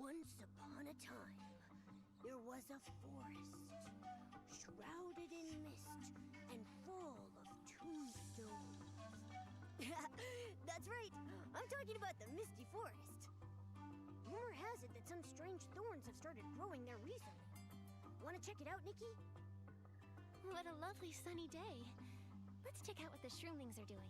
Once upon a time, there was a forest, shrouded in mist and full of tombstones. That's right, I'm talking about the Misty Forest. Rumor has it that some strange thorns have started growing there recently. Want to check it out, Nikki? What a lovely sunny day. Let's check out what the shroomlings are doing.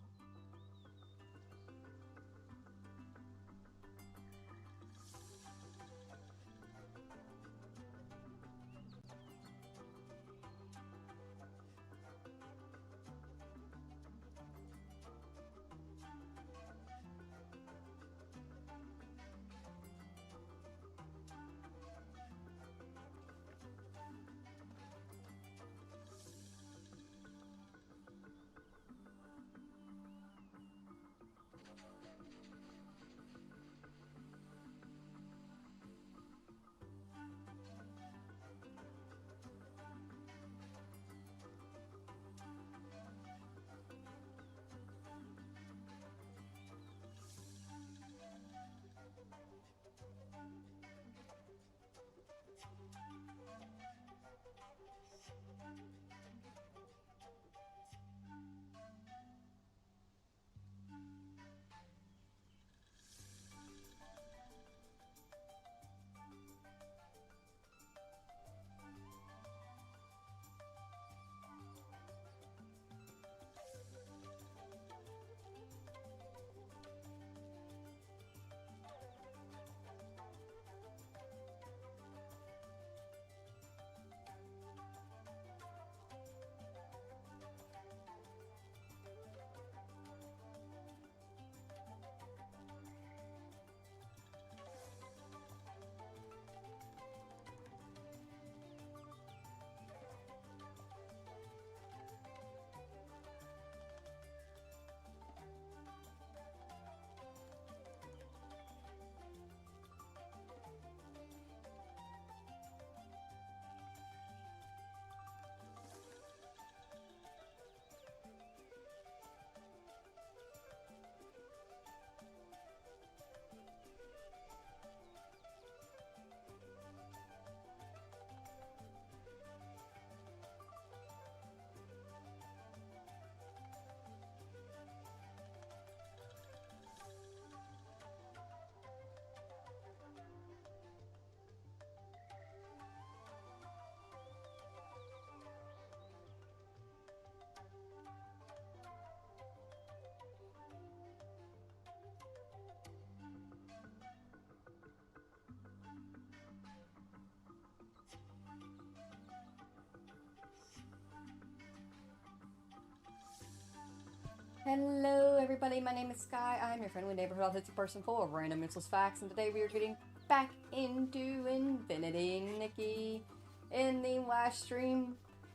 Hello everybody, my name is Sky. I'm your friendly neighborhood autistic person full of random useless facts, and today we are getting back into Infinity Nikki. In the last stream,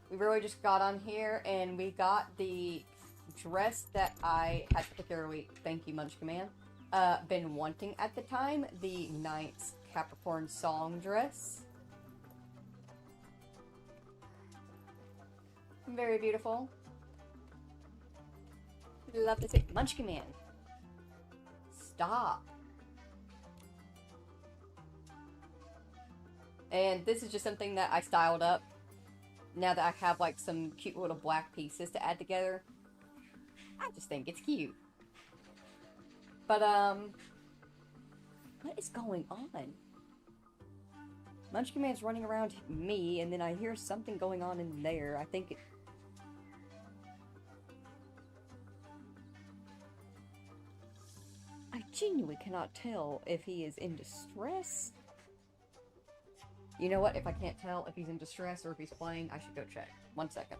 we really just got on here and we got the dress that I had particularly, thank you Munchkin Man, been wanting at the time, the Knight's Capricorn song dress. Very beautiful. Love to say, Munchkin Man. Stop. And this is just something that I styled up. Now that I have like some cute little black pieces to add together. I just think it's cute. But, what is going on? Munchkin Man's running around me, and then I hear something going on in there. I think I genuinely cannot tell if he is in distress. You know what? If I can't tell if he's in distress or if he's playing, I should go check. 1 second.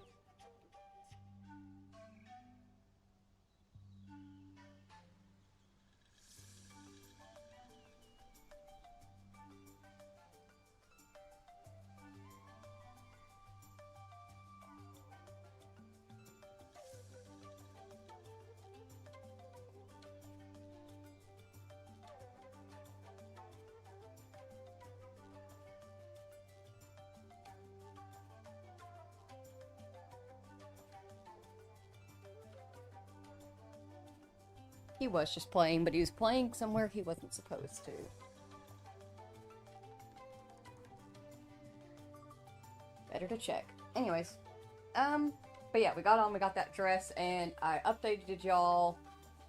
He was just playing, but he was playing somewhere he wasn't supposed to. better to check. Anyways, but yeah, we got on, we got that dress, and I updated y'all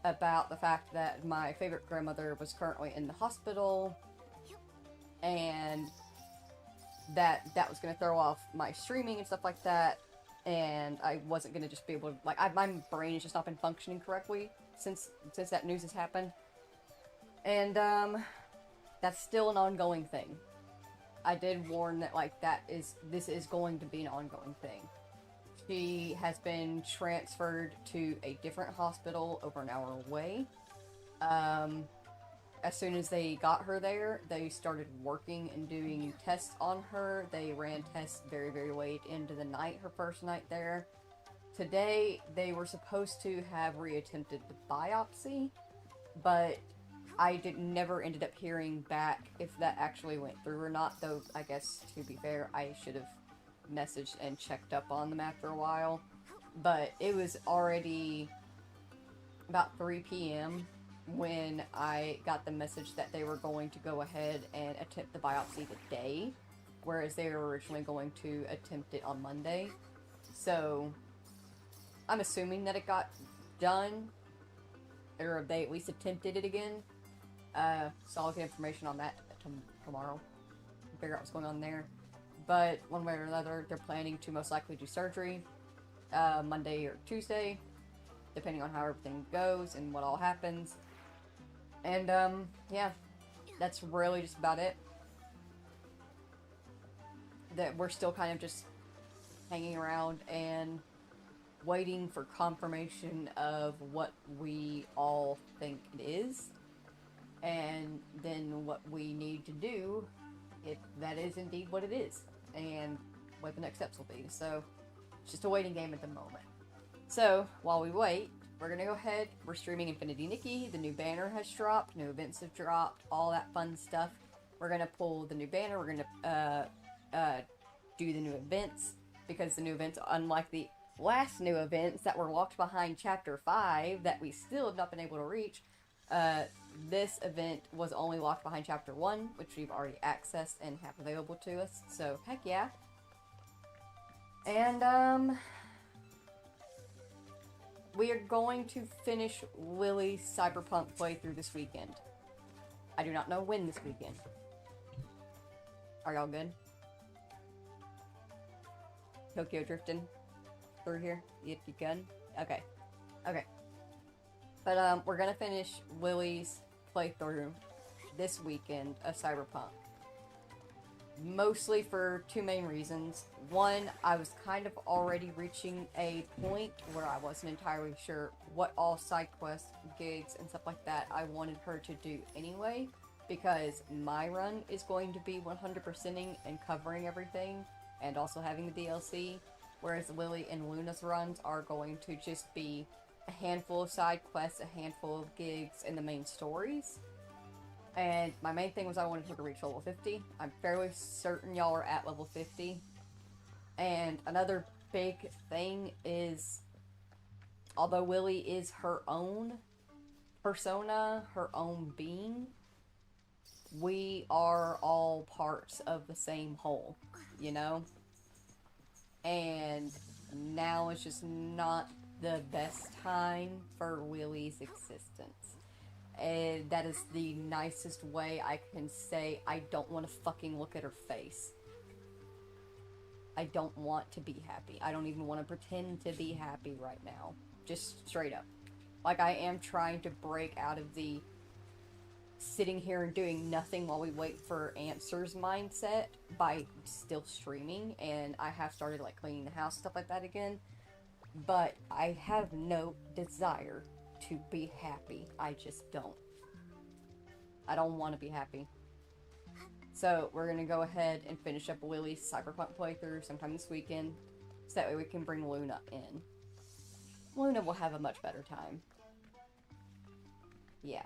about the fact that my favorite grandmother was currently in the hospital, and that was going to throw off my streaming and stuff like that, and I wasn't going to just be able to, like, my brain has just not been functioning correctly since that news has happened, and, that's still an ongoing thing. I did warn that, like, this is going to be an ongoing thing. She has been transferred to a different hospital over an hour away. As soon as they got her there, they started working and doing tests on her. They ran tests very, very late into the night, her first night there. Today, they were supposed to have reattempted the biopsy, but I never ended up hearing back if that actually went through or not, though I guess, to be fair, I should have messaged and checked up on them after a while. But it was already about 3 p.m. when I got the message that they were going to go ahead and attempt the biopsy today, whereas they were originally going to attempt it on Monday. So, I'm assuming that it got done, or they at least attempted it again. So I'll get information on that tomorrow, figure out what's going on there. But one way or another, they're planning to most likely do surgery Monday or Tuesday, depending on how everything goes and what all happens. And yeah, that's really just about it. That we're still kind of just hanging around and waiting for confirmation of what we all think it is, and then what we need to do if that is indeed what it is, and what the next steps will be. So it's just a waiting game at the moment. So while we wait, we're gonna go ahead, we're streaming Infinity Nikki. The new banner has dropped, new events have dropped, all that fun stuff. We're gonna pull the new banner, we're gonna do the new events, because the new events, unlike the last new events that were locked behind Chapter 5 that we still have not been able to reach, this event was only locked behind Chapter 1, which we've already accessed and have available to us, so heck yeah. And, we are going to finish Lily's Cyberpunk playthrough this weekend. I do not know when this weekend. Are y'all good? Tokyo drifting through here? You good? Okay. Okay. But, we're gonna finish Lily's playthrough this weekend of Cyberpunk. Mostly for two main reasons. One, I was kind of already reaching a point where I wasn't entirely sure what all side quests, gigs, and stuff like that I wanted her to do anyway, because my run is going to be 100%ing and covering everything, and also having the DLC, whereas Lily and Luna's runs are going to just be a handful of side quests, a handful of gigs, and the main stories. And my main thing was I wanted her to reach level 50. I'm fairly certain y'all are at level 50. And another big thing is, although Lily is her own persona, her own being, we are all parts of the same whole, you know? And now is just not the best time for Lily's existence. And that is the nicest way I can say I don't want to fucking look at her face. I don't want to be happy. I don't even want to pretend to be happy right now. Just straight up. Like, I am trying to break out of the sitting here and doing nothing while we wait for answers mindset by still streaming, and I have started, like, cleaning the house, stuff like that again. But I have no desire to be happy. I just don't. I don't want to be happy. So we're gonna go ahead and finish up Lily's Cyberpunk playthrough sometime this weekend, so that way we can bring Luna in. Luna will have a much better time. Yeah.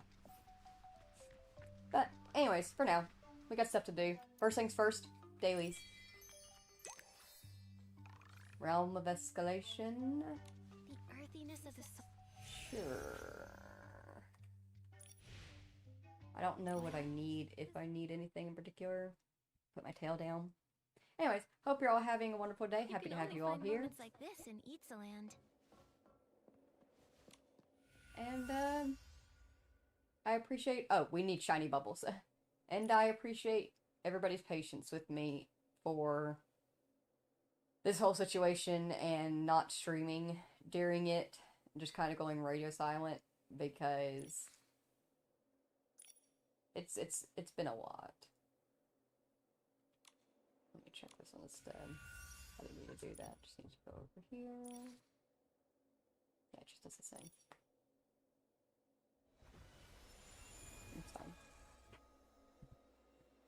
But anyways, for now, we got stuff to do. First things first, dailies. Realm of Escalation. The earthiness of the Sure. I don't know what I need, if I need anything in particular. Put my tail down. Anyways, hope you're all having a wonderful day. You Happy to can have only you all find here. moments like this in Eatsaland. And, I appreciate... Oh, we need shiny bubbles. And I appreciate everybody's patience with me for this whole situation and not streaming during it. Just kind of going radio silent because it's been a lot. Let me check this one instead. I didn't need to do that. Just need to go over here. Yeah, it just does the same. It's fine.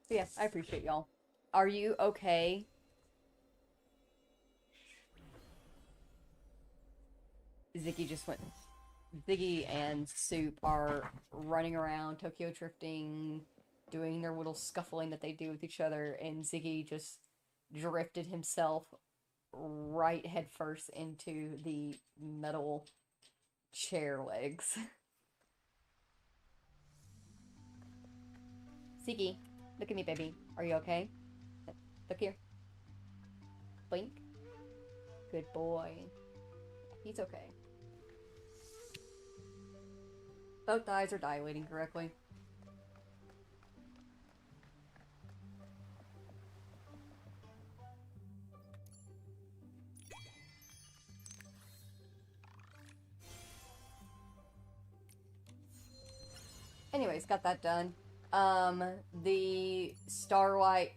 So yeah, I appreciate y'all. Are you okay? Ziggy and Soup are running around Tokyo drifting, doing their little scuffling that they do with each other, and Ziggy just drifted himself right headfirst into the metal chair legs. Ziggy, look at me, baby. Are you okay? Look here. Blink. Good boy. He's okay. Both eyes are dilating correctly. Anyways, got that done. The Starlit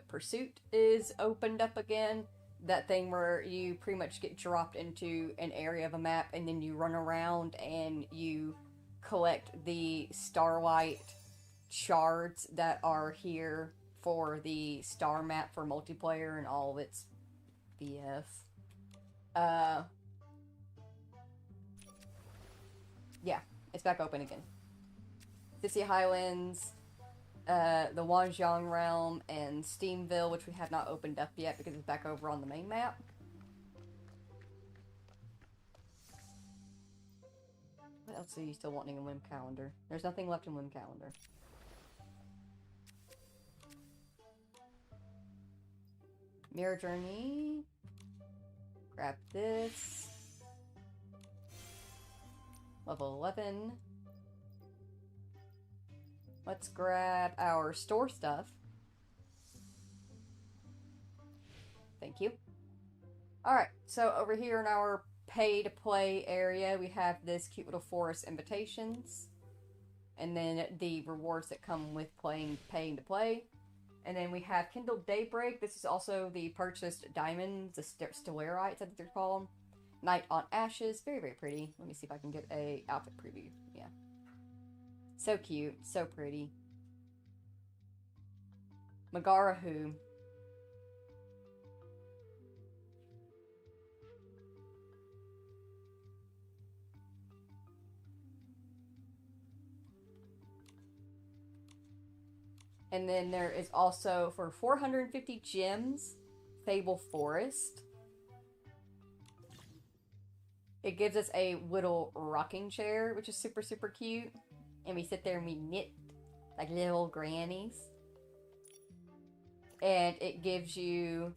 Pursuit is opened up again. That thing where you pretty much get dropped into an area of a map and then you run around and you collect the Starlight shards that are here for the star map for multiplayer and all of its BS. Yeah, it's back open again. Sissy Highlands, the Wanjiang Realm, and Steamville, which we have not opened up yet because it's back over on the main map. What else are you still wanting in Whim Calendar? There's nothing left in Whim Calendar. Mirror Journey. Grab this. Level 11. Let's grab our store stuff. Thank you. Alright, so over here in our pay-to-play area, we have this cute little forest invitations. And then the rewards that come with paying to play. And then we have Kindled Daybreak. This is also the purchased diamonds, the stellarites, I think they're called. Night on Ashes. Very, very pretty. Let me see if I can get a outfit preview. Yeah. So cute. So pretty. Magarahu. And then there is also, for 450 gems, Fable Forest. It gives us a little rocking chair, which is super, super cute. And we sit there and we knit like little grannies. And it gives you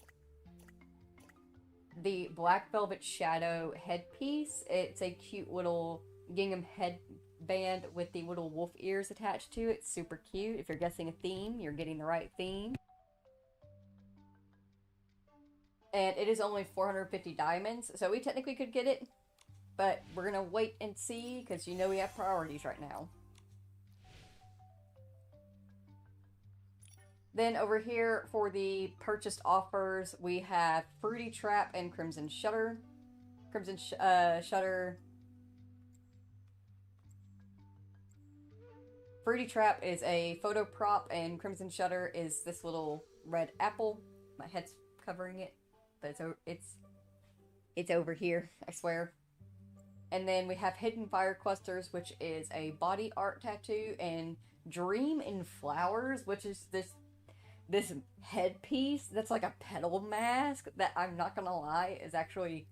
the Black Velvet Shadow headpiece. It's a cute little gingham headband with the little wolf ears attached to it. Super cute. If you're guessing a theme, you're getting the right theme. And it is only 450 diamonds, so we technically could get it. But we're gonna wait and see, because you know we have priorities right now. Then over here, for the purchased offers, we have Fruity Trap and Crimson Shutter. Crimson Shutter... Fruity Trap is a photo prop, and Crimson Shutter is this little red apple. My head's covering it, but it's over here, I swear. And then we have Hidden Fire Clusters, which is a body art tattoo, and Dream in Flowers, which is this headpiece that's like a petal mask that, I'm not gonna lie, is actually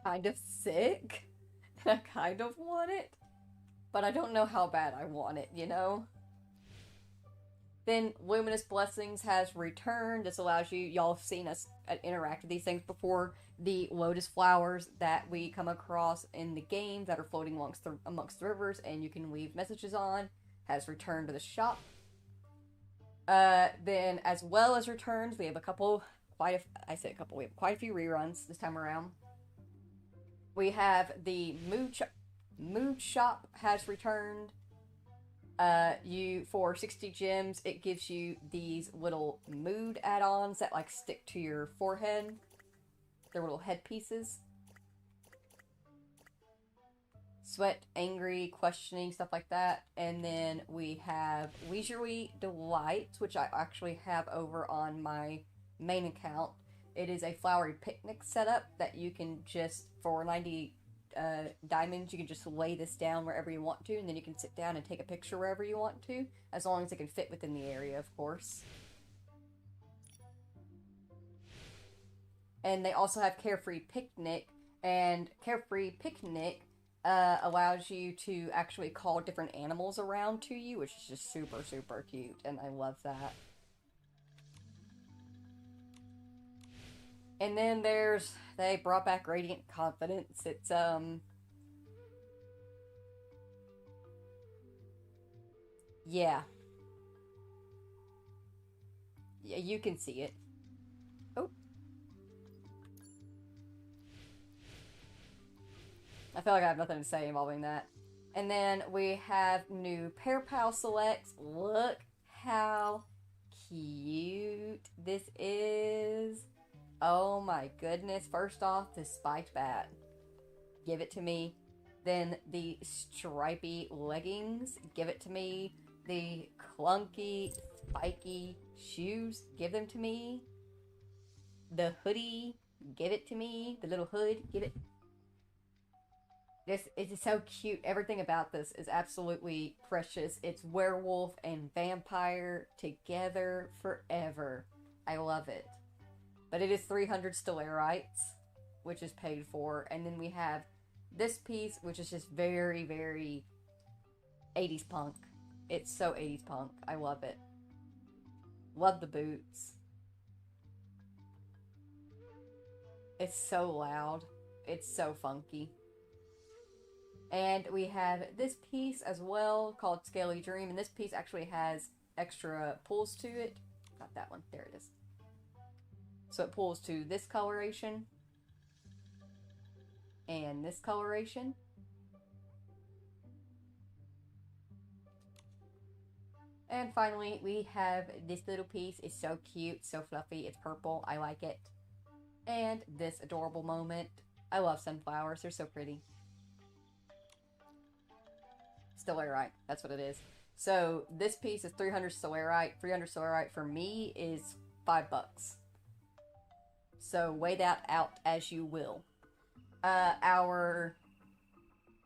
kind of sick. I kind of want it, but I don't know how bad I want it, you know? Then Luminous Blessings has returned. This allows you, y'all have seen us interact with these things before. The lotus flowers that we come across in the game that are floating amongst the rivers and you can leave messages on has returned to the shop. Then as well as returns, we have a couple, we have quite a few reruns this time around. We have the Mood Shop has returned. For 60 gems, it gives you these little mood add-ons that like stick to your forehead. They're little headpieces. Sweat, angry, questioning, stuff like that. And then we have Leisurely Delights, which I actually have over on my main account. It is a flowery picnic setup that you can just, for 90 diamonds, you can just lay this down wherever you want to, and then you can sit down and take a picture wherever you want to, as long as it can fit within the area, of course. And they also have Carefree Picnic, and Carefree Picnic allows you to actually call different animals around to you, which is just super, super cute, and I love that. And then they brought back Radiant Confidence. It's, yeah. Yeah, you can see it. Oh. I feel like I have nothing to say involving that. And then we have new Pair Pal selects. Look how cute this is. Oh my goodness. First off, the spiked bat. Give it to me. Then the stripy leggings. Give it to me. The clunky, spiky shoes. Give them to me. The hoodie. Give it to me. The little hood. Give it. This is so cute. Everything about this is absolutely precious. It's werewolf and vampire together forever. I love it. But it is 300 stellarites, which is paid for. And then we have this piece, which is just very, very 80s punk. It's so 80s punk. I love it. Love the boots. It's so loud. It's so funky. And we have this piece as well called Scaly Dream. And this piece actually has extra pulls to it. Not that one. There it is. So it pulls to this coloration. And this coloration. And finally, we have this little piece. It's so cute, so fluffy. It's purple. I like it. And this adorable moment. I love sunflowers. They're so pretty. Stellarite. That's what it is. So this piece is 300 stellarite. 300 stellarite for me is $5. So weigh that out as you will. Our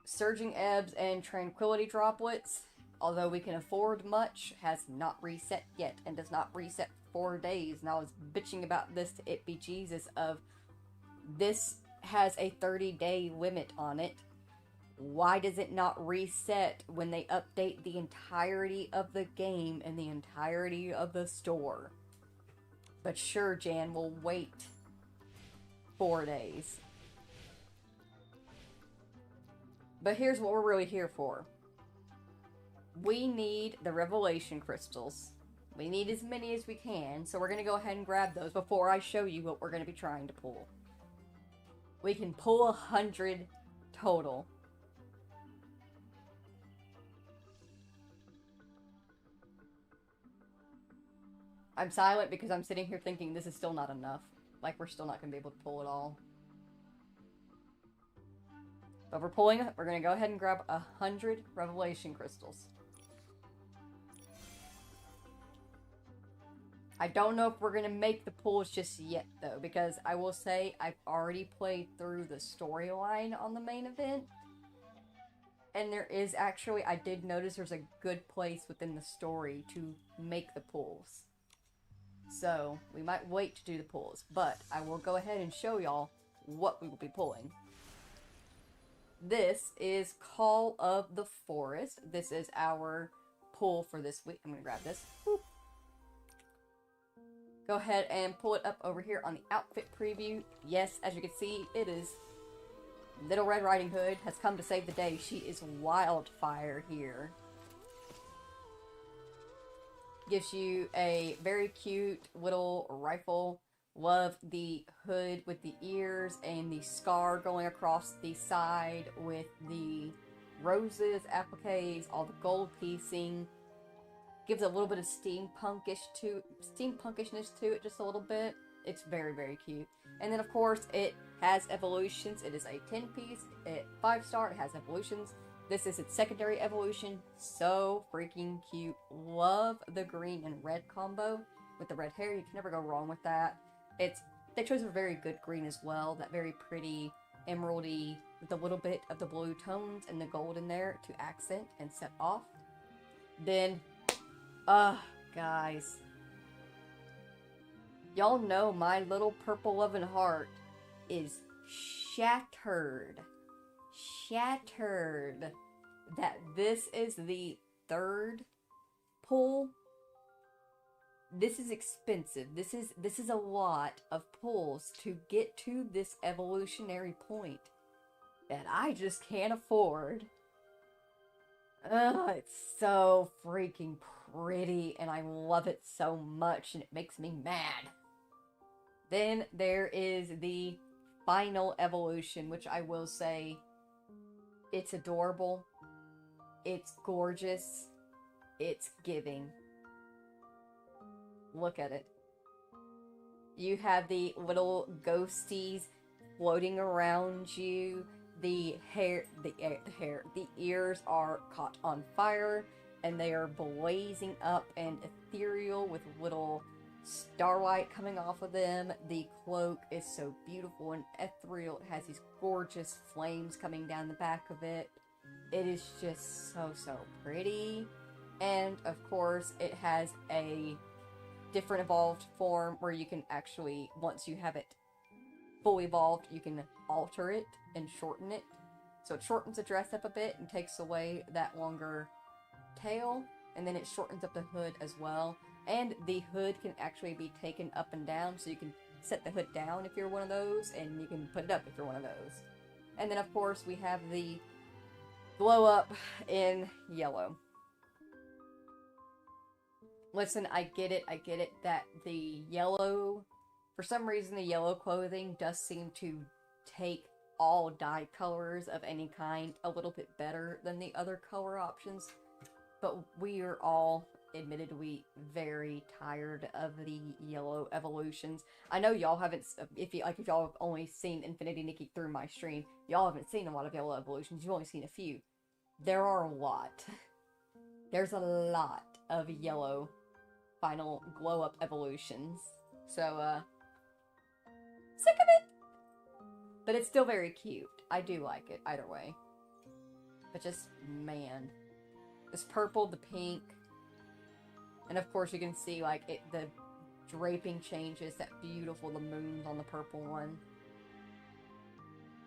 Surging Ebbs and Tranquility Droplets, although we can afford much, has not reset yet and does not reset for 4 days. And I was bitching about this to It Be Jesus of this has a 30-day limit on it. Why does it not reset when they update the entirety of the game and the entirety of the store? But sure, Jan, we'll wait 4 days. But here's what we're really here for. We need the Revelation Crystals. We need as many as we can, so we're going to go ahead and grab those before I show you what we're going to be trying to pull. We can pull 100 total. I'm silent because I'm sitting here thinking this is still not enough. Like, we're still not going to be able to pull it all. But we're pulling it. We're going to go ahead and grab 100 Revelation Crystals. I don't know if we're going to make the pulls just yet, though, because I will say I've already played through the storyline on the main event. And there is actually, I did notice there's a good place within the story to make the pulls. So, we might wait to do the pulls, but I will go ahead and show y'all what we will be pulling. This is Call of the Forest. This is our pull for this week. I'm going to grab this. Whoop. go ahead and pull it up over here on the outfit preview. Yes, as you can see, it is Little Red Riding Hood has come to save the day. She is Wildfire here. Gives you a very cute little rifle. Love the hood with the ears and the scar going across the side with the roses, appliques, all the gold piecing. Gives a little bit of steampunkishness to it, just a little bit. It's very, very cute. And then, of course, it has evolutions. It is a 10-piece, 5-star. It has evolutions. This is its secondary evolution. So freaking cute. Love the green and red combo. With the red hair, you can never go wrong with that. They chose a very good green as well. That very pretty emeraldy with a little bit of the blue tones and the gold in there to accent and set off. Then, guys. Y'all know my little purple loving heart is shattered. Shattered. That this is the third pull. This is expensive. This is a lot of pulls to get to this evolutionary point that I just can't afford. Ugh, it's so freaking pretty and I love it so much and it makes me mad. Then there is the final evolution, which I will say, it's adorable, it's gorgeous, it's giving. Look at it. You have the little ghosties floating around you. The ears are caught on fire, and they are blazing up and ethereal with little starlight coming off of them. The cloak is so beautiful and ethereal. It has these gorgeous flames coming down the back of it. It is just so, so pretty. And, of course, it has a different evolved form where you can actually, once you have it fully evolved, you can alter it and shorten it. So it shortens the dress up a bit and takes away that longer tail, and then it shortens up the hood as well. And the hood can actually be taken up and down, so you can set the hood down if you're one of those, and you can put it up if you're one of those. And then of course we have the glow up in yellow. Listen, I get it that the yellow, for some reason the yellow clothing does seem to take all dye colors of any kind a little bit better than the other color options, but we are all admittedly very tired of the yellow evolutions. I know y'all haven't, if y'all have only seen Infinity Nikki through my stream, y'all haven't seen a lot of yellow evolutions, you've only seen a few. There are a lot. There's a lot of yellow final glow up evolutions. So, sick of it! But it's still very cute. I do like it, either way. But just, man. This purple, the pink, and of course you can see, like, the draping changes, that beautiful, the moons on the purple one.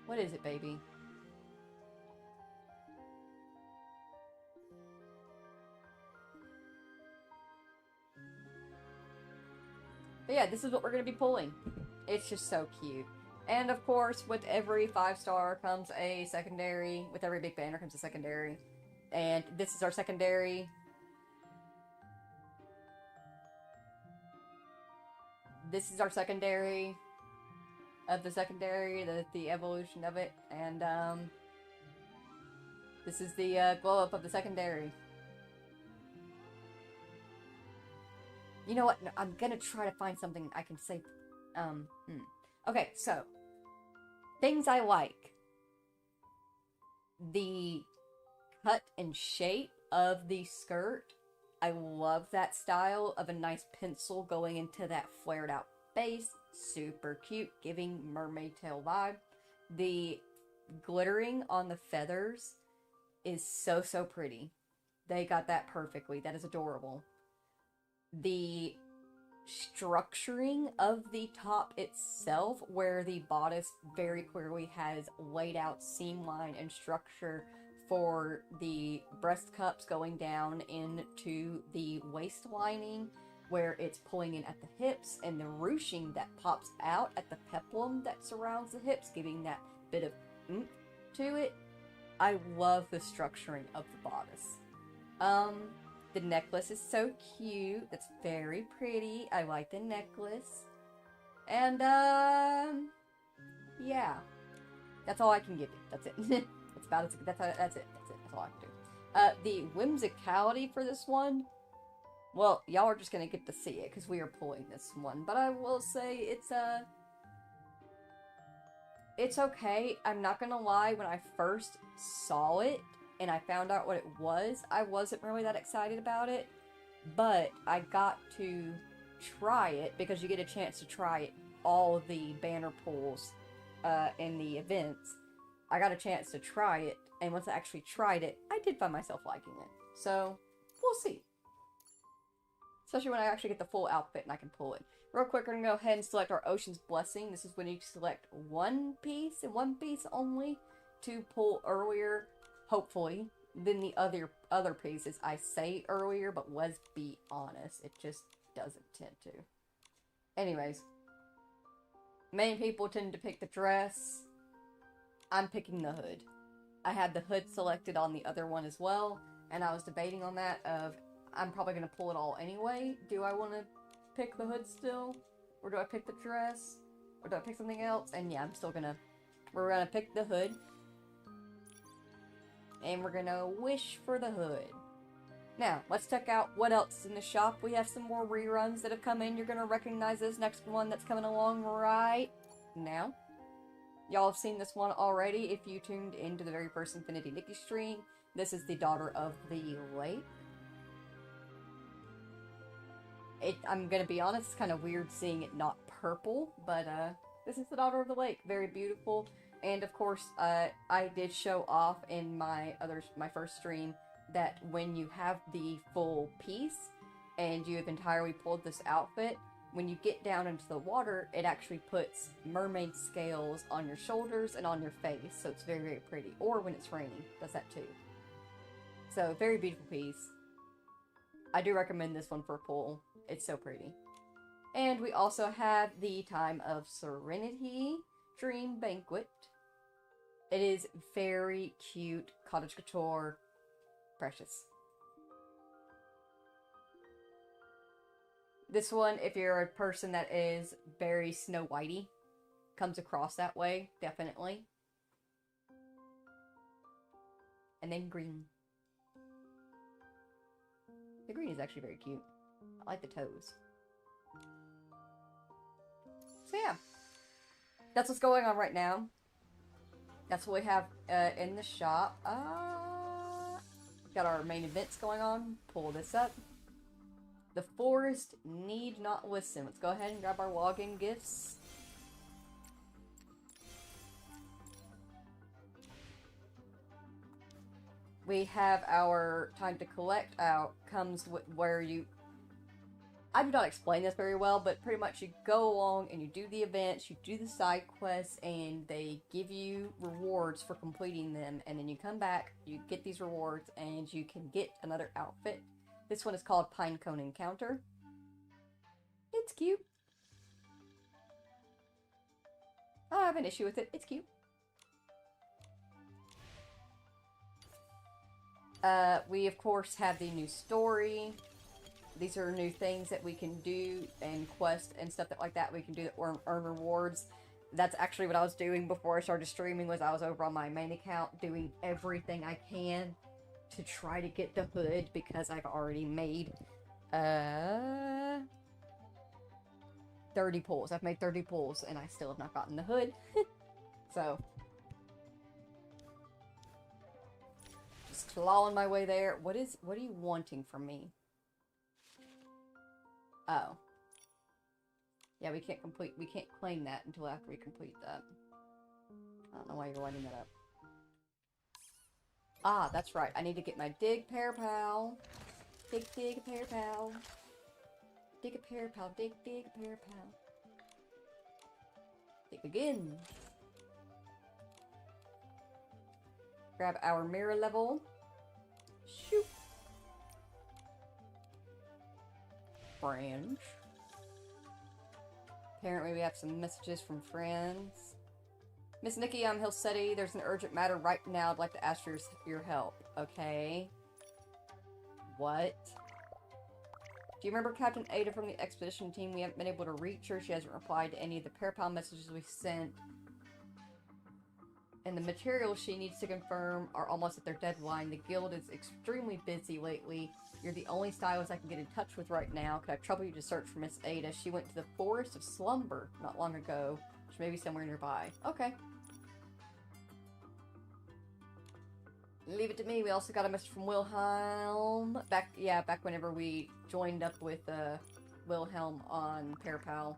What is it, baby? But yeah, this is what we're going to be pulling. It's just so cute. And of course, with every 5-star comes a secondary. With every big banner comes a secondary. And this is our secondary. This is our secondary of the secondary, the evolution of it. And this is the glow up of the secondary. You know what? No, I'm gonna try to find something I can say. Okay, so things I like. The cut and shape of the skirt. I love that style of a nice pencil going into that flared out base. Super cute, giving mermaid tail vibe. The glittering on the feathers is so, so pretty. They got that perfectly. That is adorable. The structuring of the top itself, where the bodice very clearly has laid out seam line and structure for the breast cups going down into the waist lining, where it's pulling in at the hips, and the ruching that pops out at the peplum that surrounds the hips, giving that bit of oomph to it. I love the structuring of the bodice. The necklace is so cute. It's very pretty. I like the necklace. And, yeah. That's all I can give you. That's it. That's about it. That's it. That's all I can do. The whimsicality for this one, well, y'all are just gonna get to see it, because we are pulling this one. But I will say, it's okay. I'm not gonna lie, when I first saw it, and I found out what it was, I wasn't really that excited about it. But I got to try it, because you get a chance to try all the banner pulls in the events. I got a chance to try it, and once I actually tried it, I did find myself liking it. So, we'll see. Especially when I actually get the full outfit and I can pull it. Real quick, we're going to go ahead and select our Ocean's Blessing. This is when you select one piece, and one piece only, to pull earlier, hopefully, than the other pieces. I say earlier, but let's be honest, it just doesn't tend to. Anyways, many people tend to pick the dress. I'm picking the hood. I had the hood selected on the other one as well, and I was debating on that of, I'm probably going to pull it all anyway. Do I want to pick the hood still? Or do I pick the dress? Or do I pick something else? And yeah, we're going to pick the hood. And we're going to wish for the hood. Now, let's check out what else is in the shop. We have some more reruns that have come in. You're going to recognize this next one that's coming along right now. Y'all have seen this one already if you tuned into the very first Infinity Nikki stream. This is the Daughter of the Lake. I'm gonna be honest, it's kind of weird seeing it not purple, but this is the Daughter of the Lake. Very beautiful. And of course, I did show off in my first stream that when you have the full piece and you have entirely pulled this outfit, when you get down into the water, it actually puts mermaid scales on your shoulders and on your face, so it's very, very pretty. Or when it's raining, does that too. So, very beautiful piece. I do recommend this one for a pull. It's so pretty. And we also have the Time of Serenity Dream Banquet. It is very cute, cottage couture, precious. This one, if you're a person that is very Snow Whitey, comes across that way, definitely. And then green. The green is actually very cute. I like the toes. So yeah. That's what's going on right now. That's what we have in the shop. Got our main events going on. Pull this up. The forest need not listen. Let's go ahead and grab our login gifts. We have our time to collect out. Comes where you... I do not explain this very well, but pretty much you go along and you do the events, you do the side quests, and they give you rewards for completing them. And then you come back, you get these rewards, and you can get another outfit. This one is called Pinecone Encounter. It's cute. I don't have an issue with it. It's cute. We, of course, have the new story. These are new things that we can do, and quests and stuff like that we can do that earn rewards. That's actually what I was doing before I started streaming, was I was over on my main account doing everything I can to try to get the hood, because I've already made 30 pulls. I've made 30 pulls, and I still have not gotten the hood. So, just clawing my way there. What are you wanting from me? Oh. Yeah, we can't claim that until after we complete that. I don't know why you're winding that up. Ah, that's right. I need to get my dig pear pal. Dig a pear pal. Dig a pear pal. Dig a pear pal. Dig again. Grab our mirror level. Shoot. branch. Apparently we have some messages from friends. Miss Nikki, I'm Hill City. There's an urgent matter right now. I'd like to ask for your help. Okay. What? Do you remember Captain Ada from the expedition team? We haven't been able to reach her. She hasn't replied to any of the PayPal messages we sent. And the materials she needs to confirm are almost at their deadline. The guild is extremely busy lately. You're the only stylist I can get in touch with right now. Could I trouble you to search for Miss Ada? She went to the Forest of Slumber not long ago. She may be somewhere nearby. Okay. Leave it to me. We also got a message from Wilhelm. Back whenever we joined up with Wilhelm on PayPal.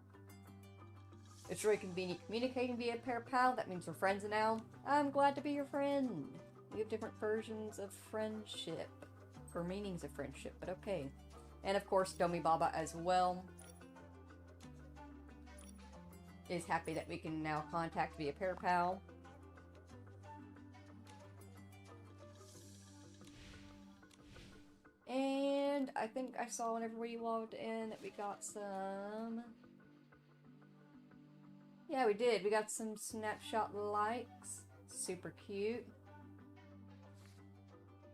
It's really convenient communicating via PayPal. That means we're friends now. I'm glad to be your friend. We have different versions of friendship. Or meanings of friendship, but okay. And of course, Domi Baba as well is happy that we can now contact via PayPal. And I think I saw whenever we logged in that we got some... Yeah, we did. We got some snapshot likes. Super cute.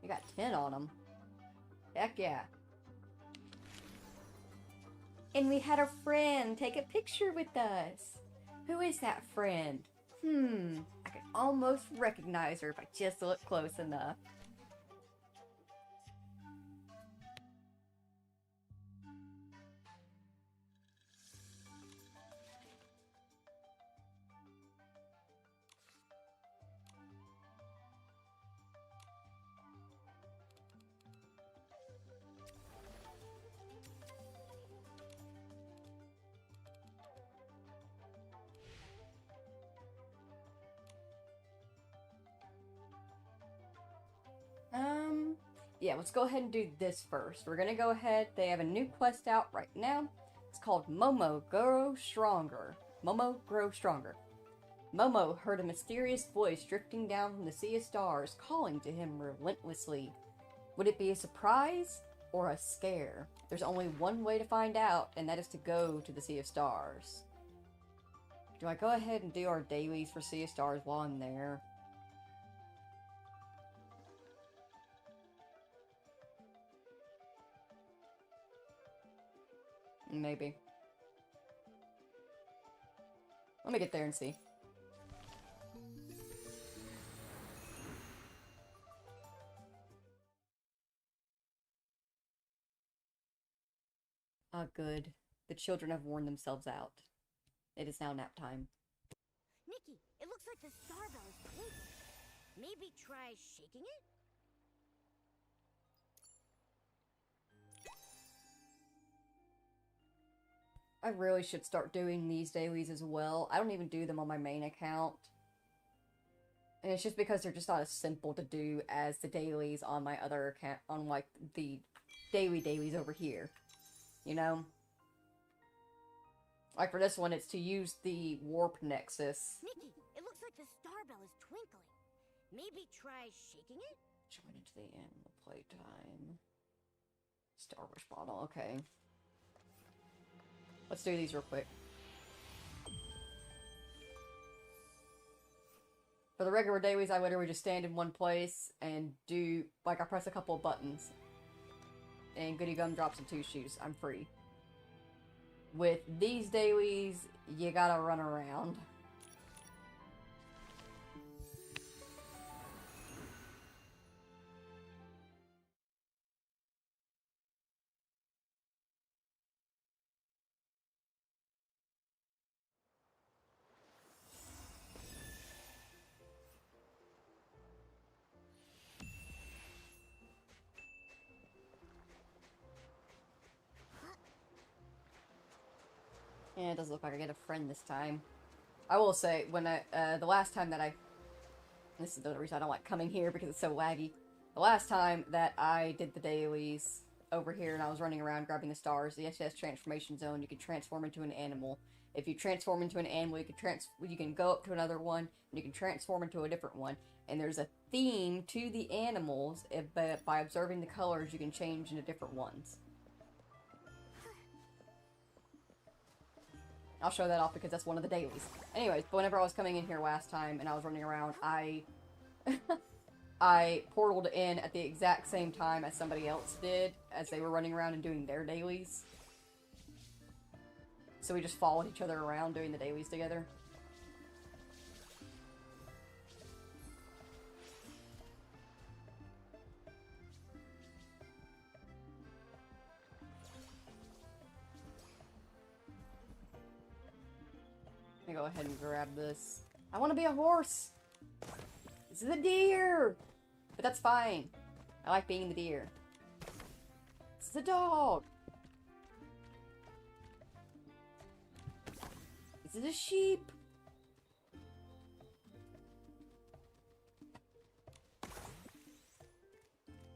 We got 10 on them. Heck yeah. And we had a friend take a picture with us. Who is that friend? I can almost recognize her if I just look close enough. Yeah, let's go ahead and do this first. We're gonna go ahead, they have a new quest out right now. It's called Momo Grow Stronger. Momo Grow Stronger. Momo heard a mysterious voice drifting down from the sea of stars, calling to him relentlessly. Would it be a surprise or a scare? There's only one way to find out, and that is to go to the Sea of Stars. Do I go ahead and do our dailies for Sea of Stars while I'm there? Maybe. Let me get there and see. Ah, good. The children have worn themselves out. It is now nap time. Nikki, it looks like the star bell is twinkling. Maybe try shaking it? I really should start doing these dailies as well. I don't even do them on my main account. And it's just because they're just not as simple to do as the dailies on my other account, on like the dailies over here. You know? Like for this one, it's to use the warp nexus. Nikki, it looks like the star bell is twinkling. Maybe try shaking it? Join into the animal playtime. Star Wars bottle, okay. Let's do these real quick. For the regular dailies, I literally just stand in one place and do, like, I press a couple of buttons. And Goody Gum drops in 2 shoes. I'm free. With these dailies, you gotta run around. Yeah, it doesn't look like I get a friend this time. I will say, when the last time that this is the reason I don't like coming here because it's so laggy. The last time that I did the dailies over here and I was running around grabbing the stars, the SS Transformation Zone, you can transform into an animal. If you transform into an animal, you can go up to another one, and you can transform into a different one. And there's a theme to the animals, but by observing the colors, you can change into different ones. I'll show that off because that's one of the dailies. Anyways, but whenever I was coming in here last time and I was running around, I portaled in at the exact same time as somebody else did, as they were running around and doing their dailies. So we just followed each other around doing the dailies together. Let me go ahead and grab this. I want to be a horse! This is a deer! But that's fine. I like being the deer. This is a dog! This is a sheep!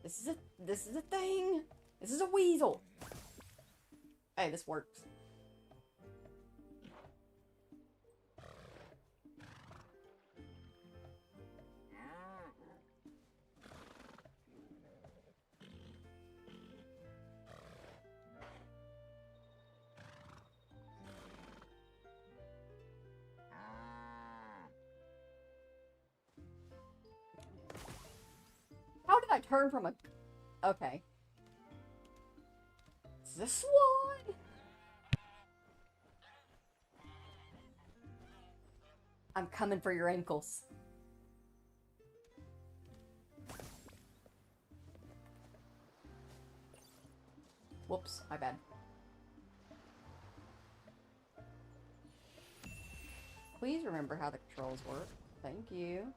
This is a thing! This is a weasel! Hey, this works. How did I turn from a... Okay. This is a swan! I'm coming for your ankles. Whoops, my bad. Please remember how the controls work. Thank you.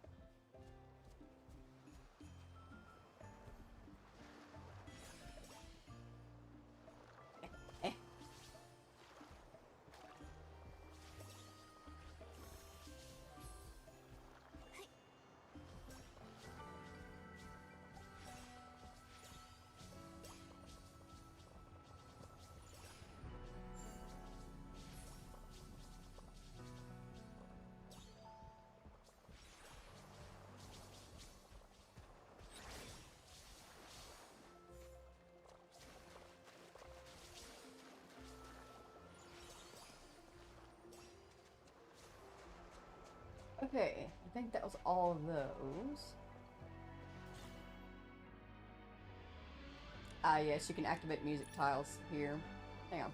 Okay, I think that was all of those. Ah, yes, you can activate music tiles here. Hang on.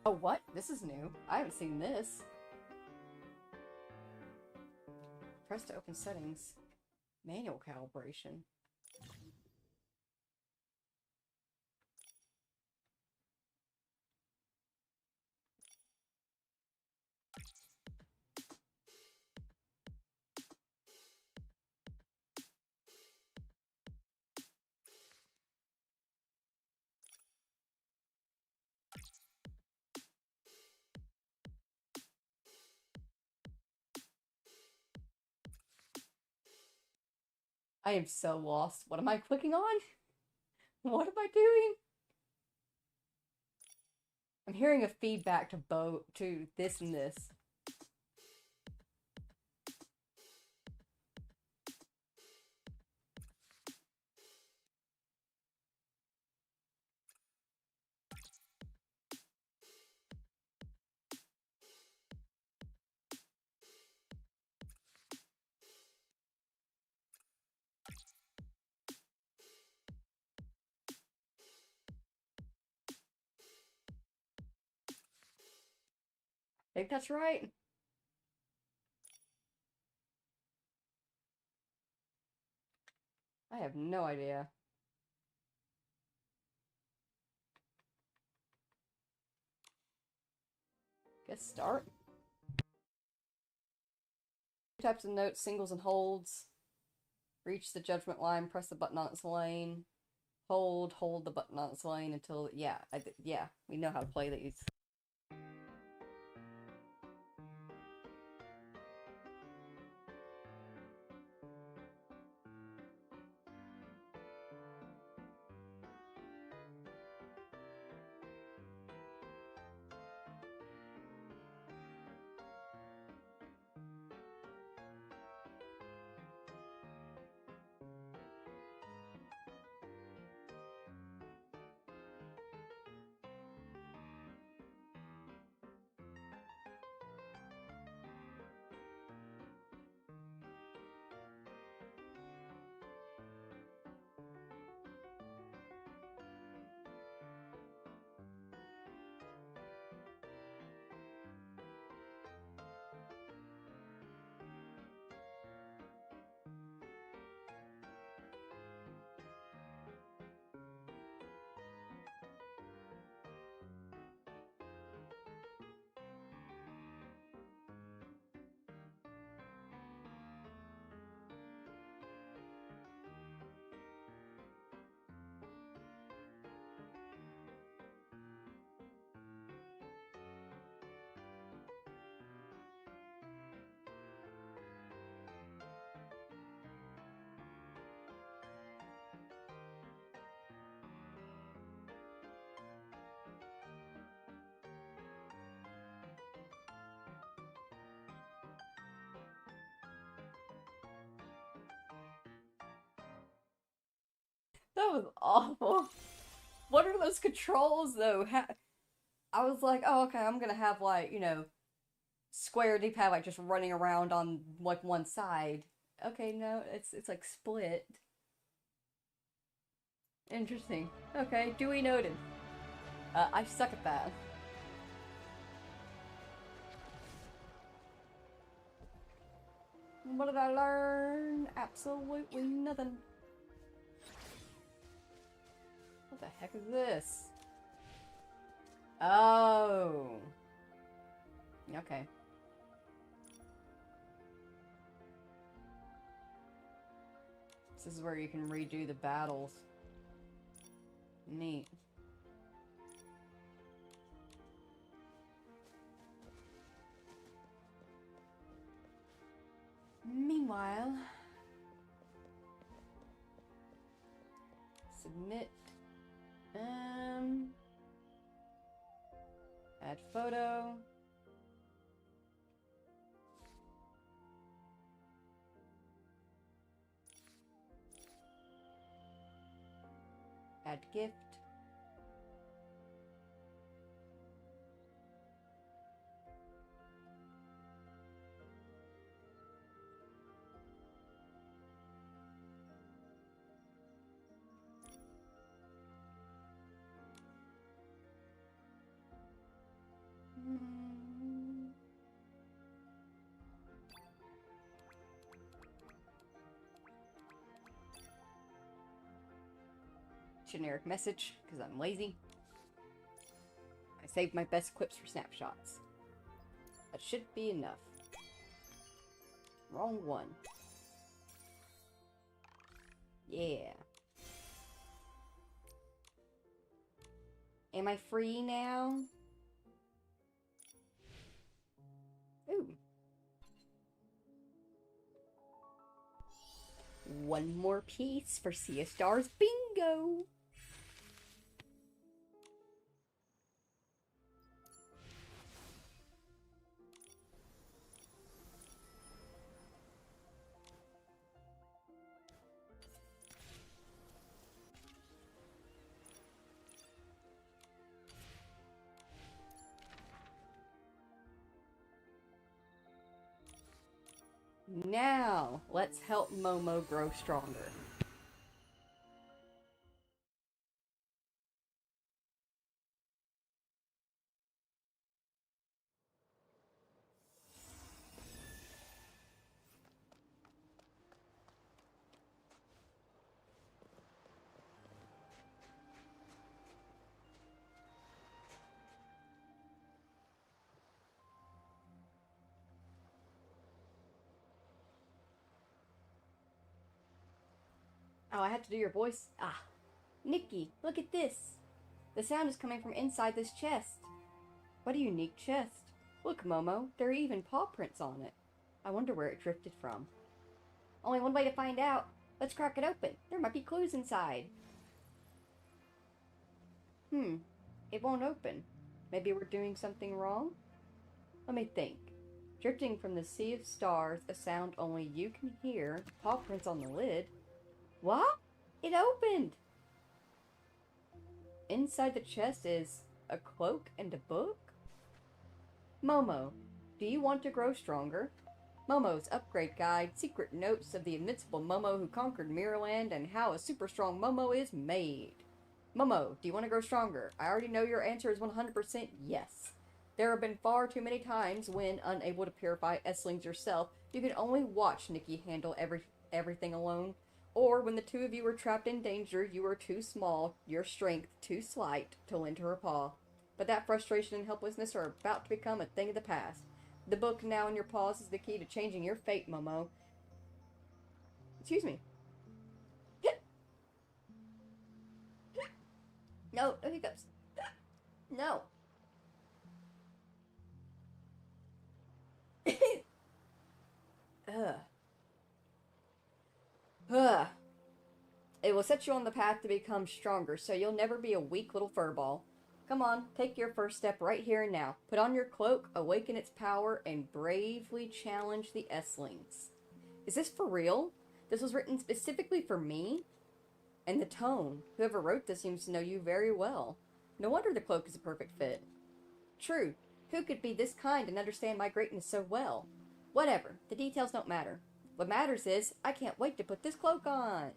Oh, what? This is new. I haven't seen this. Press to open settings. Manual calibration. I am so lost. What am I clicking on? What am I doing? I'm hearing a feedback to this and this. think that's right. I have no idea. Guess start. Types of notes, singles and holds. Reach the judgment line, press the button on its lane. Hold the button on its lane until, yeah, yeah, we know how to play these. That was awful. What are those controls, though? I was like, oh, okay, I'm gonna have, like, you know, square D-pad, like, just running around on, like, one side. Okay, no, it's like, split. Interesting. Okay, duly noted. I suck at that. What did I learn? Absolutely nothing. What the heck is this? Oh. Okay. This is where you can redo the battles. Neat. Meanwhile, submit. Add photo. Add gift. Generic message, because I'm lazy. I saved my best clips for snapshots. That should be enough. Wrong one. Yeah. Am I free now? Ooh. One more piece for Sea Stars Bingo! Now, let's help Momo grow stronger. Oh, I have to do your voice? Ah. Nikki, look at this. The sound is coming from inside this chest. What a unique chest. Look, Momo, there are even paw prints on it. I wonder where it drifted from. Only one way to find out. Let's crack it open. There might be clues inside. It won't open. Maybe we're doing something wrong? Let me think. Drifting from the sea of stars, a sound only you can hear. Paw prints on the lid. What? It opened! Inside the chest is a cloak and a book? Momo, do you want to grow stronger? Momo's Upgrade Guide, Secret Notes of the Invincible Momo who conquered Mirrorland, and how a super strong Momo is made. Momo, do you want to grow stronger? I already know your answer is 100% yes. There have been far too many times when, unable to purify S-lings yourself, you could only watch Nikki handle everything alone. Or when the two of you were trapped in danger, you were too small, your strength too slight, to lend her a paw. But that frustration and helplessness are about to become a thing of the past. The book now in your paws is the key to changing your fate, Momo. Excuse me. No, no hiccups. No. Ugh. Ugh. It will set you on the path to become stronger, so you'll never be a weak little furball. Come on, take your first step right here and now. Put on your cloak, awaken its power, and bravely challenge the S-lings. Is this for real? This was written specifically for me? And the tone. Whoever wrote this seems to know you very well. No wonder the cloak is a perfect fit. True. Who could be this kind and understand my greatness so well? Whatever. The details don't matter. What matters is, I can't wait to put this cloak on.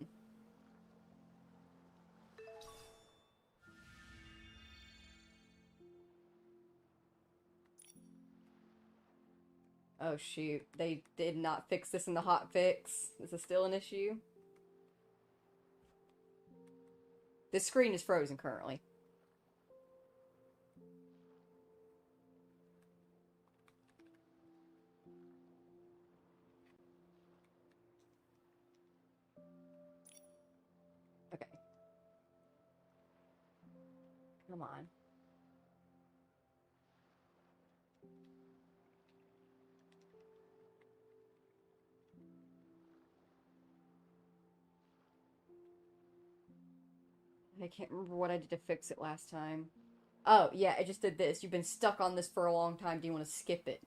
Oh shoot, they did not fix this in the hotfix. This is still an issue. This screen is frozen currently. Okay. Come on. I can't remember what I did to fix it last time. Oh, yeah, I just did this. You've been stuck on this for a long time. Do you want to skip it?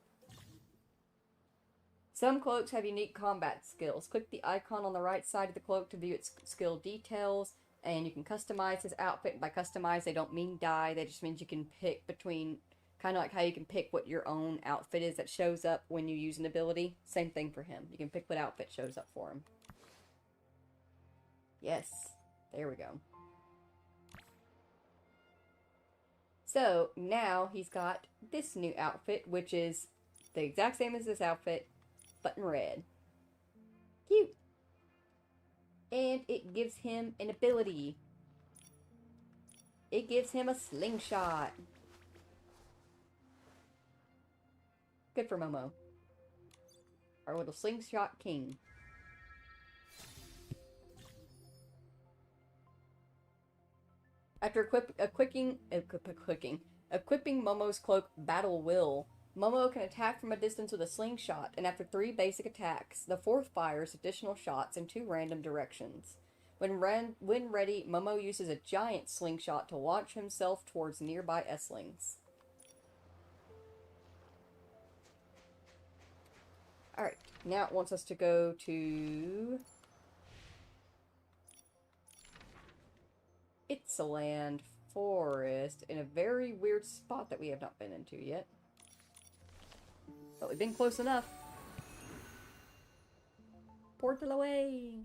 Some cloaks have unique combat skills. Click the icon on the right side of the cloak to view its skill details, and you can customize his outfit. By customize, they don't mean dye. That just means you can pick between, kind of like how you can pick what your own outfit is that shows up when you use an ability. Same thing for him. You can pick what outfit shows up for him. Yes. There we go. So, now he's got this new outfit, which is the exact same as this outfit, but in red. Cute! And it gives him an ability. It gives him a slingshot. Good for Momo. Our little slingshot king. After equipping Momo's cloak Battle Will, Momo can attack from a distance with a slingshot, and after 3 basic attacks, the 4th fires additional shots in 2 random directions. When ready, Momo uses a giant slingshot to launch himself towards nearby S-lings. Alright, now it wants us to go to Itzaland Forest in a very weird spot that we have not been into yet. But we've been close enough. Portal away!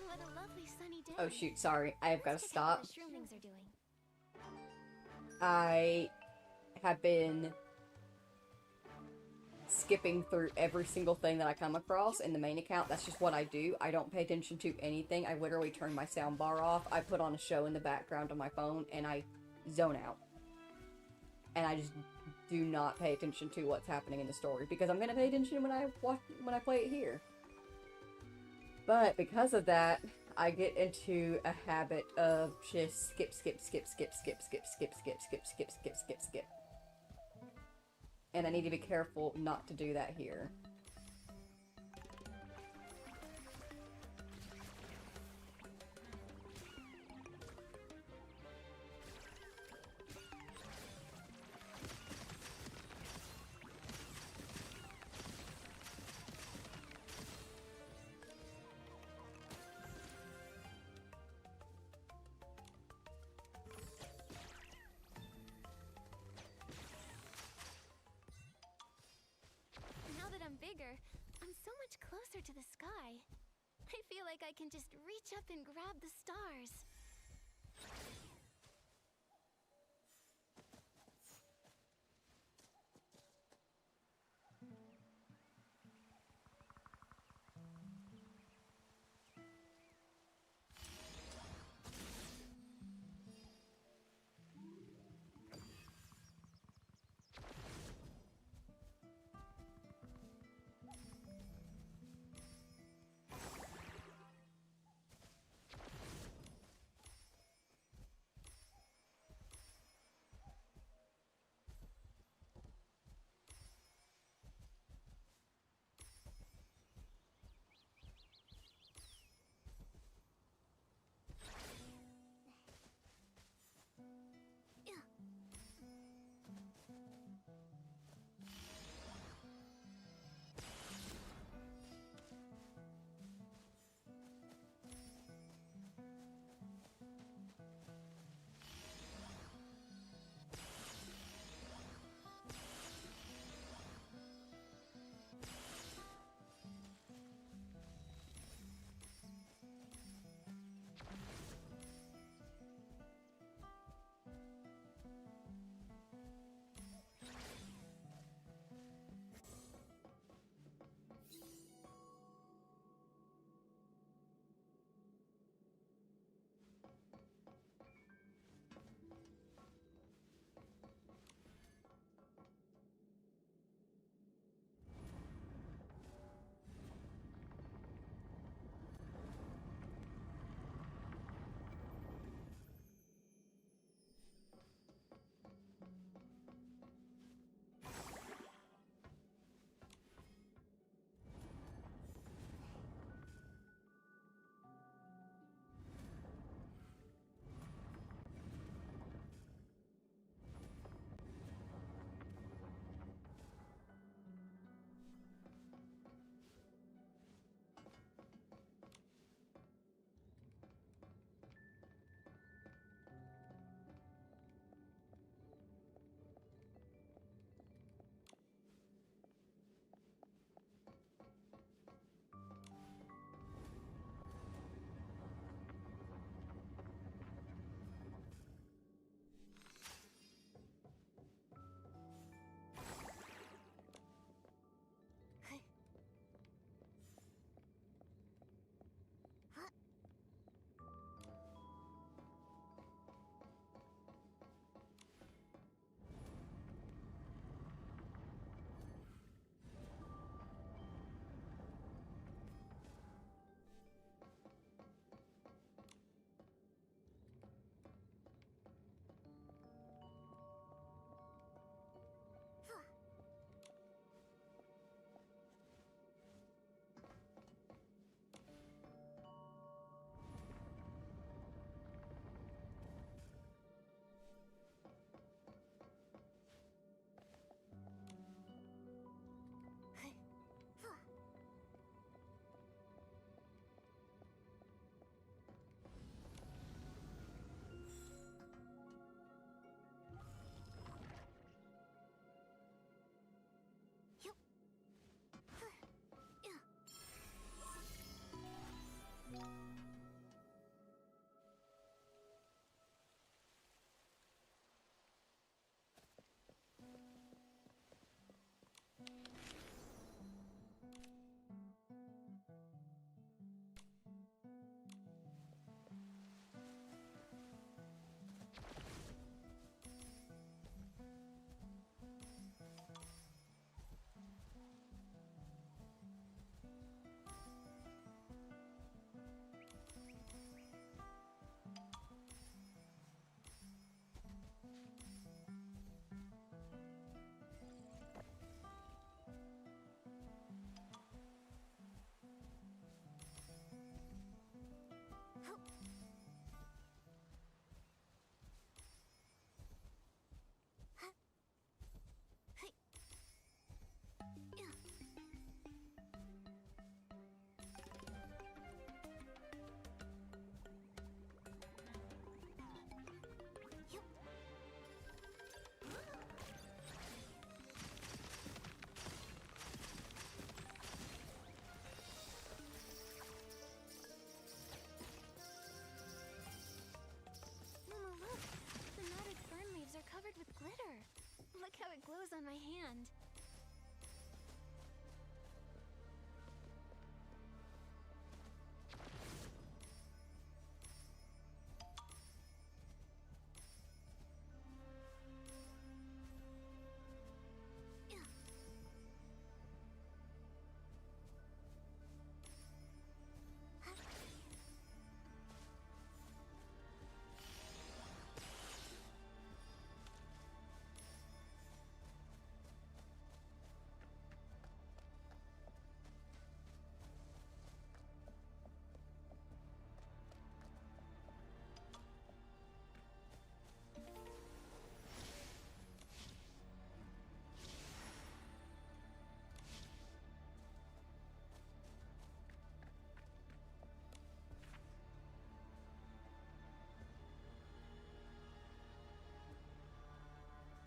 What a lovely sunny day. Oh shoot, sorry. I have got to Let's check out stop. what the shroomlings are doing. I have been skipping through every single thing that I come across in the main account. That's just what I do. I don't pay attention to anything. I literally turn my sound bar off. I put on a show in the background on my phone and I zone out. And I just do not pay attention to what's happening in the story because I'm gonna pay attention when I play it here. But because of that, I get into a habit of just skip. And I need to be careful not to do that here. Now that I'm bigger, I'm so much closer to the sky. I feel like I can just reach up and grab the stars.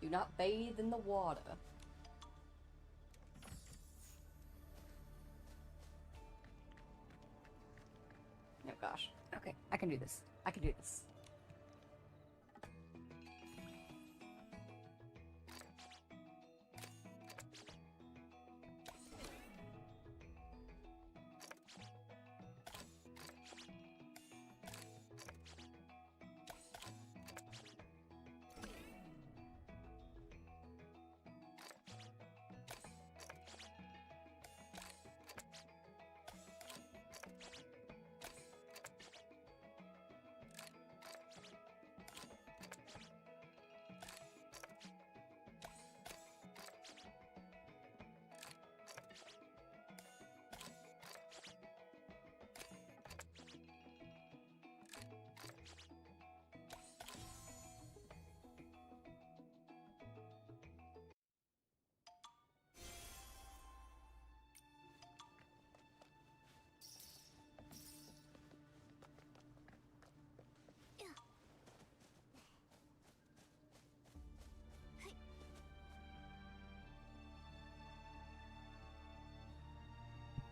Do not bathe in the water. Oh gosh. Okay, I can do this. I can do this.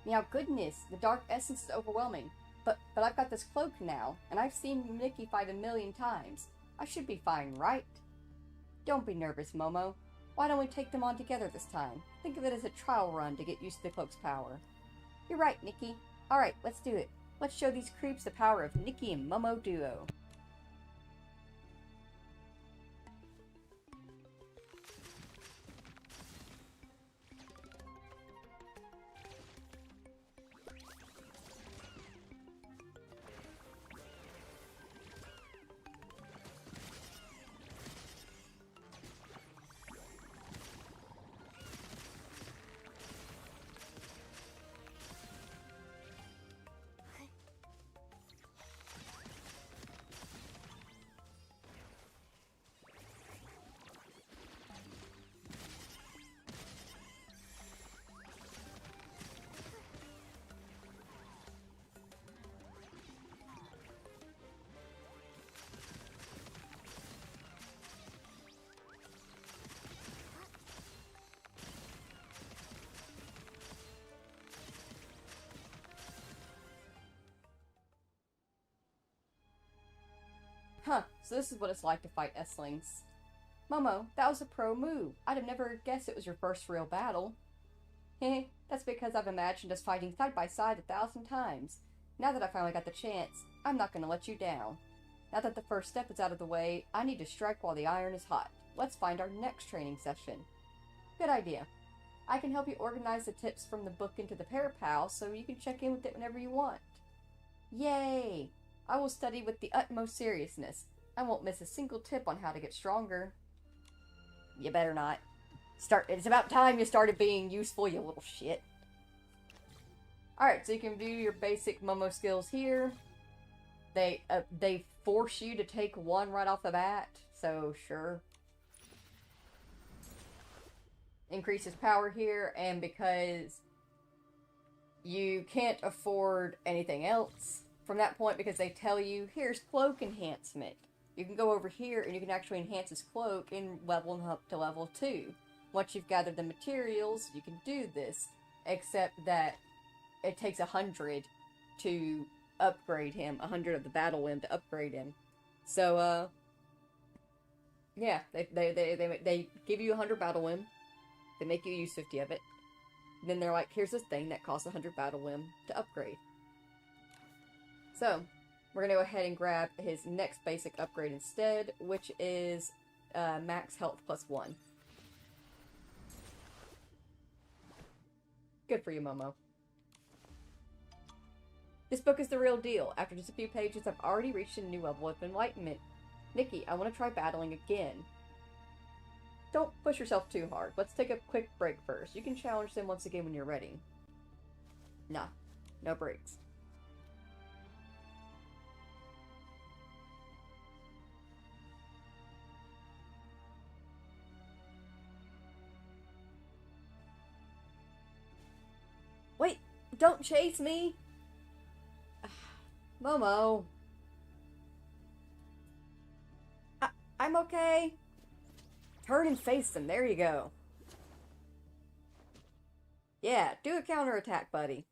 Now, goodness, the dark essence is overwhelming. But I've got this cloak now, and I've seen Nikki fight 1,000,000 times. I should be fine, right? Don't be nervous, Momo. Why don't we take them on together this time? Think of it as a trial run to get used to the cloak's power. You're right, Nikki. Alright, let's do it. Let's show these creeps the power of Nikki and Momo duo. Huh, so this is what it's like to fight S-Lings. Momo, that was a pro move. I'd have never guessed it was your first real battle. Heh, that's because I've imagined us fighting side by side 1,000 times. Now that I finally got the chance, I'm not gonna let you down. Now that the first step is out of the way, I need to strike while the iron is hot. Let's find our next training session. Good idea. I can help you organize the tips from the book into the Parapal so you can check in with it whenever you want. Yay! I will study with the utmost seriousness. I won't miss a single tip on how to get stronger. You better not. It's about time you started being useful, you little shit. Alright, so you can view your basic Momo skills here. They force you to take one right off the bat, so sure. Increases power here, and because you can't afford anything else from that point, because they tell you, here's cloak enhancement. You can go over here and you can actually enhance his cloak and level him up to level 2. Once you've gathered the materials, you can do this, except that it takes 100 to upgrade him, 100 of the battle wim to upgrade him. So, yeah, they give you 100 battle wim, they make you use 50 of it, and then they're like, here's this thing that costs 100 battle wim to upgrade. So, we're going to go ahead and grab his next basic upgrade instead, which is max health +1. Good for you, Momo. This book is the real deal. After just a few pages, I've already reached a new level of enlightenment. Nikki, I want to try battling again. Don't push yourself too hard. Let's take a quick break first. You can challenge them once again when you're ready. Nah, no breaks. Wait, don't chase me! Momo. I'm okay. Turn and face them. There you go. Yeah, do a counterattack, buddy.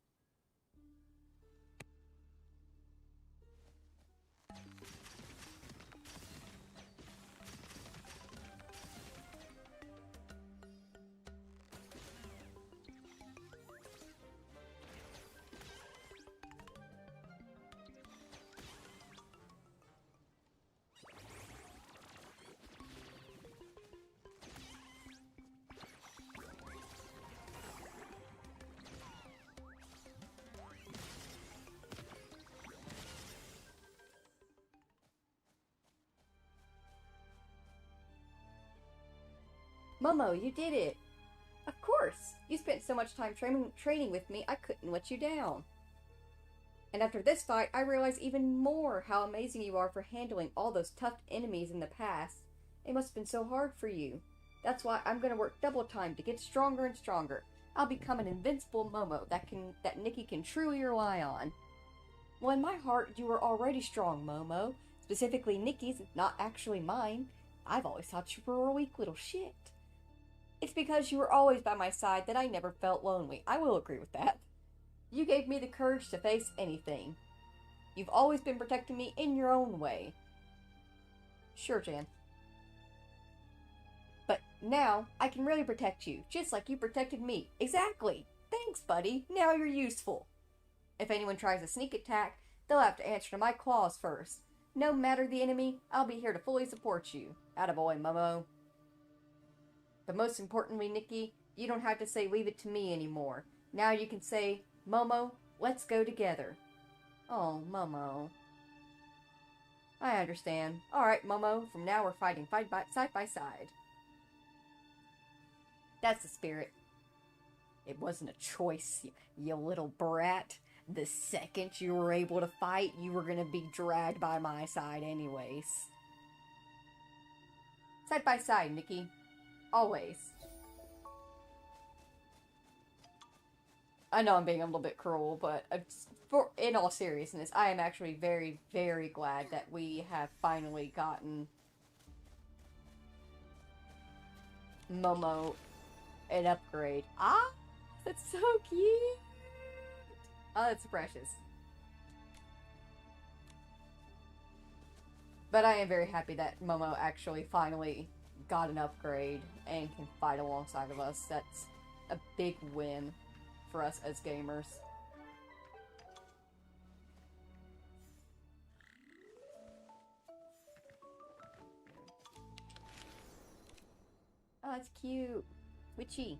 Momo, you did it! Of course! You spent so much time training with me, I couldn't let you down. And after this fight, I realize even more how amazing you are for handling all those tough enemies in the past. It must have been so hard for you. That's why I'm gonna work double time to get stronger and stronger. I'll become an invincible Momo that Nikki can truly rely on. Well, in my heart, you were already strong, Momo. Specifically Nikki's, not actually mine. I've always thought you were a weak little shit. It's because you were always by my side that I never felt lonely. I will agree with that. You gave me the courage to face anything. You've always been protecting me in your own way. Sure, Jan. But now, I can really protect you, just like you protected me. Exactly! Thanks, buddy. Now you're useful. If anyone tries a sneak attack, they'll have to answer to my claws first. No matter the enemy, I'll be here to fully support you. Attaboy, Momo. But most importantly, Nikki, you don't have to say leave it to me anymore. Now you can say, Momo, let's go together. Oh, Momo. I understand. Alright, Momo, from now we're fighting side by side. That's the spirit. It wasn't a choice, you little brat. The second you were able to fight, you were gonna be dragged by my side anyways. Side by side, Nikki. Always. I know I'm being a little bit cruel, but in all seriousness, I am actually very, very glad that we have finally gotten Momo an upgrade. Ah! That's so cute! Oh, that's precious. But I am very happy that Momo actually finally got an upgrade and can fight alongside of us. That's a big win for us as gamers. Oh, that's cute. Witchy.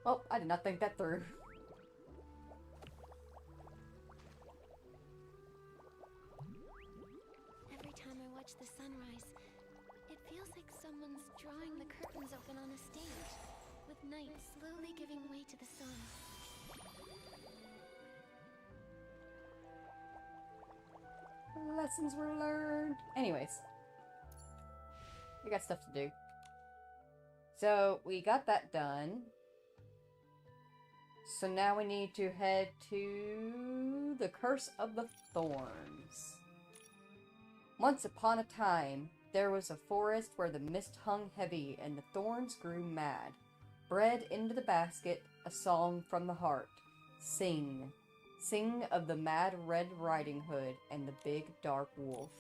Oh, I did not think that through. Every time I watch the sunrise, it feels like someone's drawing the curtains open on a stage, with night slowly giving way to the sun. Lessons were learned. Anyways. We got stuff to do. So, we got that done. So now we need to head to the Curse of the Thorns. Once upon a time, there was a forest where the mist hung heavy and the thorns grew mad. Bred into the basket, a song from the heart. Sing. Sing of the Mad Red Riding Hood and the Big Dark Wolf.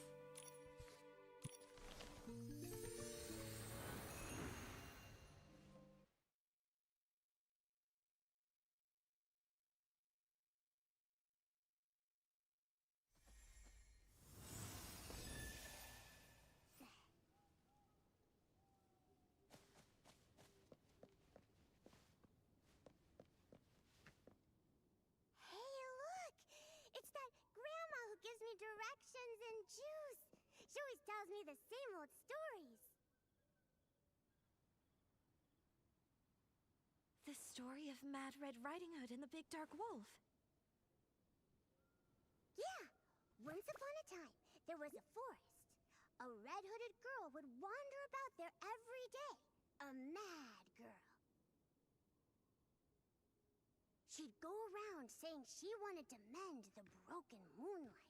Gives me directions and juice. She always tells me the same old stories. The story of Mad Red Riding Hood and the Big Dark Wolf. Yeah. Once upon a time, there was a forest. A red-hooded girl would wander about there every day. A mad girl. She'd go around saying she wanted to mend the broken moonlight.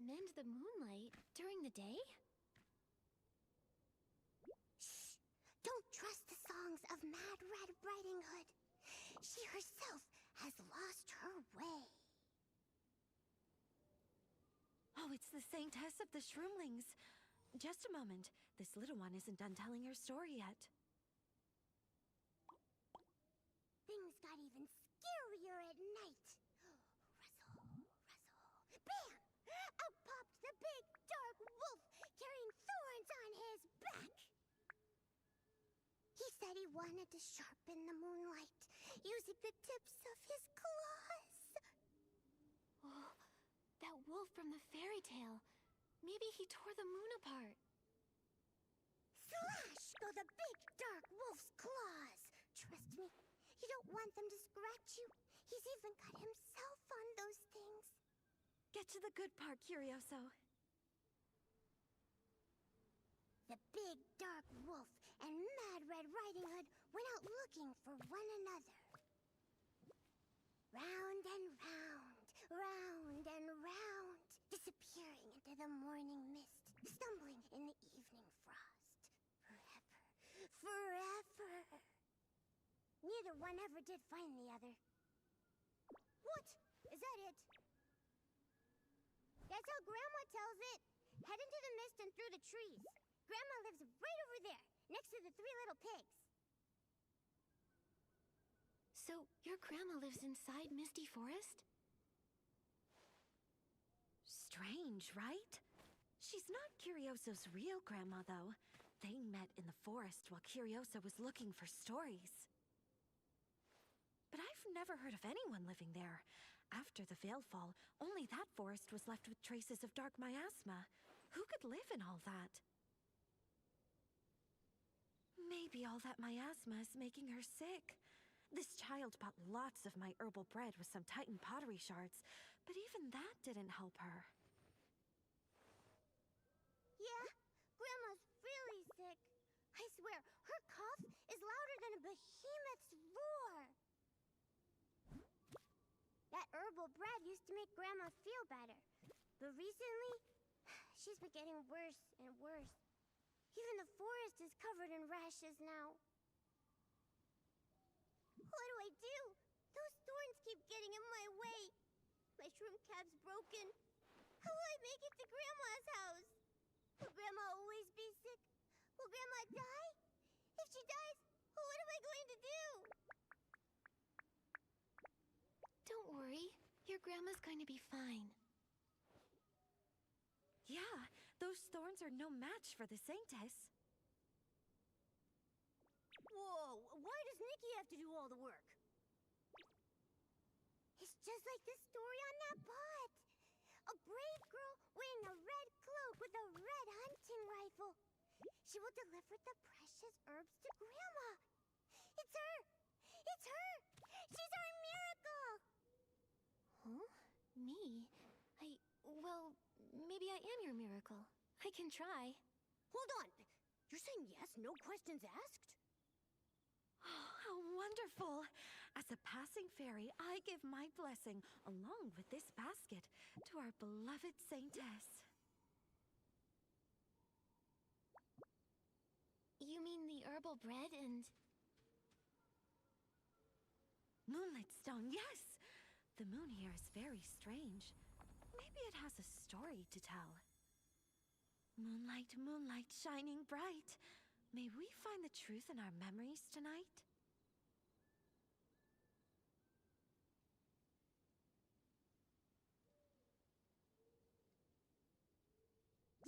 Mend the moonlight during the day? Shh! Don't trust the songs of Mad Red Riding Hood. She herself has lost her way. Oh, it's the Saintess of the Shroomlings. Just a moment. This little one isn't done telling her story yet. Things got even scarier at night. Rustle, rustle, bam! Out popped the big dark wolf, carrying thorns on his back. He said he wanted to sharpen the moonlight, using the tips of his claws. Oh, that wolf from the fairy tale. Maybe he tore the moon apart. Slash go the big dark wolf's claws. Trust me, you don't want them to scratch you. He's even got himself on those things. Get to the good part, Curioso. The big dark wolf and Mad Red Riding Hood went out looking for one another. Round and round, round and round, disappearing into the morning mist, stumbling in the evening frost. Forever, forever. Neither one ever did find the other. What? Is that it? That's how Grandma tells it. Head into the mist and through the trees. Grandma lives right over there, next to the 3 little pigs. So, your grandma lives inside Misty Forest? Strange, right? She's not Curioso's real grandma, though. They met in the forest while Curioso was looking for stories. But I've never heard of anyone living there. After the Veilfall, only that forest was left with traces of dark miasma. Who could live in all that? Maybe all that miasma is making her sick. This child bought lots of my herbal bread with some Titan pottery shards, but even that didn't help her. Yeah, Grandma's really sick. I swear, her cough is louder than a behemoth's roar. That herbal bread used to make Grandma feel better. But recently, she's been getting worse and worse. Even the forest is covered in rashes now. What do I do? Those thorns keep getting in my way. My shroom cab's broken. How will I make it to Grandma's house? Will Grandma always be sick? Will Grandma die? If she dies, what am I going to do? Don't worry. Your grandma's going to be fine. Yeah, those thorns are no match for the Saintess. Whoa, why does Nikki have to do all the work? It's just like the story on that pot. A brave girl wearing a red cloak with a red hunting rifle. She will deliver the precious herbs to Grandma. It's her! It's her! She's our miracle! Huh? Me? Well, maybe I am your miracle. I can try. Hold on! You're saying yes, no questions asked? Oh, how wonderful! As a passing fairy, I give my blessing, along with this basket, to our beloved saintess. You mean the herbal bread and... Moonlit stone, yes! The moon here is very strange. Maybe it has a story to tell. Moonlight, moonlight, shining bright. May we find the truth in our memories tonight?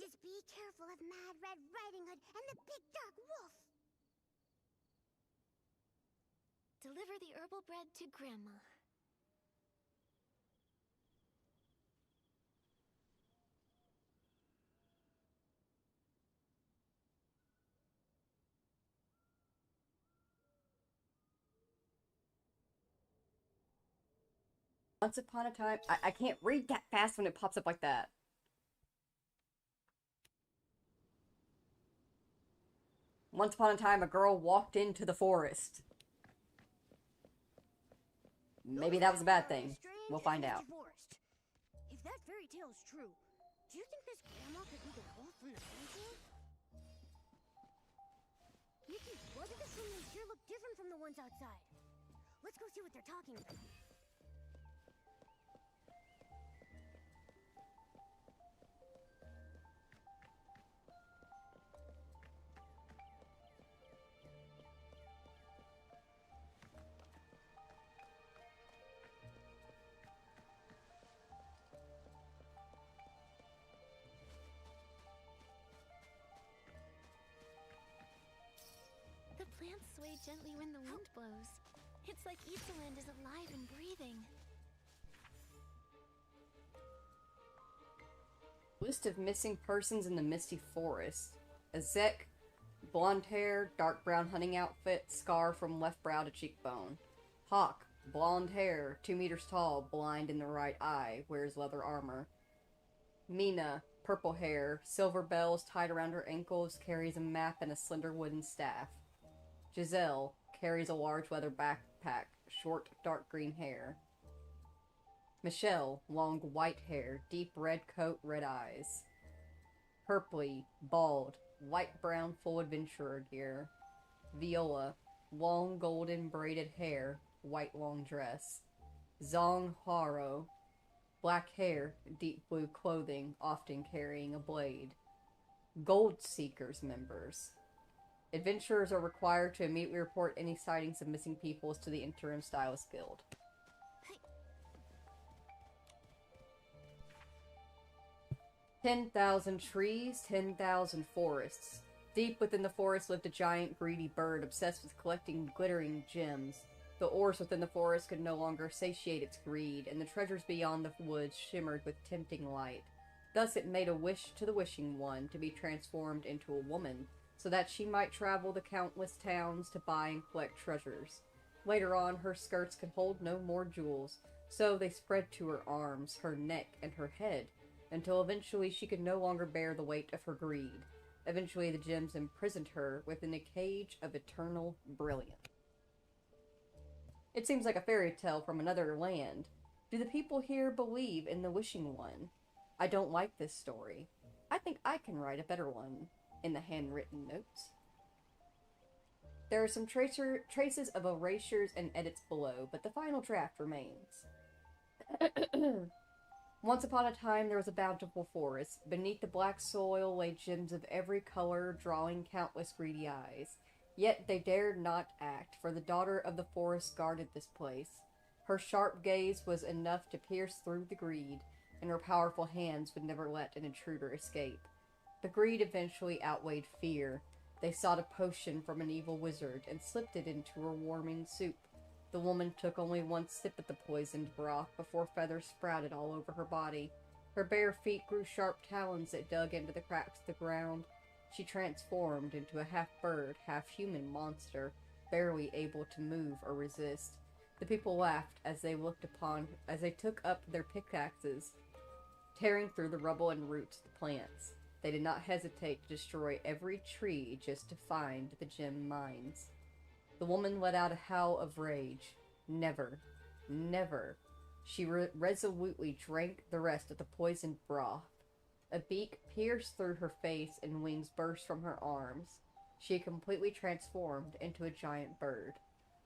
Just be careful of Mad Red Riding Hood and the big dark wolf! Deliver the herbal bread to Grandma. Once upon a time, I can't read that fast when it pops up like that. Once upon a time, a girl walked into the forest. Maybe that was a bad thing. We'll find out. If that fairy tale is true, do you think this grandma could be the wolf from the fairy tale? Nikki, why do the swimmers here look different from the ones outside? Let's go see what they're talking about. The plants sway gently when the wind blows. It's like Isoland is alive and breathing. List of missing persons in the Misty Forest. Azek, blonde hair, dark brown hunting outfit, scar from left brow to cheekbone. Hawk, blonde hair, 2 meters tall, blind in the right eye, wears leather armor. Mina, purple hair, silver bells tied around her ankles, carries a map and a slender wooden staff. Giselle, carries a large leather backpack, short dark green hair. Michelle, long white hair, deep red coat, red eyes. Purpley, bald, light brown full adventurer gear. Viola, long golden braided hair, white long dress. Zong Haro, black hair, deep blue clothing, often carrying a blade. Gold Seekers members. Adventurers are required to immediately report any sightings of missing peoples to the Interim Stylist Guild. 10,000 trees, 10,000 forests. Deep within the forest lived a giant greedy bird obsessed with collecting glittering gems. The ores within the forest could no longer satiate its greed, and the treasures beyond the woods shimmered with tempting light. Thus it made a wish to the Wishing One to be transformed into a woman, so that she might travel the countless towns to buy and collect treasures. Later on, her skirts could hold no more jewels, so they spread to her arms, her neck, and her head, until eventually she could no longer bear the weight of her greed. Eventually the gems imprisoned her within a cage of eternal brilliance. It seems like a fairy tale from another land. Do the people here believe in the Wishing One? I don't like this story. I think I can write a better one. In the handwritten notes. There are some traces of erasures and edits below, but the final draft remains. Once upon a time, there was a bountiful forest. Beneath the black soil lay gems of every color, drawing countless greedy eyes. Yet they dared not act, for the daughter of the forest guarded this place. Her sharp gaze was enough to pierce through the greed, and her powerful hands would never let an intruder escape. The greed eventually outweighed fear. They sought a potion from an evil wizard and slipped it into her warming soup. The woman took only one sip of the poisoned broth before feathers sprouted all over her body. Her bare feet grew sharp talons that dug into the cracks of the ground. She transformed into a half-bird, half-human monster, barely able to move or resist. The people laughed as they took up their pickaxes, tearing through the rubble and roots of the plants. They did not hesitate to destroy every tree just to find the gem mines. The woman let out a howl of rage. Never, never. She resolutely drank the rest of the poisoned broth. A beak pierced through her face and wings burst from her arms. She had completely transformed into a giant bird.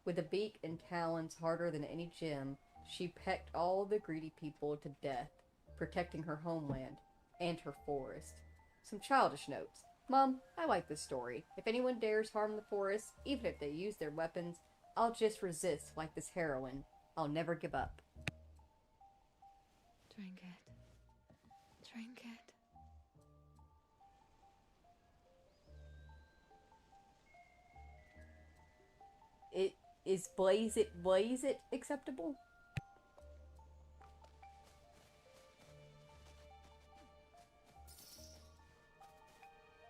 With a beak and talons harder than any gem, she pecked all the greedy people to death, protecting her homeland and her forest. Some childish notes. Mom, I like this story. If anyone dares harm the forest, even if they use their weapons, I'll just resist like this heroine. I'll never give up. Drink it. Drink it. Is blaze it acceptable?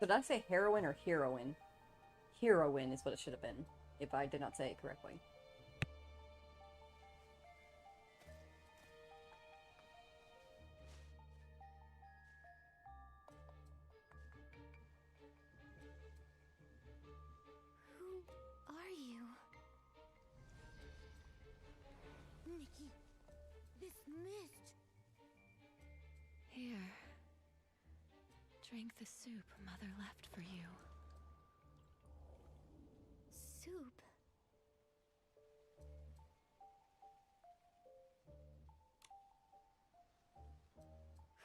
Did I say heroine or heroine? Heroine is what it should have been, if I did not say it correctly. Who are you? Nikki, this mist. Here. Drink the soup Mother left for you. Soup?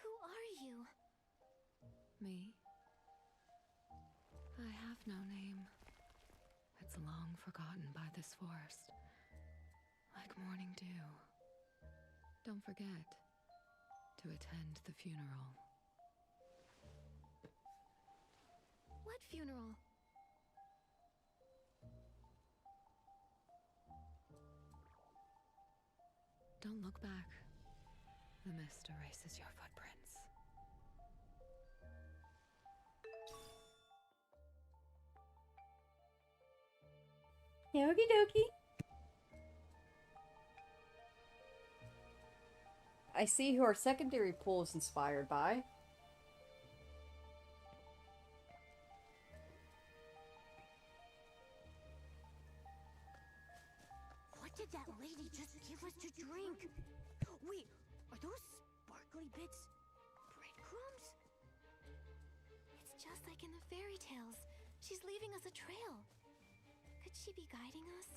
Who are you? Me? I have no name. It's long forgotten by this forest. Like morning dew. Don't forget to attend the funeral. What funeral? Don't look back. The mist erases your footprints. Okie dokie. I see who our secondary pool is inspired by. What did that lady just give us to drink? Wait, are those sparkly bits breadcrumbs? It's just like in the fairy tales. She's leaving us a trail. Could she be guiding us?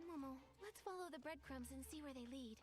Momo, let's follow the breadcrumbs and see where they lead.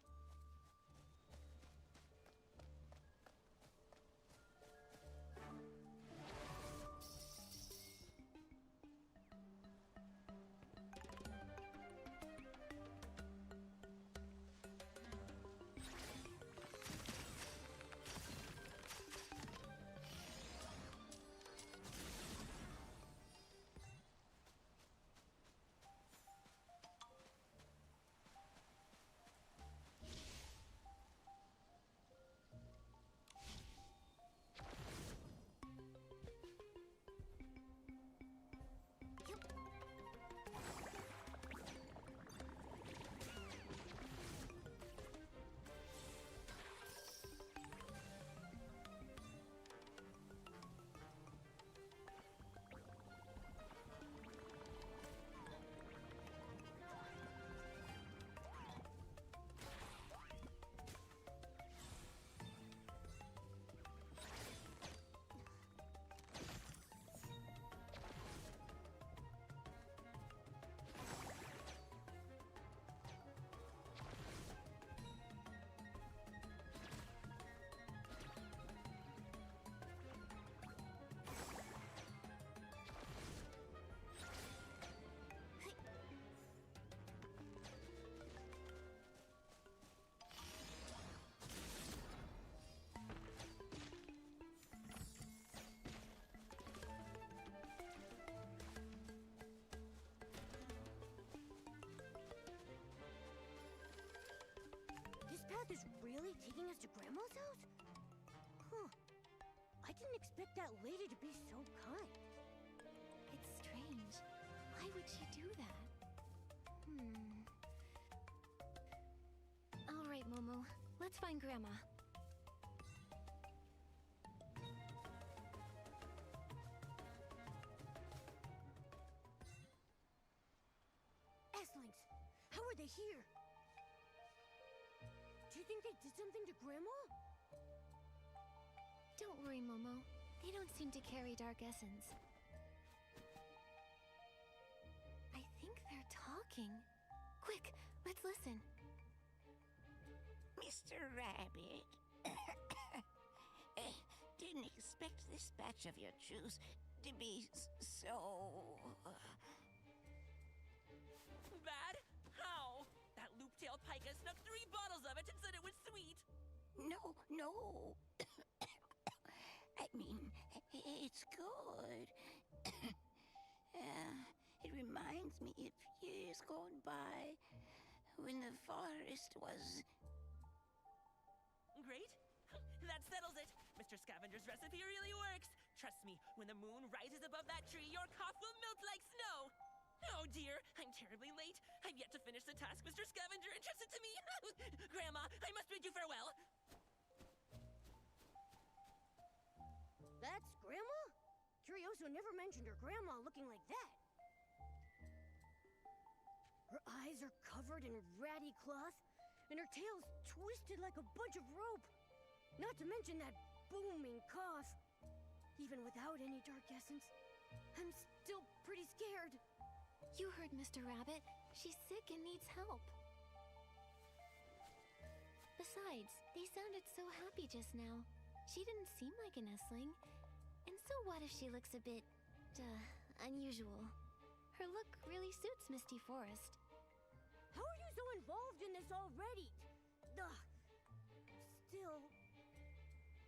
out? Huh. I didn't expect that lady to be so kind. It's strange. Why would she do that? All right, Momo. Let's find Grandma. S-Links, how are they here? Do you think they did something to Grandma? Don't worry, Momo. They don't seem to carry dark essence. I think they're talking. Quick, let's listen. Mr. Rabbit, didn't expect this batch of your juice to be so... Bad? How? That loop-tailed pika snuck 3 bottles of it and said it was sweet. No. I mean, it's good. It reminds me of years gone by when the forest was... Great. That settles it. Mr. Scavenger's recipe really works. Trust me, when the moon rises above that tree, your cough will melt like snow. Oh dear, I'm terribly late. I've yet to finish the task Mr. Scavenger entrusted to me. Grandma, I must bid you farewell. That's Grandma? Curioso never mentioned her grandma looking like that. Her eyes are covered in ratty cloth, and her tail's twisted like a bunch of rope. Not to mention that booming cough. Even without any dark essence, I'm still pretty scared. You heard Mr. Rabbit. She's sick and needs help. Besides, they sounded so happy just now. She didn't seem like an Essling. And so what if she looks a bit, unusual? Her look really suits Misty Forest. How are you so involved in this already? Ugh. Still...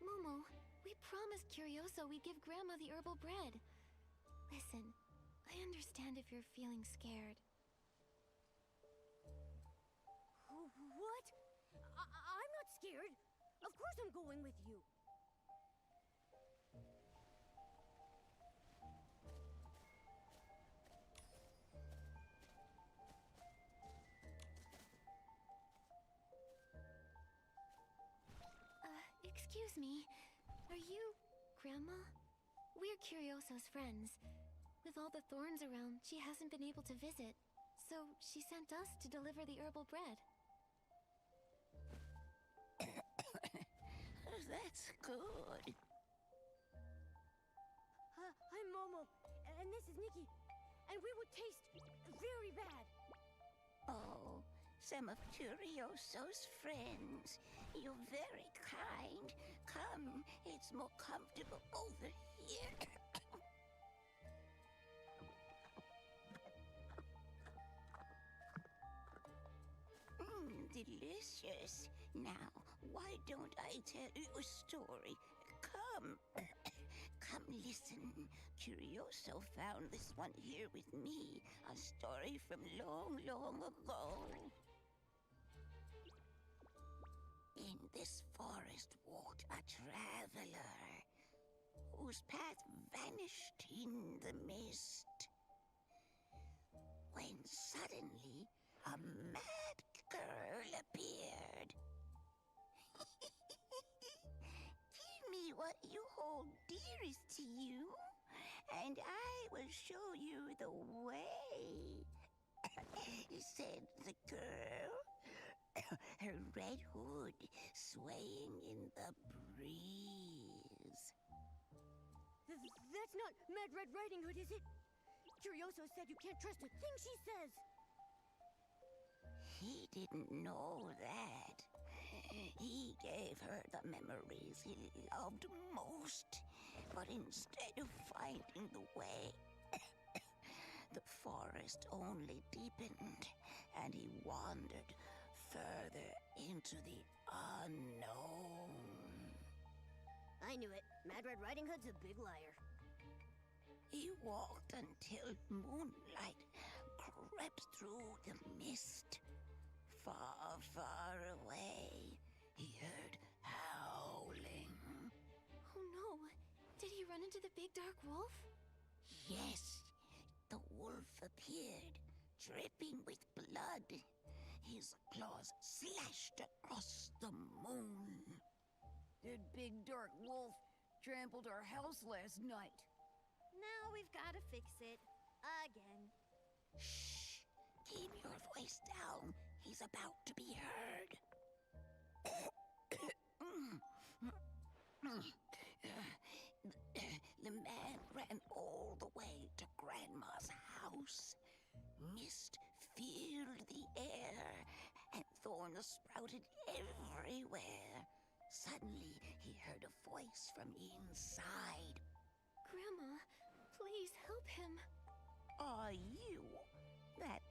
Momo, we promised Curioso we'd give Grandma the herbal bread. Listen, I understand if you're feeling scared. What? I'm not scared. Of course I'm going with you. Excuse me. Are you Grandma? We're Curioso's friends. With all the thorns around, she hasn't been able to visit. So she sent us to deliver the herbal bread. That's good. I'm Momo, and this is Nikki. And we would taste very bad. Oh, some of Curioso's friends. You're very kind. Come, it's more comfortable over here. Delicious. Now, why don't I tell you a story? Come. Come listen. Curioso found this one here with me. A story from long, long ago. In this forest walked a traveler whose path vanished in the mist. When suddenly a mad girl appeared. Give me what you hold dearest to you, and I will show you the way, said the girl, her red hood swaying in the breeze. That's not Mad Red Riding Hood, is it? Curioso said you can't trust a thing she says. He didn't know that. He gave her the memories he loved most. But instead of finding the way, the forest only deepened, and he wandered further into the unknown. I knew it. Mad Red Riding Hood's a big liar. He walked until moonlight crept through the mist. Far, far away, he heard howls the big dark wolf? Yes, the wolf appeared, dripping with blood. His claws slashed across the moon. That big dark wolf trampled our house last night. Now we've got to fix it. Again. Shh! Keep your voice down. He's about to be heard. The man ran all the way to Grandma's house. Mist filled the air, and thorns sprouted everywhere. Suddenly, he heard a voice from inside. Grandma, please help him. Are you that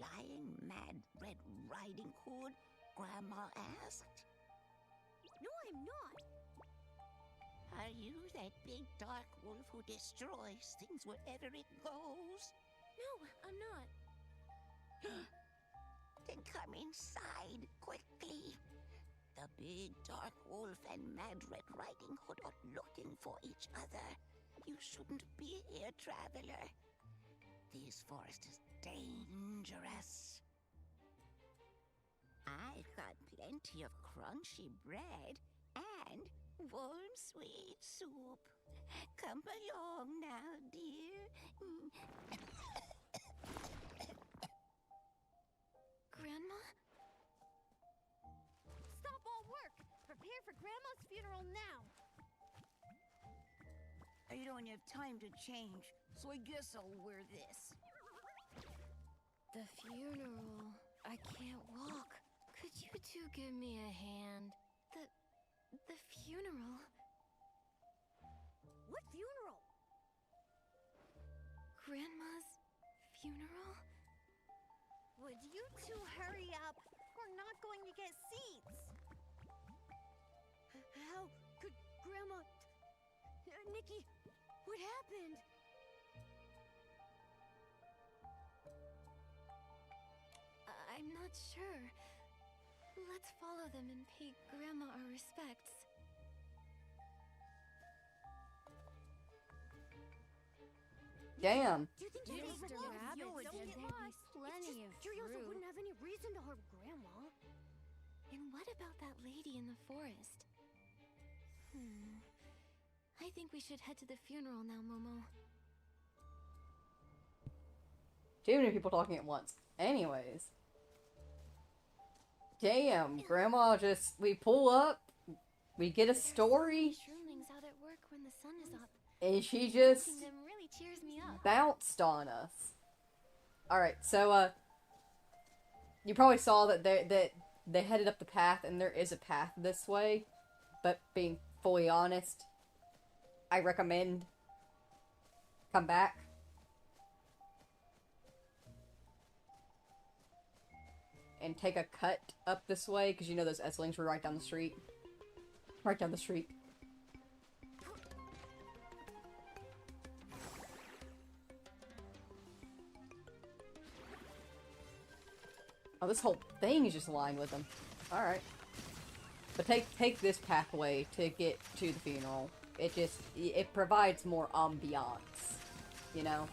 lying mad Red Riding Hood Grandma asked? No, I'm not. Are you that big dark wolf who destroys things wherever it goes? No, I'm not. Then come inside, quickly. The big dark wolf and Mad Red Riding Hood are looking for each other. You shouldn't be here, traveler. This forest is dangerous. I've got plenty of crunchy bread and warm sweet soup. Come along now, dear. Grandma? Stop all work. Prepare for Grandma's funeral now. I don't have time to change, so I guess I'll wear this. The funeral. I can't walk. Could you two give me a hand? The funeral. What funeral? Grandma's funeral? Would you two hurry up? We're not going to get seats. How could Grandma... Nikki, what happened? I'm not sure. Let's follow them and pay Grandma our respects. Damn. Do you think Mr. Mr. Rabbit Rabbit said said there'd there'd be plenty of Furiosa wouldn't have any reason to harm Grandma. And what about that lady in the forest? I think we should head to the funeral now, Momo. Too many people talking at once. Anyways. Damn, Grandma just... We pull up, we get a story, Shroomlings out at work when the sun is up. and she just Watching them really cheers me up. bounced on us. Alright, so, you probably saw that they headed up the path, and there is a path this way, but being fully honest, I recommend come back. And take a cut up this way, because you know those S-Lings were right down the street. Right down the street. Oh, this whole thing is just aligned with them. Alright. But take this pathway to get to the funeral. It provides more ambiance, you know?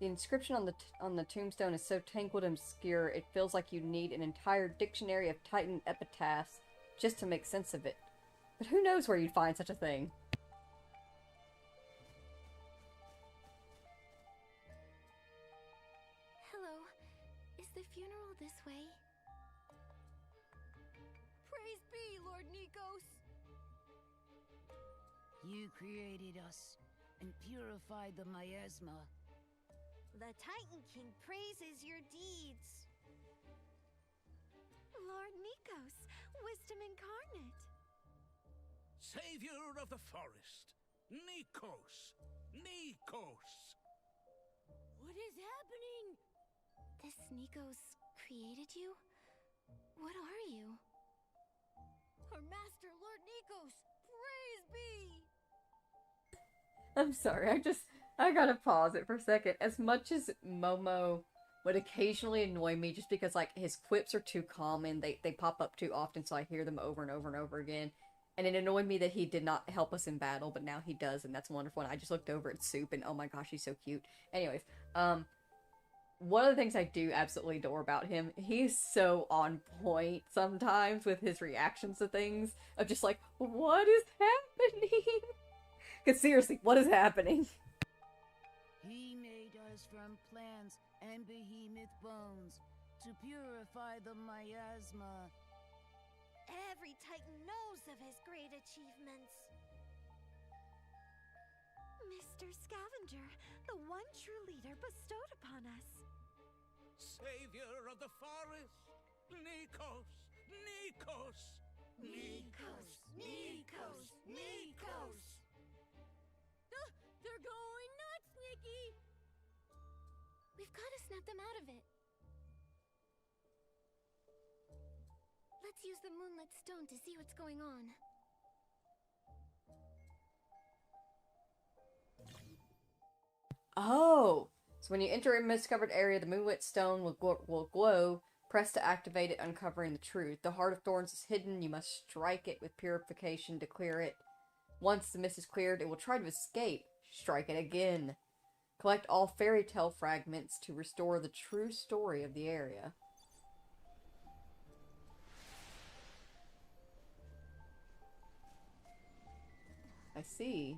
The inscription on the tombstone is so tangled and obscure, it feels like you need an entire dictionary of Titan epitaphs just to make sense of it. But who knows where you'd find such a thing? Hello. Is the funeral this way? Praise be, Lord Nikos! You created us and purified the miasma. The Titan King praises your deeds. Lord Nikos, wisdom incarnate. Savior of the forest, Nikos! Nikos! What is happening? This Nikos created you? What are you? Our master, Lord Nikos, praise be! I'm sorry, I gotta pause it for a second. As much as Momo would occasionally annoy me just because, like, his quips are too common, they pop up too often, so I hear them over and over and over again. And it annoyed me that he did not help us in battle, but now he does, and that's wonderful. And I just looked over at Soup, and oh my gosh, he's so cute. Anyways, one of the things I do absolutely adore about him, he's so on point sometimes with his reactions to things, of just like, what is happening? Because seriously, what is happening? He made us from plants and behemoth bones to purify the miasma. Every Titan knows of his great achievements. Mr. Scavenger, the one true leader bestowed upon us. Savior of the forest, Nikos! Nikos! Nikos! Nikos! Nikos! They're going nuts, Nikki! We've got to snap them out of it. Let's use the moonlit stone to see what's going on. Oh! So when you enter a miscovered area, the moonlit stone will glow. Press to activate it, uncovering the truth. The Heart of Thorns is hidden. You must strike it with purification to clear it. Once the mist is cleared, it will try to escape. Strike it again. Collect all fairy tale fragments to restore the true story of the area. I see.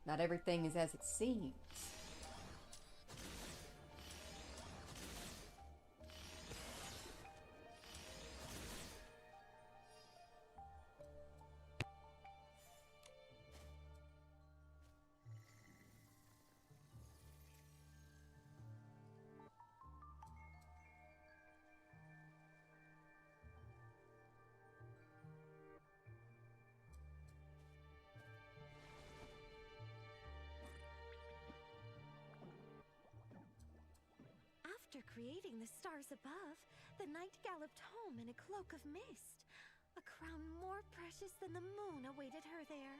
Not everything is as it seems. After creating the stars above, the knight galloped home in a cloak of mist. A crown more precious than the moon awaited her there.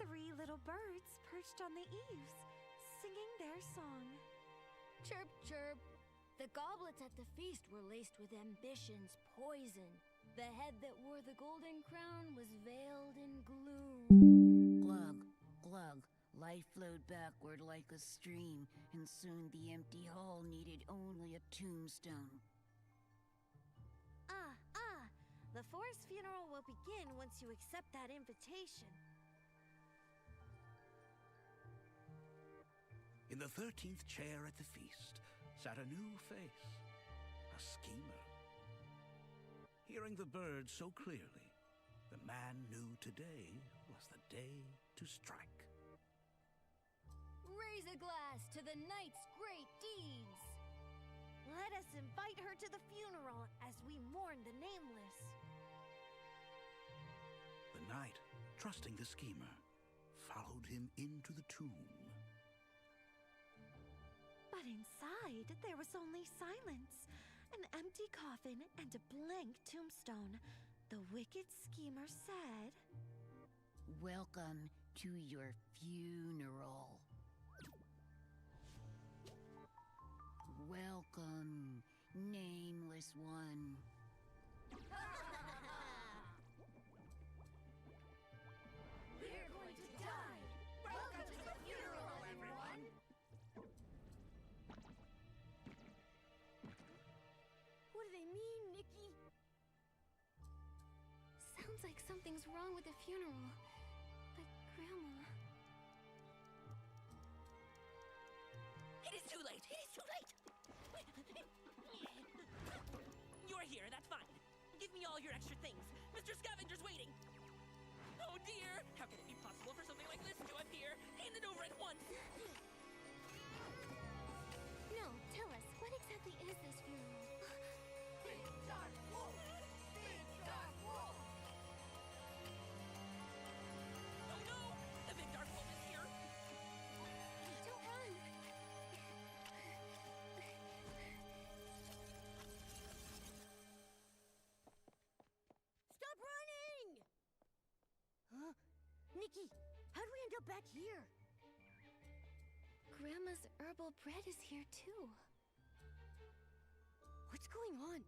3 little birds perched on the eaves, singing their song. Chirp, chirp. The goblets at the feast were laced with ambition's poison. The head that wore the golden crown was veiled in gloom. Glug, glug. Life flowed backward like a stream, and soon the empty hall needed only a tombstone. The forest funeral will begin once you accept that invitation. In the 13th chair at the feast sat a new face, a schemer. Hearing the birds so clearly, the man knew today was the day to strike. Raise a glass to the knight's great deeds. Let us invite her to the funeral as we mourn the nameless. The knight, trusting the schemer, followed him into the tomb. But inside, there was only silence, an empty coffin and a blank tombstone. The wicked schemer said, Welcome to your funeral. Welcome, nameless one. We're going they mean, Nikki? Sounds like something's wrong with the funeral. But Grandma... It is too late! It is too late! You're here, that's fine. Give me all your extra things. Mr. Scavenger's waiting! Oh dear! How can it be possible for something like this to appear? Hand it over at once! No, tell us, what exactly is this funeral? Big dark wolf! Big dark wolf! Oh no! The big dark wolf is here! Don't run! Stop running! Huh? Nikki, how'd we end up back here? Grandma's herbal bread is here too. What's going on?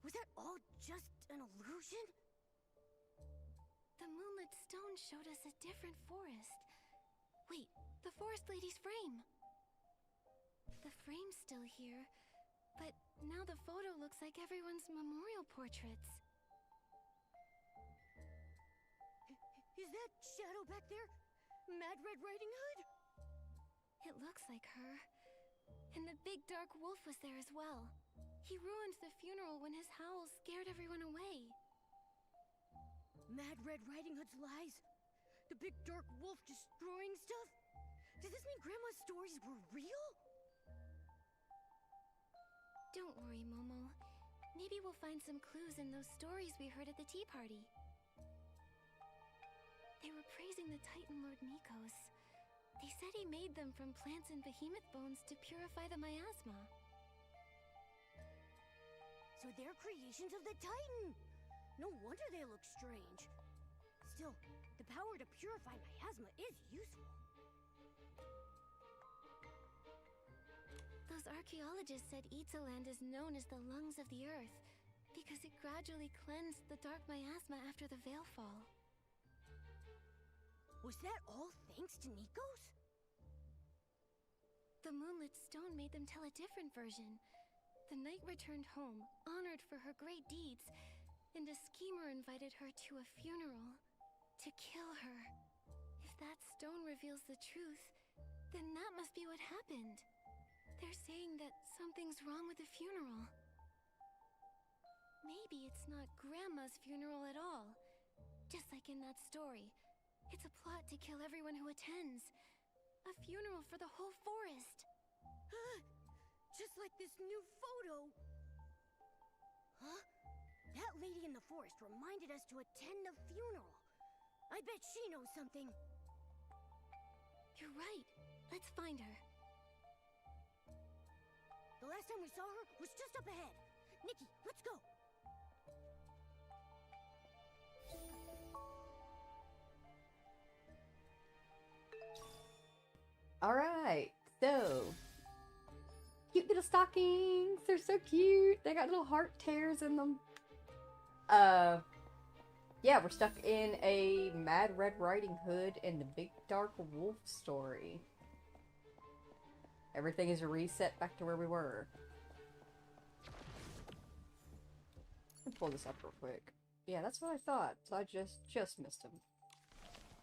Was that all just an illusion? The moonlit stone showed us a different forest. Wait, the forest lady's frame. The frame's still here, but now the photo looks like everyone's memorial portraits. Is that shadow back there? Mad Red Riding Hood? It looks like her. And the big dark wolf was there as well. He ruined the funeral when his howls scared everyone away. Mad Red Riding Hood's lies? The big dark wolf destroying stuff? Does this mean Grandma's stories were real? Don't worry, Momo. Maybe we'll find some clues in those stories we heard at the tea party. They were praising the Titan Lord Nikos. They said he made them from plants and behemoth bones to purify the miasma. So they're creations of the Titan! No wonder they look strange. Still, the power to purify miasma is useful. Those archaeologists said Itzaland is known as the lungs of the earth because it gradually cleansed the dark miasma after the Veilfall. Was that all thanks to Nikos? The moonlit stone made them tell a different version. The knight returned home, honored for her great deeds, and a schemer invited her to a funeral to kill her. If that stone reveals the truth, then that must be what happened. They're saying that something's wrong with the funeral. Maybe it's not Grandma's funeral at all. Just like in that story. It's a plot to kill everyone who attends. A funeral for the whole forest. Just like this new photo. Huh? That lady in the forest reminded us to attend the funeral. I bet she knows something. You're right. Let's find her. The last time we saw her was just up ahead. Nikki, let's go. Alright, so cute little stockings. They're so cute. They got little heart tears in them. Yeah, we're stuck in a Mad Red Riding Hood and the Big Dark Wolf story. Everything is reset back to where we were. Let me pull this up real quick. Yeah, that's what I thought. So I just missed him.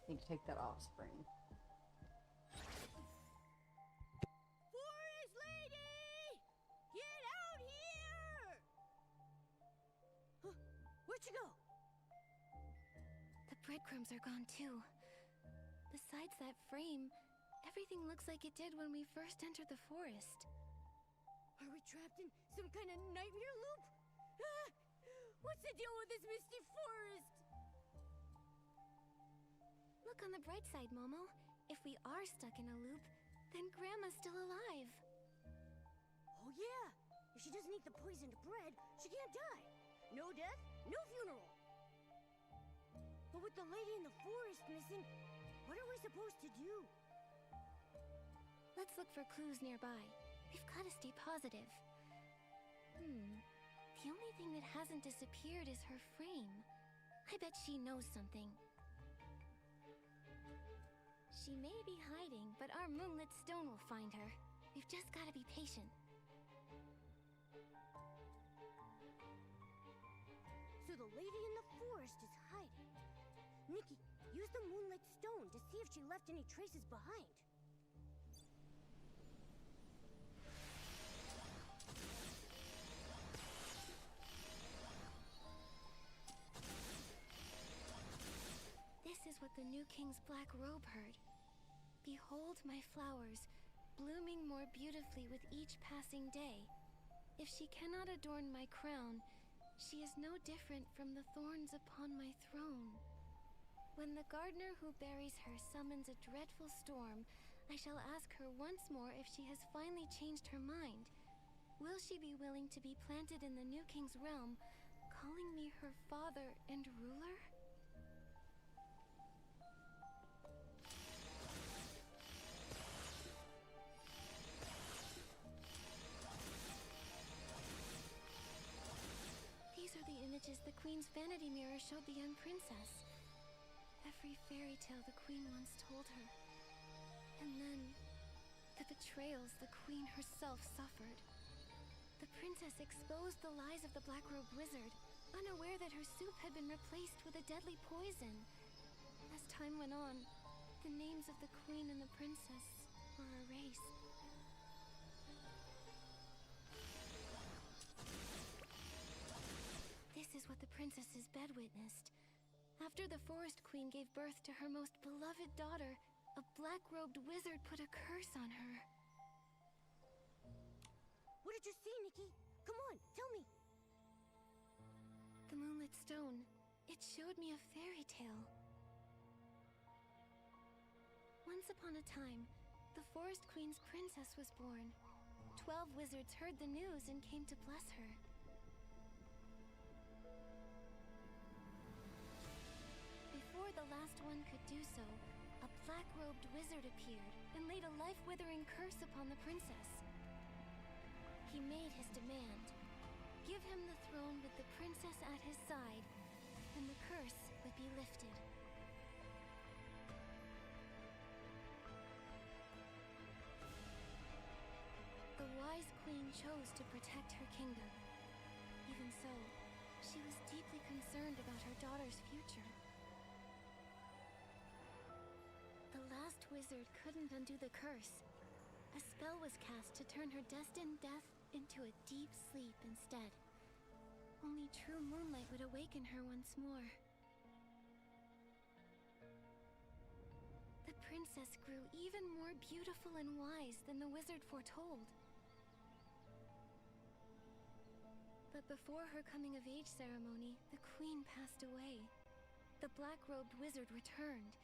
Need to take that off spring. Forest lady! Get out here! Huh, where'd you go? The breadcrumbs are gone too. Besides that frame, everything looks like it did when we first entered the forest. Are we trapped in some kind of nightmare loop? Ah! What's the deal with this misty forest? Look on the bright side, Momo. If we are stuck in a loop, then Grandma's still alive. Oh yeah! If she doesn't eat the poisoned bread, she can't die. No death, no funeral. But with the lady in the forest missing, what are we supposed to do? Let's look for clues nearby. We've got to stay positive. The only thing that hasn't disappeared is her frame. I bet she knows something. She may be hiding, but our moonlit stone will find her. We've just got to be patient. So the lady in the forest is hiding. Nikki, use the moonlit stone to see if she left any traces behind. This is what the new king's black robe heard. Behold my flowers, blooming more beautifully with each passing day. If she cannot adorn my crown, she is no different from the thorns upon my throne. When the gardener who buries her summons a dreadful storm, I shall ask her once more if she has finally changed her mind. Will she be willing to be planted in the new king's realm, calling me her father and ruler? These are the images the Queen's vanity mirror showed the young princess. Every fairy tale the Queen once told her. And then, the betrayals the Queen herself suffered. The princess exposed the lies of the Black-Robed Wizard, unaware that her soup had been replaced with a deadly poison. As time went on, the names of the Queen and the princess were erased. This is what the princess's bed witnessed. After the Forest Queen gave birth to her most beloved daughter, a black-robed wizard put a curse on her. What did you see, Nikki? Come on, tell me. The moonlit stone. It showed me a fairy tale. Once upon a time, the Forest Queen's princess was born. 12 wizards heard the news and came to bless her. Before the last one could do so, a black-robed wizard appeared and laid a life-withering curse upon the princess. He made his demand. Give him the throne with the princess at his side, and the curse would be lifted. The wise queen chose to protect her kingdom. Even so, she was deeply concerned about her daughter's future. The last wizard couldn't undo the curse. A spell was cast to turn her destined death into a deep sleep instead. Only true moonlight would awaken her once more. The princess grew even more beautiful and wise than the wizard foretold. But before her coming-of-age ceremony, the queen passed away. The black-robed wizard returned.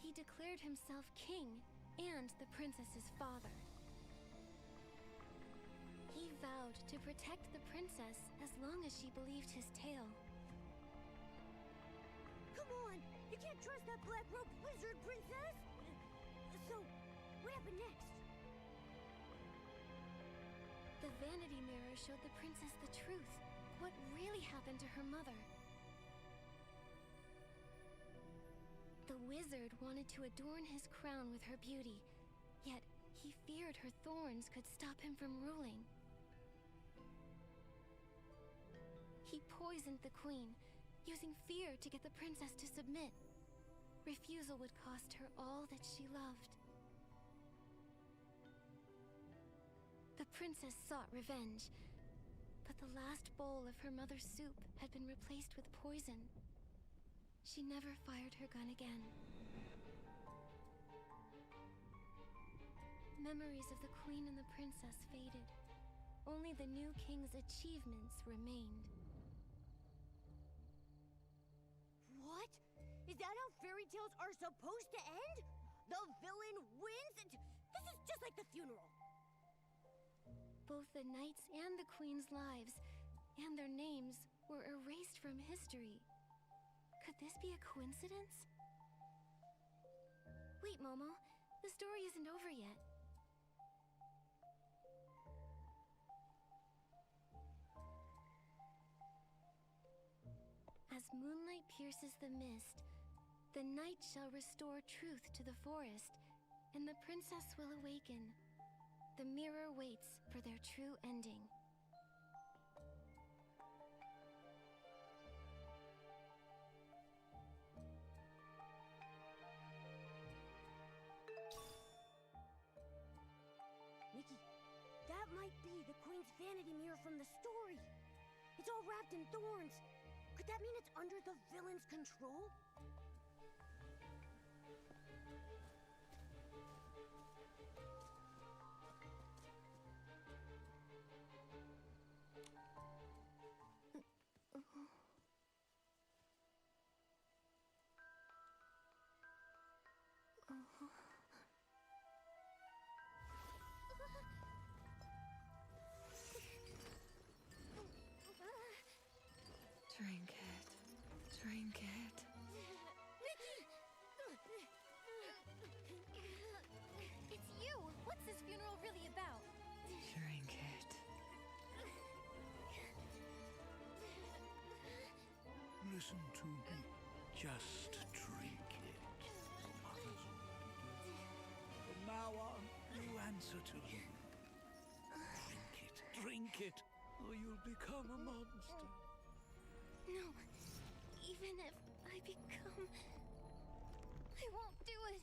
He declared himself king and the princess's father. He vowed to protect the princess as long as she believed his tale. Come on! You can't trust that black-robed wizard, princess! So, what happened next? The vanity mirror showed the princess the truth. What really happened to her mother. The wizard wanted to adorn his crown with her beauty, yet he feared her thorns could stop him from ruling. He poisoned the queen, using fear to get the princess to submit. Refusal would cost her all that she loved. The princess sought revenge, but the last bowl of her mother's soup had been replaced with poison. She never fired her gun again. Memories of the queen and the princess faded. Only the new king's achievements remained. What? Is that how fairy tales are supposed to end? The villain wins? This is just like the funeral. Both the knights and the queen's lives, and their names, were erased from history. Could this be a coincidence? Wait, Momo. The story isn't over yet. As moonlight pierces the mist, the night shall restore truth to the forest, and the princess will awaken. The mirror waits for their true ending. the queen's vanity mirror from the story. It's all wrapped in thorns. Could that mean it's under the villain's control? Drink it. Drink it. It's you! What's this funeral really about? Drink it. Listen to me. Just drink it. Your mother's already dead. From now on, you answer to me. Drink it, or you'll become a monster. No. Even if I become... I won't do it.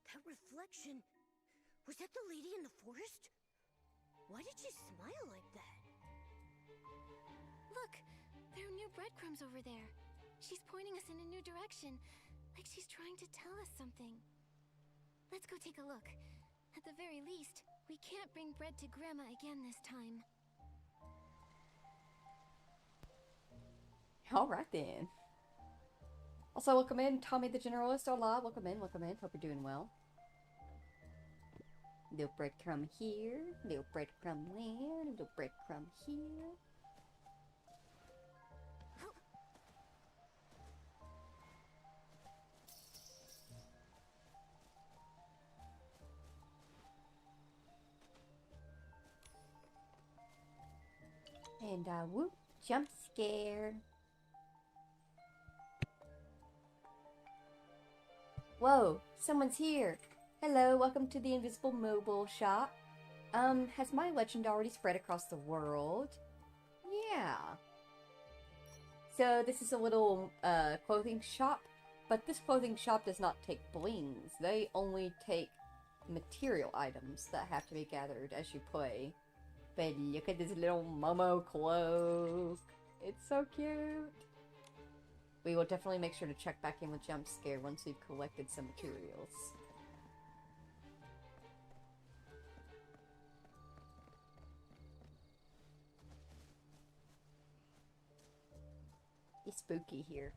That reflection... Was that the lady in the forest? Why did she smile like that? Look! There are new breadcrumbs over there. She's pointing us in a new direction. Like she's trying to tell us something. Let's go take a look. At the very least, we can't bring bread to Grandma again this time. Alright then. Also, welcome in, Tommy the Generalist. Hola, welcome in, welcome in. Hope you're doing well. Little breadcrumb here, little breadcrumb there, little breadcrumb here. And whoop, jump scare. Whoa, someone's here. Hello, welcome to the Invisible Mobile Shop. Has my legend already spread across the world? Yeah. So this is a little clothing shop, but this clothing shop does not take blings. They only take material items that have to be gathered as you play. But look at this little Momo cloak. It's so cute. We will definitely make sure to check back in with Jump Scare once we've collected some materials. It's spooky here.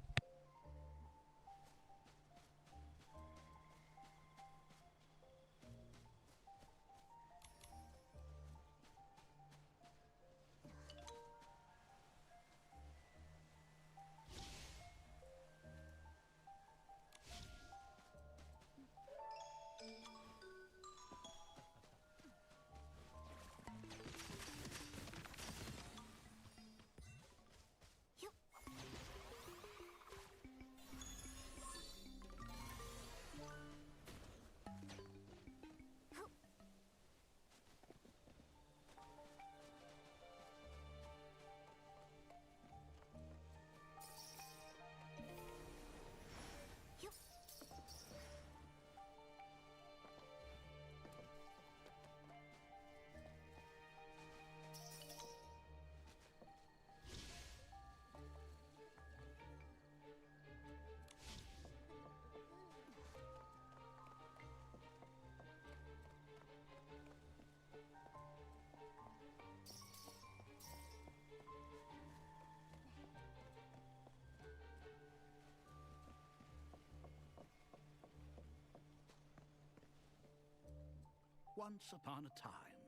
Once upon a time.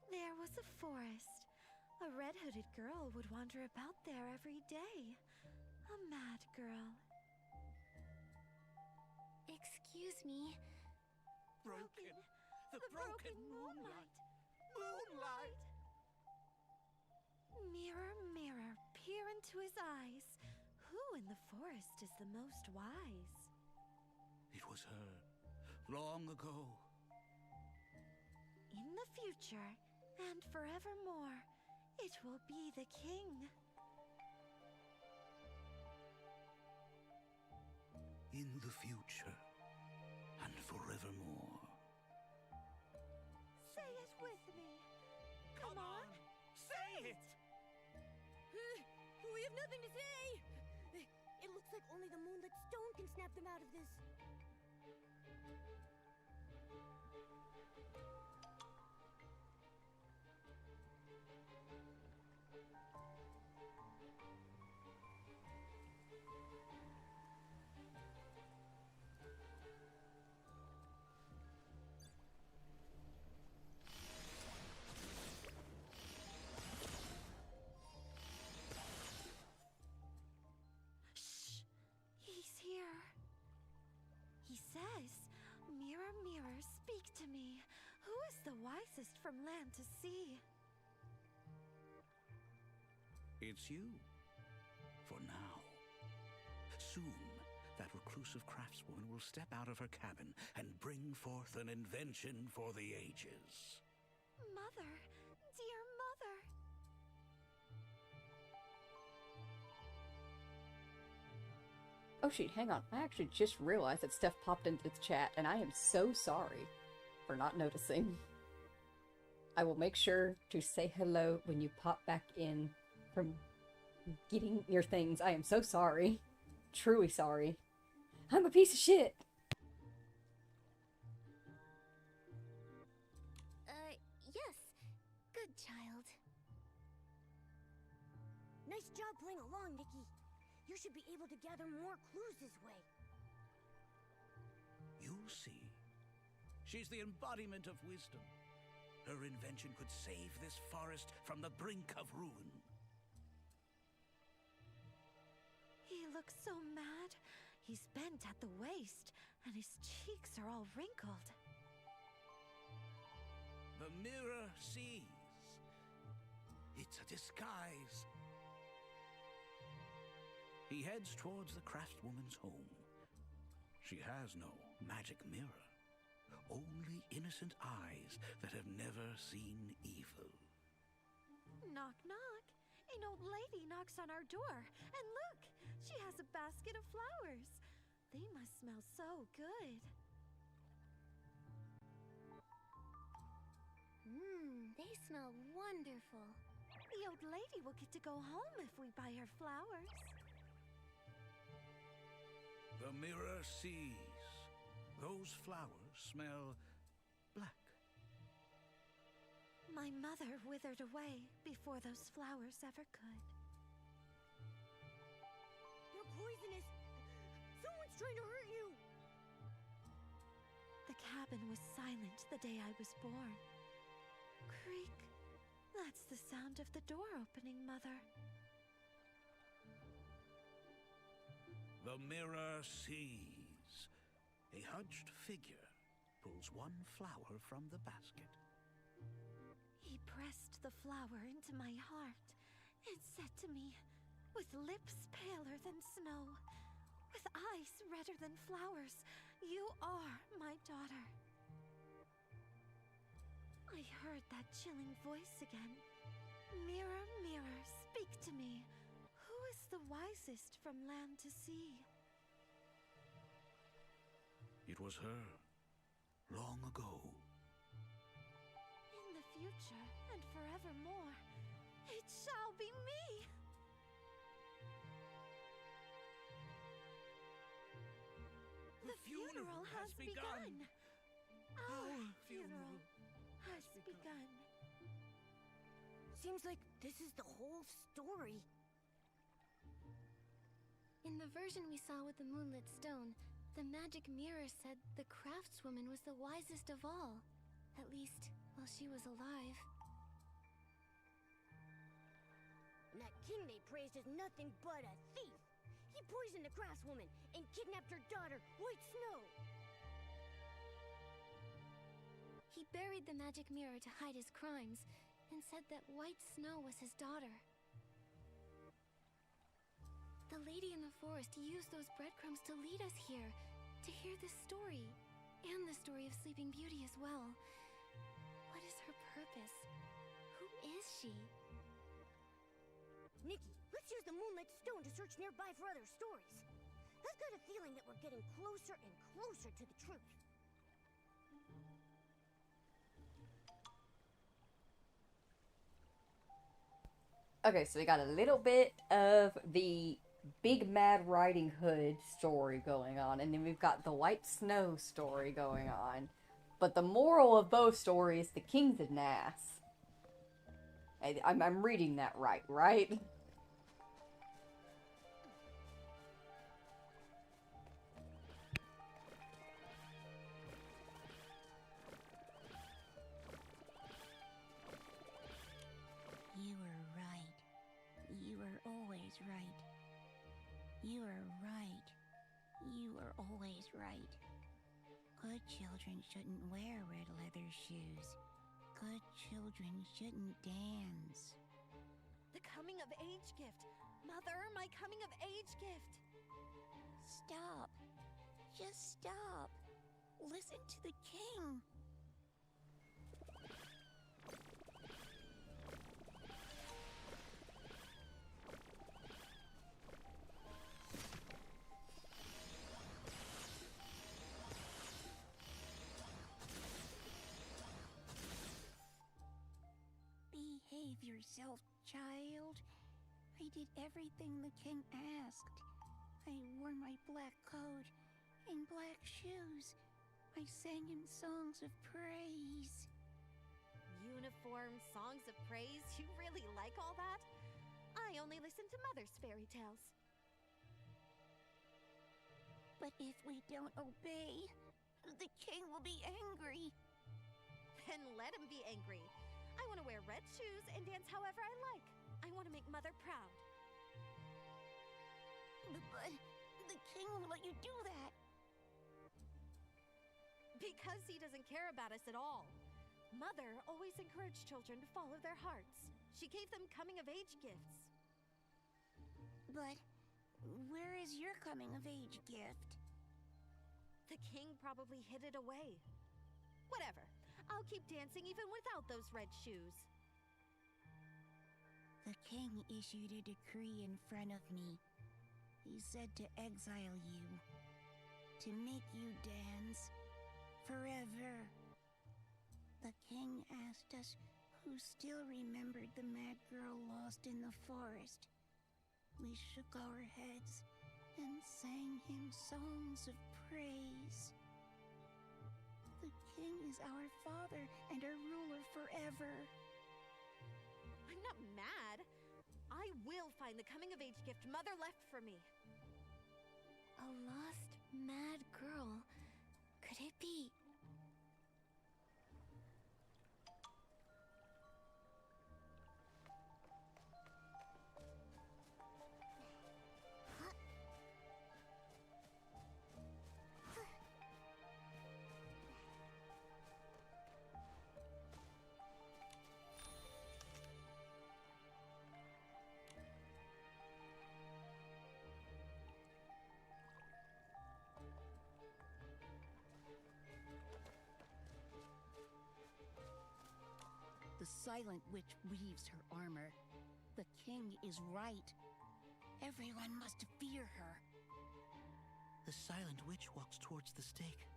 There was a forest. A red-hooded girl would wander about there every day. A mad girl. Excuse me. Broken. The broken moonlight. Moonlight! into his eyes. Who in the forest is the most wise? It was her, long ago. In the future, and forevermore, it will be the king. In the future, and forevermore. Say it with me. Come on. Say it! We have nothing to say! It looks like only the moonlit stone can snap them out of this. Shh! He's here. He says, "Mirror, mirror, speak to me. Who is the wisest from land to sea?" It's you. For now. Soon, that reclusive craftswoman will step out of her cabin and bring forth an invention for the ages. Mother, dear mother. Oh shoot, hang on. I actually just realized that Steph popped into the chat, and I am so sorry for not noticing. I will make sure to say hello when you pop back in from getting your things. I am so sorry. Truly sorry. I'm a piece of shit. Yes. Good child. Nice job playing along, Nikki. You should be able to gather more clues this way. You'll see. She's the embodiment of wisdom. Her invention could save this forest from the brink of ruin. He looks so mad. He's bent at the waist, and his cheeks are all wrinkled. The mirror sees. It's a disguise. He heads towards the craftswoman's home. She has no magic mirror, only innocent eyes that have never seen evil. Knock, knock. An old lady knocks on our door, and look, she has a basket of flowers. They must smell so good. They smell wonderful. The old lady will get to go home if we buy her flowers. The mirror sees. Those flowers smell black. My mother withered away before those flowers ever could. You're poisonous! Someone's trying to hurt you! The cabin was silent the day I was born. Creak. That's the sound of the door opening, Mother. The mirror sees. A hunched figure pulls one flower from the basket. He pressed the flower into my heart and said to me, with lips paler than snow, with eyes redder than flowers, "You are my daughter." I heard that chilling voice again. Mirror, mirror, speak to me. Who is the wisest from land to sea? It was her, long ago. In the future and forevermore, it shall be me! The funeral has begun! Our funeral has begun. Seems like this is the whole story. In the version we saw with the moonlit stone, the magic mirror said the craftswoman was the wisest of all. At least, while she was alive. And that king they praised is nothing but a thief. He poisoned the craftswoman and kidnapped her daughter, White Snow. He buried the magic mirror to hide his crimes, and said that White Snow was his daughter. The lady in the forest used those breadcrumbs to lead us here, to hear this story, and the story of Sleeping Beauty as well. What is her purpose? Who is she? Nikki, let's use the Moonlit Stone to search nearby for other stories. I've got a feeling that we're getting closer and closer to the truth. Okay, so we got a little bit of the Big Mad Riding Hood story going on, and then we've got the White Snow story going on. But the moral of both stories, the king's an ass. I'm reading that right? You were right. You were always right. You are right. You are always right. Good children shouldn't wear red leather shoes. Good children shouldn't dance. The coming of age gift! Mother, my coming of age gift! Stop. Just stop. Listen to the king. Behave yourself, child. I did everything the king asked. I wore my black coat and black shoes. I sang him songs of praise. Uniform, songs of praise, you really like all that? I only listen to Mother's fairy tales. But if we don't obey, the king will be angry. Then let him be angry. I want to wear red shoes and dance however I like. I want to make Mother proud. But the king won't let you do that. Because he doesn't care about us at all. Mother always encouraged children to follow their hearts. She gave them coming-of-age gifts. But where is your coming-of-age gift? The king probably hid it away. Whatever. I'll keep dancing even without those red shoes. The king issued a decree in front of me. He said to exile you, to make you dance forever. The king asked us who still remembered the mad girl lost in the forest. We shook our heads and sang him songs of praise. The king is our father and our ruler forever. I'm not mad. I will find the coming-of-age gift Mother left for me. A lost, mad girl. Could it be? The silent witch weaves her armor. The king is right. Everyone must fear her. The silent witch walks towards the stake.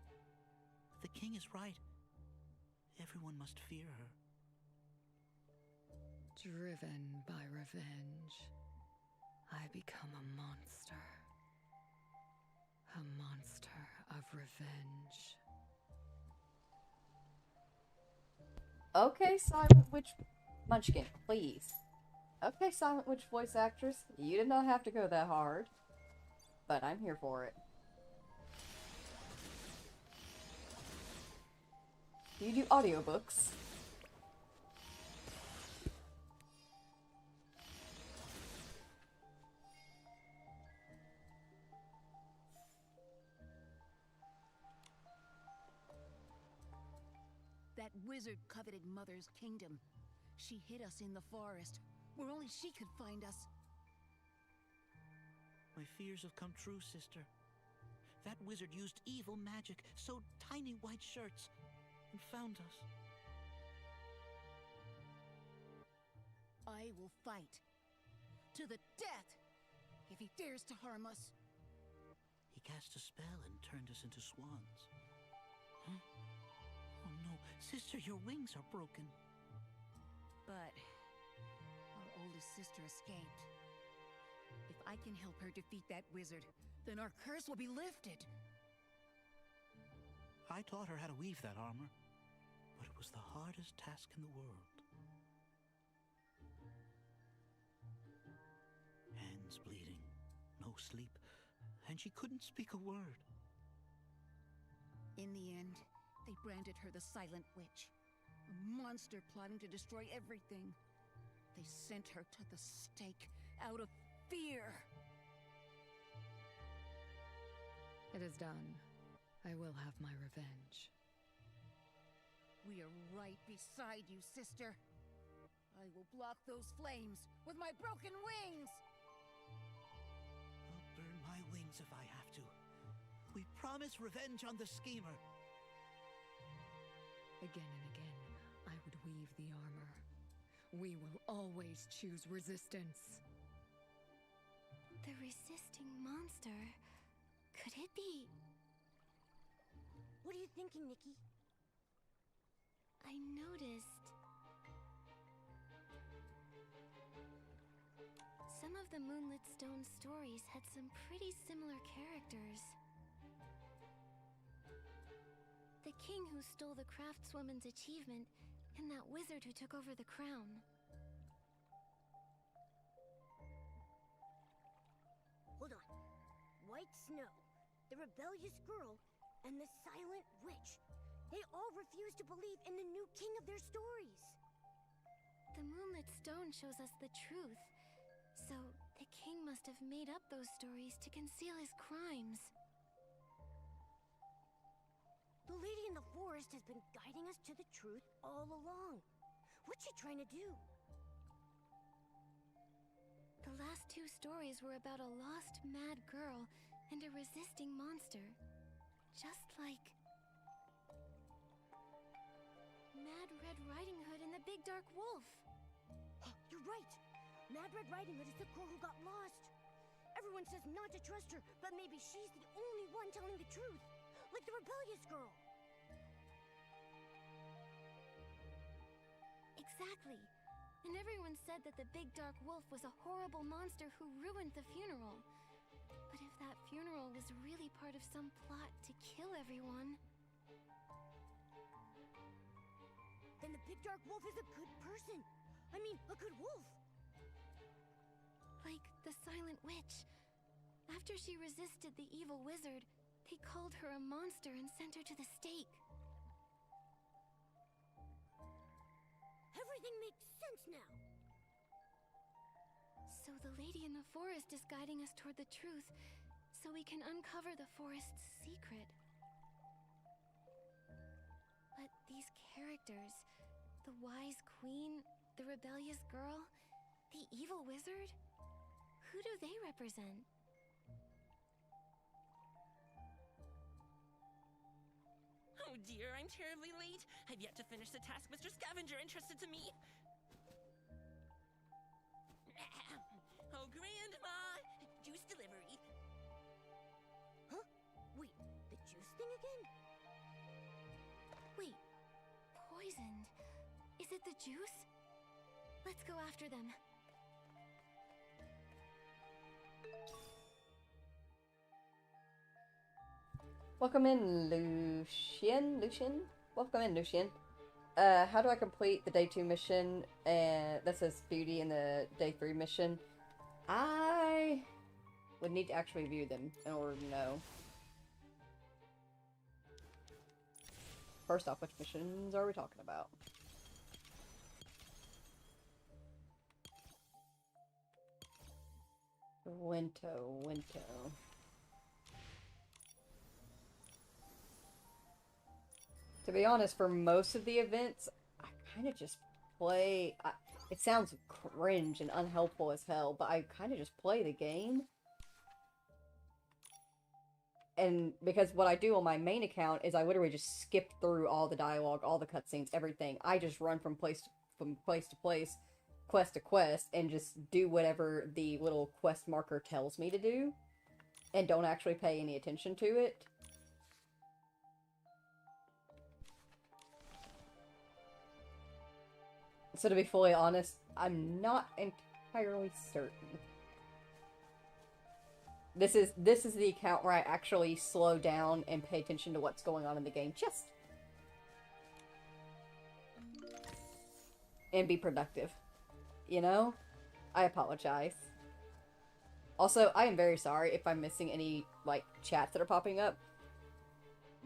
The king is right. Everyone must fear her. Driven by revenge, I become a monster. A monster of revenge. Okay, Silent Witch Munchkin, please. Okay, Silent Witch voice actress, you did not have to go that hard. But I'm here for it. You do audiobooks. That wizard coveted Mother's kingdom. She hid us in the forest, where only she could find us. My fears have come true, sister. That wizard used evil magic, sewed tiny white shirts, and found us. I will fight. To the death! If he dares to harm us. He cast a spell and turned us into swans. Huh? Oh no, sister, your wings are broken. But our oldest sister escaped. If I can help her defeat that wizard, then our curse will be lifted. I taught her how to weave that armor, but it was the hardest task in the world. Hands bleeding, no sleep, and she couldn't speak a word. In the end, they branded her the Silent Witch, a monster plotting to destroy everything. They sent her to the stake out of fear. It is done. I will have my revenge. We are right beside you, sister. I will block those flames with my broken wings! I'll burn my wings if I have to. We promise revenge on the schemer. Again and again, I would weave the armor. We will always choose resistance. The resisting monster. Could it be? What are you thinking, Nikki? I noticed some of the Moonlit Stone stories had some pretty similar characters. The king who stole the craftswoman's achievement, and that wizard who took over the crown. Hold on. White Snow, the rebellious girl, and the Silent Witch. They all refuse to believe in the new king of their stories. The Moonlit Stone shows us the truth, so the king must have made up those stories to conceal his crimes. The lady in the forest has been guiding us to the truth all along. What's she trying to do? The last two stories were about a lost mad girl and a resisting monster. Just like Mad Red Riding Hood and the Big Dark Wolf. You're right. Mad Red Riding Hood is the girl who got lost. Everyone says not to trust her, but maybe she's the only one telling the truth. Like the rebellious girl. Exactly. And everyone said that the Big Dark Wolf was a horrible monster who ruined the funeral. But if that funeral was really part of some plot to kill everyone... Then the Big Dark Wolf is a good person. I mean, a good wolf. Like the Silent Witch. After she resisted the evil wizard, they called her a monster and sent her to the stake. Everything makes sense now. So the lady in the forest is guiding us toward the truth, so we can uncover the forest's secret. But these characters, the wise queen, the rebellious girl, the evil wizard, who do they represent? Oh dear, I'm terribly late. I've yet to finish the task Mr. Scavenger entrusted to me. Oh, Grandma! Juice delivery. Huh? Wait, the juice thing again? Wait, poisoned. Is it the juice? Let's go after them. Welcome in, Lucian? Welcome in, Lucian. How do I complete the day 2 mission? And that says beauty in the day 3 mission. I would need to actually view them in order to know. First off, which missions are we talking about? Winto. To be honest, for most of the events, I kind of just play... it sounds cringe and unhelpful as hell, but I kind of just play the game. And because what I do on my main account is I literally just skip through all the dialogue, all the cutscenes, everything. I just run from place to place, quest to quest, and just do whatever the little quest marker tells me to do, and don't actually pay any attention to it. So to be fully honest, I'm not entirely certain. This is the account where I actually slow down and pay attention to what's going on in the game, just and be productive. You know? I apologize. Also, I am very sorry if I'm missing any, like, chats that are popping up.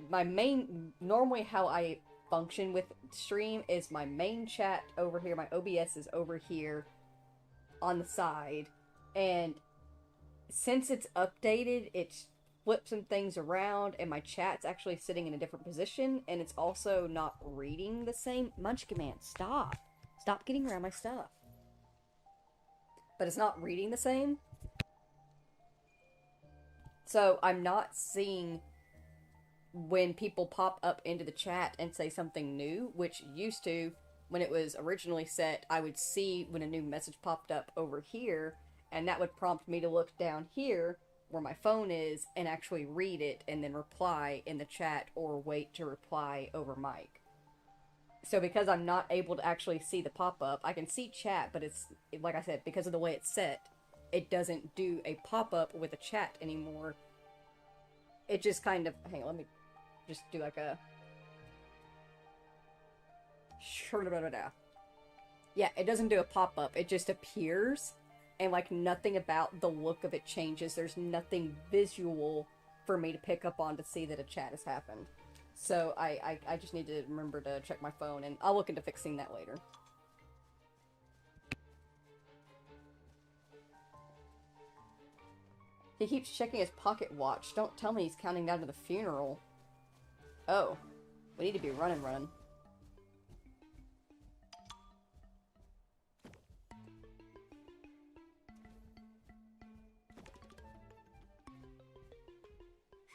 Normally how I function with stream is my main chat over here, my OBS is over here on the side, and since it's updated, it's flipped some things around, and my chat's actually sitting in a different position, and it's also not reading the same. Munchkin Man, stop! Stop getting around my stuff. But it's not reading the same. So I'm not seeing when people pop up into the chat and say something new, which used to, when it was originally set, I would see when a new message popped up over here, and that would prompt me to look down here where my phone is and actually read it and then reply in the chat or wait to reply over mic. So because I'm not able to actually see the pop-up, I can see chat, but it's, like I said, because of the way it's set, it doesn't do a pop-up with a chat anymore. It just kind of, hang on, let me just do like a... Yeah, it doesn't do a pop-up, it just appears, and like nothing about the look of it changes. There's nothing visual for me to pick up on to see that a chat has happened. So I just need to remember to check my phone, and I'll look into fixing that later. He keeps checking his pocket watch. Don't tell me he's counting down to the funeral. Oh, we need to be running.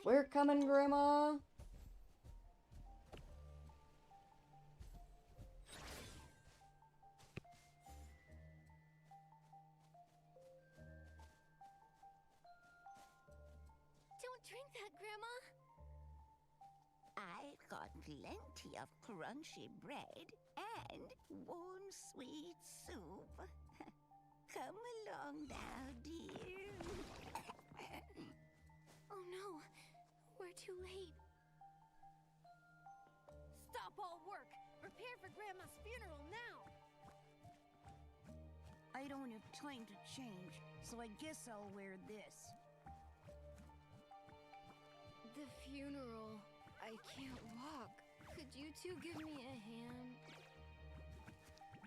We're coming, Grandma! Don't drink that, Grandma! I've got plenty of crunchy bread and warm sweet soup. Come along now, dear. Oh no, we're too late. Stop all work! Prepare for Grandma's funeral now! I don't have time to change, so I guess I'll wear this. The funeral. I can't walk. Could you two give me a hand?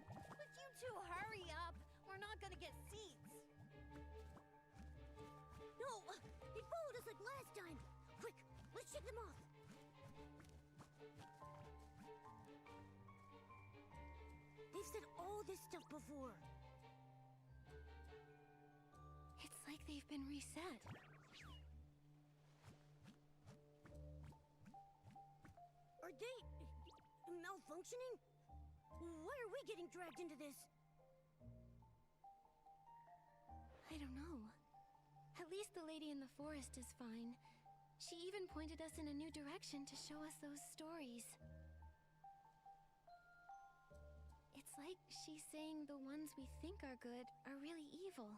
Would you two hurry up? We're not gonna get seats. No! They followed us like last time! Quick, let's check them off! They've said all this stuff before. It's like they've been reset. Are they malfunctioning? Why are we getting dragged into this? I don't know. At least the lady in the forest is fine. She even pointed us in a new direction to show us those stories. It's like she's saying the ones we think are good are really evil,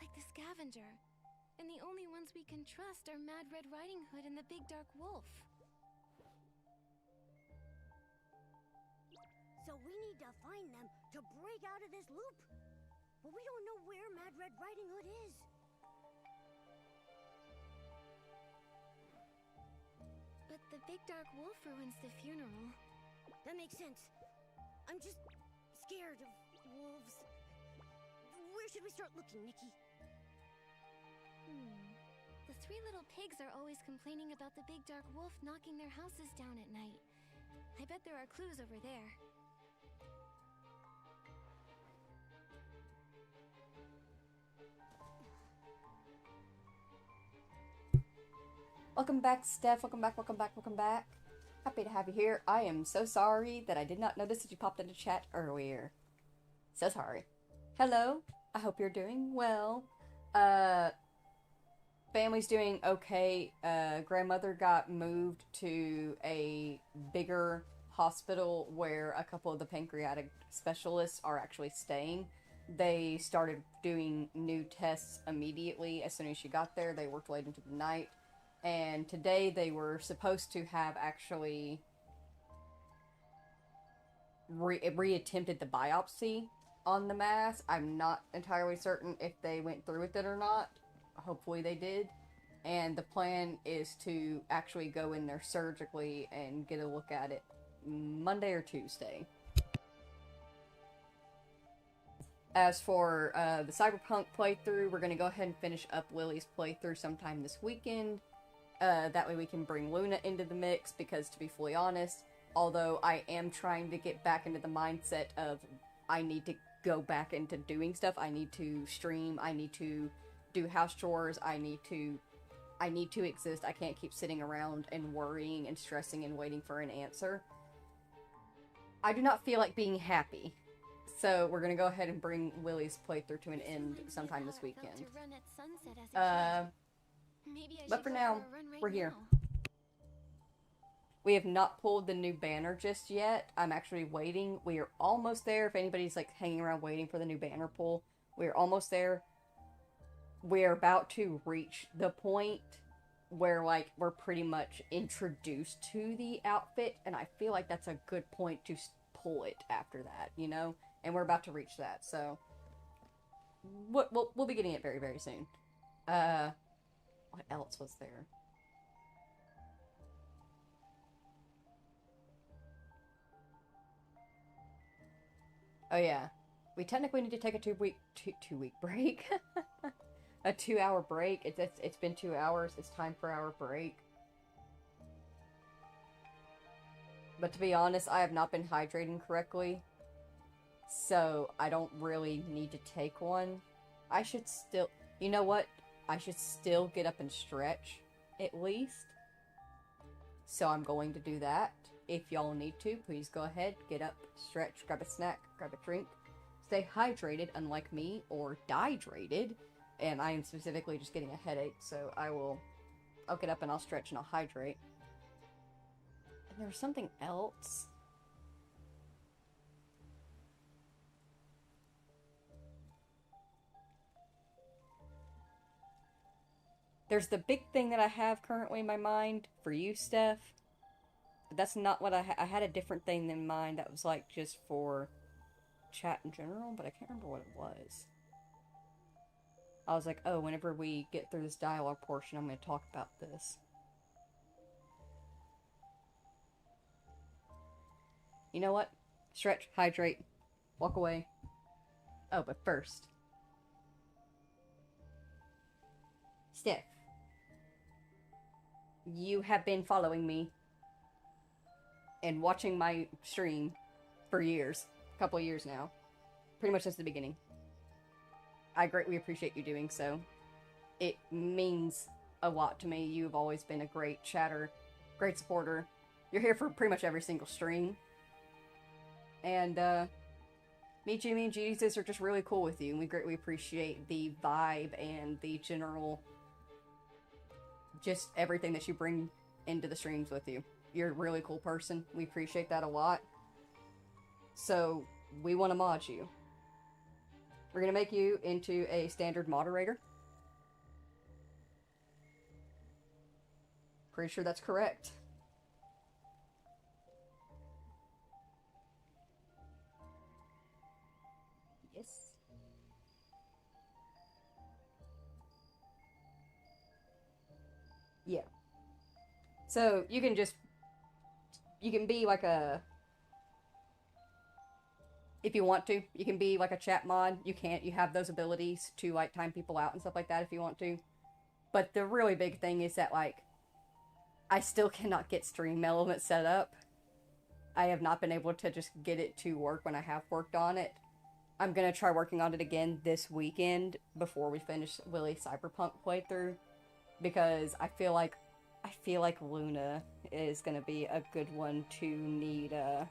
like the scavenger. And the only ones we can trust are Mad Red Riding Hood and the Big Dark Wolf. So we need to find them to break out of this loop. But we don't know where Mad Red Riding Hood is. But the Big Dark Wolf ruins the funeral. That makes sense. I'm just scared of wolves. Where should we start looking, Nikki? The three little pigs are always complaining about the Big Dark Wolf knocking their houses down at night. I bet there are clues over there. Welcome back, Steph. Welcome back, welcome back, welcome back. Happy to have you here. I am so sorry that I did not notice that you popped into chat earlier. So sorry. Hello. I hope you're doing well. Family's doing okay. Grandmother got moved to a bigger hospital where a couple of the pancreatic specialists are actually staying. They started doing new tests immediately as soon as she got there. They worked late into the night. And today they were supposed to have actually reattempted the biopsy on the mass. I'm not entirely certain if they went through with it or not. Hopefully they did. And the plan is to actually go in there surgically and get a look at it Monday or Tuesday. As for the Cyberpunk playthrough, we're going to go ahead and finish up Lily's playthrough sometime this weekend. That way we can bring Luna into the mix, because to be fully honest, although I am trying to get back into the mindset of I need to go back into doing stuff, I need to stream, I need to do house chores, I need to exist. I can't keep sitting around and worrying and stressing and waiting for an answer. I do not feel like being happy. So we're gonna go ahead and bring Lily's playthrough to an end sometime this weekend. But for now, we're here. We have not pulled the new banner just yet. I'm actually waiting. We are almost there. If anybody's like hanging around waiting for the new banner pull, we're almost there. We're about to reach the point where like we're pretty much introduced to the outfit, and I feel like that's a good point to pull it after that, you know? And we're about to reach that, so we'll be getting it very, very soon. What else was there? Oh yeah, we technically need to take a two week break. A 2-hour break. It's been 2 hours. It's time for our break. But to be honest, I have not been hydrating correctly, so I don't really need to take one. I should still... You know what? I should still get up and stretch, at least. So I'm going to do that. If y'all need to, please go ahead, get up, stretch, grab a snack, grab a drink. Stay hydrated, unlike me, or dehydrated. And I am specifically just getting a headache, so I'll get up and I'll stretch and I'll hydrate. And there was something else. There's the big thing that I have currently in my mind for you, Steph. But that's not what I had a different thing in mind that was like just for chat in general, but I can't remember what it was. I was like, oh, whenever we get through this dialogue portion, I'm going to talk about this. You know what? Stretch, hydrate, walk away. Oh, but first. Steph. You have been following me and watching my stream for years. A couple of years now. Pretty much since the beginning. I greatly appreciate you doing so. It means a lot to me. You've always been a great chatter, great supporter. You're here for pretty much every single stream. And, me, Jimmy, and Jesus are just really cool with you, and we greatly appreciate the vibe and the general, just everything that you bring into the streams with you. You're a really cool person. We appreciate that a lot. So, we want to mod you. We're going to make you into a standard moderator. Pretty sure that's correct. Yes. Yeah. So, you can be like a... If you want to, you can be like a chat mod. You have those abilities to like time people out and stuff like that if you want to. But the really big thing is that like, I still cannot get stream elements set up. I have not been able to just get it to work when I have worked on it. I'm gonna try working on it again this weekend before we finish Lily's Cyberpunk playthrough. Because I feel like I feel like Luna is gonna be a good one to need a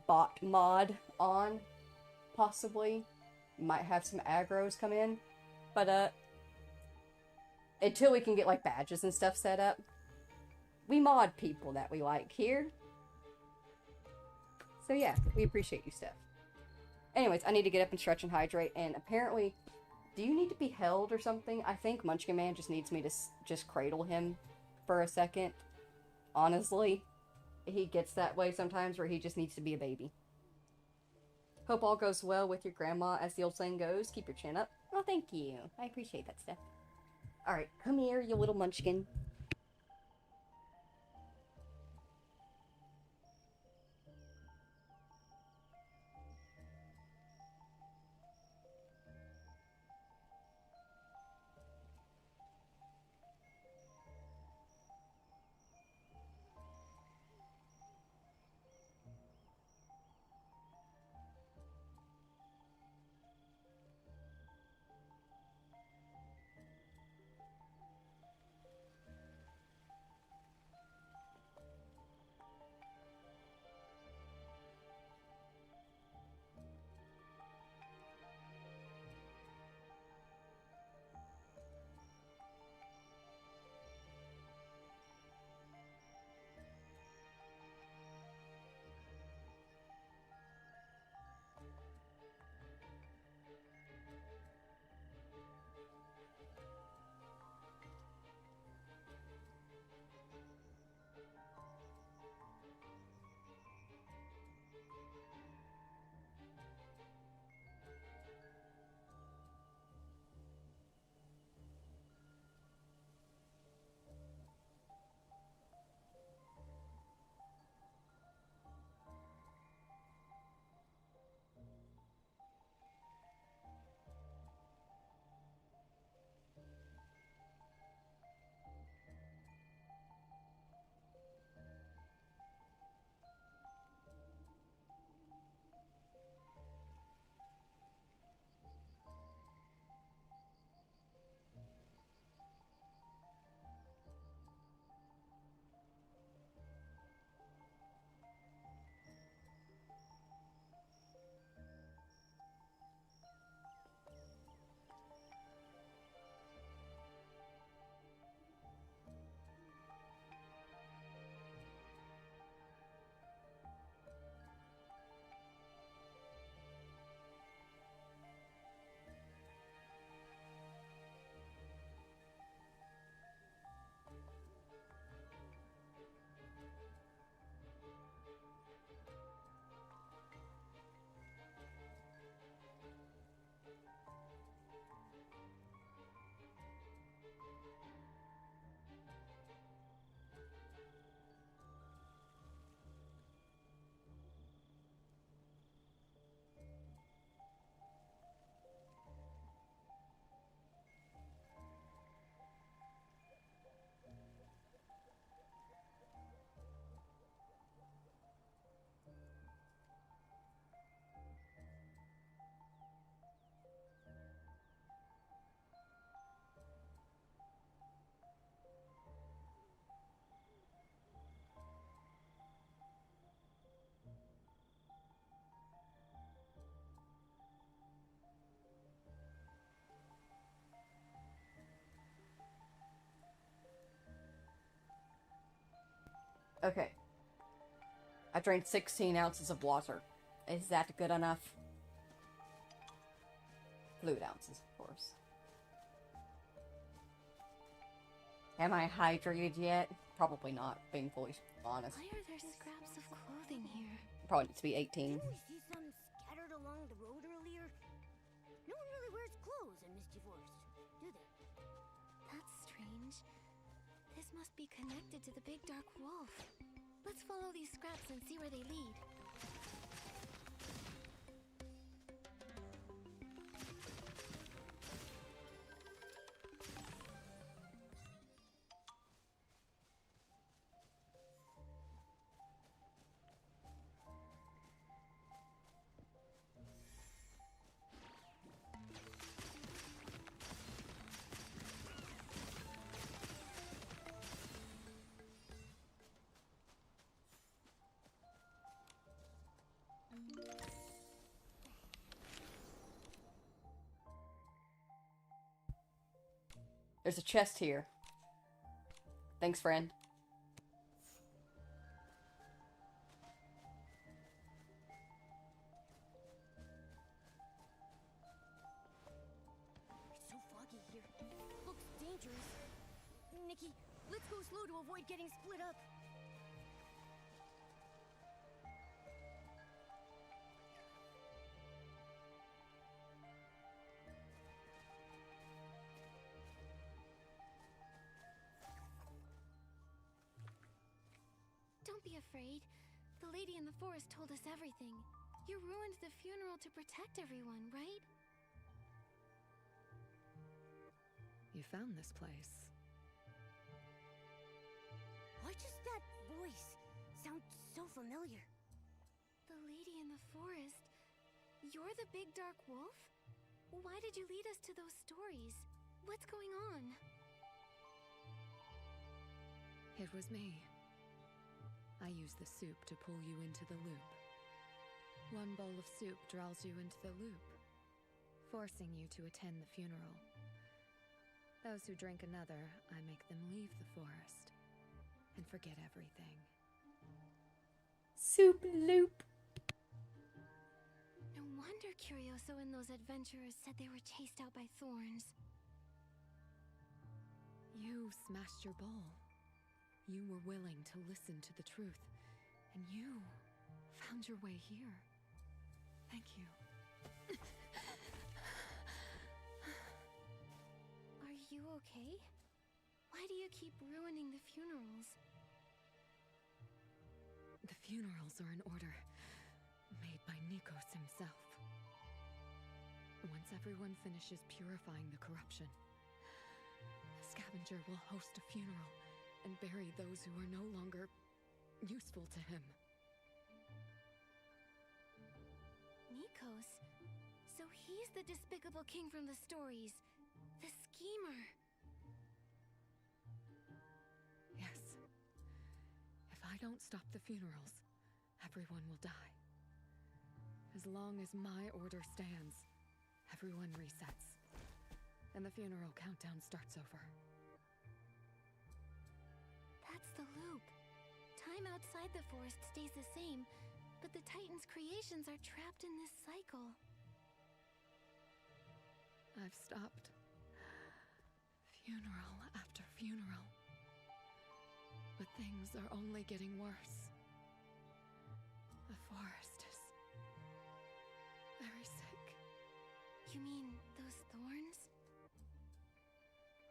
bot mod on, possibly. Might have some aggros come in, but until we can get like badges and stuff set up, we mod people that we like here. So yeah, we appreciate you, Steph. Anyways, I need to get up and stretch and hydrate, and apparently, do you need to be held or something? I think Munchkin Man just needs me to just cradle him for a second. Honestly, he gets that way sometimes where he just needs to be a baby. Hope all goes well with your grandma, as the old saying goes. Keep your chin up. Oh, thank you. I appreciate that, Steph. Alright, come here, you little munchkin. Okay. I drank 16 ounces of water. Is that good enough? Fluid ounces, of course. Am I hydrated yet? Probably not, being fully honest. Why are there scraps of clothing here? Probably needs to be 18. Didn't we see some scattered along the road earlier? No one really wears clothes in Misty Forest, do they? That's strange. This must be connected to the big dark wolf. Let's follow these scraps and see where they lead. There's a chest here. Thanks, friend. It's so foggy here. Looks dangerous. Nikki, let's go slow to avoid getting split up. Don't be afraid. The lady in the forest told us everything. You ruined the funeral to protect everyone, right? You found this place. Why does that voice sound so familiar? The lady in the forest. You're the big dark wolf? Why did you lead us to those stories? What's going on? It was me. I used the soup to pull you into the loop. One bowl of soup draws you into the loop, forcing you to attend the funeral. Those who drink another, I make them leave the forest and forget everything. Soup loop. No wonder Curioso and those adventurers said they were chased out by thorns. You smashed your bowl. You were willing to listen to the truth, and you found your way here. Thank you. Are you okay? Why do you keep ruining the funerals? The funerals are an order made by Nikos himself. Once everyone finishes purifying the corruption, the scavenger will host a funeral and bury those who are no longer useful to him. Nikos? So he's the despicable king from the stories. The schemer. Yes. If I don't stop the funerals, everyone will die. As long as my order stands, everyone resets. And the funeral countdown starts over. That's the loop. Time outside the forest stays the same, but the Titan's creations are trapped in this cycle. I've stopped funeral after funeral. But things are only getting worse. The forest is very sick. You mean those thorns?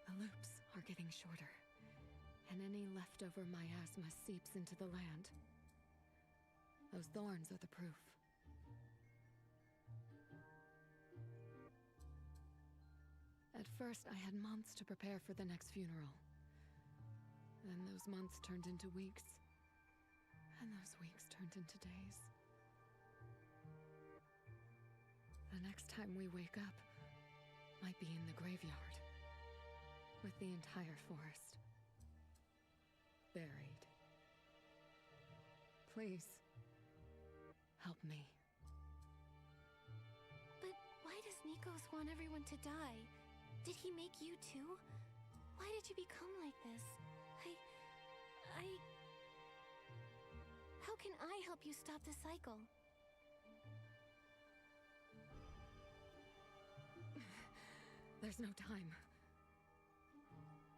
The loops are getting shorter, and any leftover miasma seeps into the land. Those thorns are the proof. At first, I had months to prepare for the next funeral. Then those months turned into weeks, and those weeks turned into days. The next time we wake up might be in the graveyard, with the entire forest buried. Please, help me. But why does Nikos want everyone to die? Did he make you too? Why did you become like this? How can I help you stop the cycle? There's no time.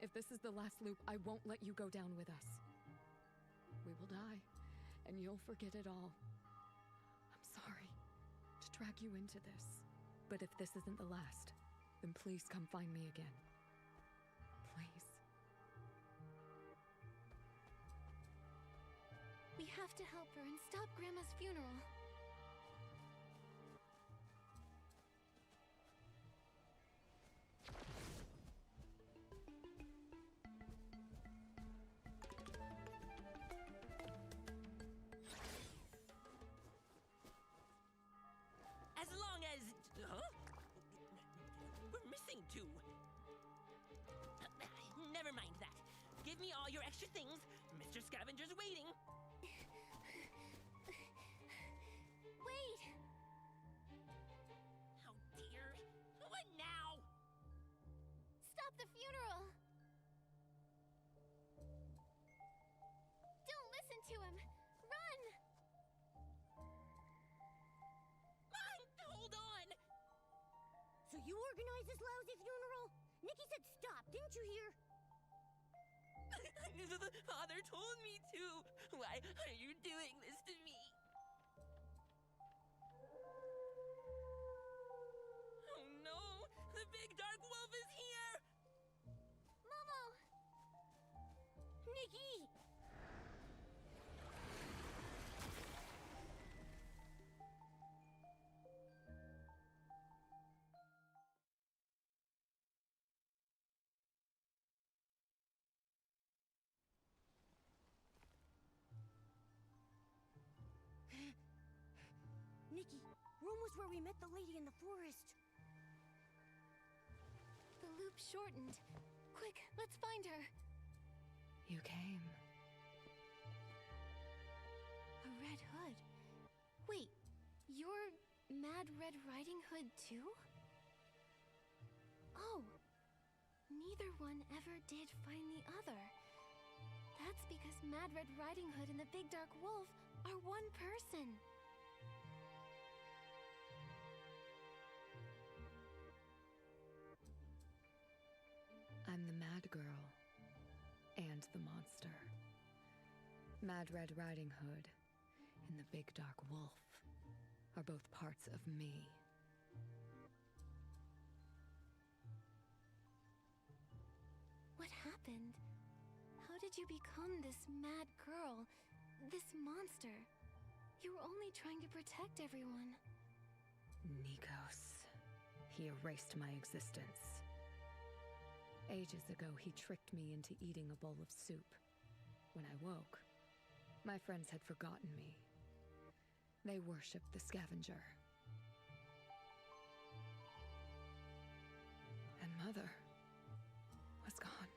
If this is the last loop, I won't let you go down with us. We will die, and you'll forget it all. I'm sorry to drag you into this, but if this isn't the last, then please come find me again. Please. We have to help her and stop Grandma's funeral. As long as... Huh? We're missing two. Never mind that. Give me all your extra things. Mr. Scavenger's waiting. Wait! Oh dear. What now? Stop the funeral! You organized this lousy funeral? Nikki said stop, didn't you hear? Father told me to. Why are you doing this to me? Oh no! The big dark wolf is here! Momo! Nikki! Nikki, we're almost where we met the lady in the forest. The loop shortened. Quick, let's find her. You came. A Red Hood. Wait, you're Mad Red Riding Hood too? Oh, neither one ever did find the other. That's because Mad Red Riding Hood and the Big Dark Wolf are one person. I'm the Mad Girl and the monster. Mad Red Riding Hood and the Big Dark Wolf are both parts of me. What happened? How did you become this mad girl, this monster? You were only trying to protect everyone. Nikos. He erased my existence. Ages ago, he tricked me into eating a bowl of soup. When I woke, my friends had forgotten me. They worshipped the scavenger. And Mother was gone.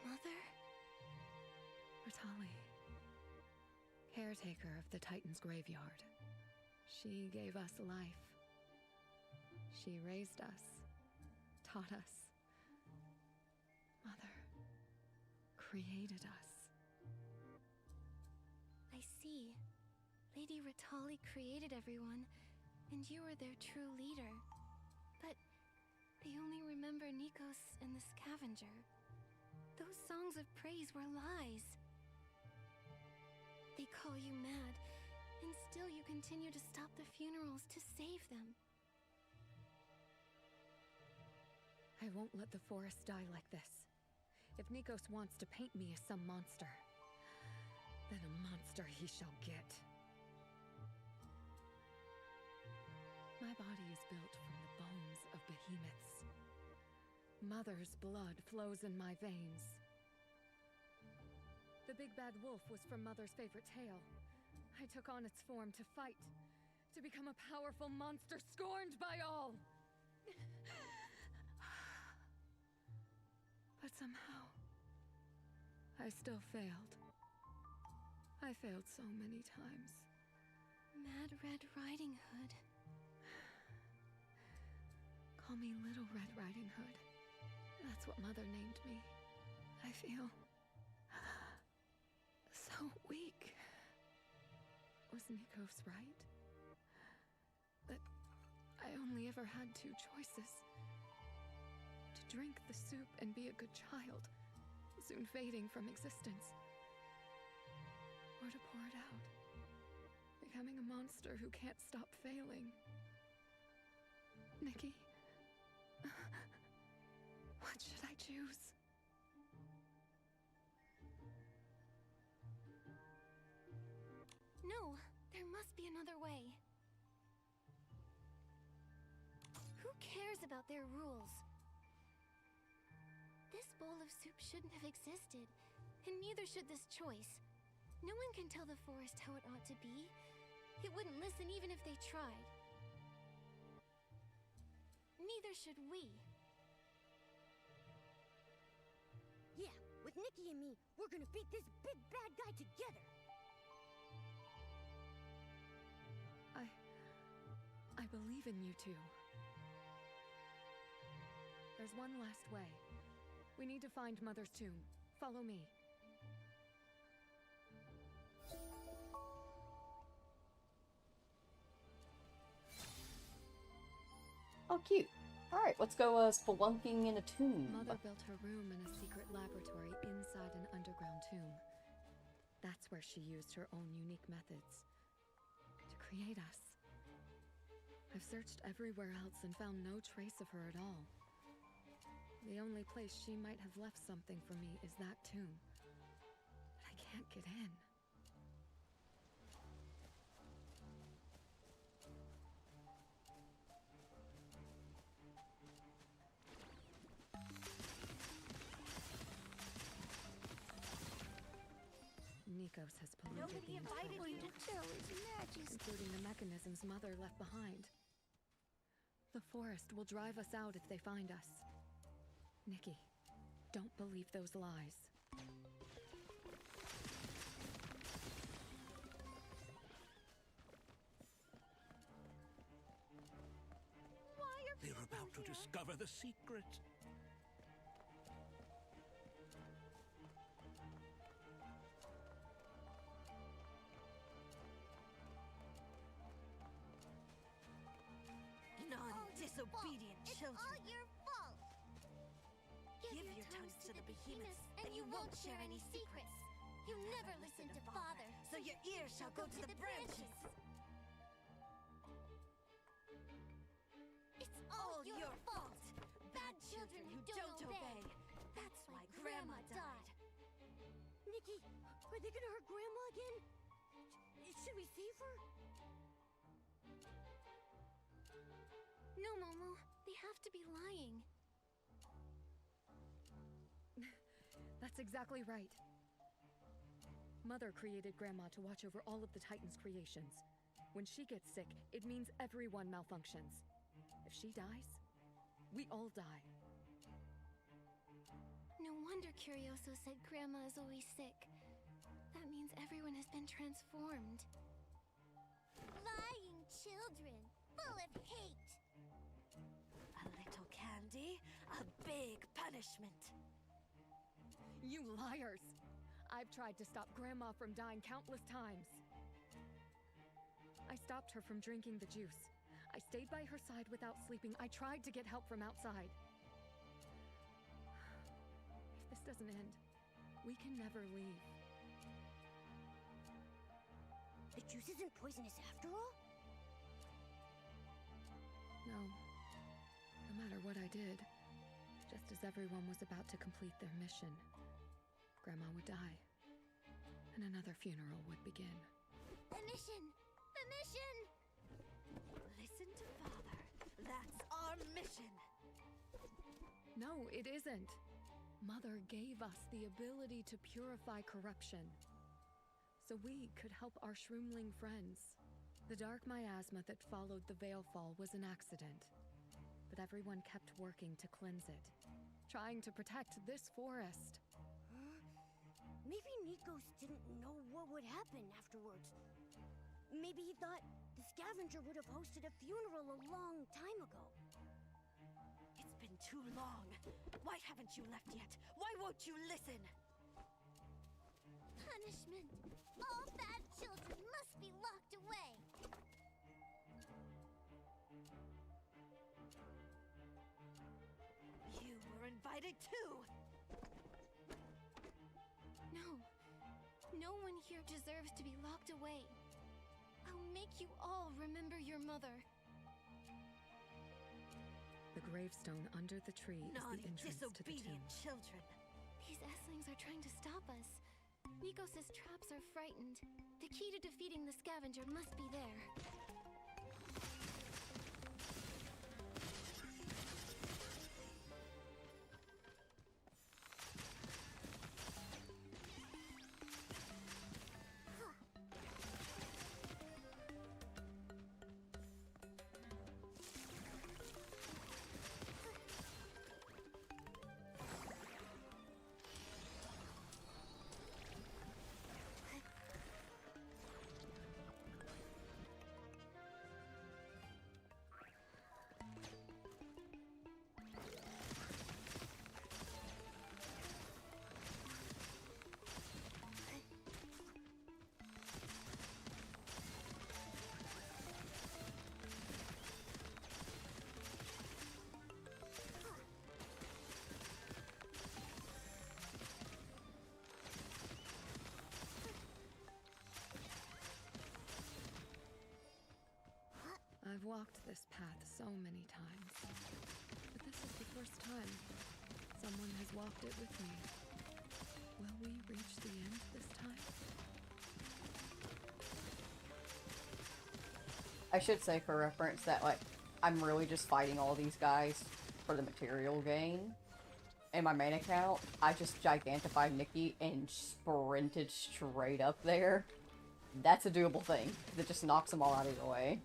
Mother? Ritali, caretaker of the Titan's graveyard. She gave us life. She raised us, taught us. Mother created us. I see. Lady Ritali created everyone, and you were their true leader. But they only remember Nikos and the scavenger. Those songs of praise were lies. They call you mad, and still you continue to stop the funerals to save them. I won't let the forest die like this. If Nikos wants to paint me as some monster, then a monster he shall get. My body is built from the bones of behemoths. Mother's blood flows in my veins. The big bad wolf was from Mother's favorite tale. I took on its form to fight, to become a powerful monster scorned by all. But somehow, I still failed. I failed so many times. Mad Red Riding Hood. Call me Little Red Riding Hood. That's what Mother named me. I feel so weak. Was Nikos right? That I only ever had two choices. To drink the soup and be a good child, soon fading from existence. Or to pour it out, becoming a monster who can't stop failing. Nikki, what should I choose? No, there must be another way. Who cares about their rules? This bowl of soup shouldn't have existed, and neither should this choice. No one can tell the forest how it ought to be. It wouldn't listen even if they tried. Neither should we. Yeah, with Nikki and me, we're gonna beat this big bad guy together. I believe in you two. There's one last way. We need to find Mother's tomb. Follow me. Oh, cute. Alright, let's go spelunking in a tomb. Mother built her room in a secret laboratory inside an underground tomb. That's where she used her own unique methods to create us. I've searched everywhere else and found no trace of her at all. The only place she might have left something for me is that tomb. But I can't get in. Nikos has polluted Nobody the entire invited you to tell His Majesty. including the mechanisms Mother left behind. The forest will drive us out if they find us. Nikki, don't believe those lies. They're about to discover the secret. Non-disobedient children. All your fault. Give your tongues to the behemoths, and you won't share any secrets. You never listen to Father. So your ears shall go to the branches. It's All your fault. Bad children who don't obey. That's why Grandma died. Nikki, are they gonna hurt Grandma again? Should we save her? No, Momo. They have to be lying. That's exactly right. Mother created Grandma to watch over all of the Titan's creations. When she gets sick, it means everyone malfunctions. If she dies, we all die. No wonder Curioso said Grandma is always sick. That means everyone has been transformed. Lying children, full of hate. A little candy, a big punishment. You liars! I've tried to stop Grandma from dying countless times. I stopped her from drinking the juice. I stayed by her side without sleeping. I tried to get help from outside. If this doesn't end, we can never leave. The juice isn't poisonous after all? No. No matter what I did, just as everyone was about to complete their mission, Grandma would die, and another funeral would begin. The mission! The mission! Listen to Father. That's our mission. No, it isn't. Mother gave us the ability to purify corruption, so we could help our shroomling friends. The dark miasma that followed the Veilfall was an accident, but everyone kept working to cleanse it, trying to protect this forest. Maybe Nikos didn't know what would happen afterwards. Maybe he thought the scavenger would have hosted a funeral a long time ago. It's been too long. Why haven't you left yet? Why won't you listen? Punishment! All bad children must be locked away! You were invited too! No. No one here deserves to be locked away. I'll make you all remember your mother. The gravestone under the tree is the entrance to the tomb. Non-disobedient children. These Esslings are trying to stop us. Nikos' traps are frightened. The key to defeating the scavenger must be there. this path so many times, but this is the first time someone has walked it with me. Will we reach the end this time? I should say for reference that, like, I'm really just fighting all these guys for the material gain. In my main account, I just gigantified Nikki and sprinted straight up there. That's a doable thing, because it just knocks them all out of your way.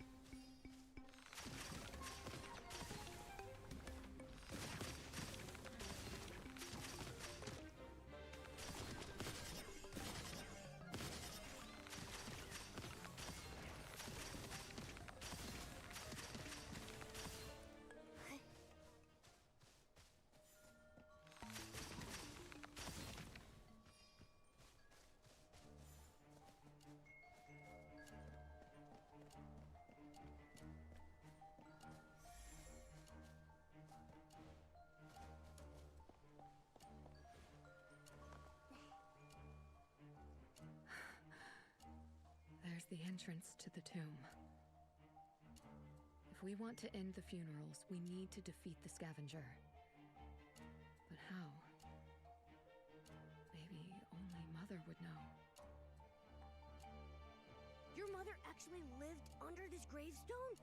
There's the entrance to the tomb. If we want to end the funerals, we need to defeat the scavenger. But how? Maybe only Mother would know. Your mother actually lived under this gravestone?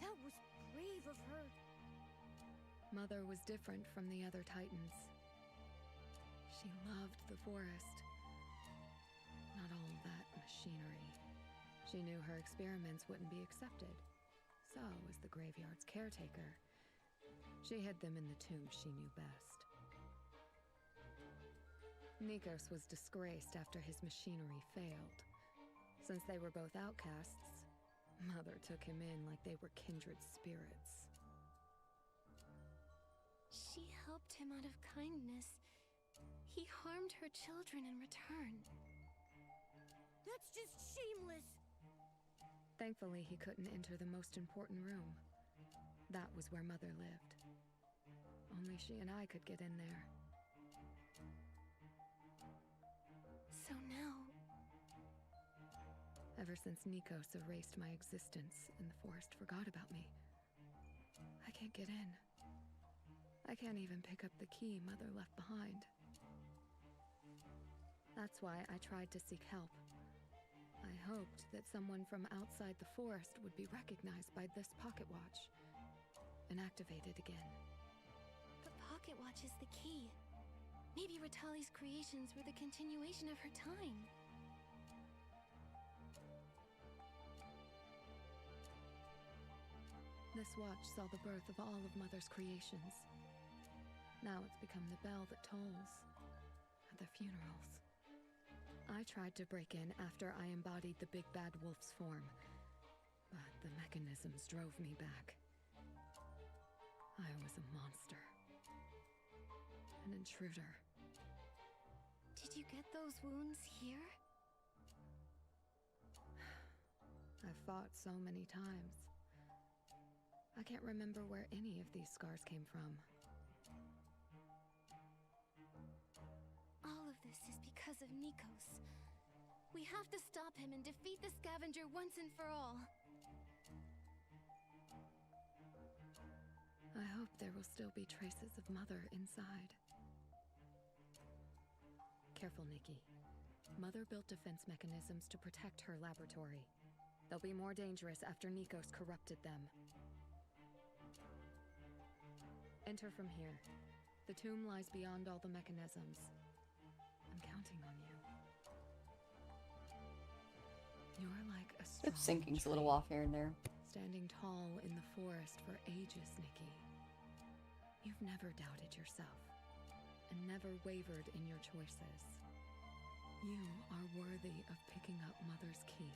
That was brave of her. Mother was different from the other Titans. She loved the forest. Not all that machinery. She knew her experiments wouldn't be accepted. So, as the graveyard's caretaker, she hid them in the tomb she knew best. Nikos was disgraced after his machinery failed. Since they were both outcasts, Mother took him in like they were kindred spirits. She helped him out of kindness. He harmed her children in return. That's just shameless! Thankfully, he couldn't enter the most important room. That was where Mother lived. Only she and I could get in there. So now... Ever since Nikos erased my existence and the forest forgot about me, I can't get in. I can't even pick up the key Mother left behind. That's why I tried to seek help. I hoped that someone from outside the forest would be recognized by this pocket watch and activated again. The pocket watch is the key. Maybe Ritali's creations were the continuation of her time. This watch saw the birth of all of Mother's creations. Now it's become the bell that tolls at the funerals. I tried to break in after I embodied the big bad wolf's form, but the mechanisms drove me back. I was a monster. An intruder. Did you get those wounds here? I've fought so many times. I can't remember where any of these scars came from. All of this is because of Nikos. We have to stop him and defeat the scavenger once and for all. I hope there will still be traces of Mother inside. Careful, Nikki. Mother built defense mechanisms to protect her laboratory. They'll be more dangerous after Nikos corrupted them. Enter from here. The tomb lies beyond all the mechanisms. I'm counting on you. You're like a strong The syncing's a little tree, off here and there. standing tall in the forest for ages, Nikki. You've never doubted yourself, and never wavered in your choices. You are worthy of picking up Mother's key.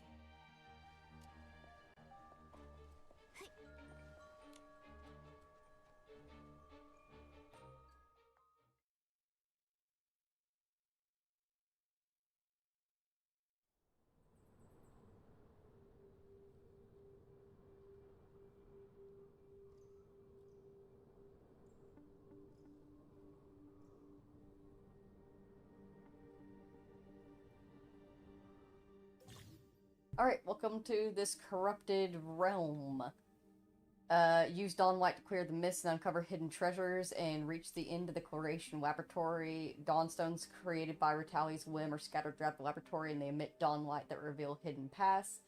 Alright, welcome to this corrupted realm. Use dawn light to clear the mist and uncover hidden treasures, and reach the end of the Coloration Laboratory. Dawnstones created by Ritali's whim are scattered throughout the laboratory, and they emit dawn light that reveal hidden paths.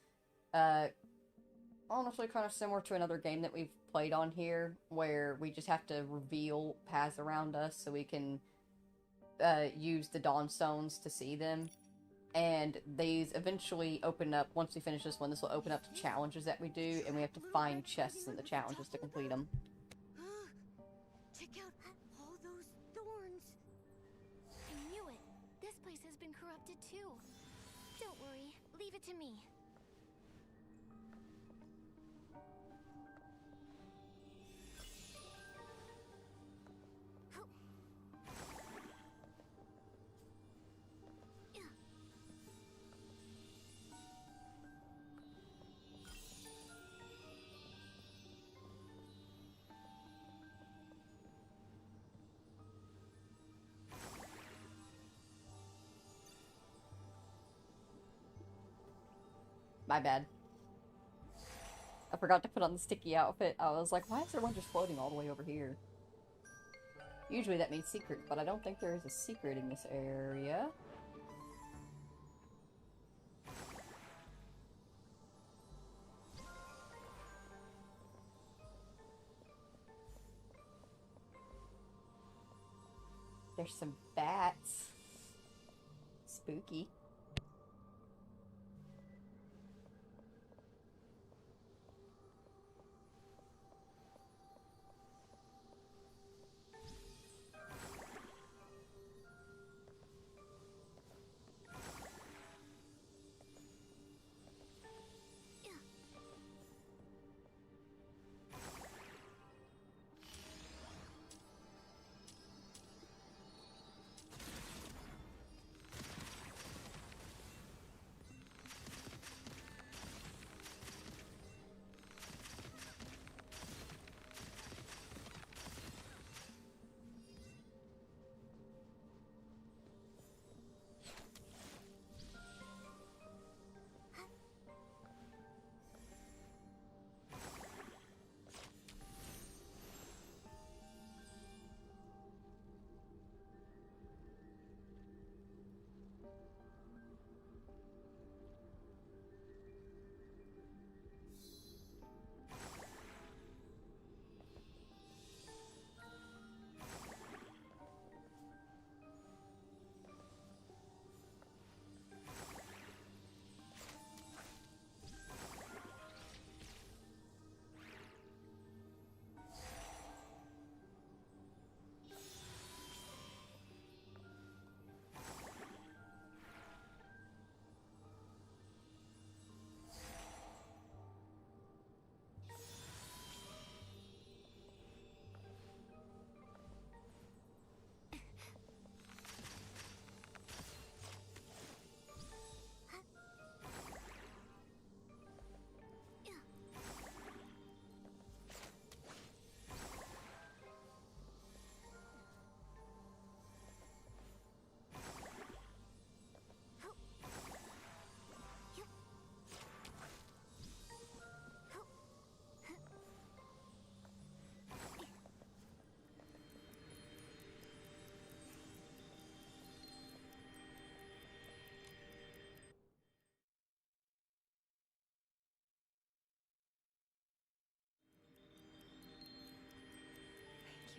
Honestly, kind of similar to another game that we've played on here, where we just have to reveal paths around us so we can use the Dawnstones to see them. And these eventually open up, once we finish this one, this will open up to challenges that we do, and we have to find chests in the challenges to complete them. Check out all those thorns. I knew it. This place has been corrupted too. Don't worry. Leave it to me. My bad. I forgot to put on the sticky outfit. I was like, why is there one just floating all the way over here? Usually that means secret, but I don't think there is a secret in this area. There's some bats. Spooky.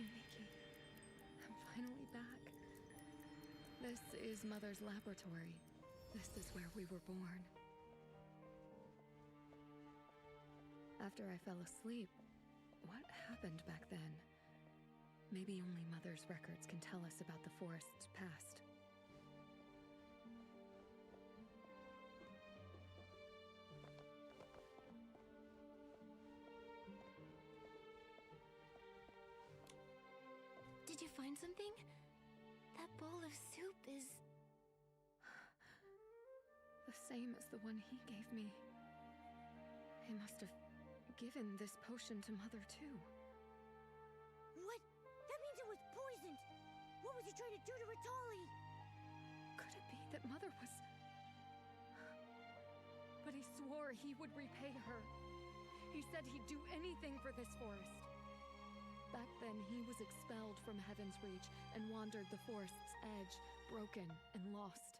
Thank you, Nikki. I'm finally back. This is Mother's laboratory. This is where we were born. After I fell asleep, what happened back then? Maybe only Mother's records can tell us about the forest's past. Did you find something? That bowl of soup is... The same as the one he gave me. He must have given this potion to Mother too. What? That means it was poisoned. What was he trying to do to Ritali? Could it be that Mother was... But he swore he would repay her. He said he'd do anything for this forest. Back then, he was expelled from Heaven's Reach and wandered the forest's edge, broken and lost.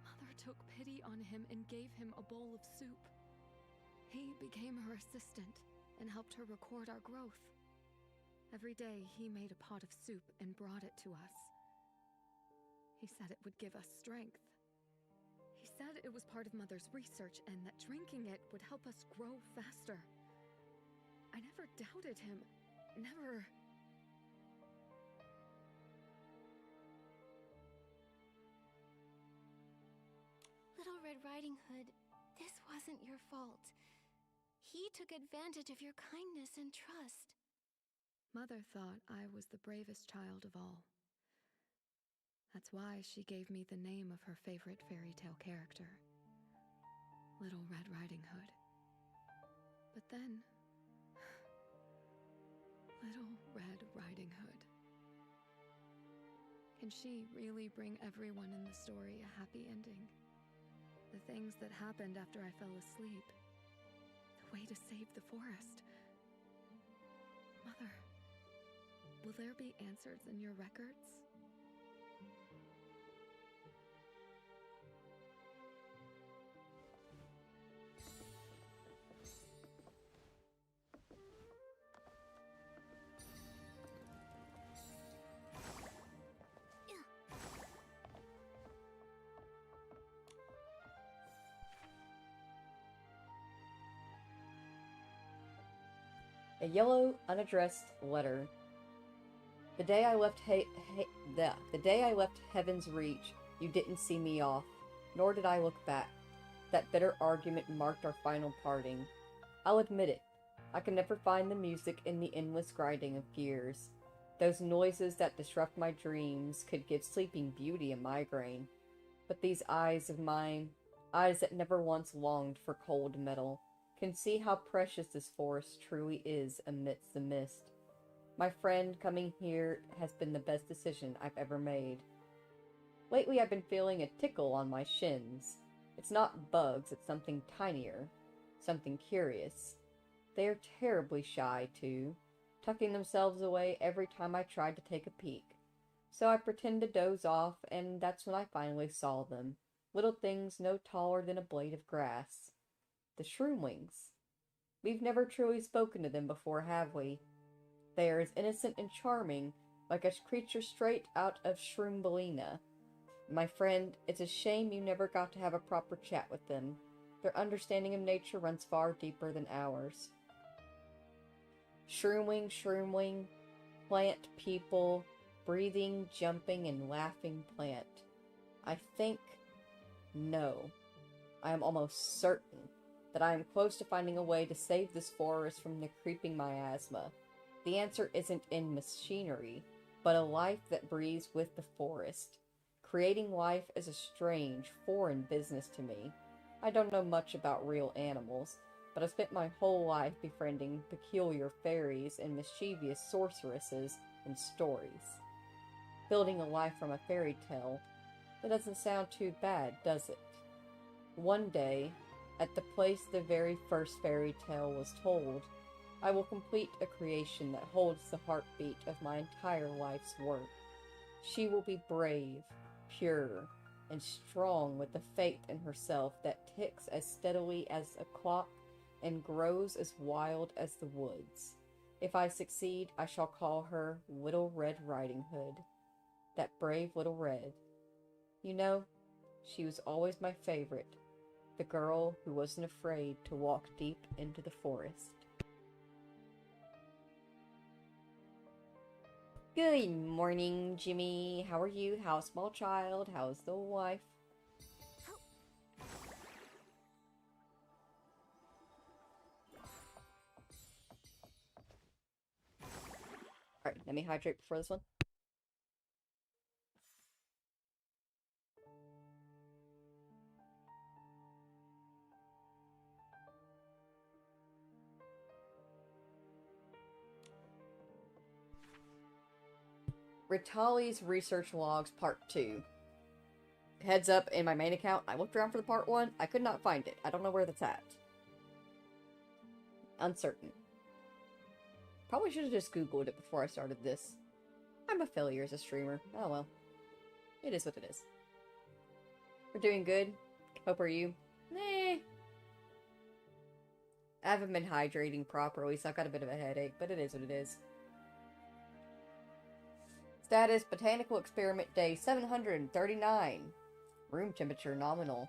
Mother took pity on him and gave him a bowl of soup. He became her assistant and helped her record our growth. Every day, he made a pot of soup and brought it to us. He said it would give us strength. He said it was part of Mother's research and that drinking it would help us grow faster. I never doubted him. Never. Little Red Riding Hood, this wasn't your fault. He took advantage of your kindness and trust. Mother thought I was the bravest child of all. That's why she gave me the name of her favorite fairy tale character, Little Red Riding Hood. But then, Little Red Riding Hood. Can she really bring everyone in the story a happy ending? The things that happened after I fell asleep. The way to save the forest. Mother, will there be answers in your records? A yellow, unaddressed letter. The day I left the day I left Heaven's Reach, you didn't see me off, nor did I look back. That bitter argument marked our final parting. I'll admit it. I can never find the music in the endless grinding of gears. Those noises that disrupt my dreams could give Sleeping Beauty a migraine. But these eyes of mine, eyes that never once longed for cold metal, can see how precious this forest truly is amidst the mist. My friend, coming here has been the best decision I've ever made. Lately I've been feeling a tickle on my shins. It's not bugs, it's something tinier, something curious. They are terribly shy, too, tucking themselves away every time I tried to take a peek. So I pretend to doze off, and that's when I finally saw them. Little things no taller than a blade of grass. The Shroomwings. We've never truly spoken to them before, have we? They are as innocent and charming, like a creature straight out of Shroombalina. My friend, it's a shame you never got to have a proper chat with them. Their understanding of nature runs far deeper than ours. Shroomwing, Shroomwing, plant people, breathing, jumping, and laughing plant. I think... no. I am almost certain that I am close to finding a way to save this forest from the creeping miasma. The answer isn't in machinery, but a life that breathes with the forest. Creating life is a strange, foreign business to me. I don't know much about real animals, but I've spent my whole life befriending peculiar fairies and mischievous sorceresses in stories. Building a life from a fairy tale, that doesn't sound too bad, does it? One day, at the place the very first fairy tale was told, I will complete a creation that holds the heartbeat of my entire life's work. She will be brave, pure, and strong with the faith in herself that ticks as steadily as a clock and grows as wild as the woods. If I succeed, I shall call her Little Red Riding Hood. That brave little red. You know, she was always my favorite. The girl who wasn't afraid to walk deep into the forest. Good morning, Jimmy. How are you? How's small child? How's the wife? Alright, let me hydrate before this one. Ritali's Research Logs Part 2. Heads up, in my main account, I looked around for the Part 1. I could not find it. I don't know where that's at. uncertain. Probably should have just Googled it before I started this. I'm a failure as a streamer. Oh well. It is what it is. We're doing good. Hope are you? Nah. I haven't been hydrating properly, so I've got a bit of a headache, but it is what it is. Status, Botanical Experiment Day 739. Room temperature nominal.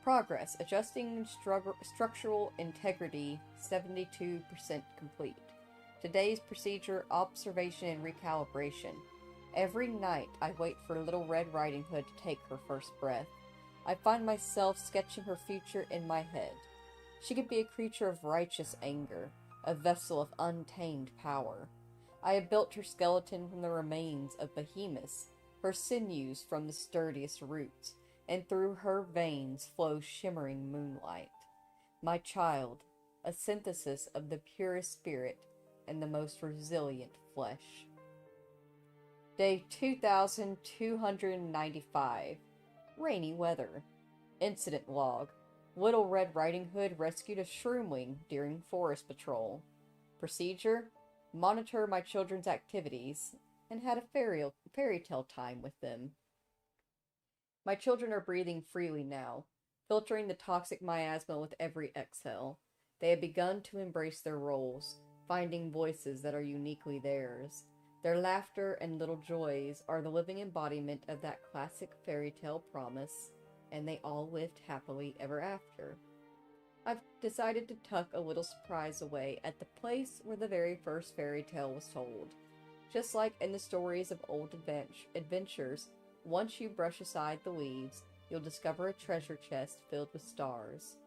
Progress, adjusting structural integrity 72% complete. Today's procedure, observation and recalibration. Every night I wait for Little Red Riding Hood to take her first breath. I find myself sketching her future in my head. She could be a creature of righteous anger, a vessel of untamed power. I have built her skeleton from the remains of behemoths, her sinews from the sturdiest roots, and through her veins flows shimmering moonlight. My child, a synthesis of the purest spirit and the most resilient flesh. Day 2295. Rainy weather. Incident log. Little Red Riding Hood rescued a shroomling during forest patrol. Procedure: monitor my children's activities and had a fairy tale time with them. My children are breathing freely now, filtering the toxic miasma with every exhale. They have begun to embrace their roles, finding voices that are uniquely theirs. Their laughter and little joys are the living embodiment of that classic fairy tale promise, and they all lived happily ever after. I've decided to tuck a little surprise away at the place where the very first fairy tale was told. Just like in the stories of old adventures, once you brush aside the leaves, you'll discover a treasure chest filled with stars.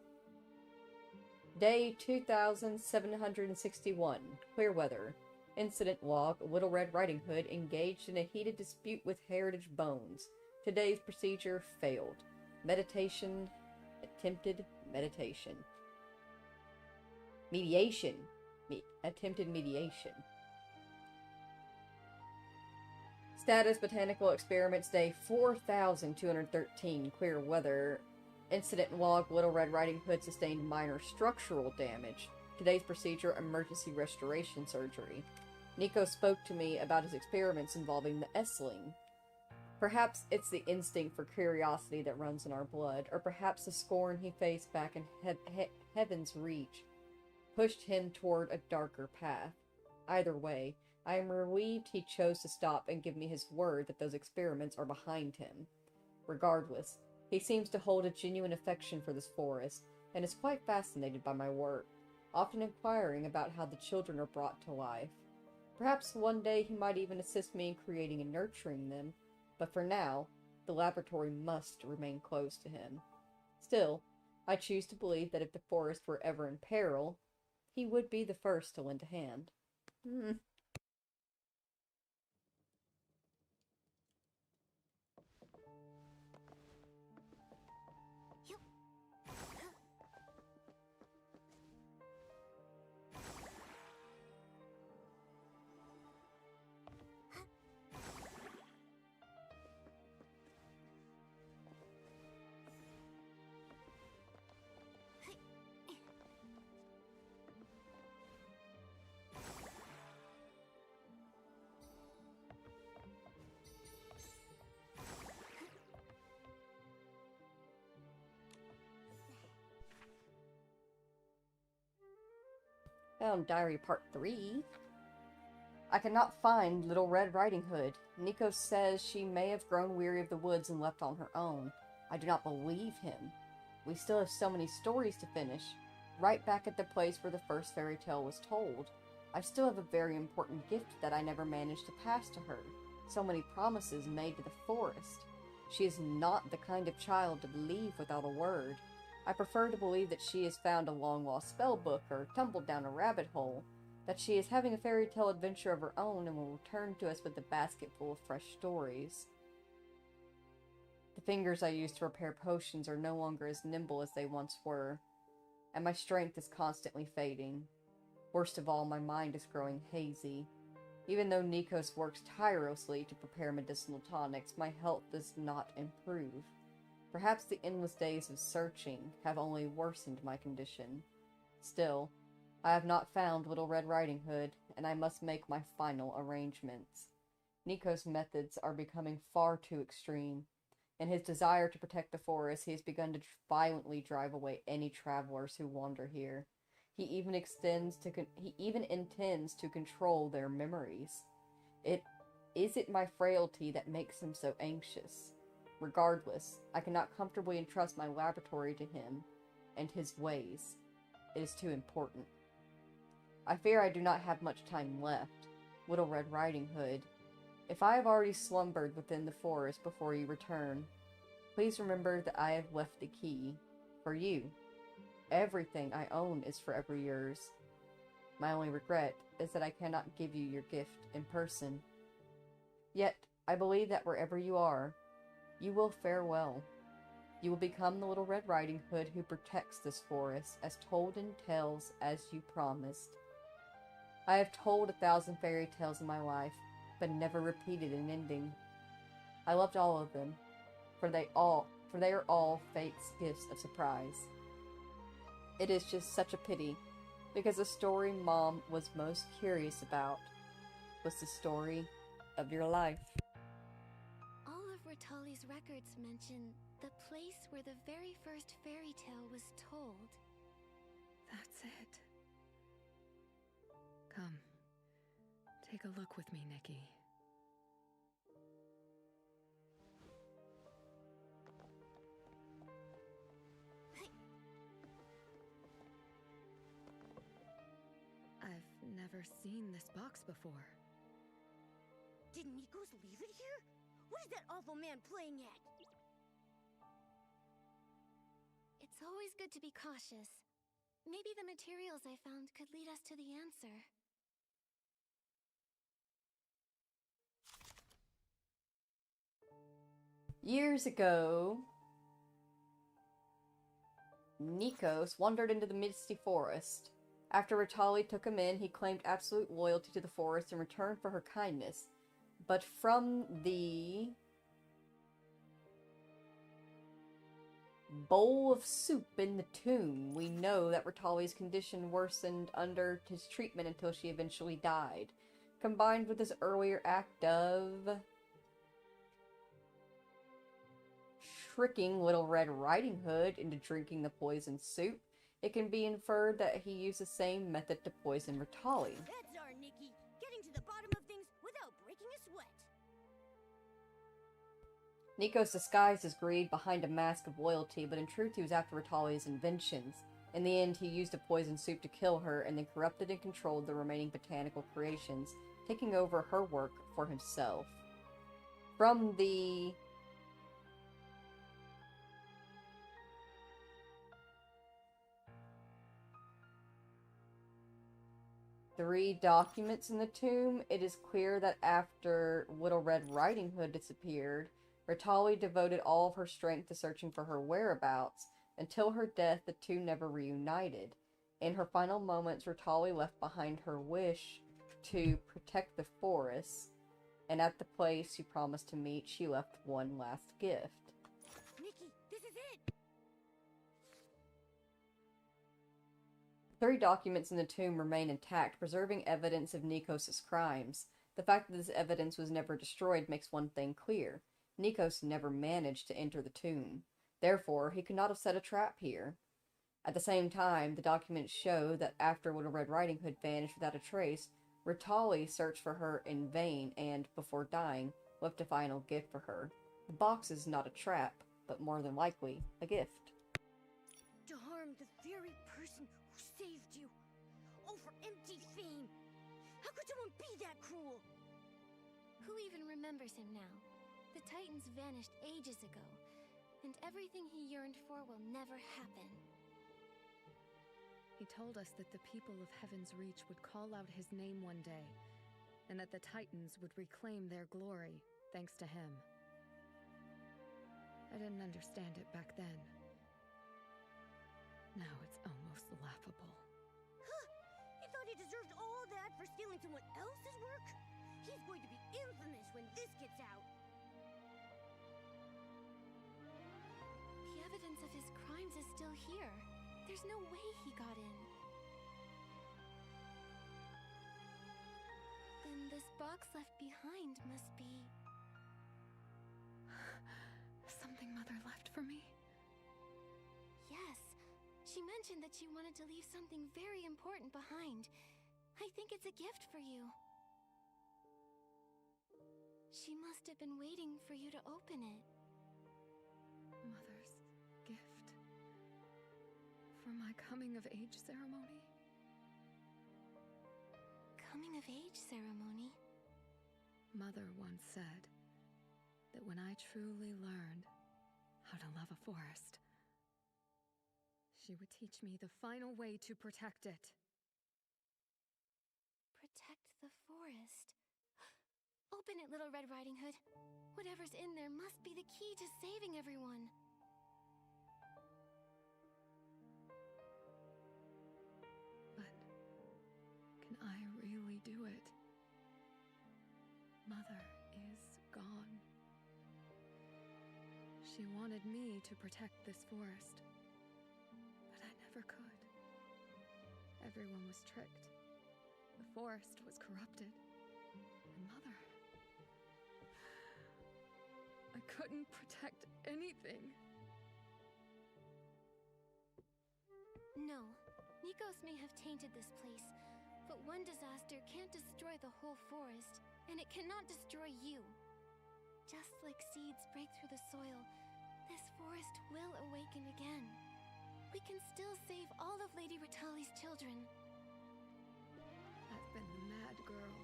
Day 2761. Clear weather. Incident log. Little Red Riding Hood engaged in a heated dispute with Heritage Bones. Today's procedure failed. Meditation. Attempted meditation. Mediation. Attempted mediation. Status, Botanical Experiments Day 4213. Clear weather. Incident log. Little Red Riding Hood sustained minor structural damage. Today's procedure, emergency restoration surgery. Nico spoke to me about his experiments involving the Essling. Perhaps it's the instinct for curiosity that runs in our blood, or perhaps the scorn he faced back in Heaven's Reach pushed him toward a darker path. Either way, I am relieved he chose to stop and give me his word that those experiments are behind him. Regardless, he seems to hold a genuine affection for this forest, and is quite fascinated by my work, often inquiring about how the children are brought to life. Perhaps one day he might even assist me in creating and nurturing them, but for now, the laboratory must remain closed to him. Still, I choose to believe that if the forest were ever in peril, he would be the first to lend a hand. Found Diary Part 3. I cannot find Little Red Riding Hood. Nico says she may have grown weary of the woods and left on her own. I do not believe him. We still have so many stories to finish. Right back at the place where the first fairy tale was told. I still have a very important gift that I never managed to pass to her. So many promises made to the forest. She is not the kind of child to leave without a word. I prefer to believe that she has found a long-lost spell book or tumbled down a rabbit hole, that she is having a fairy tale adventure of her own and will return to us with a basket full of fresh stories. The fingers I use to prepare potions are no longer as nimble as they once were, and my strength is constantly fading. Worst of all, my mind is growing hazy. Even though Nikos works tirelessly to prepare medicinal tonics, my health does not improve. Perhaps the endless days of searching have only worsened my condition. Still, I have not found Little Red Riding Hood, and I must make my final arrangements. Nico's methods are becoming far too extreme. In his desire to protect the forest, he has begun to violently drive away any travelers who wander here. He even intends to control their memories. Is it my frailty that makes him so anxious? Regardless, I cannot comfortably entrust my laboratory to him and his ways. It is too important. I fear I do not have much time left. Little Red Riding Hood, if I have already slumbered within the forest before you return, please remember that I have left the key for you. Everything I own is forever yours. My only regret is that I cannot give you your gift in person. Yet, I believe that wherever you are, you will fare well. You will become the Little Red Riding Hood who protects this forest, as told in tales as you promised. I have told 1,000 fairy tales in my life, but never repeated an ending. I loved all of them, for they are all fate's gifts of surprise. It is just such a pity, because the story Mom was most curious about was the story of your life. All of Ritali's records mention the place where the very first fairy tale was told. That's it. Come. Take a look with me, Nikki. I've never seen this box before. Did Nikos leave it here? What is that awful man playing at? It's always good to be cautious. Maybe the materials I found could lead us to the answer. Years ago, Nikos wandered into the misty forest. After Ritali took him in, he claimed absolute loyalty to the forest in return for her kindness. But from the bowl of soup in the tomb, we know that Ritali's condition worsened under his treatment until she eventually died. Combined with his earlier act of tricking Little Red Riding Hood into drinking the poisoned soup, it can be inferred that he used the same method to poison Ritali. That's our Nikki, getting to the bottom of things without breaking a sweat. Nikos disguised his greed behind a mask of loyalty, but in truth he was after Ritali's inventions. In the end, he used the poisoned soup to kill her, and then corrupted and controlled the remaining botanical creations, taking over her work for himself. From the three documents in the tomb, it is clear that after Little Red Riding Hood disappeared, Ritali devoted all of her strength to searching for her whereabouts. Until her death, the two never reunited. In her final moments, Ritali left behind her wish to protect the forest, and at the place she promised to meet, she left one last gift. Nikki, this is it! Three documents in the tomb remain intact, preserving evidence of Nikos' crimes. The fact that this evidence was never destroyed makes one thing clear. Nikos never managed to enter the tomb. Therefore, he could not have set a trap here. At the same time, the documents show that after Little Red Riding Hood vanished without a trace, Ritali searched for her in vain and, before dying, left a final gift for her. The box is not a trap, but more than likely, a gift. To harm the very person who saved you. All for empty fame. How could someone be that cruel? Who even remembers him now? The Titans vanished ages ago, and everything he yearned for will never happen. He told us that the people of Heaven's Reach would call out his name one day, and that the Titans would reclaim their glory, thanks to him. I didn't understand it back then. Now it's almost laughable. Huh! You thought he deserved all that for stealing someone else's work? He's going to be infamous when this gets out. The evidence of his crimes is still here. There's no way he got in. box left behind must be... Something Mother left for me? Yes. She mentioned that she wanted to leave something very important behind. I think it's a gift for you. She must have been waiting for you to open it. Mother's gift? For my coming-of-age ceremony? Coming-of-age ceremony? Mother once said that when I truly learned how to love a forest, she would teach me the final way to protect it. Protect the forest. Open it, Little Red Riding Hood. Whatever's in there must be the key to saving everyone. But can I really do it? Mother is gone. She wanted me to protect this forest, but I never could. Everyone was tricked. The forest was corrupted. And Mother... I couldn't protect anything. No. Nikos may have tainted this place, but one disaster can't destroy the whole forest, and it cannot destroy you. Just like seeds break through the soil, this forest will awaken again. We can still save all of Lady Ritali's children. I've been the mad girl,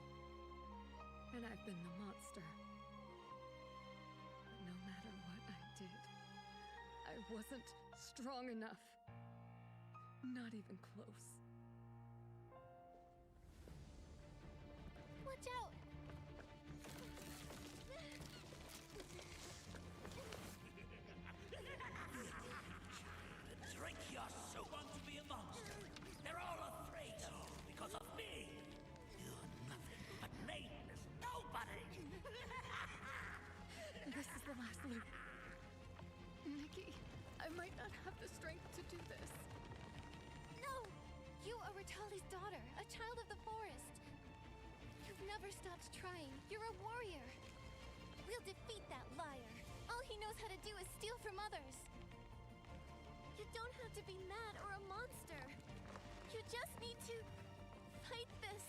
and I've been the monster. But no matter what I did, I wasn't strong enough. Not even close. Watch out! Drink your soup. Want to be a monster? They're all afraid of you because of me. You're nothing but nameless nobody. This is the last loop. Nikki, I might not have the strength to do this. No! You are Ritali's daughter, a child of the forest. You've never stopped trying. You're a warrior. We'll defeat that liar. All he knows how to do is steal from others. You don't have to be mad or a monster. You just need to fight this.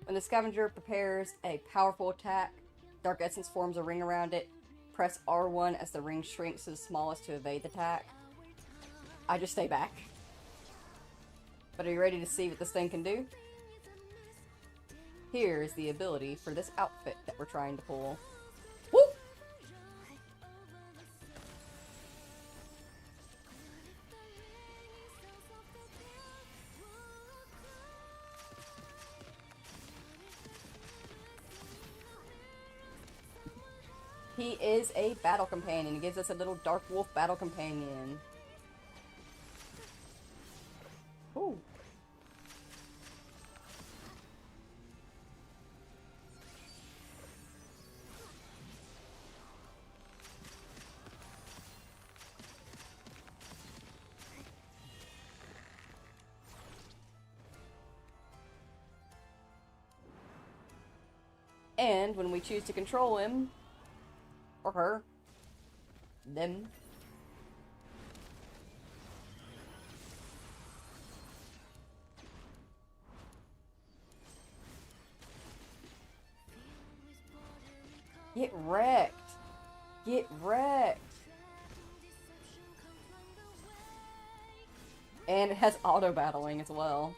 When the scavenger prepares a powerful attack, Dark Essence forms a ring around it. Press R1 as the ring shrinks to the smallest to evade the attack. I just stay back. But are you ready to see what this thing can do? Here is the ability for this outfit that we're trying to pull. Woo! He is a battle companion. He gives us a little dark wolf battle companion. Ooh. And when we choose to control him, or her, them, get wrecked. Get wrecked. And it has auto battling as well.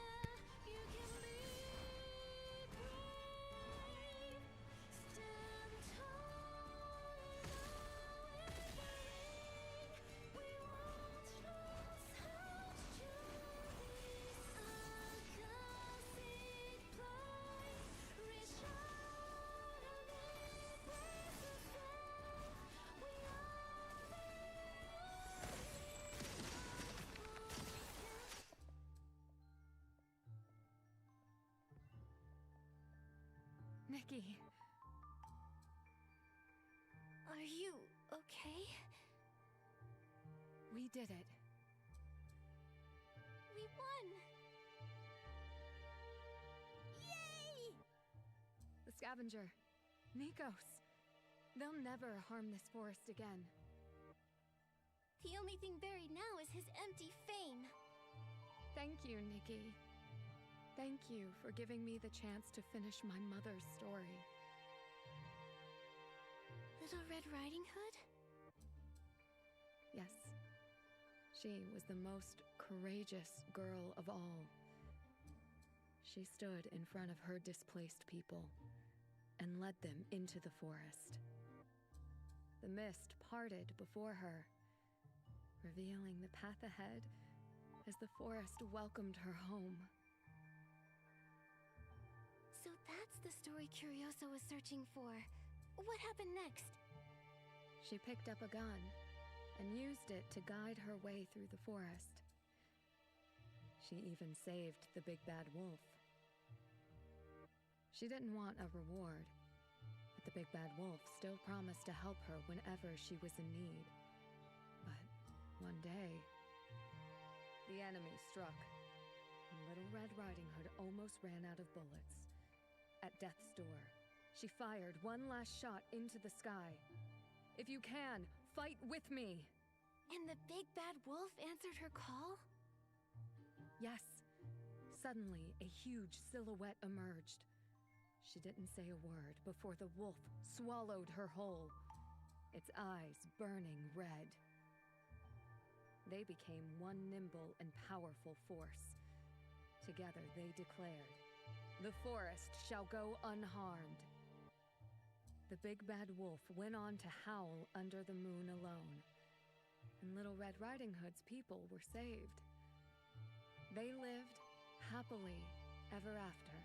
Nikki. Are you okay? We did it. We won! Yay! The scavenger. Nikos. They'll never harm this forest again. The only thing buried now is his empty fame. Thank you, Nikki. Thank you for giving me the chance to finish my mother's story. Little Red Riding Hood? Yes. She was the most courageous girl of all. She stood in front of her displaced people and led them into the forest. The mist parted before her, revealing the path ahead as the forest welcomed her home. So that's the story Curioso was searching for. What happened next? She picked up a gun and used it to guide her way through the forest. She even saved the big bad wolf. She didn't want a reward, but the big bad wolf still promised to help her whenever she was in need. But one day, the enemy struck, and Little Red Riding Hood almost ran out of bullets. At death's door, she fired one last shot into the sky. If you can, fight with me! And the big bad wolf answered her call? Yes. Suddenly, a huge silhouette emerged. She didn't say a word before the wolf swallowed her whole, its eyes burning red. They became one nimble and powerful force. Together they declared, "The forest shall go unharmed." The big bad wolf went on to howl under the moon alone, and Little Red Riding Hood's people were saved. They lived happily ever after.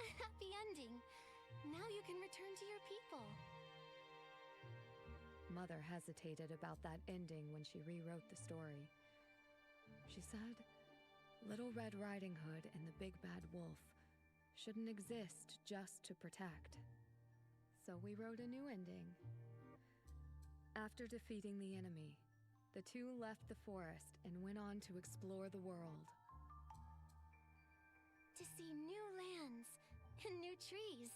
A happy ending. Now you can return to your people. Mother hesitated about that ending when she rewrote the story. She said, Little Red Riding Hood and the Big Bad Wolf shouldn't exist just to protect. So we wrote a new ending. After defeating the enemy, the two left the forest and went on to explore the world. To see new lands and new trees.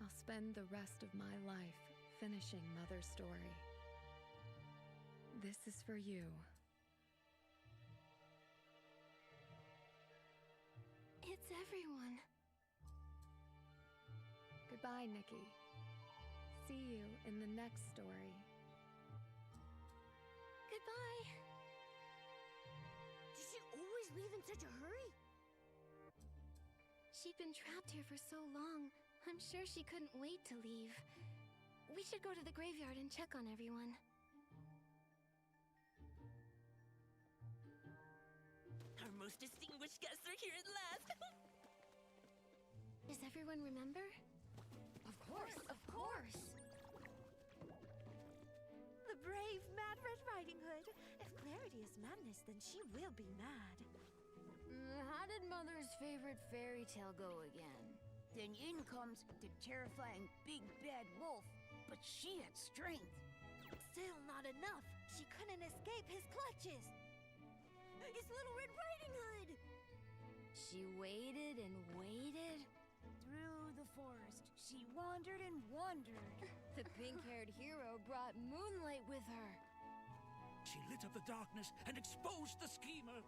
I'll spend the rest of my life finishing Mother's story. This is for you. It's everyone. Goodbye, Nikki. See you in the next story. Goodbye. Did she always leave in such a hurry? She'd been trapped here for so long, I'm sure she couldn't wait to leave. We should go to the graveyard and check on everyone. Our most distinguished guests are here at last! Does everyone remember? Of course, Of course! The brave Mad Red Riding Hood. If Clarity is madness, then she will be mad. How did Mother's favorite fairy tale go again? Then in comes the terrifying big bad wolf, but she had strength. Still not enough. She couldn't escape his clutches. It's Little Red Riding Hood! She waited and waited. Through the forest, she wandered and wandered. The pink-haired hero brought moonlight with her. She lit up the darkness and exposed the schemer.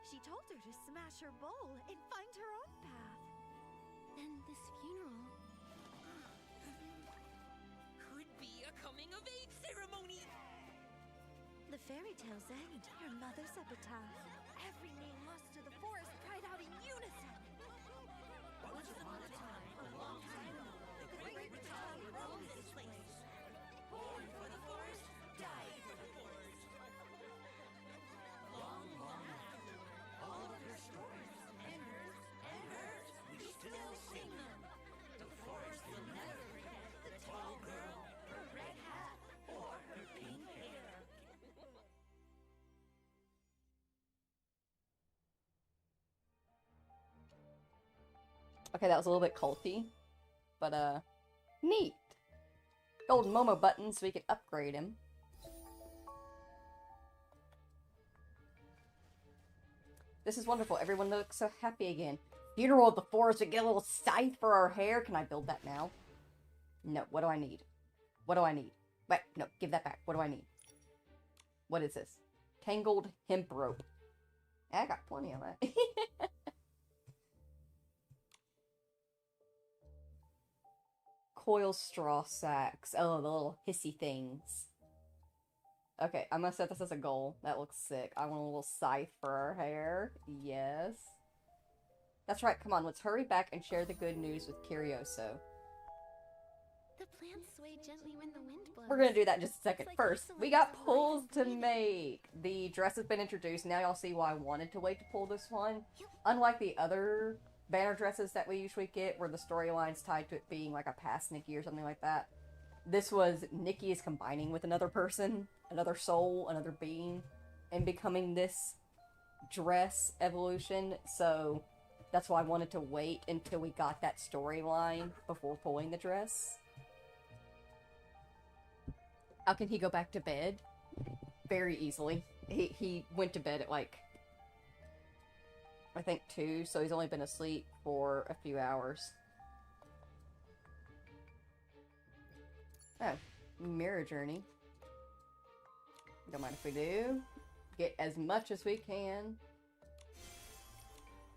She told her to smash her bowl and find her own path. And this funeral... Could be a coming-of-age ceremony! The fairy tales end. Her mother's epitaph. Every name lost to the forest cried out in unison. Once upon a time, a long time ago, the great child roamed this place. Born for the forest, died for the forest. Long, long after, all of her stories, and hers, we still sing them. The forest will never forget the tall girl, her red hat, or her pink hair. Okay, that was a little bit culty, but neat. Golden Momo button so we can upgrade him. This is wonderful. Everyone looks so happy again. Funeral of the forest to get a little scythe for our hair. Can I build that now? No. What do I need? What do I need? Wait, no. Give that back. What do I need? What is this? Tangled hemp rope. I got plenty of that. Coil straw sacks. Oh, the little hissy things. Okay, I'm gonna set this as a goal. That looks sick. I want a little scythe for our hair. Yes. That's right, come on, let's hurry back and share the good news with Curioso. The plants sway gently when the wind blows. We're gonna do that in just a second. It's like First, the we got pulls to make. The dress has been introduced. Now y'all see why I wanted to wait to pull this one. Unlike the other banner dresses that we usually get, where the storyline's tied to it being like a past Nikki or something like that. This was Nikki is combining with another person, another soul, another being, and becoming this dress evolution. So that's why I wanted to wait until we got that storyline before pulling the dress. How can he go back to bed? Very easily. He went to bed at like, I think 2, so he's only been asleep for a few hours. Oh, mirror journey. Don't mind if we do. Get as much as we can.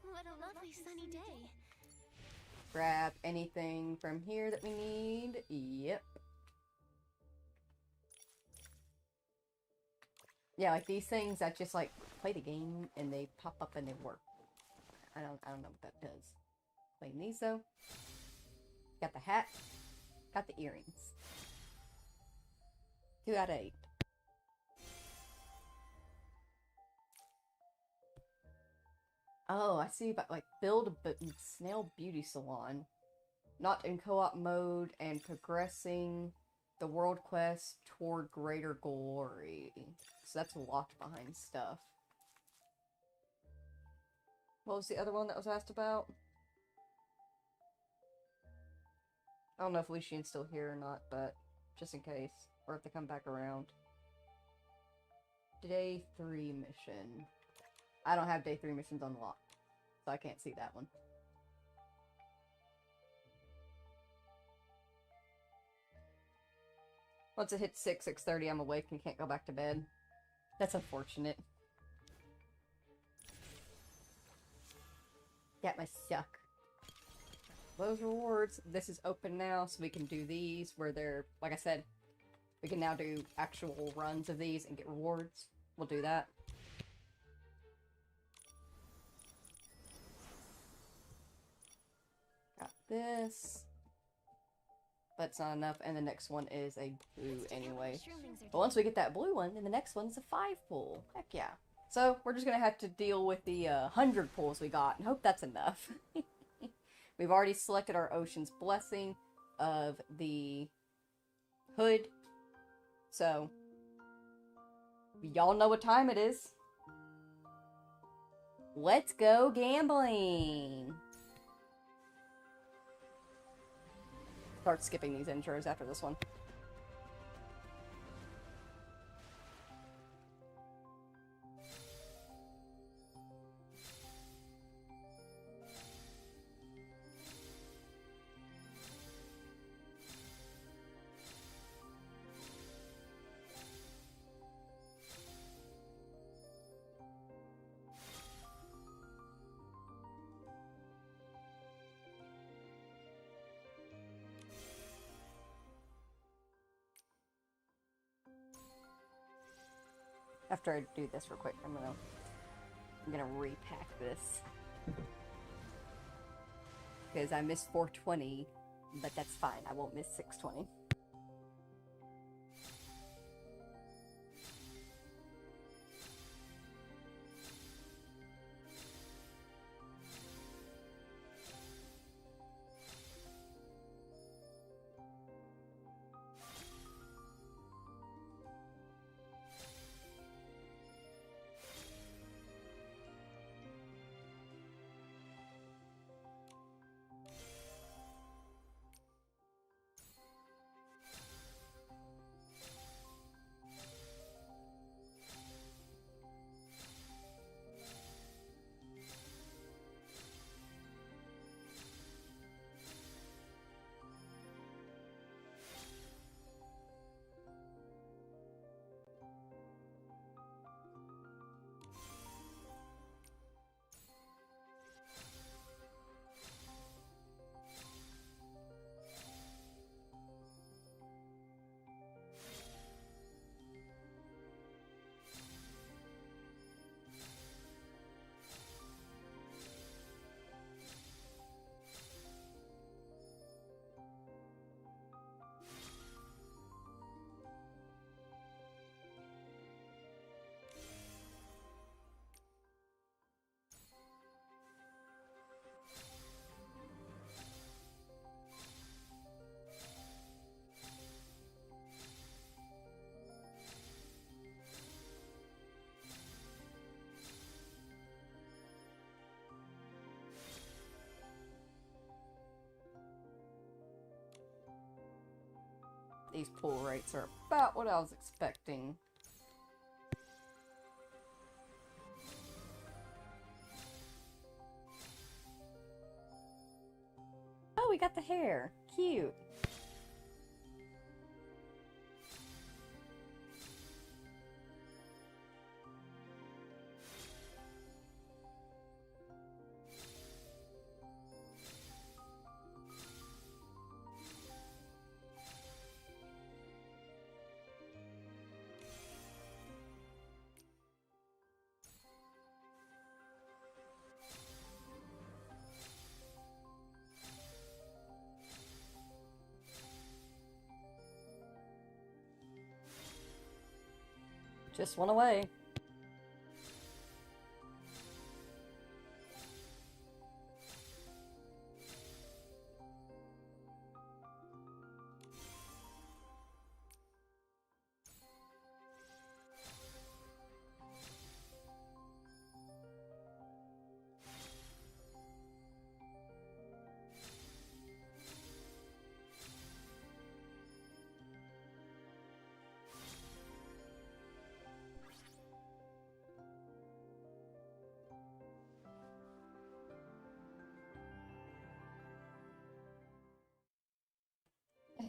What a lovely sunny day. Grab anything from here that we need. Yep. Yeah, like these things that just like play the game and they pop up and they work. I don't know what that does. Playing these though. Got the hat. Got the earrings. 2 out of 8. Oh, I see, but like build a snail beauty salon. Not in co-op mode and progressing the world quest toward greater glory. So that's locked behind stuff. What was the other one that was asked about? I don't know if Lucian's still here or not, but just in case. Or if they come back around. Day 3 mission. I don't have day 3 missions unlocked, so I can't see that one. Once it hits 6:30, I'm awake and can't go back to bed. That's unfortunate. That must suck. Those rewards. This is open now, so we can do these where they're, like I said, we can now do actual runs of these and get rewards. We'll do that. Got this. But it's not enough, and the next one is a blue anyway. But once we get that blue one, then the next one's a 5 pull. Heck yeah. So, we're just gonna have to deal with the 100 pulls we got, and hope that's enough. We've already selected our Ocean's Blessing of the hood. So, y'all know what time it is. Let's go gambling! Start skipping these intros after this one. after I do this real quick, I'm gonna repack this. Because I missed 420, but that's fine. I won't miss 620. These pull rates are about what I was expecting. Oh, we got the hair. Cute. Just one away.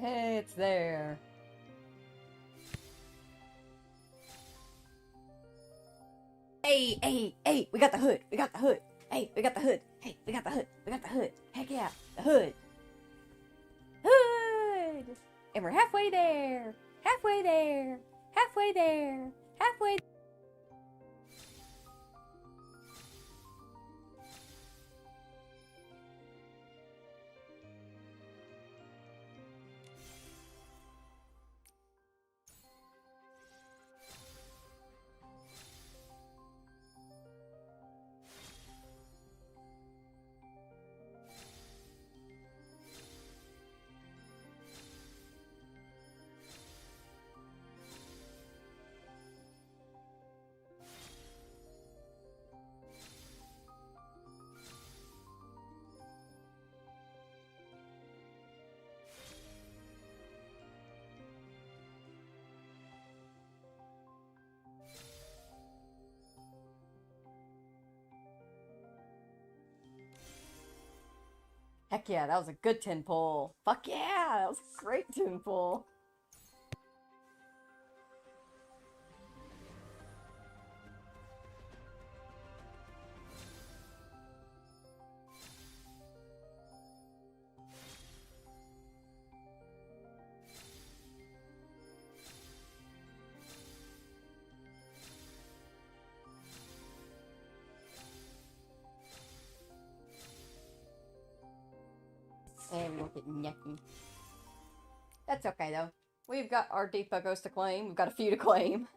Hey, it's there. Hey, hey, hey, we got the hood. We got the hood. Hey, we got the hood. Hey, we got the hood. We got the hood. Heck yeah, the hood. Hood! And we're halfway there. Halfway there. Halfway there. Halfway. Heck yeah, that was a good 10 pull. Fuck yeah, that was a great 10 pull. And we don't get nothing. That's okay, though. We've got our Deepagos to claim. We've got a few to claim.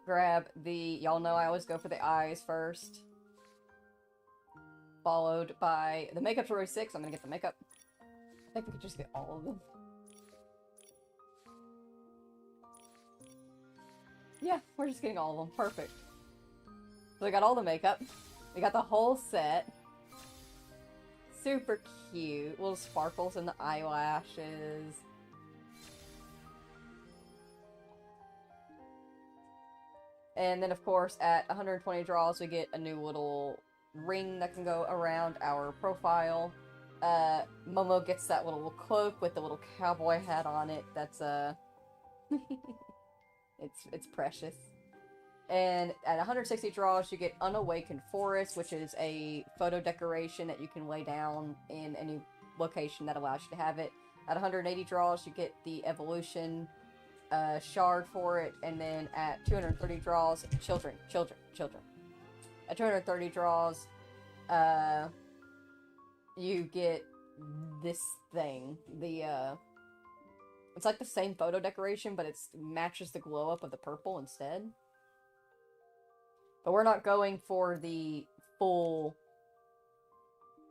Grab the... Y'all know I always go for the eyes first. Followed by... The makeup's already 6. I'm gonna get the makeup. I think we could just get all of them. Yeah, we're just getting all of them. Perfect. So we got all the makeup. We got the whole set. Super cute. Little sparkles in the eyelashes. And then, of course, at 120 draws, we get a new little ring that can go around our profile. Momo gets that little cloak with the little cowboy hat on it. That's, it's precious. And at 160 draws, you get Unawakened Forest, which is a photo decoration that you can lay down in any location that allows you to have it. At 180 draws, you get the Evolution shard for it. And then at 230 draws, children. At 230 draws, you get this thing. It's like the same photo decoration, but it matches the glow up of the purple instead. But we're not going for the full,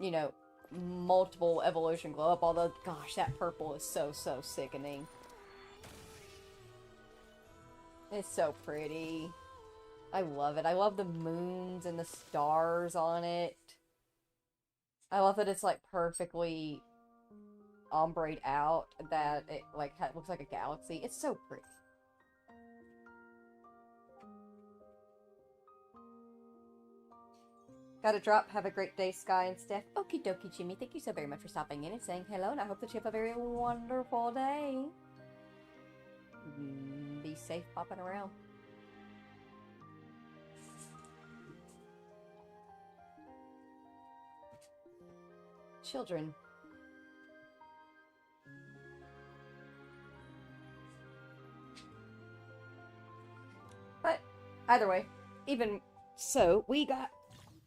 you know, multiple evolution glow up, although, gosh, that purple is so sickening. It's so pretty. I love it. I love the moons and the stars on it. I love that it's, like, perfectly ombre'd out, that it, like, looks like a galaxy. It's so pretty. Gotta drop. Have a great day, Sky and Steph. Okie dokie, Jimmy. Thank you so very much for stopping in and saying hello, and I hope that you have a very wonderful day. Be safe popping around. Children. But, either way, even so, we got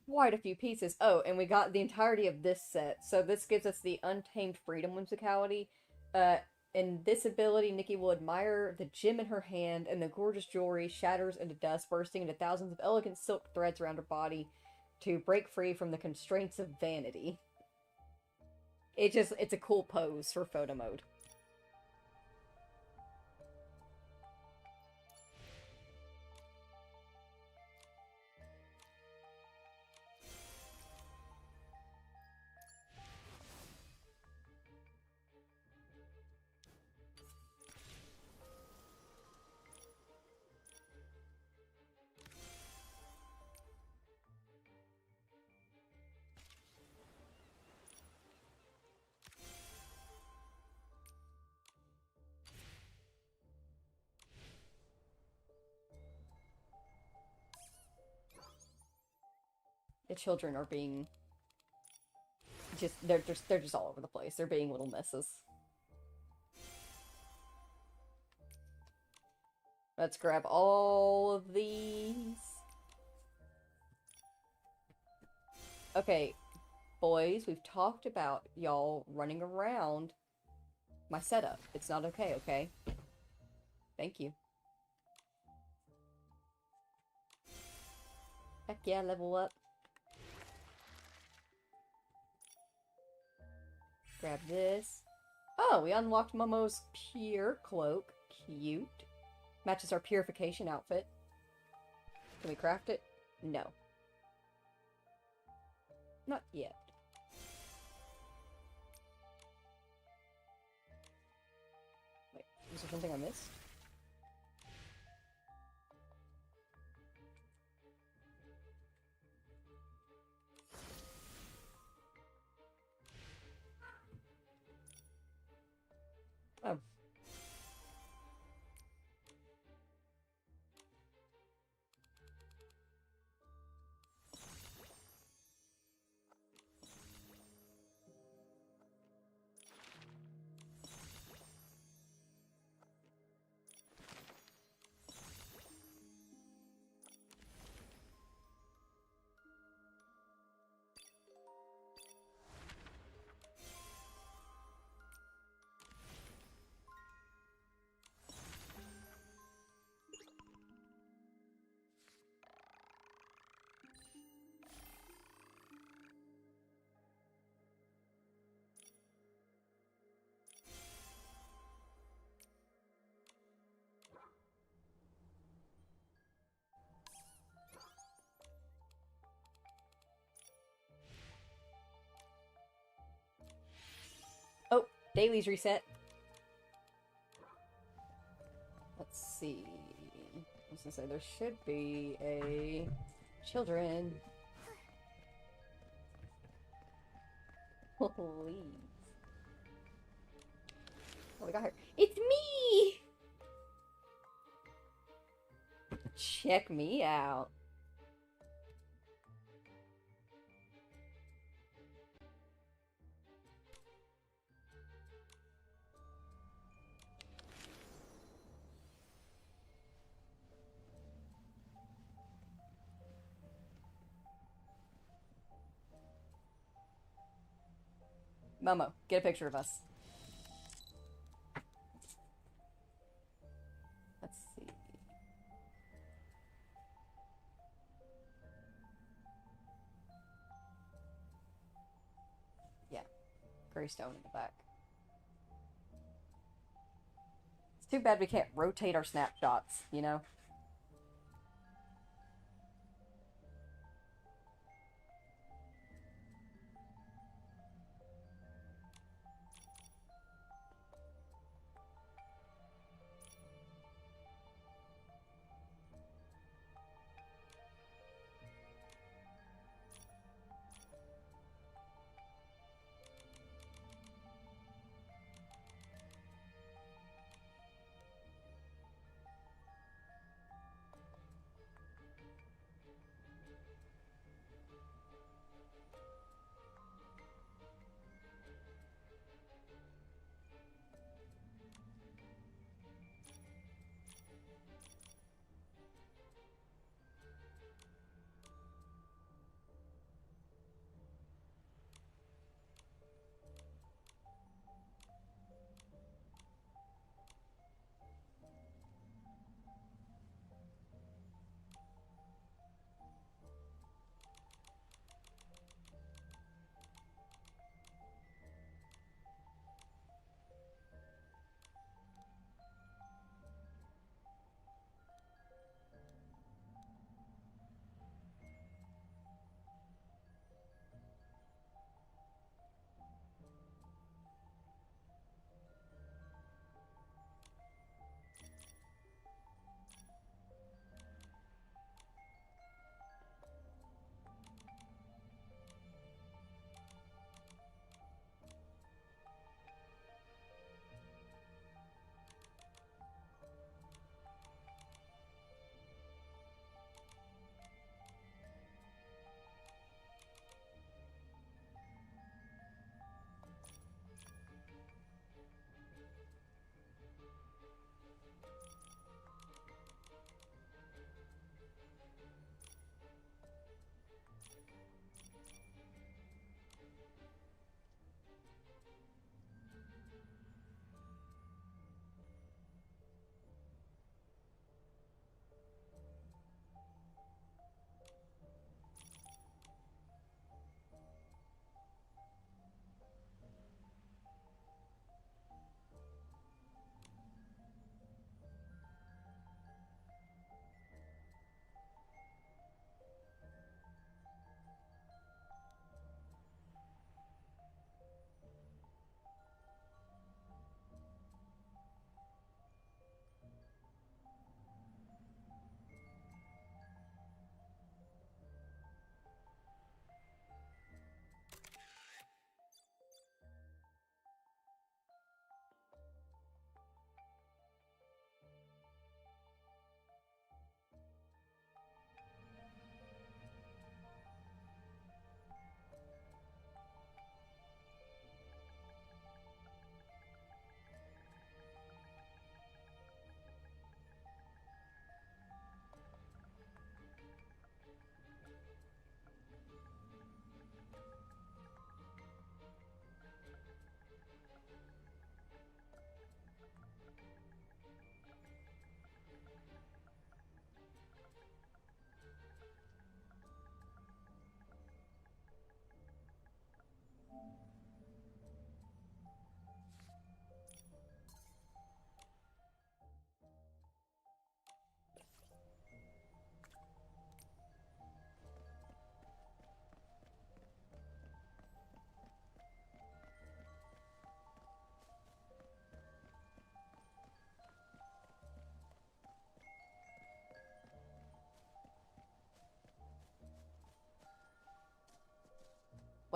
quite a few pieces. Oh, and we got the entirety of this set. So this gives us the Untamed Freedom Whimsicality. In this ability, Nikki will admire the gem in her hand, and the gorgeous jewelry shatters into dust, bursting into thousands of elegant silk threads around her body to break free from the constraints of vanity. It's a cool pose for photo mode. The children are being they're just all over the place. They're being little messes. Let's grab all of these. Okay, boys, we've talked about y'all running around my setup. It's not okay, okay? Thank you. Heck yeah, level up. Grab this. Oh, we unlocked Momo's Pure Cloak. Cute. Matches our Purification outfit. Can we craft it? No. Not yet. Wait, is there something I missed? Oh. Dailies reset. Let's see. I was gonna say there should be a children. Please. Oh, we got her. It's me! Check me out. Momo, get a picture of us. Let's see. Yeah, gray stone in the back. It's too bad we can't rotate our snapshots, you know?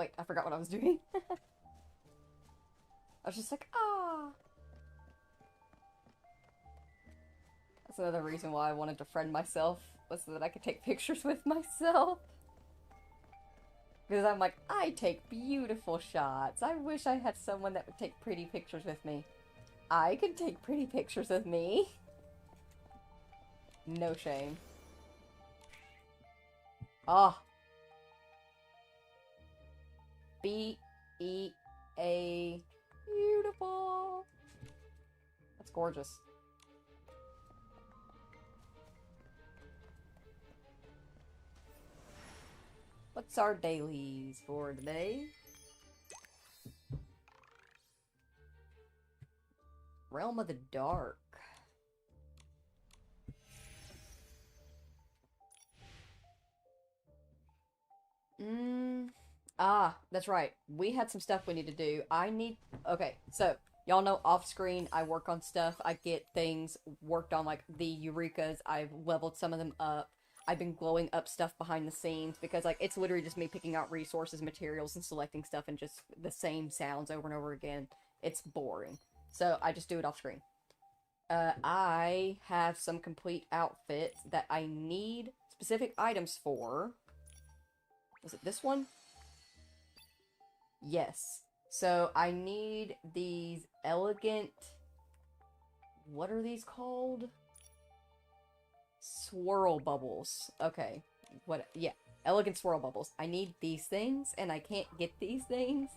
wait, I forgot what I was doing. I was just like, ah. That's another reason why I wanted to friend myself, was so that I could take pictures with myself. Because I'm like, I take beautiful shots. I wish I had someone that would take pretty pictures with me. I can take pretty pictures with me. No shame. Ah. B-E-A. Beautiful. That's gorgeous. What's our dailies for today? Realm of the Dark. That's right. We had some stuff we need to do. Okay, so, y'all know off screen I work on stuff. I get things worked on, like the Eureka's. I've leveled some of them up. I've been glowing up stuff behind the scenes because, like, it's literally just me picking out resources, materials, and selecting stuff and just the same sounds over and over again. It's boring. So, I just do it off screen. I have some complete outfits that I need specific items for. Was it this one? Yes. So, I need these elegant... What are these called? Swirl bubbles. Okay. Yeah. Elegant swirl bubbles. I need these things, and I can't get these things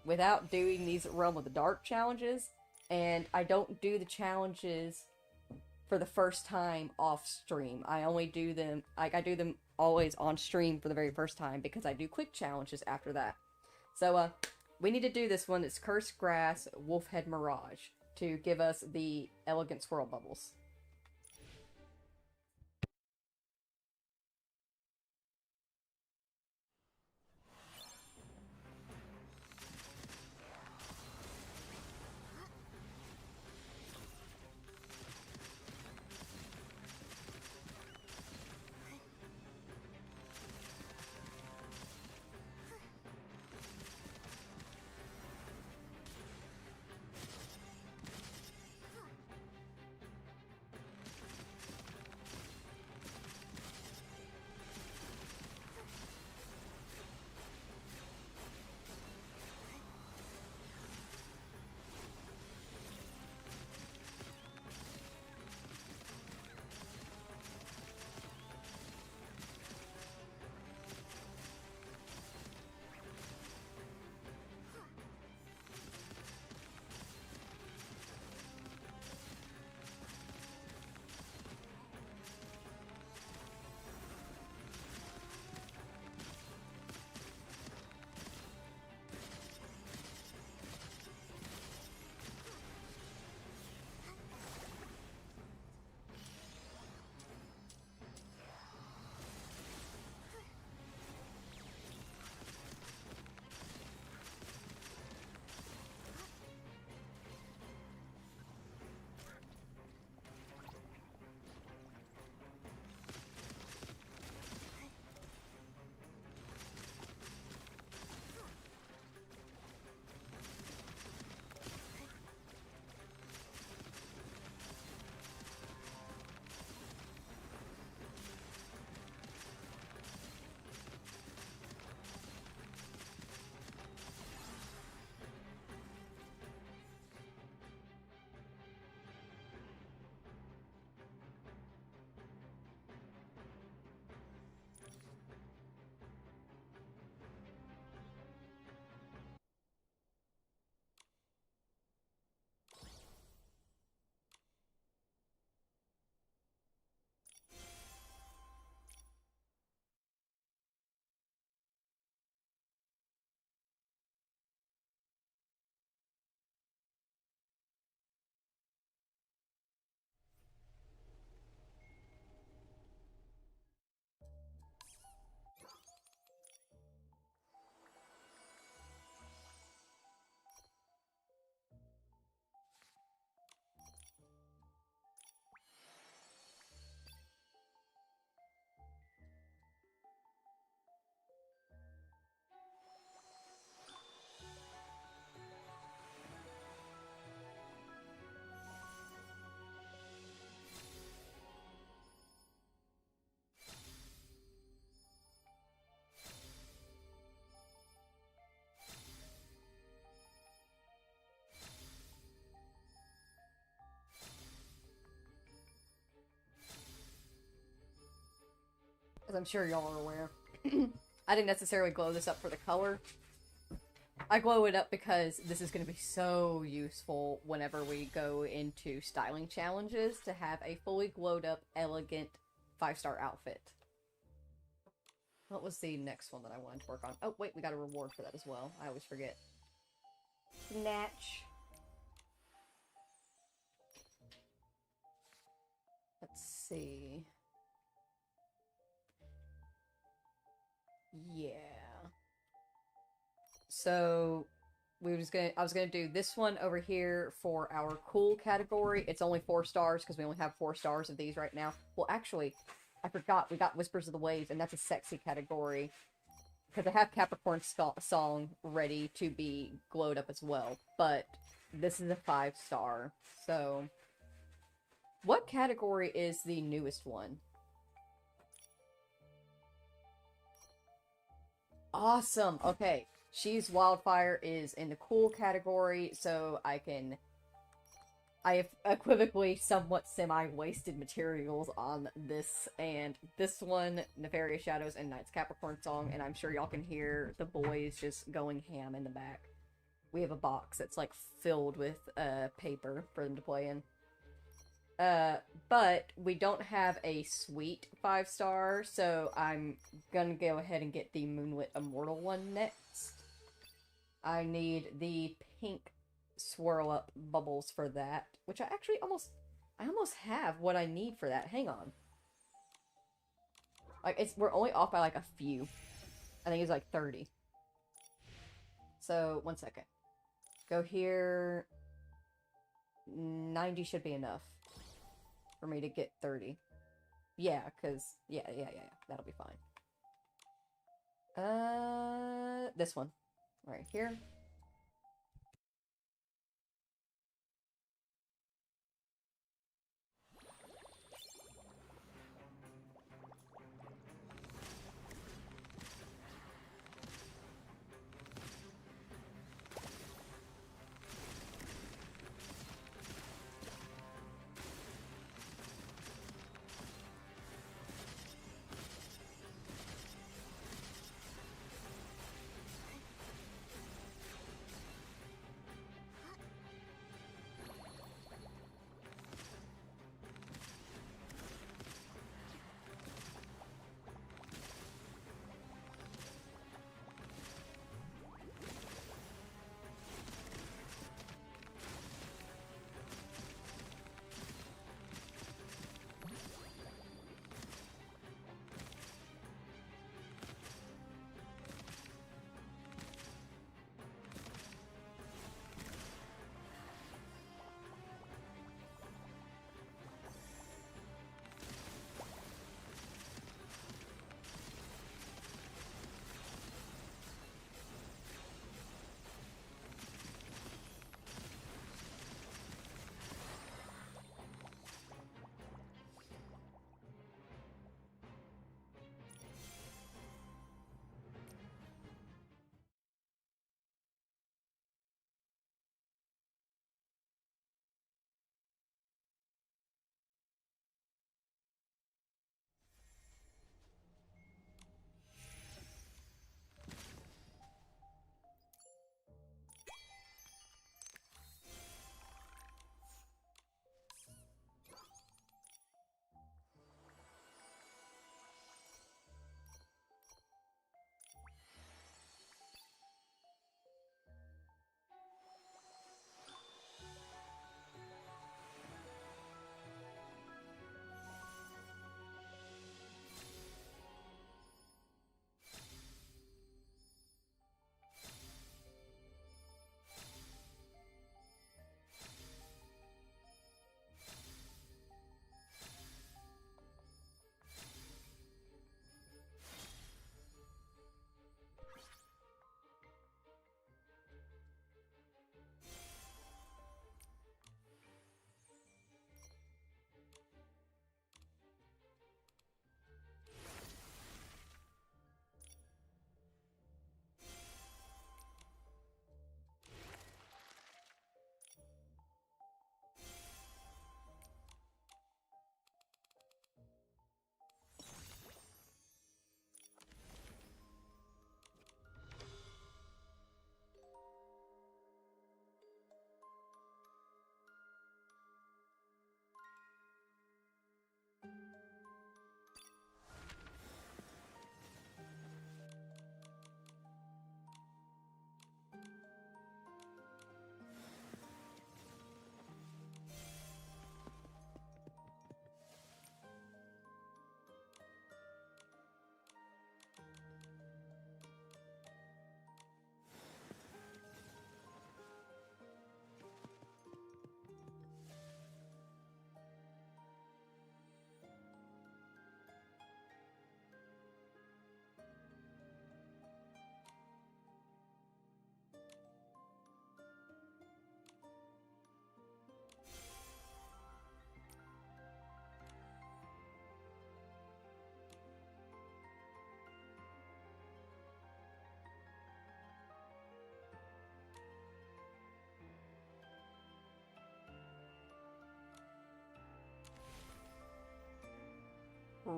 without doing these Realm of the Dark challenges. And I don't do the challenges for the first time off stream. I only do them, I do them always on stream for the very first time because I do quick challenges after that. So, we need to do this one. It's Cursed Grass Wolfhead Mirage to give us the elegant swirl bubbles. as I'm sure y'all are aware. I didn't necessarily glow this up for the color. I glow it up because this is going to be so useful whenever we go into styling challenges to have a fully glowed up, elegant 5-star outfit. What was the next one that I wanted to work on? Oh, wait, we got a reward for that as well. I always forget. Snatch. Let's see. Yeah. So I was gonna do this one over here for our cool category. It's only 4 stars because we only have 4 stars of these right now. Well, actually, I forgot we got Whispers of the Waves, and that's a sexy category because I have Capricorn song ready to be glowed up as well. But this is a 5-star. So, what category is the newest one? Awesome. Okay. She's Wildfire is in the cool category, so I have equivocally somewhat semi-wasted materials on this and this one, Nefarious Shadows and Night's Capricorn song, and I'm sure y'all can hear the boys just going ham in the back. We have a box that's like filled with paper for them to play in. But we don't have a sweet 5-star, so I'm gonna go ahead and get the Moonlit Immortal one next. I need the pink swirl up bubbles for that, which I actually almost have what I need for that. Hang on. Like, we're only off by like a few. I think it's like 30. So, 1 second. Go here. 90 should be enough for me to get 30. Yeah, because, yeah, that'll be fine. This one. Right here.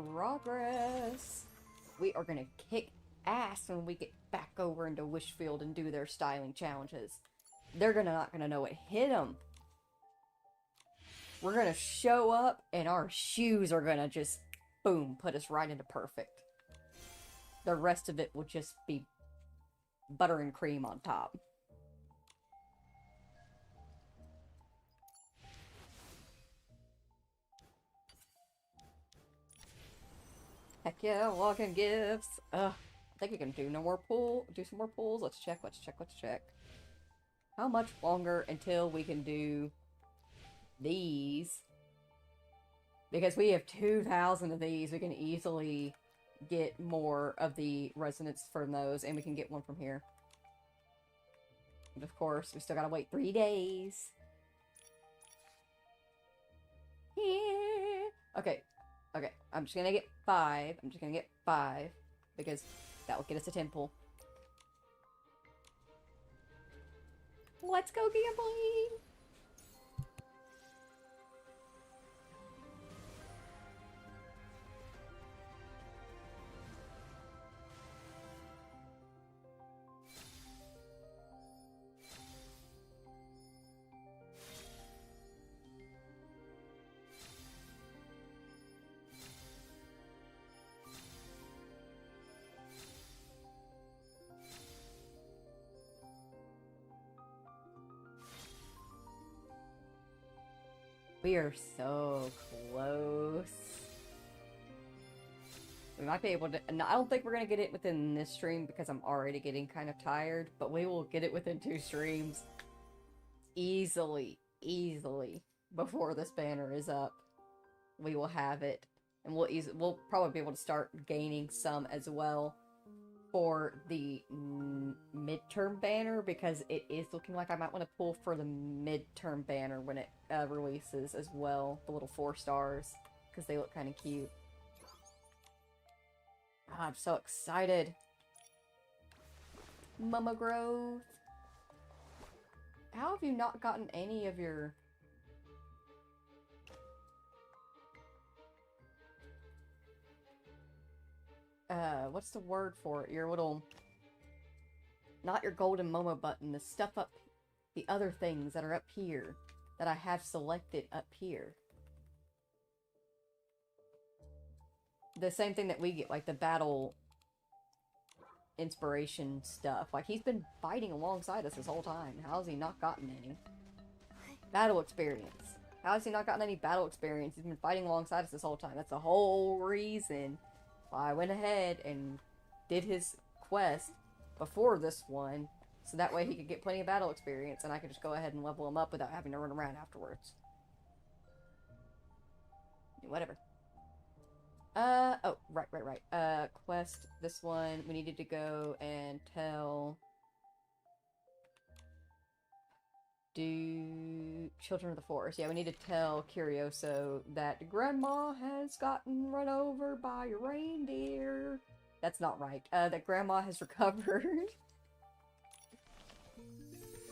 progress. We are gonna kick ass when we get back over into Wishfield and do their styling challenges. They're not gonna know what hit them. We're gonna show up and our shoes are gonna just, boom, put us right into perfect. The rest of it will just be butter and cream on top. Heck yeah, walking gifts. I think we can do no more do some more pulls. Let's check. How much longer until we can do these? Because we have 2,000 of these, we can easily get more of the resonance from those, and we can get one from here. And of course, we still gotta wait 3 days. Yeah. Okay. I'm just gonna get 5. Because that will get us a temple. Let's go gambling! We are so close. We might be able to... No, I don't think we're going to get it within this stream because I'm already getting kind of tired. But we will get it within 2 streams. Easily. Before this banner is up. We will have it. And we'll probably be able to start gaining some as well. For the midterm banner, because it is looking like I might want to pull for the midterm banner when it releases as well. The little 4 stars, because they look kind of cute. Oh, I'm so excited. Mama Growth. How have you not gotten any of your... what's the word for it? Your little... Not your golden Momo button, the stuff up... The other things that are up here. That I have selected up here. The same thing that we get, like the battle... inspiration stuff. Like, he's been fighting alongside us this whole time. How has he not gotten any? Battle experience. How has he not gotten any battle experience? He's been fighting alongside us this whole time. That's the whole reason why I went ahead and did his quest before this one, so that way he could get plenty of battle experience and I could just go ahead and level him up without having to run around afterwards. Whatever. Oh, right. Quest, this one, we needed to go and tell... Children of the Forest. Yeah, we need to tell Curioso that Grandma has gotten run over by a reindeer. That's not right. That Grandma has recovered.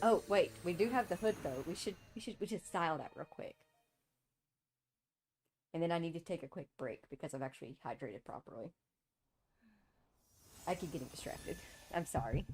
Oh, wait. We do have the hood, though. We should style that real quick. And then I need to take a quick break because I've actually hydrated properly. I keep getting distracted. I'm sorry.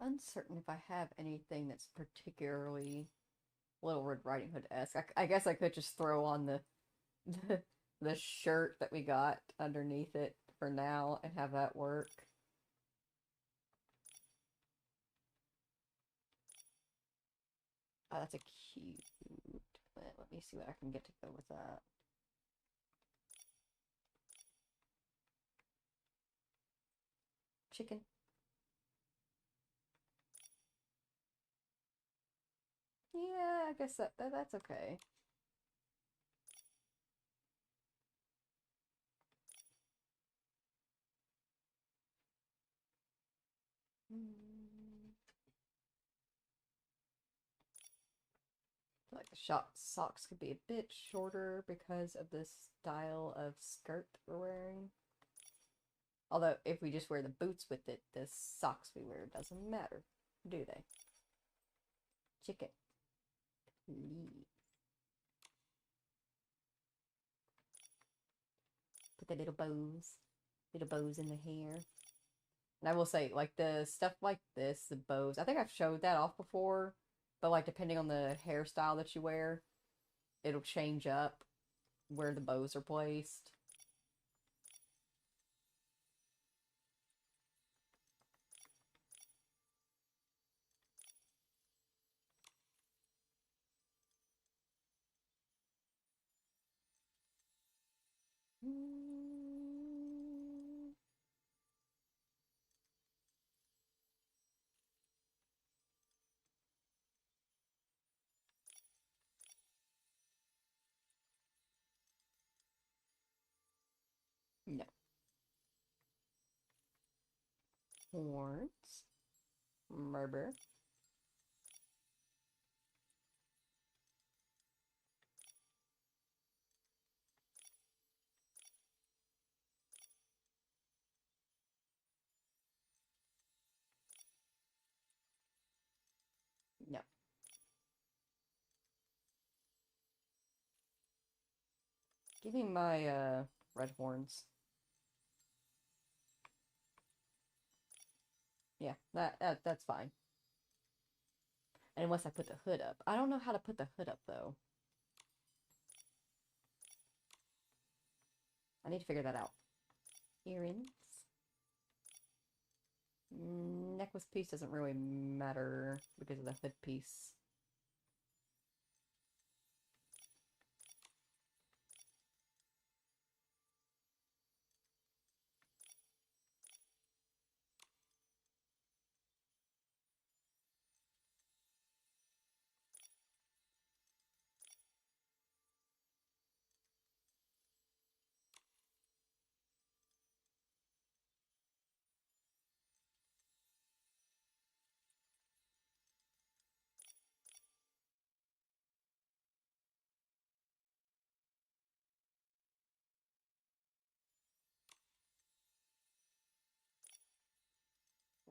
uncertain if I have anything that's particularly Little Red Riding Hood-esque. I guess I could just throw on the the shirt that we got underneath it for now and have that work. Oh, that's a cute. Let me see what I can get to go with that. Chicken. Yeah, I guess that's okay. I feel like the socks could be a bit shorter because of the style of skirt that we're wearing. Although, if we just wear the boots with it, the socks we wear doesn't matter, do they? Chicken. Please. Put the little bows in the hair. And I will say, like, the stuff like this, the bows, I think I've showed that off before, but, like, depending on the hairstyle that you wear, it'll change up where the bows are placed. No. Horns. Murder. No. Give me my, red horns. Yeah, that's fine. And unless I put the hood up. I don't know how to put the hood up, though. I need to figure that out. Earrings. Necklace piece doesn't really matter because of the hood piece.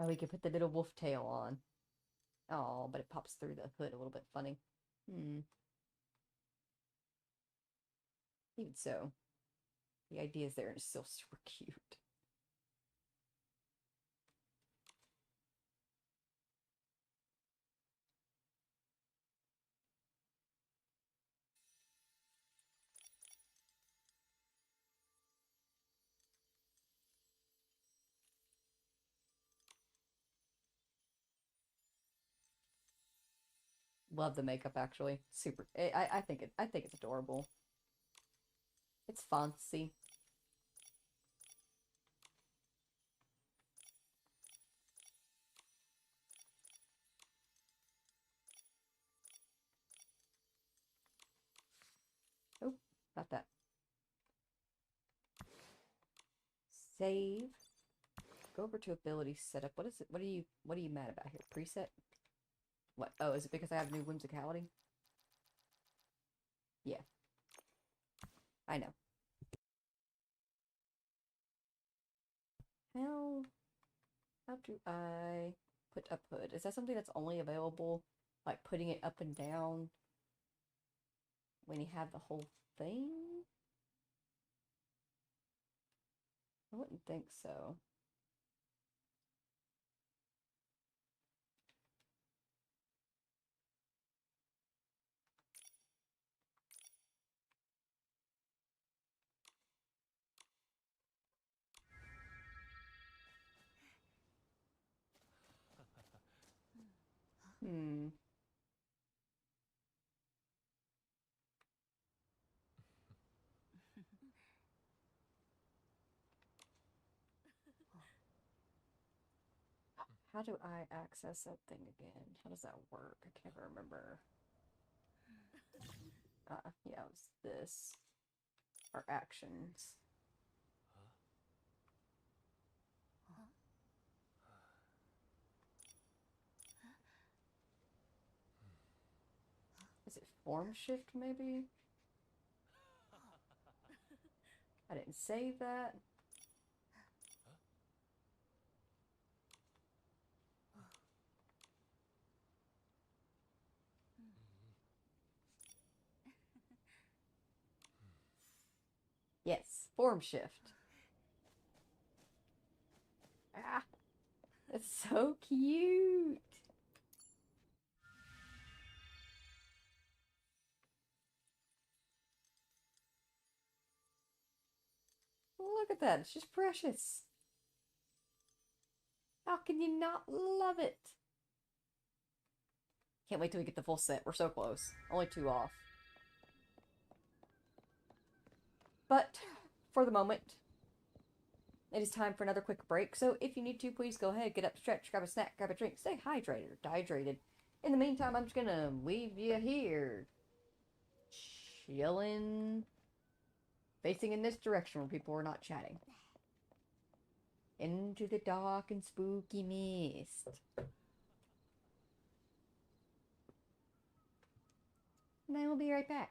Oh, we could put the little wolf tail on. Oh, but it pops through the hood a little bit funny. Even so, the idea is there and it's still super cute. Love the makeup, actually. Super. I think it's adorable. It's fancy. Oh, not that. Save. Go over to ability setup. What is it? What are you mad about here? Preset? What? Oh, is it because I have new whimsicality? Yeah. I know. How do I put up hood? Is that something that's only available, like putting it up and down when you have the whole thing? I wouldn't think so. Hmm. How do I access that thing again? How does that work? I can't ever remember. Yeah, it was this. Our actions. Is it form shift, maybe? I didn't save that. Yes, form shift. Ah, it's so cute. Look at that, it's just precious. How can you not love it? Can't wait till we get the full set. We're so close. Only 2 off. But for the moment, it is time for another quick break. So if you need to, please go ahead, get up, stretch, grab a snack, grab a drink, stay hydrated or dehydrated. In the meantime, I'm just gonna leave you here. Chilling. Facing in this direction where people are not chatting. Into the dark and spooky mist. And I will be right back.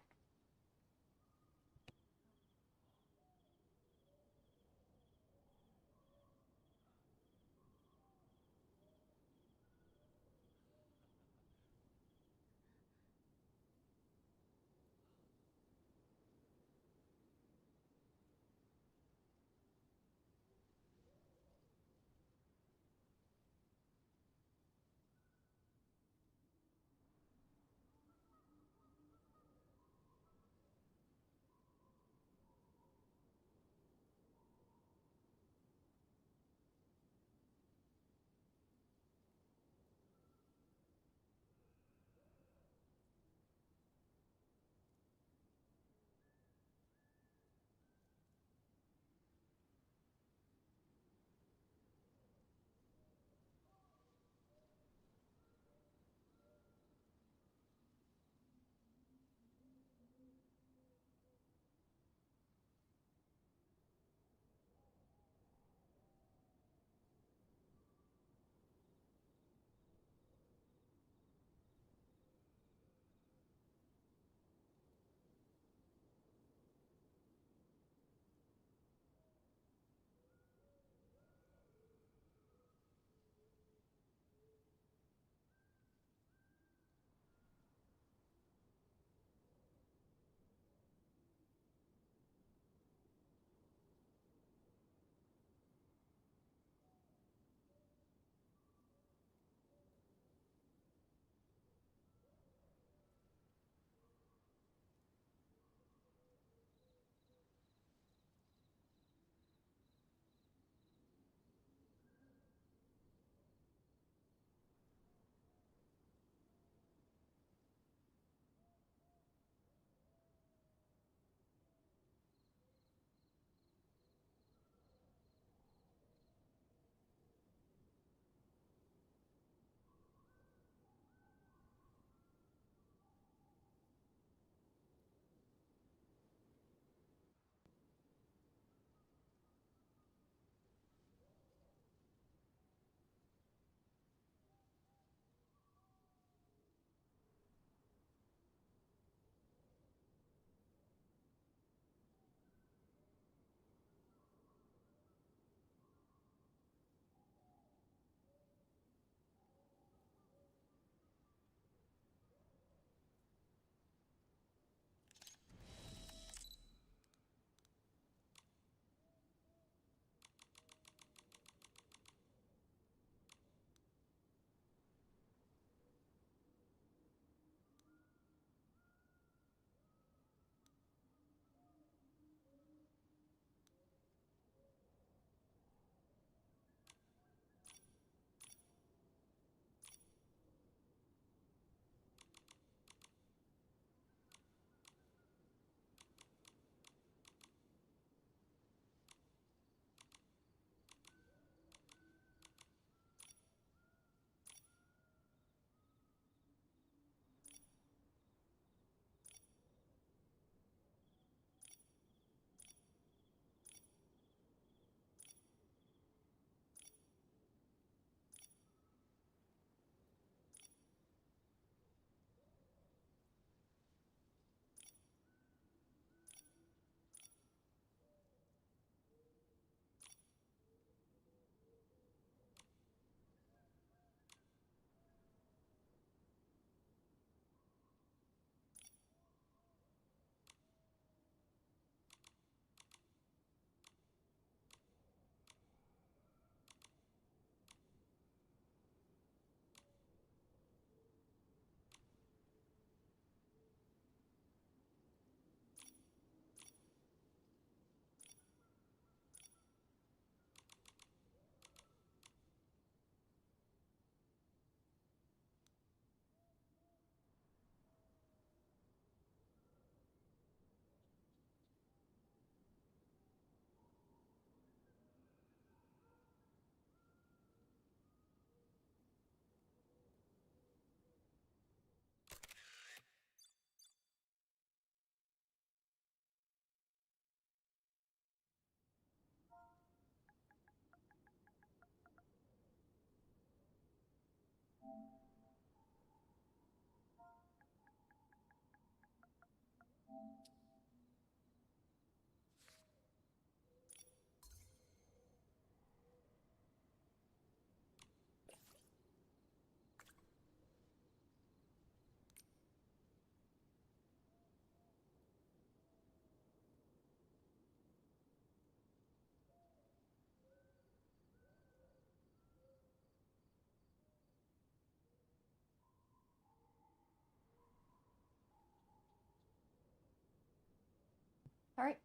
Alright.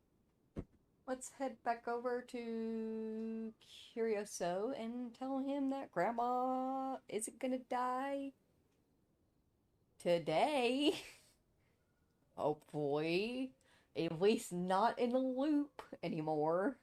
Let's head back over to Curioso and tell him that Grandma isn't gonna die today. Hopefully. At least not in the loop anymore.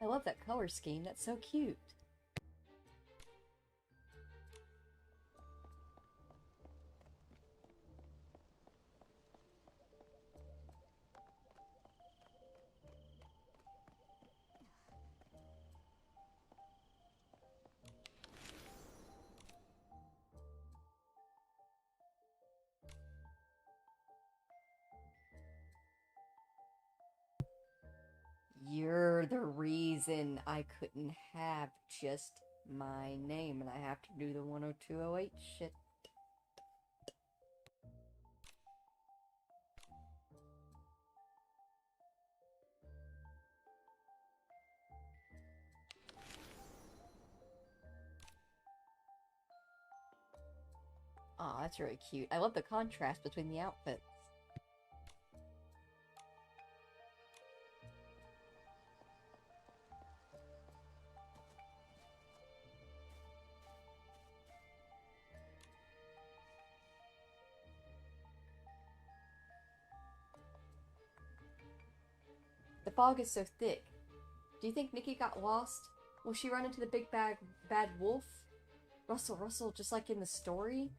I love that color scheme. That's so cute. You're the reason I couldn't have just my name and I have to do the 10208 shit. Aw, that's really cute. I love the contrast between the outfits. The fog is so thick. Do you think Nikki got lost? Will she run into the bad wolf? Rustle, rustle, just like in the story?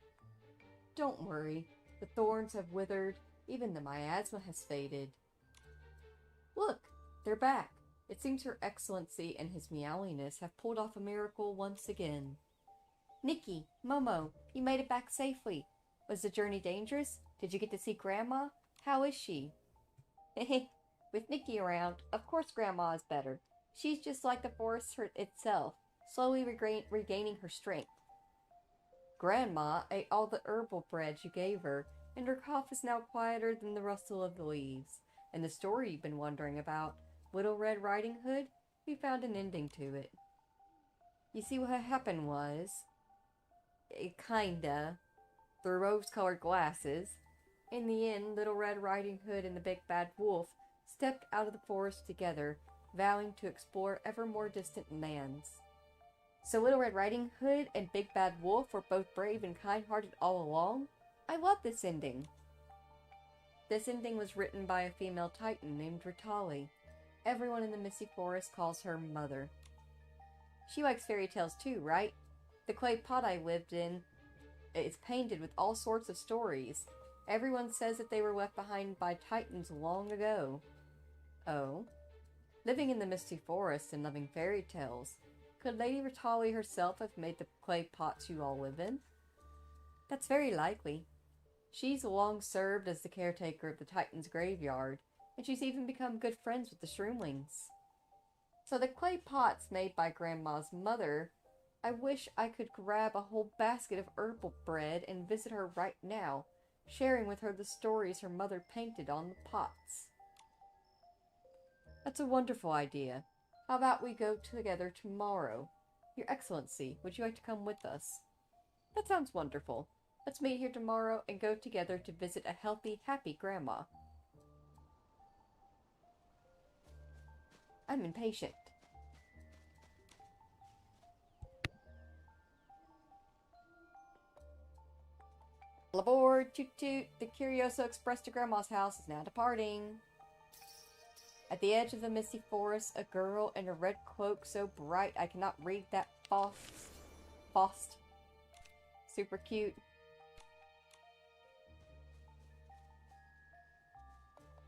Don't worry. The thorns have withered. Even the miasma has faded. Look! They're back. It seems Her Excellency and his meowiness have pulled off a miracle once again. Nikki, Momo, you made it back safely. Was the journey dangerous? Did you get to see Grandma? How is she? Hehe. With Nikki around, of course Grandma is better. She's just like the forest itself, slowly regaining her strength. Grandma ate all the herbal bread you gave her, and her cough is now quieter than the rustle of the leaves. And the story you've been wondering about, Little Red Riding Hood, we found an ending to it. You see, what happened was, kinda, through rose-colored glasses, in the end, Little Red Riding Hood and the Big Bad Wolf stepped out of the forest together, vowing to explore ever more distant lands. So Little Red Riding Hood and Big Bad Wolf were both brave and kind-hearted all along? I love this ending. This ending was written by a female titan named Ritali. Everyone in the Misty Forest calls her Mother. She likes fairy tales too, right? The clay pot I lived in is painted with all sorts of stories. Everyone says that they were left behind by titans long ago. Oh? Living in the Misty Forest and loving fairy tales, could Lady Ritali herself have made the clay pots you all live in? That's very likely. She's long served as the caretaker of the Titan's graveyard, and she's even become good friends with the Shroomlings. So the clay pots made by Grandma's mother, I wish I could grab a whole basket of herbal bread and visit her right now, sharing with her the stories her mother painted on the pots. That's a wonderful idea. How about we go together tomorrow? Your Excellency, would you like to come with us? That sounds wonderful. Let's meet here tomorrow and go together to visit a healthy, happy Grandma. I'm impatient. All aboard! Toot toot! The Curioso Express to Grandma's house is now departing. At the edge of the misty forest, a girl in a red cloak so bright I cannot read that Fost. Super cute.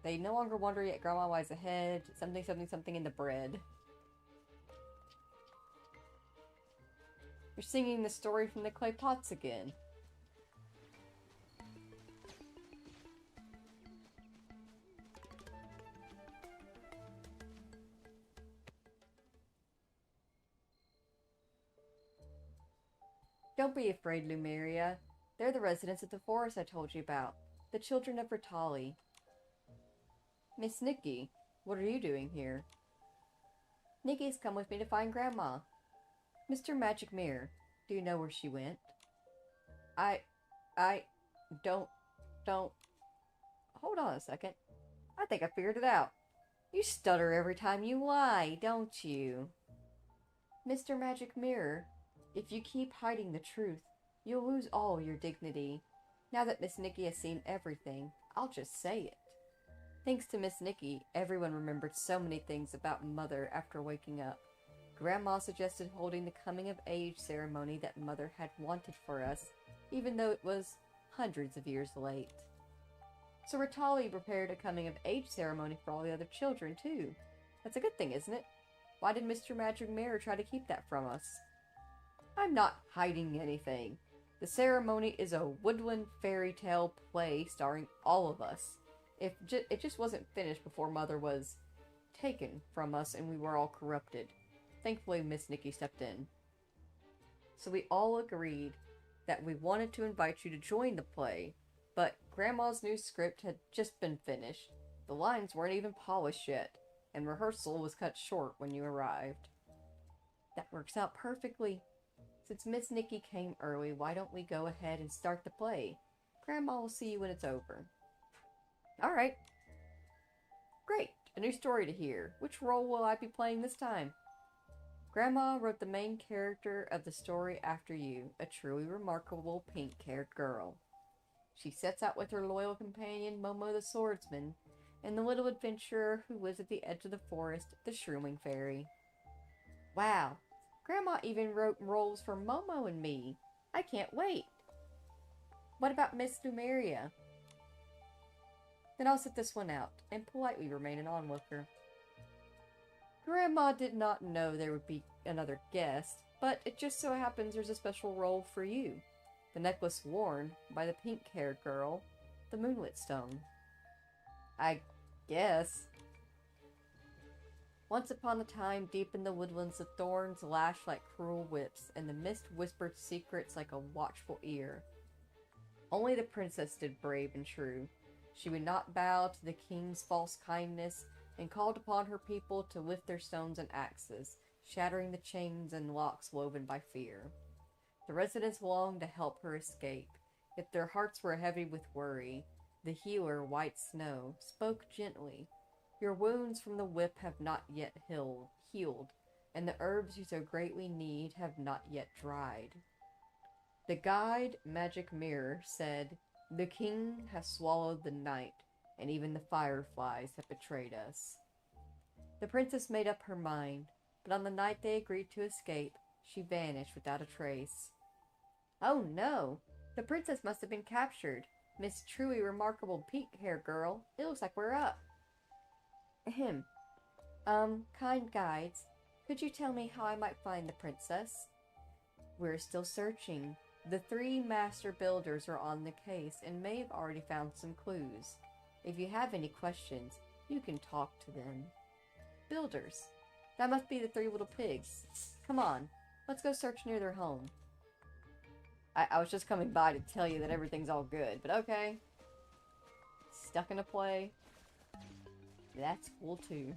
They no longer wonder yet Grandma lies ahead. Something, something, something in the bread. You're singing the story from the clay pots again. Don't be afraid, Lumeria. They're the residents of the forest I told you about. The children of Ritali. Miss Nikki, what are you doing here? Nikki's come with me to find Grandma. Mr. Magic Mirror, do you know where she went? I don't... Hold on a second. I think I figured it out. You stutter every time you lie, don't you? Mr. Magic Mirror, if you keep hiding the truth, you'll lose all your dignity. Now that Miss Nikki has seen everything, I'll just say it. Thanks to Miss Nikki, everyone remembered so many things about Mother after waking up. Grandma suggested holding the coming-of-age ceremony that Mother had wanted for us, even though it was hundreds of years late. So Ritali prepared a coming-of-age ceremony for all the other children, too. That's a good thing, isn't it? Why did Mr. Magic Mirror try to keep that from us? I'm not hiding anything. The ceremony is a woodland fairy tale play starring all of us. It just wasn't finished before Mother was taken from us and we were all corrupted. Thankfully, Miss Nikki stepped in. So we all agreed that we wanted to invite you to join the play, but Grandma's new script had just been finished. The lines weren't even polished yet, and rehearsal was cut short when you arrived. That works out perfectly. Since Miss Nikki came early, why don't we go ahead and start the play? Grandma will see you when it's over. Alright. Great, a new story to hear. Which role will I be playing this time? Grandma wrote the main character of the story after you, a truly remarkable pink-haired girl. She sets out with her loyal companion, Momo the swordsman, and the little adventurer who lives at the edge of the forest, the Shrooming Fairy. Wow, Grandma even wrote roles for Momo and me. I can't wait. What about Miss Lumeria? Then I'll sit this one out, and politely remain an onlooker. Grandma did not know there would be another guest, but it just so happens there's a special role for you. The necklace worn by the pink-haired girl, the Moonlit Stone. I guess. Once upon a time, deep in the woodlands, the thorns lashed like cruel whips, and the mist whispered secrets like a watchful ear. Only the princess stood brave and true. She would not bow to the king's false kindness, and called upon her people to lift their stones and axes, shattering the chains and locks woven by fear. The residents longed to help her escape, yet their hearts were heavy with worry. The healer, White Snow, spoke gently. Your wounds from the whip have not yet healed, and the herbs you so greatly need have not yet dried. The guide, Magic Mirror, said, the king has swallowed the night, and even the fireflies have betrayed us. The princess made up her mind, but on the night they agreed to escape, she vanished without a trace. Oh no! The princess must have been captured. Miss Truly Remarkable Pink-haired Girl, it looks like we're up. Ahem. Kind guides, could you tell me how I might find the princess? We're still searching. The 3 master builders are on the case and may have already found some clues. If you have any questions, you can talk to them. Builders. That must be the 3 little pigs. Come on, let's go search near their home. I was just coming by to tell you that everything's all good, but okay. Stuck in a play. That's cool too.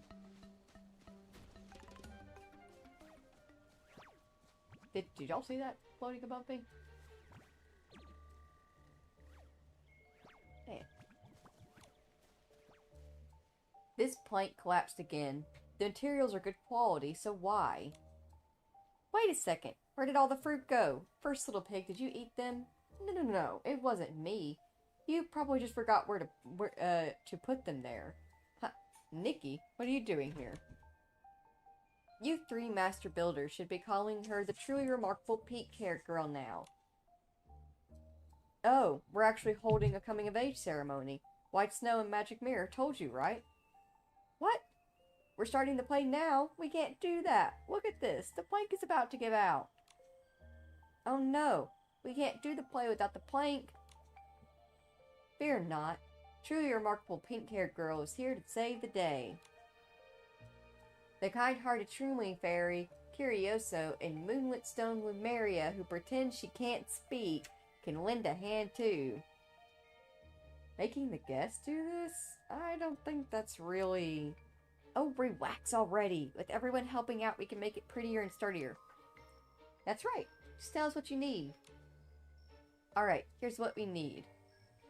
Did y'all see that floating above me? Hey. This plank collapsed again. The materials are good quality, so why? Wait a second. Where did all the fruit go? First little pig, did you eat them? No. It wasn't me. You probably just forgot where to put them there. Huh. Nikki, what are you doing here? You 3 master builders should be calling her the truly remarkable pink-haired girl now. Oh, we're actually holding a coming-of-age ceremony. White Snow and Magic Mirror told you, right? What? We're starting the play now? We can't do that. Look at this. The plank is about to give out. Oh no. We can't do the play without the plank. Fear not. Truly remarkable pink-haired girl is here to save the day. The kind-hearted Shrooming Fairy Curioso, and Moonlit Stone Lumeria, who pretends she can't speak, can lend a hand too. Making the guests do this? I don't think that's really... Oh, re-wax already! With everyone helping out, we can make it prettier and sturdier. That's right. Just tell us what you need. Alright, here's what we need.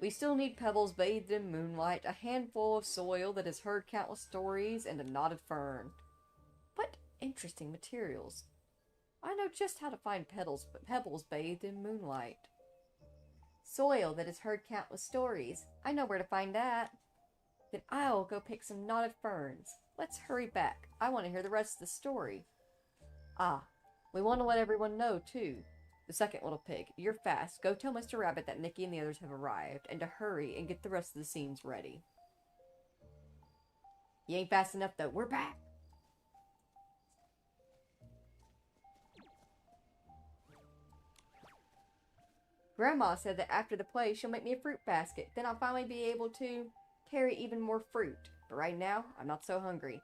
We still need pebbles bathed in moonlight, a handful of soil that has heard countless stories, and a knotted fern. What interesting materials. I know just how to find pebbles bathed in moonlight. Soil that has heard countless stories. I know where to find that. Then I'll go pick some knotted ferns. Let's hurry back. I want to hear the rest of the story. Ah, we want to let everyone know, too. The second little pig, you're fast. Go tell Mr. Rabbit that Nikki and the others have arrived, and to hurry and get the rest of the scenes ready. You ain't fast enough, though. We're back! Grandma said that after the play, she'll make me a fruit basket. Then I'll finally be able to carry even more fruit. But right now, I'm not so hungry.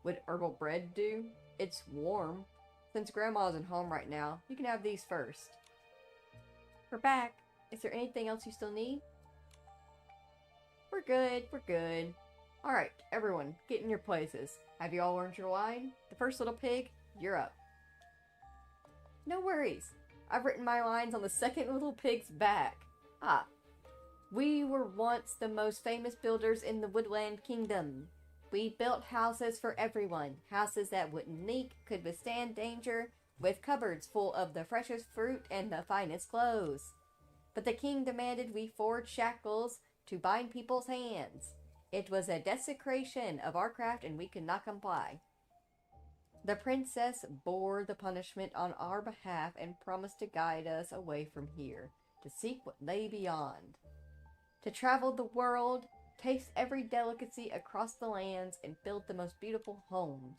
Would herbal bread do? It's warm. Since Grandma isn't home right now, you can have these first. We're back. Is there anything else you still need? We're good. We're good. Alright, everyone, get in your places. Have you all learned your line? The first little pig, you're up. No worries. I've written my lines on the second little pig's back. Ah. We were once the most famous builders in the Woodland Kingdom. We built houses for everyone. Houses that wouldn't leak, could withstand danger, with cupboards full of the freshest fruit and the finest clothes. But the king demanded we forge shackles to bind people's hands. It was a desecration of our craft and we could not comply. The princess bore the punishment on our behalf and promised to guide us away from here, to seek what lay beyond. To travel the world, taste every delicacy across the lands, and build the most beautiful homes.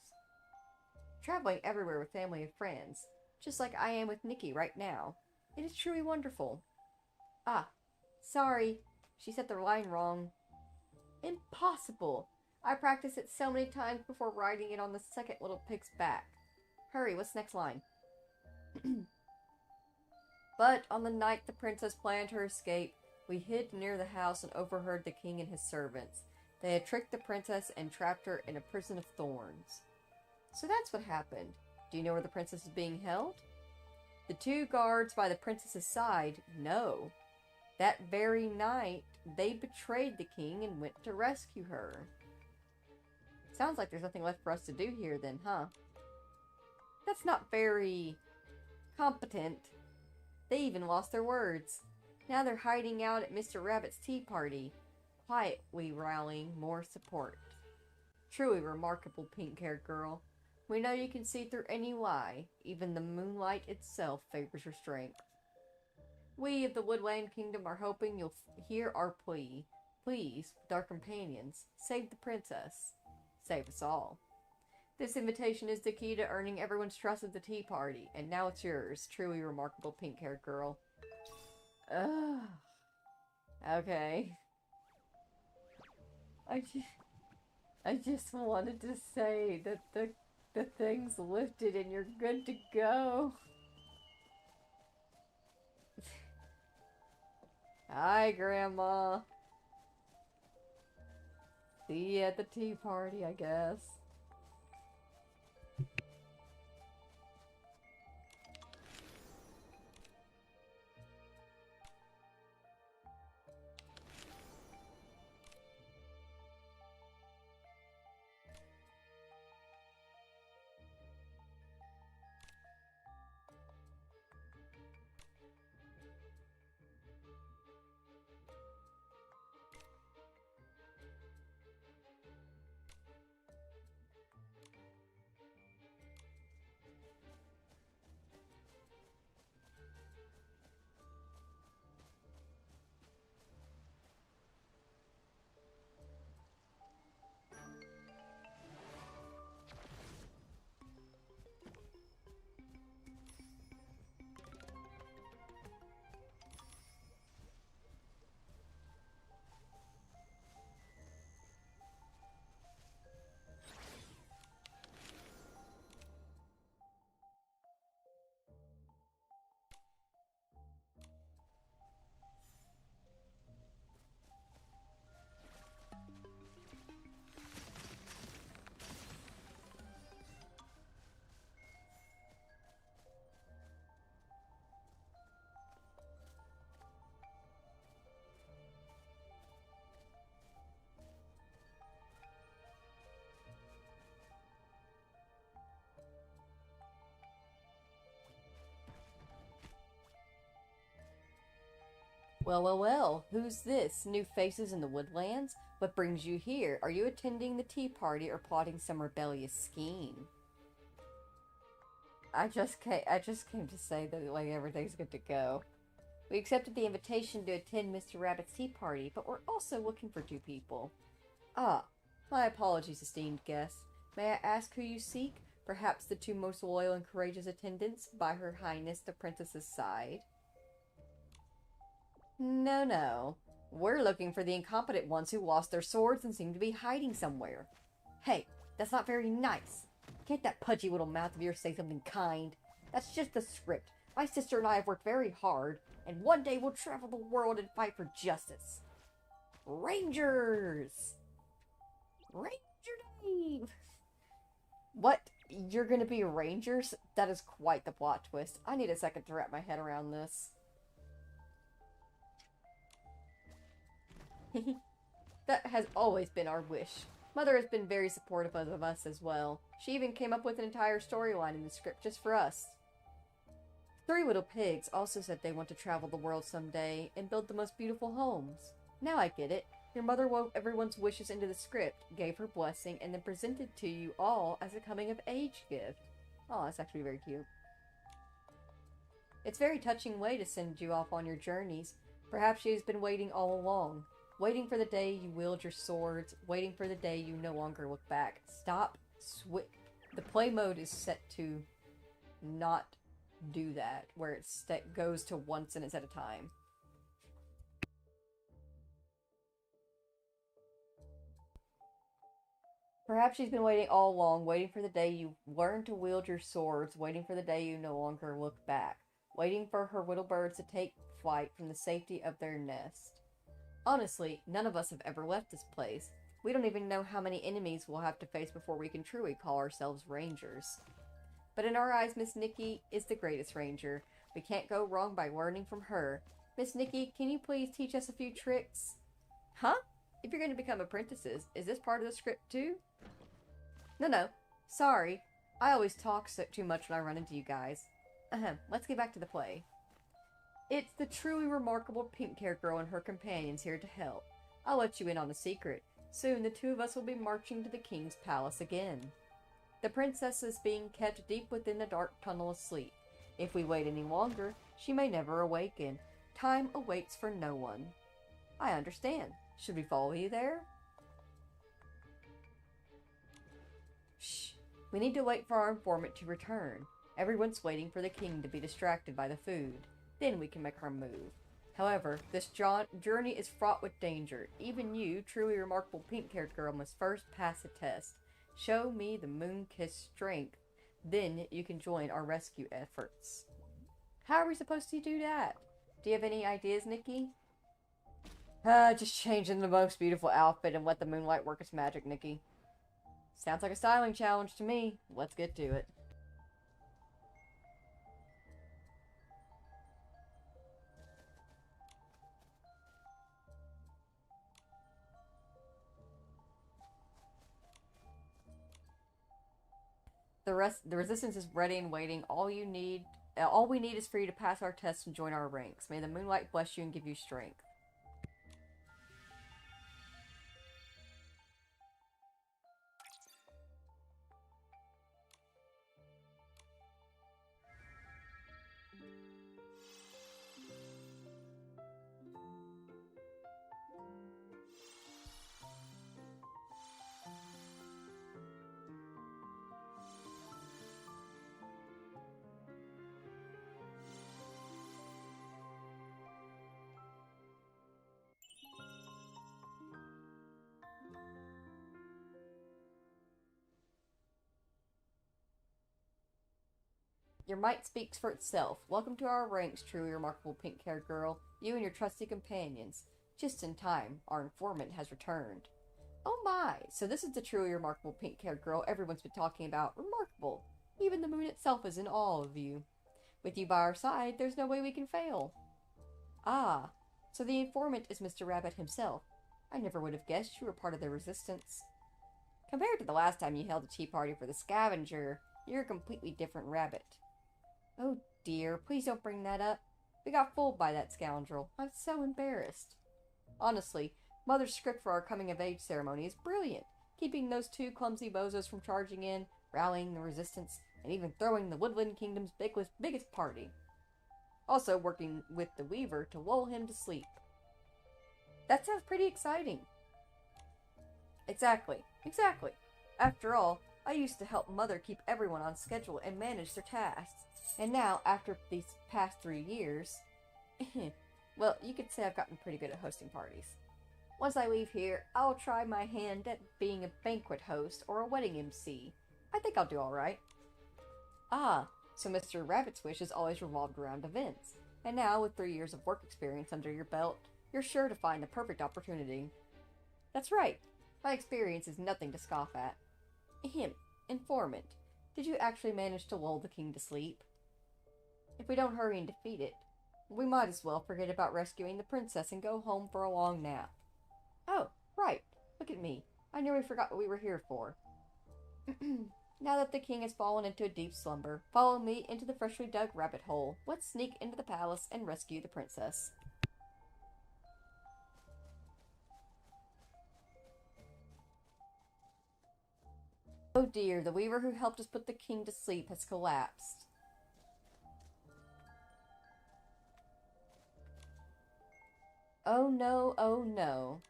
Traveling everywhere with family and friends, just like I am with Nikki right now. It is truly wonderful. Ah, sorry, she said the line wrong. Impossible! I practiced it so many times before writing it on the second little pig's back. Hurry, what's the next line? But on the night the princess planned her escape, we hid near the house and overheard the king and his servants. They had tricked the princess and trapped her in a prison of thorns. So that's what happened. Do you know where the princess is being held? The two guards by the princess's side know. That very night, they betrayed the king and went to rescue her. Sounds like there's nothing left for us to do here then, huh? That's not very competent. They even lost their words. Now they're hiding out at Mr. Rabbit's tea party, quietly rallying more support. Truly remarkable, pink-haired girl. We know you can see through any lie. Even the moonlight itself favors your strength. We of the Woodland Kingdom are hoping you'll hear our plea. Please, with our companions, save the princess. Save us all. This invitation is the key to earning everyone's trust at the tea party, and now it's yours, truly remarkable pink-haired girl. Ugh. Okay. I just wanted to say that the thing's lifted and you're good to go. Hi, Grandma. See you at the tea party, I guess. Well, well, well, who's this? New faces in the woodlands? What brings you here? Are you attending the tea party or plotting some rebellious scheme? I just came to say that, like, everything's good to go. We accepted the invitation to attend Mr. Rabbit's tea party, but we're also looking for 2 people. Ah, my apologies, esteemed guests. May I ask who you seek? Perhaps the 2 most loyal and courageous attendants by Her Highness the Princess's side? No, no. We're looking for the incompetent ones who lost their swords and seem to be hiding somewhere. Hey, that's not very nice. Can't that pudgy little mouth of yours say something kind? That's just the script. My sister and I have worked very hard, and one day we'll travel the world and fight for justice. Rangers! Ranger Dave! What? You're gonna be Rangers? That is quite the plot twist. I need a second to wrap my head around this. That has always been our wish. Mother has been very supportive of us as well. She even came up with an entire storyline in the script just for us. 3 little pigs also said they want to travel the world someday and build the most beautiful homes. Now I get it. Your mother wove everyone's wishes into the script, gave her blessing, and then presented to you all as a coming-of-age gift. Oh, that's actually very cute. It's a very touching way to send you off on your journeys. Perhaps she has been waiting all along. Waiting for the day you wield your swords, waiting for the day you no longer look back. Stop, the play mode is set to not do that, where it goes to one sentence at a time. Perhaps she's been waiting all along, waiting for the day you learn to wield your swords, waiting for the day you no longer look back, waiting for her little birds to take flight from the safety of their nest. Honestly, none of us have ever left this place. We don't even know how many enemies we'll have to face before we can truly call ourselves Rangers. But in our eyes, Miss Nikki is the greatest Ranger. We can't go wrong by learning from her. Miss Nikki, can you please teach us a few tricks? Huh? If you're going to become apprentices, is this part of the script too? No. Sorry. I always talk too much when I run into you guys. Let's get back to the play. It's the truly remarkable pink-haired girl and her companions here to help. I'll let you in on a secret. Soon the 2 of us will be marching to the king's palace again. The princess is being kept deep within the dark tunnel asleep. If we wait any longer, she may never awaken. Time awaits for no one. I understand. Should we follow you there? Shh. We need to wait for our informant to return. Everyone's waiting for the king to be distracted by the food. Then we can make our move. However, this journey is fraught with danger. Even you, truly remarkable pink-haired girl, must first pass a test. Show me the moon-kissed strength. Then you can join our rescue efforts. How are we supposed to do that? Do you have any ideas, Nikki? Just change into the most beautiful outfit and let the moonlight work its magic, Nikki. Sounds like a styling challenge to me. Let's get to it. The resistance is ready and waiting. All we need is for you to pass our tests and join our ranks. May the moonlight bless you and give you strength. Your might speaks for itself. Welcome to our ranks, truly remarkable pink-haired girl. You and your trusty companions. Just in time, our informant has returned. Oh my, so this is the truly remarkable pink-haired girl everyone's been talking about. Remarkable. Even the moon itself is in awe of you. With you by our side, there's no way we can fail. Ah, so the informant is Mr. Rabbit himself. I never would have guessed you were part of the resistance. Compared to the last time you held a tea party for the scavenger, you're a completely different rabbit. Oh dear, please don't bring that up. We got fooled by that scoundrel. I'm so embarrassed. Honestly, Mother's script for our coming-of-age ceremony is brilliant, keeping those two clumsy bozos from charging in, rallying the resistance, and even throwing the Woodland Kingdom's biggest party. Also working with the Weaver to lull him to sleep. That sounds pretty exciting. Exactly. After all, I used to help Mother keep everyone on schedule and manage their tasks. And now, after these past 3 years, well, you could say I've gotten pretty good at hosting parties. Once I leave here, I'll try my hand at being a banquet host or a wedding MC. I think I'll do alright. Ah, so Mr. Rabbit's wish has always revolved around events. And now, with 3 years of work experience under your belt, you're sure to find the perfect opportunity. That's right. My experience is nothing to scoff at. Informant. Did you actually manage to lull the king to sleep? If we don't hurry and defeat it, we might as well forget about rescuing the princess and go home for a long nap. Oh, right. Look at me. I nearly forgot what we were here for. Now that the king has fallen into a deep slumber, follow me into the freshly dug rabbit hole. Let's sneak into the palace and rescue the princess. Oh dear, the weaver who helped us put the king to sleep has collapsed. Oh no, oh no.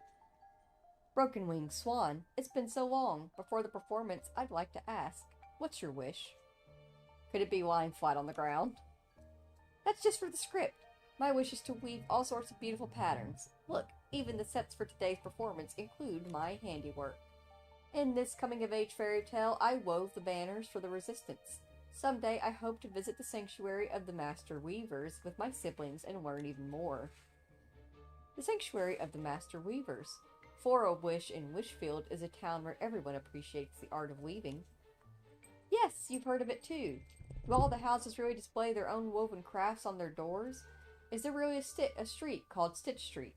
Broken Winged Swan, it's been so long. Before the performance, I'd like to ask, what's your wish? Could it be lying flat on the ground? That's just for the script. My wish is to weave all sorts of beautiful patterns. Look, even the sets for today's performance include my handiwork. In this coming-of-age fairy tale, I wove the banners for the resistance. Someday I hope to visit the sanctuary of the Master Weavers with my siblings and learn even more. The Sanctuary of the Master Weavers. For a Wish in Wishfield is a town where everyone appreciates the art of weaving. Yes, you've heard of it too. Do all the houses really display their own woven crafts on their doors? Is there really a street called Stitch Street?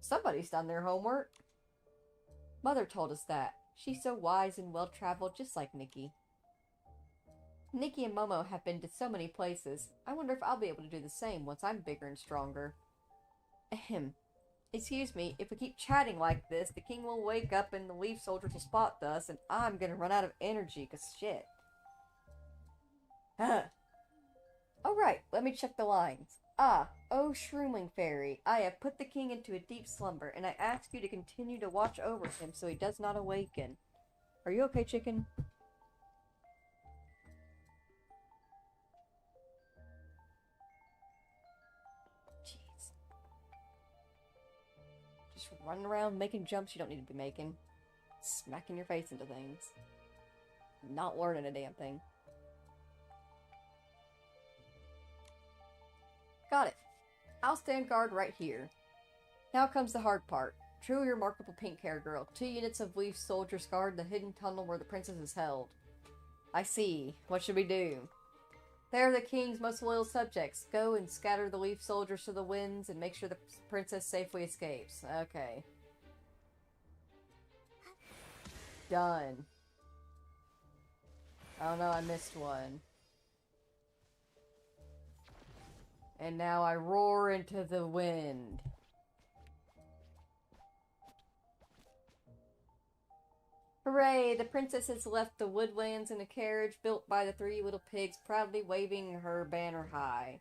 Somebody's done their homework. Mother told us that. She's so wise and well-traveled, just like Nikki. Nikki and Momo have been to so many places. I wonder if I'll be able to do the same once I'm bigger and stronger. Ahem. Excuse me, if we keep chatting like this, the king will wake up and the leaf soldiers will spot us, and I'm gonna run out of energy, 'cause shit. Alright, let me check the lines. Ah, oh Shroomling Fairy, I have put the king into a deep slumber, and I ask you to continue to watch over him so he does not awaken. Are you okay, chicken? Jeez. Just running around making jumps you don't need to be making. Smacking your face into things. Not learning a damn thing. Got it. I'll stand guard right here. Now comes the hard part. Truly remarkable pink-haired girl. 2 units of leaf soldiers guard the hidden tunnel where the princess is held. I see. What should we do? They are the king's most loyal subjects. Go and scatter the leaf soldiers to the winds and make sure the princess safely escapes. Okay. Done. Oh no, I missed one. And now I roar into the wind. Hooray! The princess has left the woodlands in a carriage built by the 3 little pigs, proudly waving her banner high.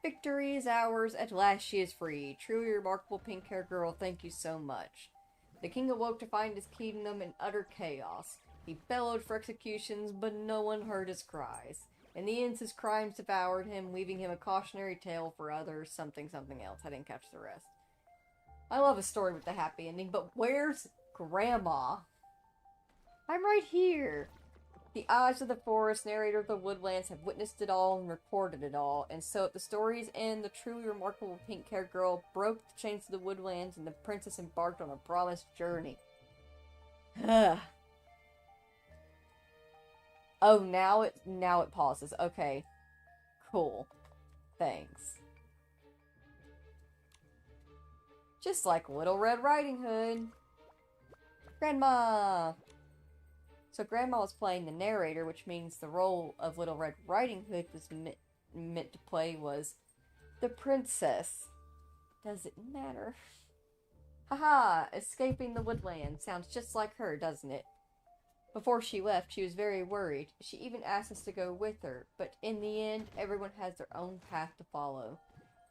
Victory is ours. At last she is free. Truly remarkable pink-haired girl, thank you so much. The king awoke to find his kingdom in utter chaos. He bellowed for executions, but no one heard his cries. In the end, his crimes devoured him, leaving him a cautionary tale for others, something else. I didn't catch the rest. I love a story with a happy ending, but where's Grandma? I'm right here. The eyes of the forest, narrator of the woodlands, have witnessed it all and recorded it all. And so at the story's end, the truly remarkable pink-haired girl broke the chains of the woodlands and the princess embarked on a promised journey. Oh, now it pauses. Okay. Cool. Thanks. Just like Little Red Riding Hood. Grandma! So Grandma was playing the narrator, which means the role of Little Red Riding Hood was meant to play was the princess. Does it matter? Haha, escaping the woodland. Sounds just like her, doesn't it? Before she left, she was very worried. She even asked us to go with her, but in the end, everyone has their own path to follow.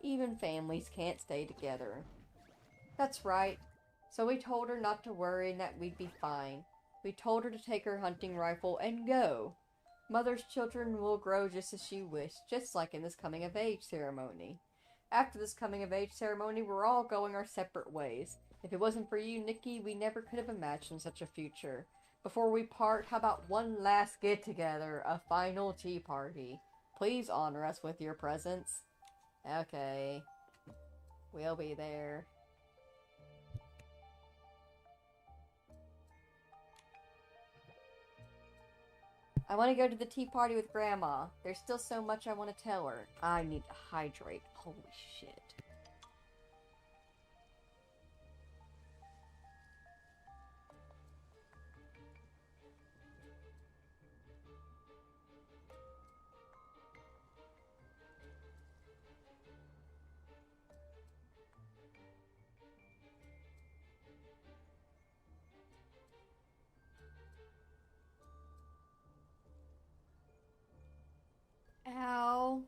Even families can't stay together. That's right. So we told her not to worry and that we'd be fine. We told her to take her hunting rifle and go. Mother's children will grow just as she wished, just like in this coming-of-age ceremony. After this coming-of-age ceremony, we're all going our separate ways. If it wasn't for you, Nikki, we never could have imagined such a future. Before we part, how about one last get-together, a final tea party? Please honor us with your presence. Okay. We'll be there. I want to go to the tea party with Grandma. There's still so much I want to tell her. I need to hydrate. Holy shit. Ow.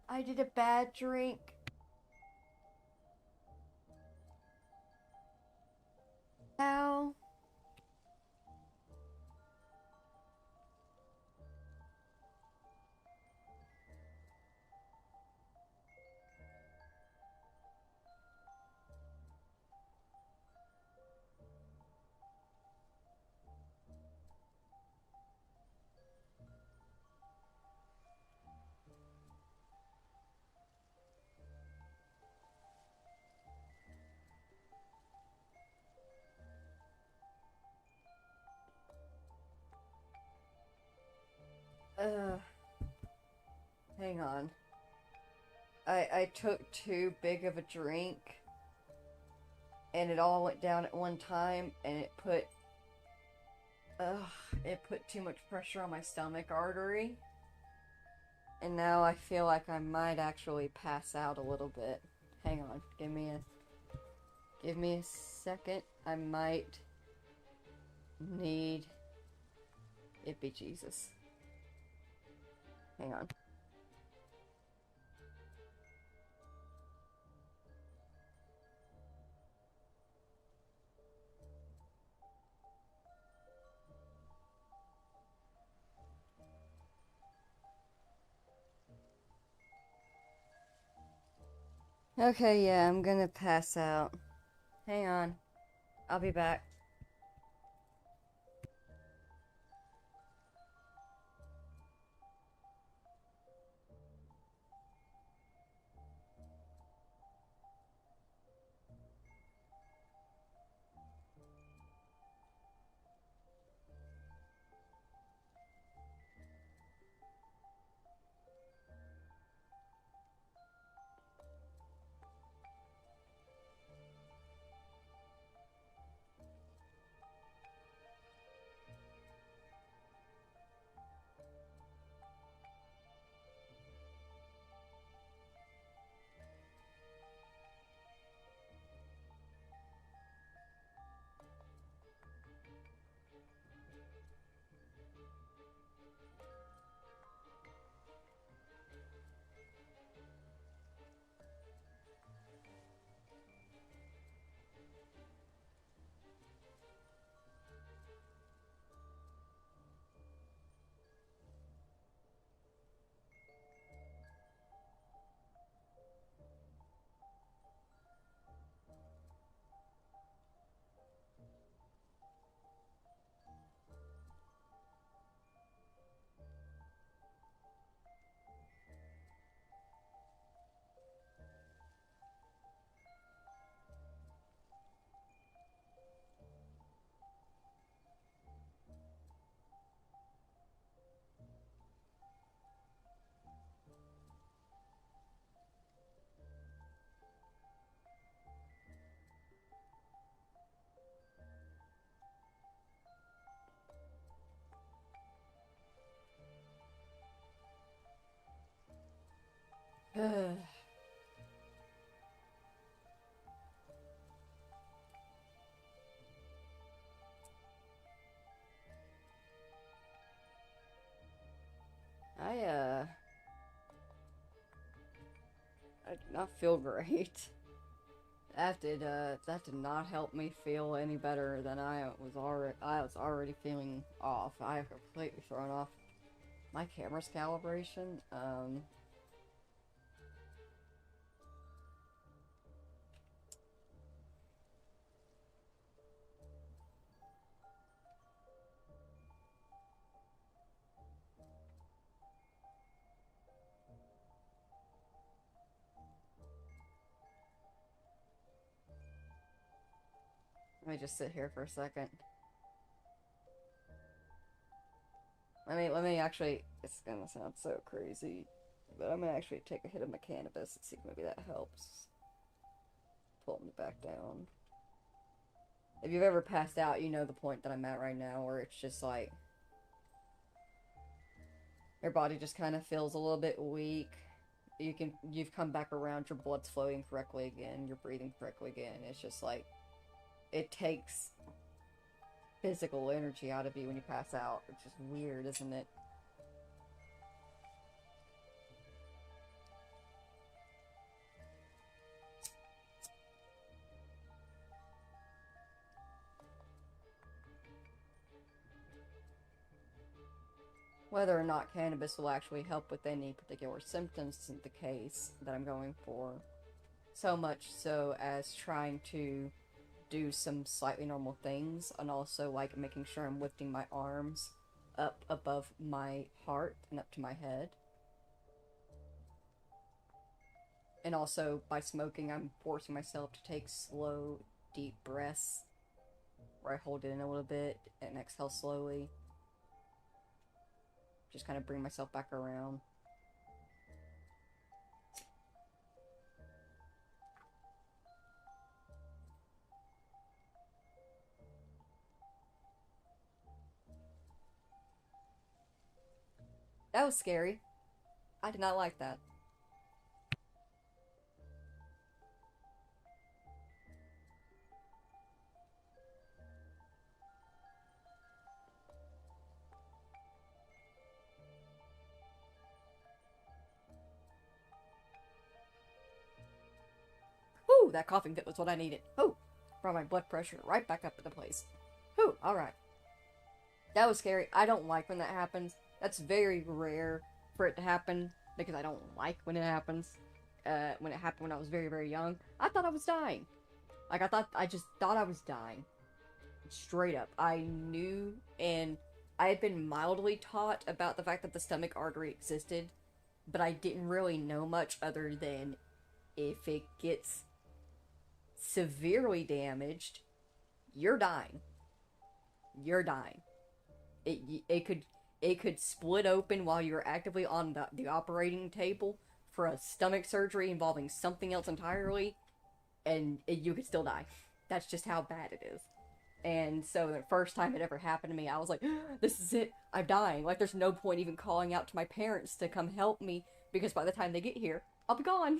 I did a bad drink. Ow. Hang on. I took too big of a drink, and it all went down at one time, and it put too much pressure on my stomach artery, and now I feel like I might actually pass out a little bit. Hang on, give me a second. I might need it be Jesus. Hang on. Okay, yeah, I'm gonna pass out. Hang on. I'll be back. I did not feel great. That did not help me feel any better than I was already feeling off. I have completely thrown off my camera's calibration. Let me just sit here for a second. Let me actually, it's gonna sound so crazy, but I'm gonna actually take a hit of my cannabis and see if maybe that helps. Pull me back down. If you've ever passed out, you know the point that I'm at right now, where it's just like, your body just kind of feels a little bit weak. You've come back around, your blood's flowing correctly again, you're breathing correctly again. It's just like, it takes physical energy out of you when you pass out. It's just weird, isn't it? Whether or not cannabis will actually help with any particular symptoms isn't the case that I'm going for. So much so as trying to do some slightly normal things, and also like making sure I'm lifting my arms up above my heart and up to my head. And also by smoking, I'm forcing myself to take slow, deep breaths where I hold it in a little bit and exhale slowly. Just kind of bring myself back around. That was scary. I did not like that. Whew, that coughing fit was what I needed. Whew, brought my blood pressure right back up into place. Whew, alright. That was scary. I don't like when that happens. That's very rare for it to happen, because I don't like when it happens. When it happened when I was very, very young, I thought I was dying. Like, I just thought I was dying. Straight up. I knew, and I had been mildly taught about the fact that the stomach artery existed, but I didn't really know much other than if it gets severely damaged, you're dying. You're dying. It could split open while you're actively on the operating table for a stomach surgery involving something else entirely, and you could still die. That's just how bad it is. And so the first time it ever happened to me, I was like, this is it, I'm dying. Like, there's no point even calling out to my parents to come help me, because by the time they get here, I'll be gone.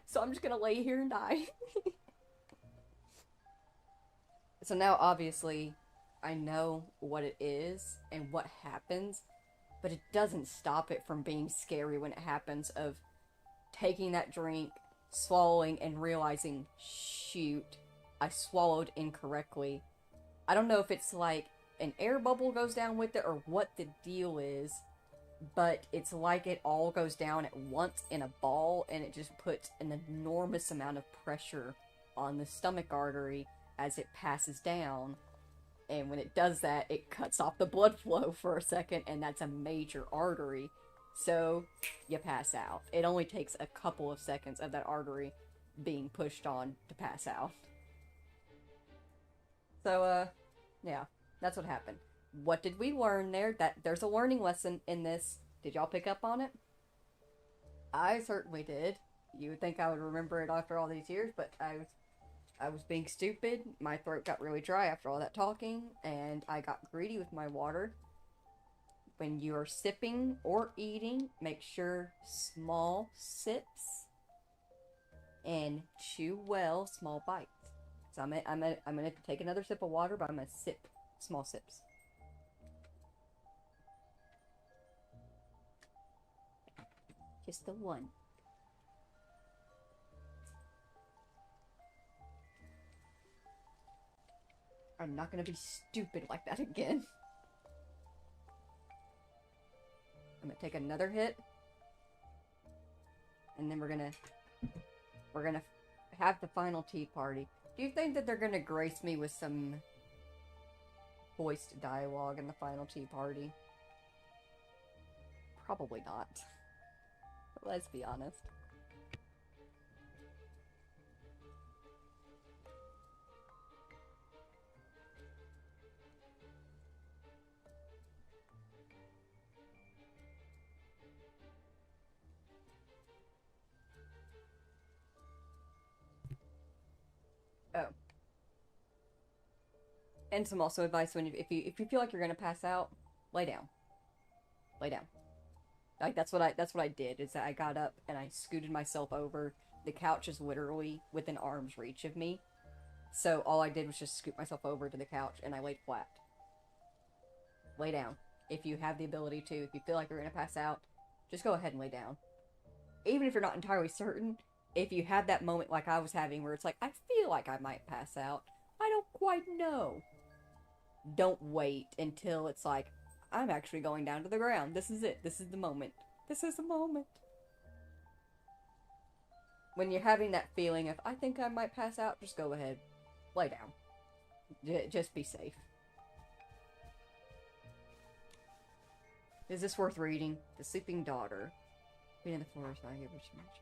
So I'm just gonna lay here and die. So now, obviously, I know what it is and what happens, but it doesn't stop it from being scary when it happens, of taking that drink, swallowing, and realizing, shoot, I swallowed incorrectly. I don't know if it's like an air bubble goes down with it or what the deal is, but it's like it all goes down at once in a ball, and it just puts an enormous amount of pressure on the stomach artery as it passes down. And when it does that, it cuts off the blood flow for a second, and that's a major artery. So, you pass out. It only takes a couple of seconds of that artery being pushed on to pass out. So, yeah, that's what happened. What did we learn there? That there's a learning lesson in this. Did y'all pick up on it? I certainly did. You would think I would remember it after all these years, but I was being stupid. My throat got really dry after all that talking, and I got greedy with my water. when you are sipping or eating, make sure small sips and chew well small bites. So I'm gonna take another sip of water, but I'm gonna sip small sips. Just the one. I'm not gonna be stupid like that again. I'm gonna take another hit. And then we're gonna have the final tea party. Do you think that they're gonna grace me with some voiced dialogue in the final tea party? Probably not. But let's be honest. Oh. And some also advice when if you feel like you're gonna pass out, lay down. Lay down. Like that's what I did, is that I got up and I scooted myself over. The couch is literally within arm's reach of me. So all I did was just scoot myself over to the couch and I laid flat. Lay down. If you have the ability to, if you feel like you're gonna pass out, just go ahead and lay down. Even if you're not entirely certain, if you have that moment like I was having where it's like, I feel like I might pass out, I don't quite know. Don't wait until it's like, I'm actually going down to the ground. This is it. This is the moment. This is the moment. When you're having that feeling of, I think I might pass out, just go ahead. Lay down. Just be safe. Is this worth reading? The Sleeping Daughter. Queen of the Forest, I give her too much.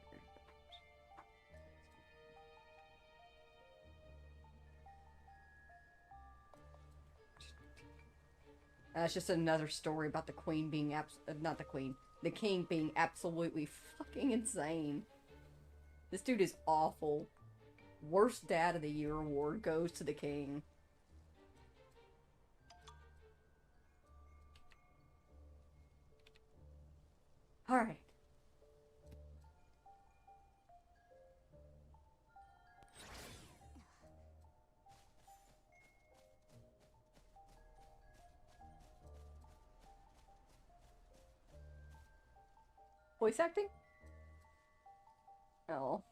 It's just another story about the queen being not the queen. The king being absolutely fucking insane. This dude is awful. Worst Dad of the Year award goes to the king. Alright. Voice acting? Oh.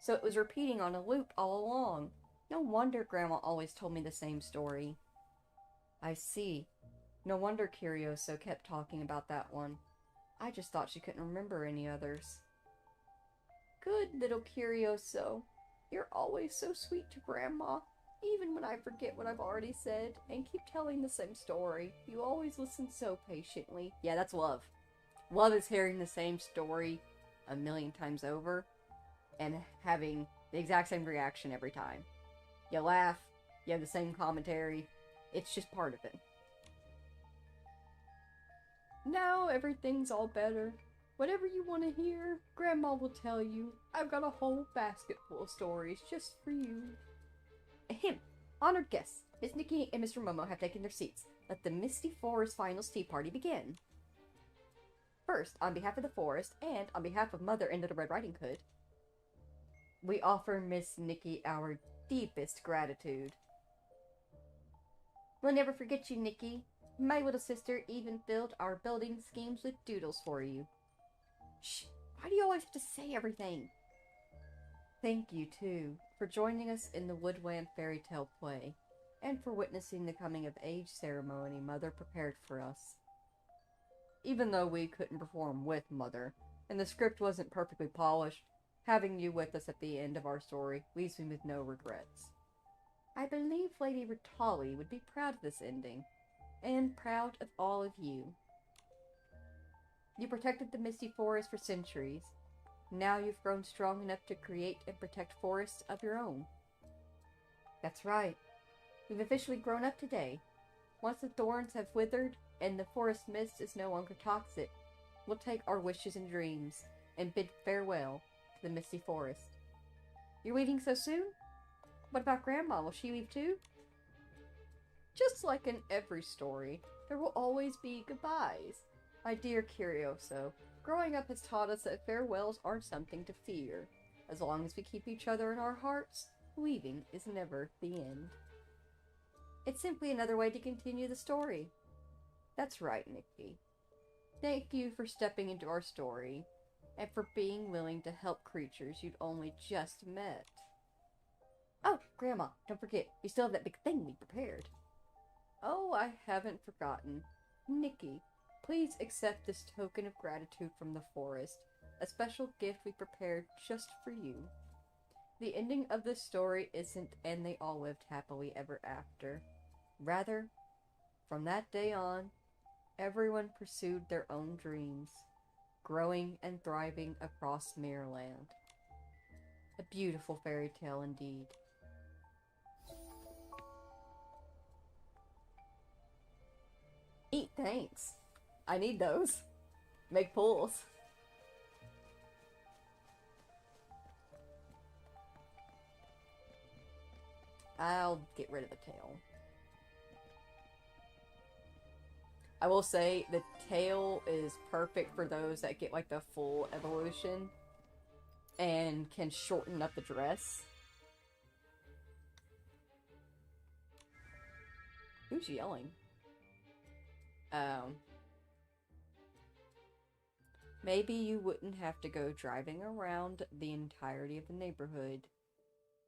So it was repeating on a loop all along. No wonder Grandma always told me the same story. I see. No wonder Curioso kept talking about that one. I just thought she couldn't remember any others. Good little Curioso. You're always so sweet to Grandma. Even when I forget what I've already said and keep telling the same story, you always listen so patiently. Yeah, that's love. Love is hearing the same story a million times over and having the exact same reaction every time. You laugh, you have the same commentary. It's just part of it. Now everything's all better. Whatever you want to hear, Grandma will tell you. I've got a whole basket full of stories just for you. Ahem. Honored guests, Miss Nikki and Mr. Momo have taken their seats. Let the Misty Forest Finals Tea Party begin. First, on behalf of the forest, and on behalf of Mother and Little Red Riding Hood, we offer Miss Nikki our deepest gratitude. We'll never forget you, Nikki. My little sister even filled our building schemes with doodles for you. Shh! Why do you always have to say everything? Thank you, too, for joining us in the Woodland Fairy Tale play, and for witnessing the coming-of-age ceremony Mother prepared for us. Even though we couldn't perform with Mother, and the script wasn't perfectly polished, having you with us at the end of our story leaves me with no regrets. I believe Lady Ritali would be proud of this ending, and proud of all of you. You protected the Misty Forest for centuries. Now you've grown strong enough to create and protect forests of your own. That's right. We've officially grown up today. Once the thorns have withered and the forest mist is no longer toxic, we'll take our wishes and dreams and bid farewell to the Misty Forest. You're leaving so soon? What about Grandma? Will she leave too? Just like in every story, there will always be goodbyes. My dear Curioso, growing up has taught us that farewells aren't something to fear. As long as we keep each other in our hearts, leaving is never the end. It's simply another way to continue the story. That's right, Nikki. Thank you for stepping into our story, and for being willing to help creatures you'd only just met. Oh, Grandma, don't forget, we still have that big thing we prepared. Oh, I haven't forgotten. Nikki, please accept this token of gratitude from the forest, a special gift we prepared just for you. The ending of this story isn't "and they all lived happily ever after." Rather, from that day on, everyone pursued their own dreams, growing and thriving across Mirrorland. A beautiful fairy tale indeed. Eat, thanks. I need those. Make pools. I'll get rid of the tail. I will say the tail is perfect for those that get like the full evolution and can shorten up the dress. Who's yelling? Maybe you wouldn't have to go driving around the entirety of the neighborhood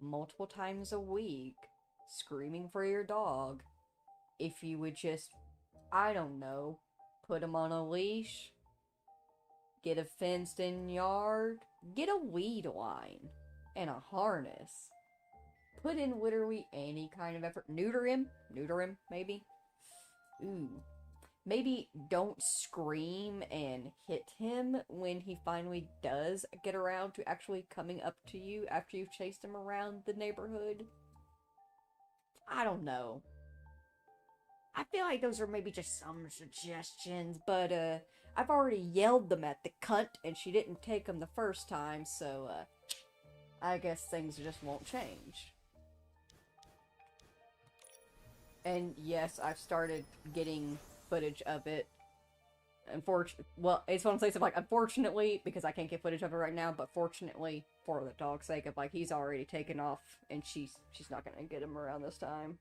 multiple times a week screaming for your dog if you would just, I don't know, put him on a leash, get a fenced-in yard, get a weed line, and a harness. Put in literally any kind of effort. Neuter him, maybe. Ooh. Maybe don't scream and hit him when he finally does get around to actually coming up to you after you've chased him around the neighborhood. I don't know. I feel like those are maybe just some suggestions, but I've already yelled them at the cunt and she didn't take them the first time, so I guess things just won't change. And yes, I've started getting footage of it. Well, it's one of those things of like, unfortunately, because I can't get footage of it right now, but fortunately, for the dog's sake, of like, he's already taken off, and she's not gonna get him around this time.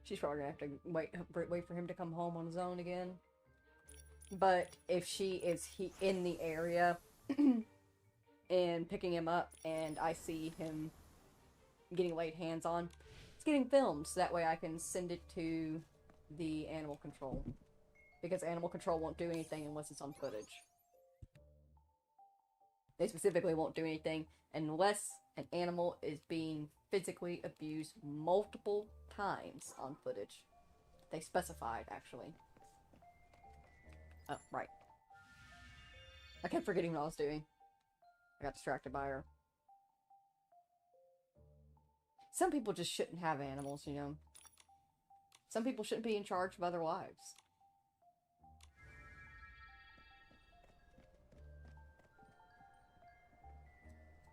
She's probably gonna have to wait for him to come home on his own again. But if she is in the area and picking him up, and I see him getting laid hands on, it's getting filmed, so that way I can send it to the animal control. Because animal control won't do anything unless it's on footage. They specifically won't do anything unless an animal is being physically abused multiple times on footage. They specified, actually. Oh, right. I kept forgetting what I was doing. I got distracted by her. Some people just shouldn't have animals, you know. Some people shouldn't be in charge of other lives.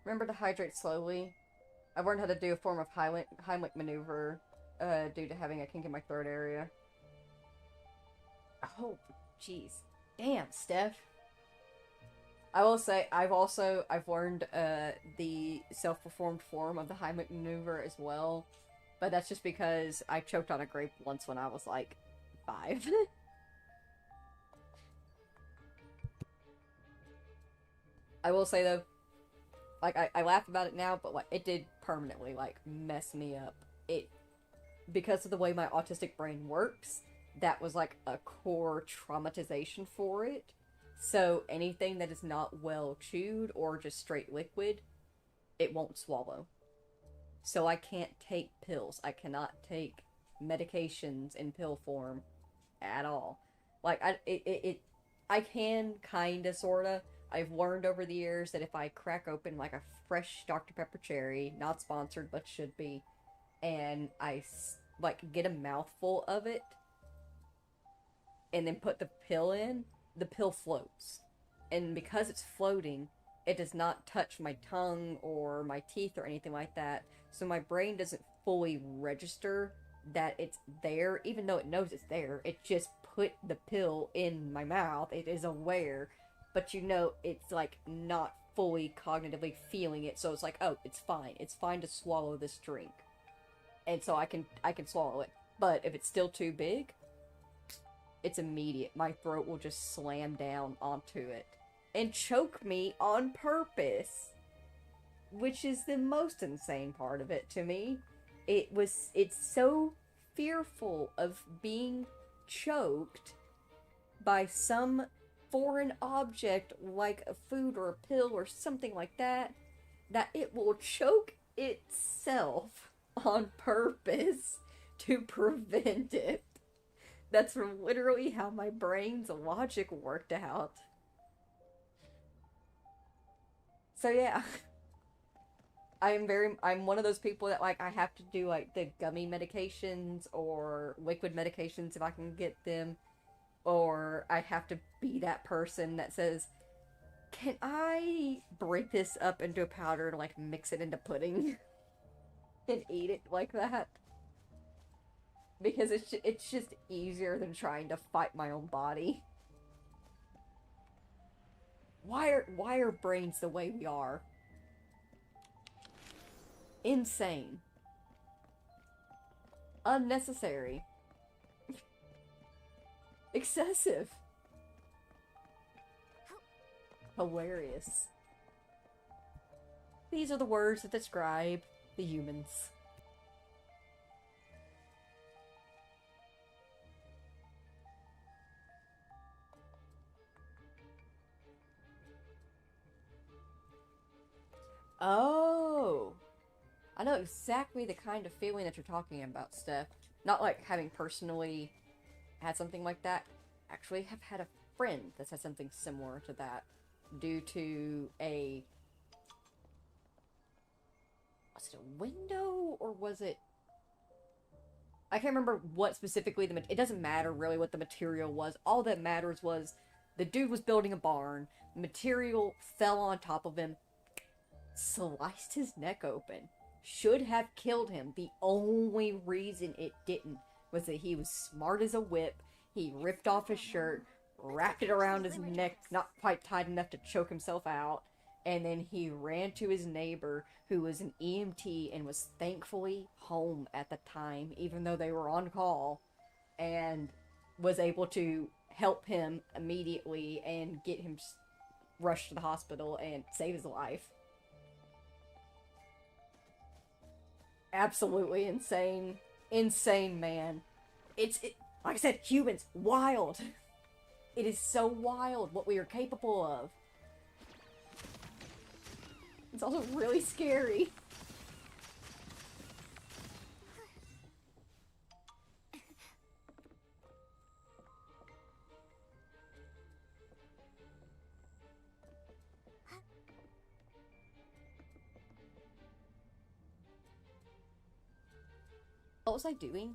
Remember to hydrate slowly. I've learned how to do a form of Heimlich maneuver due to having a kink in my throat area. Oh, jeez. Damn, Steph. I will say, I've learned the self-performed form of the Heimlich maneuver as well. But that's just because I choked on a grape once when I was, like, 5. I will say, though, like, I laugh about it now, but, like, it did permanently, like, mess me up. Because of the way my autistic brain works, that was, like, a core traumatization for it. So, anything that is not well chewed or just straight liquid, it won't swallow. So I can't take pills. I cannot take medications in pill form at all. Like, I can, kinda, sorta. I've learned over the years that if I crack open, like, a fresh Dr. Pepper cherry, not sponsored, but should be, and I, like, get a mouthful of it, and then put the pill in, the pill floats. And because it's floating, it does not touch my tongue or my teeth or anything like that, so my brain doesn't fully register that it's there, even though it knows it's there. It just put the pill in my mouth. It is aware, but you know it's like not fully cognitively feeling it, so it's like, oh, it's fine. It's fine to swallow this drink. And so I can swallow it. But if it's still too big, it's immediate. My throat will just slam down onto it and choke me on purpose. Which is the most insane part of it to me. It's so fearful of being choked by some foreign object like a food or a pill or something like that, that it will choke itself on purpose to prevent it. That's literally how my brain's logic worked out. So yeah. I'm one of those people that, like, I have to do, like, the gummy medications or liquid medications if I can get them. Or I have to be that person that says, can I break this up into a powder and, like, mix it into pudding? And eat it like that? Because it's just easier than trying to fight my own body. Why are brains the way we are? Insane. Unnecessary. Excessive. Hilarious. These are the words that describe the humans. Oh! I know exactly the kind of feeling that you're talking about, Steph. Not like having personally had something like that. Actually have had a friend that's had something similar to that due to a... Was it a window or was it... I can't remember what specifically the... It doesn't matter really what the material was. All that matters was the dude was building a barn. Material fell on top of him. Sliced his neck open. Should have killed him. The only reason it didn't was that he was smart as a whip. He ripped off his shirt, wrapped it around his neck, not quite tight enough to choke himself out, and then he ran to his neighbor, who was an EMT and was thankfully home at the time, even though they were on call, and was able to help him immediately and get him rushed to the hospital and save his life. Absolutely insane. Insane, man. Like I said, humans, wild. It is so wild what we are capable of. It's also really scary. What was I doing?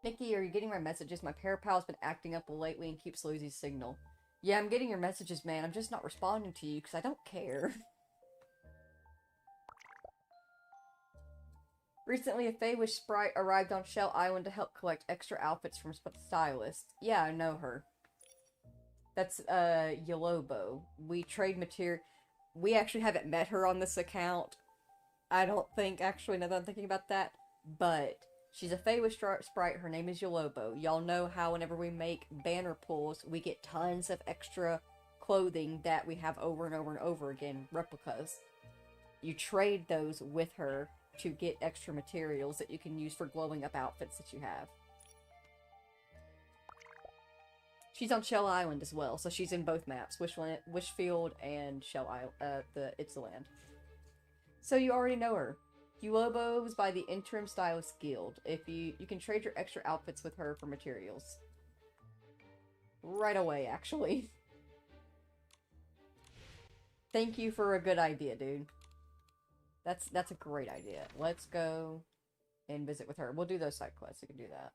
Nikki, are you getting my messages? My parapal's been acting up lately and keeps losing signal. Yeah, I'm getting your messages, man. I'm just not responding to you because I don't care. Recently, a Feywish sprite arrived on Shell Island to help collect extra outfits from stylists. Yeah, I know her. That's, Yolobo. We trade material. We actually haven't met her on this account. I don't think, actually, now that I'm thinking about that. But she's a Feywish sprite. Her name is Yolobo. Y'all know how whenever we make banner pulls, we get tons of extra clothing that we have over and over and over again, replicas. You trade those with her to get extra materials that you can use for glowing up outfits that you have. She's on Shell Island as well, so she's in both maps, Wishfield and Shell Island, the Itzaland. So you already know her. Yulobo's by the Interim Stylist Guild. If you can trade your extra outfits with her for materials. Right away, actually. Thank you for a good idea, dude. That's a great idea. Let's go and visit with her. We'll do those side quests. We can do that.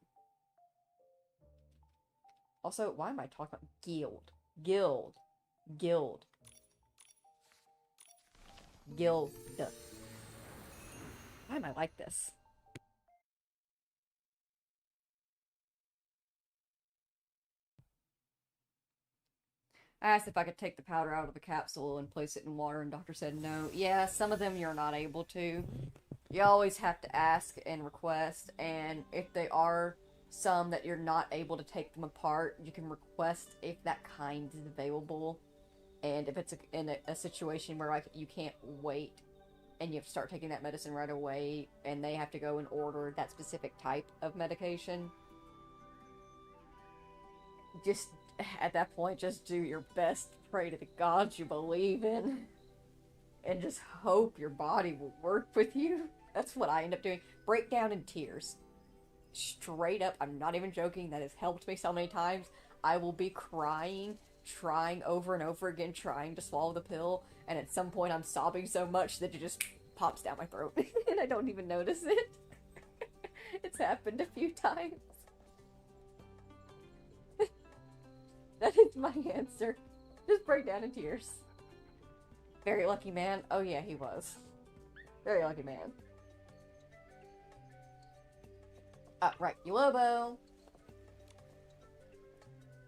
Also, why am I talking about guild? Guild. Guild. Guild. Why am I like this? I asked if I could take the powder out of the capsule and place it in water, and doctor said no. Yeah, some of them you're not able to. You always have to ask and request, and if they are some that you're not able to take them apart, you can request if that kind is available. And if it's in a situation where like you can't wait and you have to start taking that medicine right away, and they have to go and order that specific type of medication, just at that point, just do your best, pray to the gods you believe in, and just hope your body will work with you. That's what I end up doing. Break down in tears. Straight up, I'm not even joking, that has helped me so many times. I will be crying, trying over and over again, trying to swallow the pill, and at some point I'm sobbing so much that it just pops down my throat, and I don't even notice it. It's happened a few times. That is my answer. Just break down in tears. Very lucky man. Oh yeah, he was. Very lucky man. Right, Yulobo.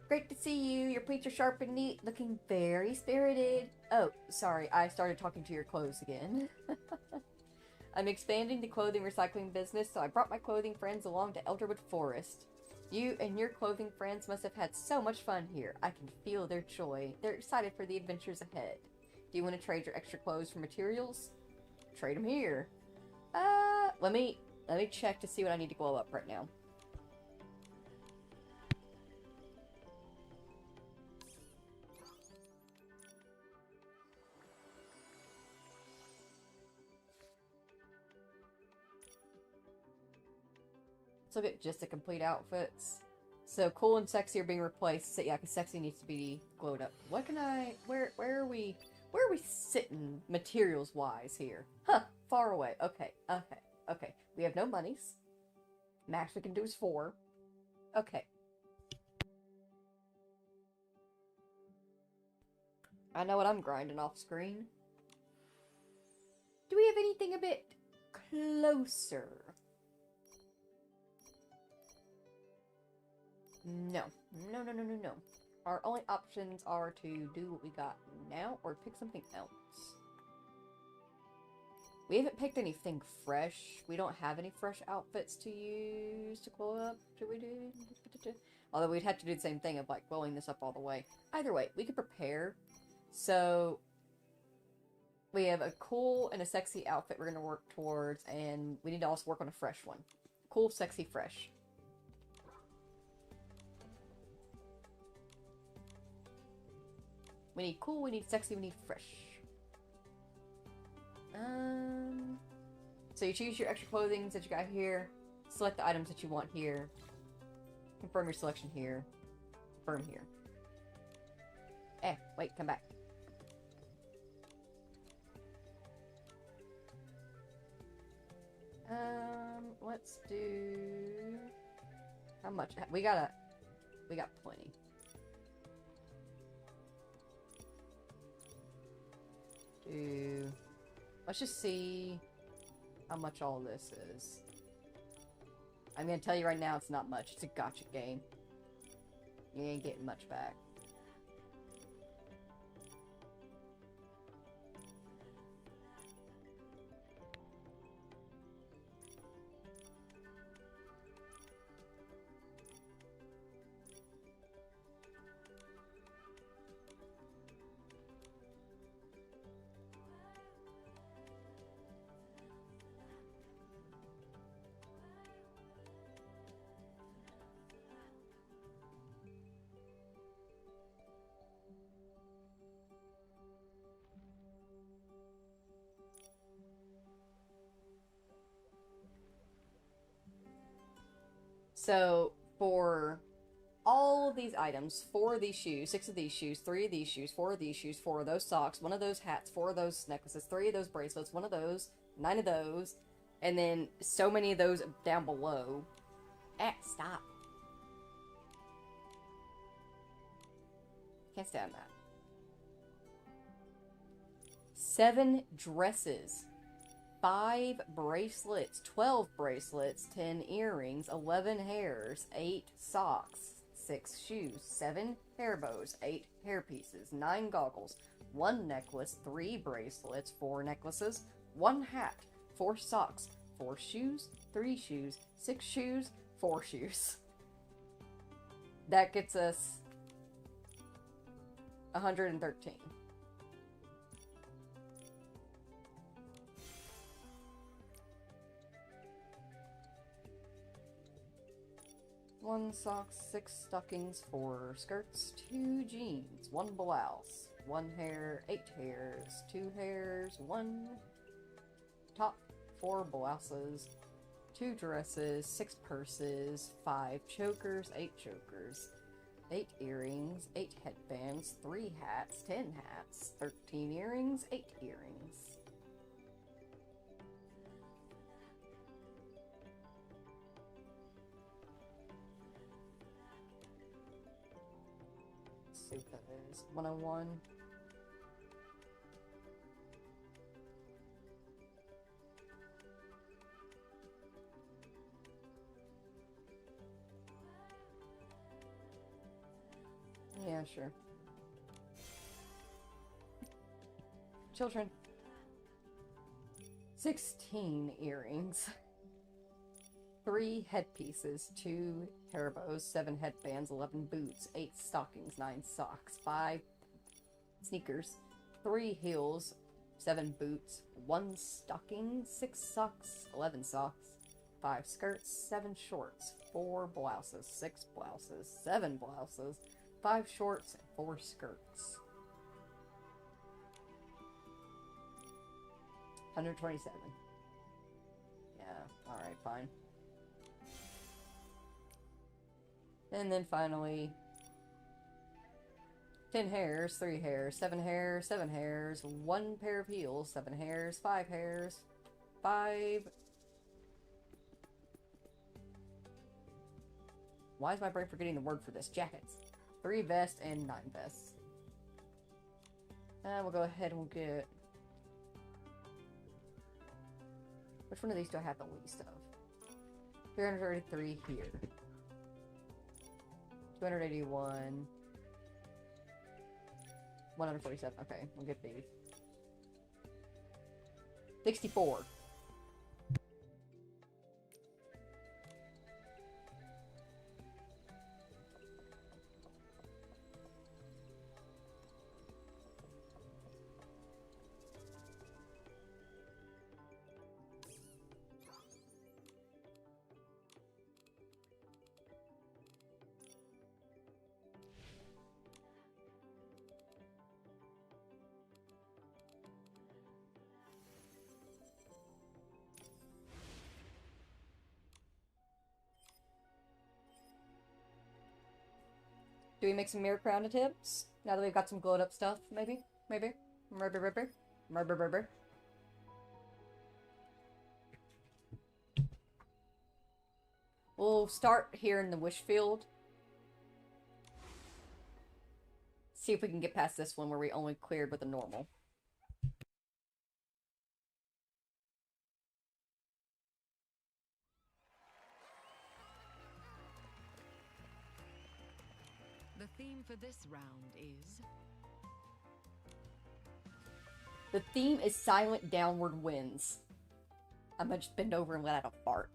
Great to see you. Your pleats are sharp and neat, looking very spirited. Oh, sorry, I started talking to your clothes again. I'm expanding the clothing recycling business, so I brought my clothing friends along to Elderwood Forest. You and your clothing friends must have had so much fun here. I can feel their joy. They're excited for the adventures ahead. Do you want to trade your extra clothes for materials? Trade them here. Let me check to see what I need to glow up right now. Let's look at just the complete outfits. So cool and sexy are being replaced. So yeah, because sexy needs to be glowed up. What can I? Where are we sitting materials wise here? Huh? Far away. Okay. We have no monies. Max we can do is 4. Okay. I know what I'm grinding off screen. Do we have anything a bit closer? No. No. Our only options are to do what we got now or pick something else. We haven't picked anything fresh. We don't have any fresh outfits to use to glow up. Should we do? Although we'd have to do the same thing of like glowing this up all the way. Either way, we could prepare. So we have a cool and a sexy outfit we're going to work towards, and we need to also work on a fresh one. Cool, sexy, fresh. We need cool, we need sexy, we need fresh. So you choose your extra clothing that you got here. Select the items that you want here. Confirm your selection here. Confirm here. Wait, come back. Let's do... How much? We got plenty. Let's just see how much all this is. I'm gonna tell you right now, it's not much. It's a gacha game. You ain't getting much back. So, for all of these items, 4 of these shoes, 6 of these shoes, 3 of these shoes, 4 of these shoes, 4 of those socks, 1 of those hats, 4 of those necklaces, 3 of those bracelets, 1 of those, 9 of those, and then so many of those down below. Stop. Can't stand that. 7 dresses. 5 bracelets. 12 bracelets. 10 earrings. 11 hairs. 8 socks. 6 shoes. 7 hair bows. 8 hair pieces. 9 goggles. 1 necklace. 3 bracelets. 4 necklaces. 1 hat. 4 socks. 4 shoes. 3 shoes. 6 shoes. 4 shoes. That gets us 113. One socks, 6 stockings, 4 skirts, 2 jeans, 1 blouse, 1 hair, 8 hairs, 2 hairs, 1 top, 4 blouses, 2 dresses, 6 purses, 5 chokers, 8 chokers, 8 earrings, 8 headbands, 3 hats, 10 hats, 13 earrings, 8 earrings. Suiika is 101. Yeah, sure. Children. 16 earrings. 3 headpieces, 2 hair bows, 7 headbands, 11 boots, 8 stockings, 9 socks, 5 sneakers, 3 heels, 7 boots, 1 stocking, 6 socks, 11 socks, 5 skirts, 7 shorts, 4 blouses, 6 blouses, 7 blouses, 5 shorts, and 4 skirts. 127. Yeah, alright, fine. And then finally, 10 hairs, 3 hairs, 7 hairs, 7 hairs, 1 pair of heels, 7 hairs, 5 hairs, 5... Why is my brain forgetting the word for this? Jackets. 3 vests and 9 vests. And we'll go ahead and we'll get... Which one of these do I have the least of? 333 here. 281. 147. Okay, we'll get these. 64. Do we make some mirror crown attempts? Now that we've got some glowed up stuff, maybe? Maybe? Murder, murder, murder, murder. We'll start here in the wish field. See if we can get past this one where we only cleared with a normal. The theme for this round is... The theme is silent downward winds. I'm gonna just bend over and let out a fart.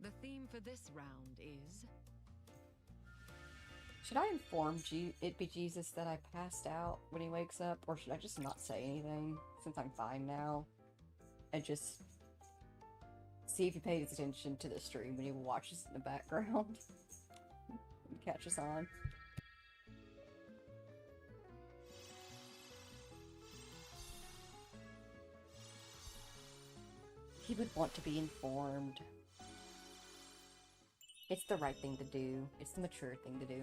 The theme for this round is... Should I inform it be Jesus that I passed out when he wakes up? Or should I just not say anything, since I'm fine now? And just see if he pays attention to the stream when he watches in the background. And catches on. He would want to be informed. It's the right thing to do. It's the mature thing to do.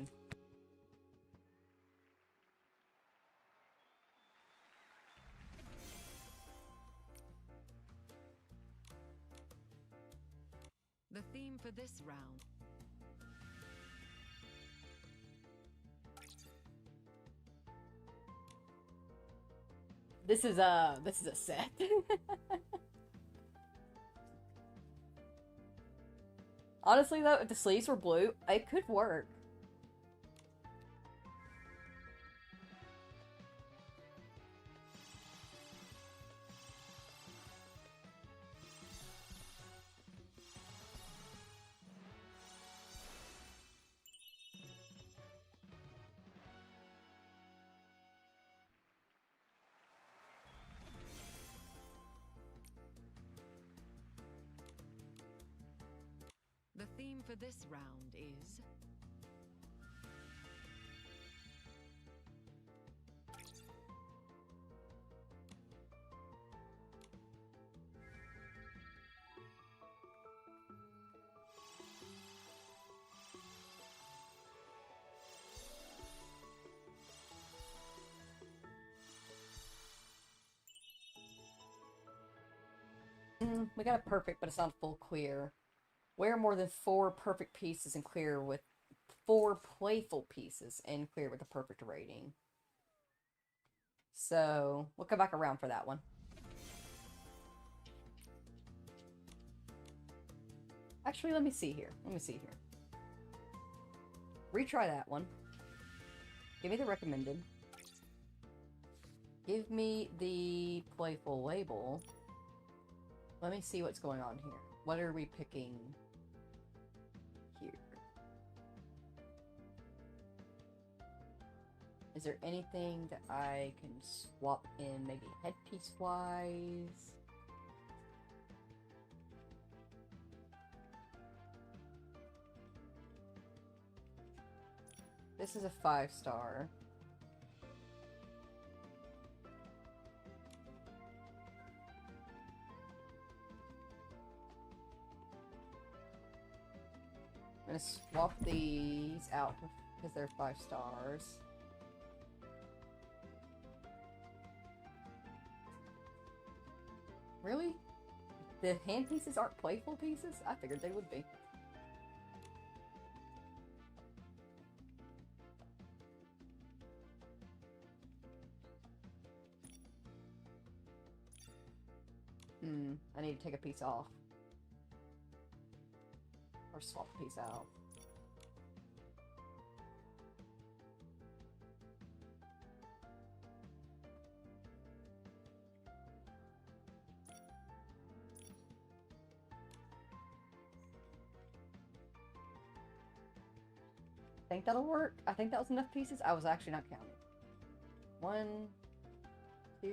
The theme for this round. This is a set. Honestly though, if the sleeves were blue, it could work. The theme for this round is... We got a perfect, but it's not full clear. Wear more than 4 perfect pieces and clear with 4 playful pieces and clear with a perfect rating. So, we'll come back around for that one. Actually, let me see here. Retry that one. Give me the recommended. Give me the playful label. Let me see what's going on here. What are we picking here? Is there anything that I can swap in, maybe headpiece-wise? This is a 5-star. I'm gonna swap these out because they're 5 stars. Really? The hand pieces aren't playful pieces? I figured they would be. I need to take a piece off. Or swap a piece out. I think that'll work. I think that was enough pieces. I was actually not counting. 1, 2,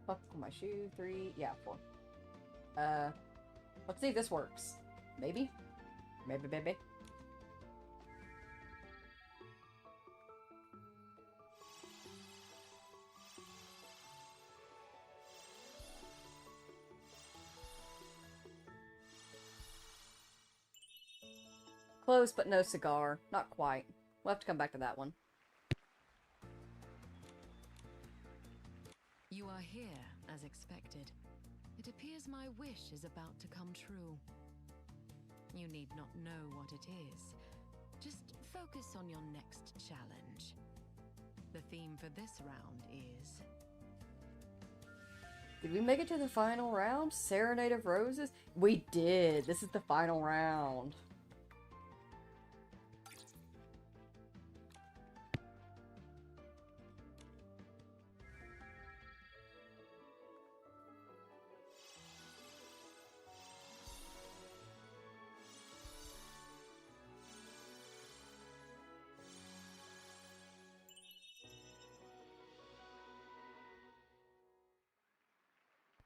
buckle my shoe, 3, yeah, 4. Let's see if this works. Maybe? Maybe, baby. Close, but no cigar. Not quite. We'll have to come back to that one. You are here, as expected. It appears my wish is about to come true. You need not know what it is. Just focus on your next challenge. The theme for this round is... Did we make it to the final round? Serenade of Roses? We did! This is the final round.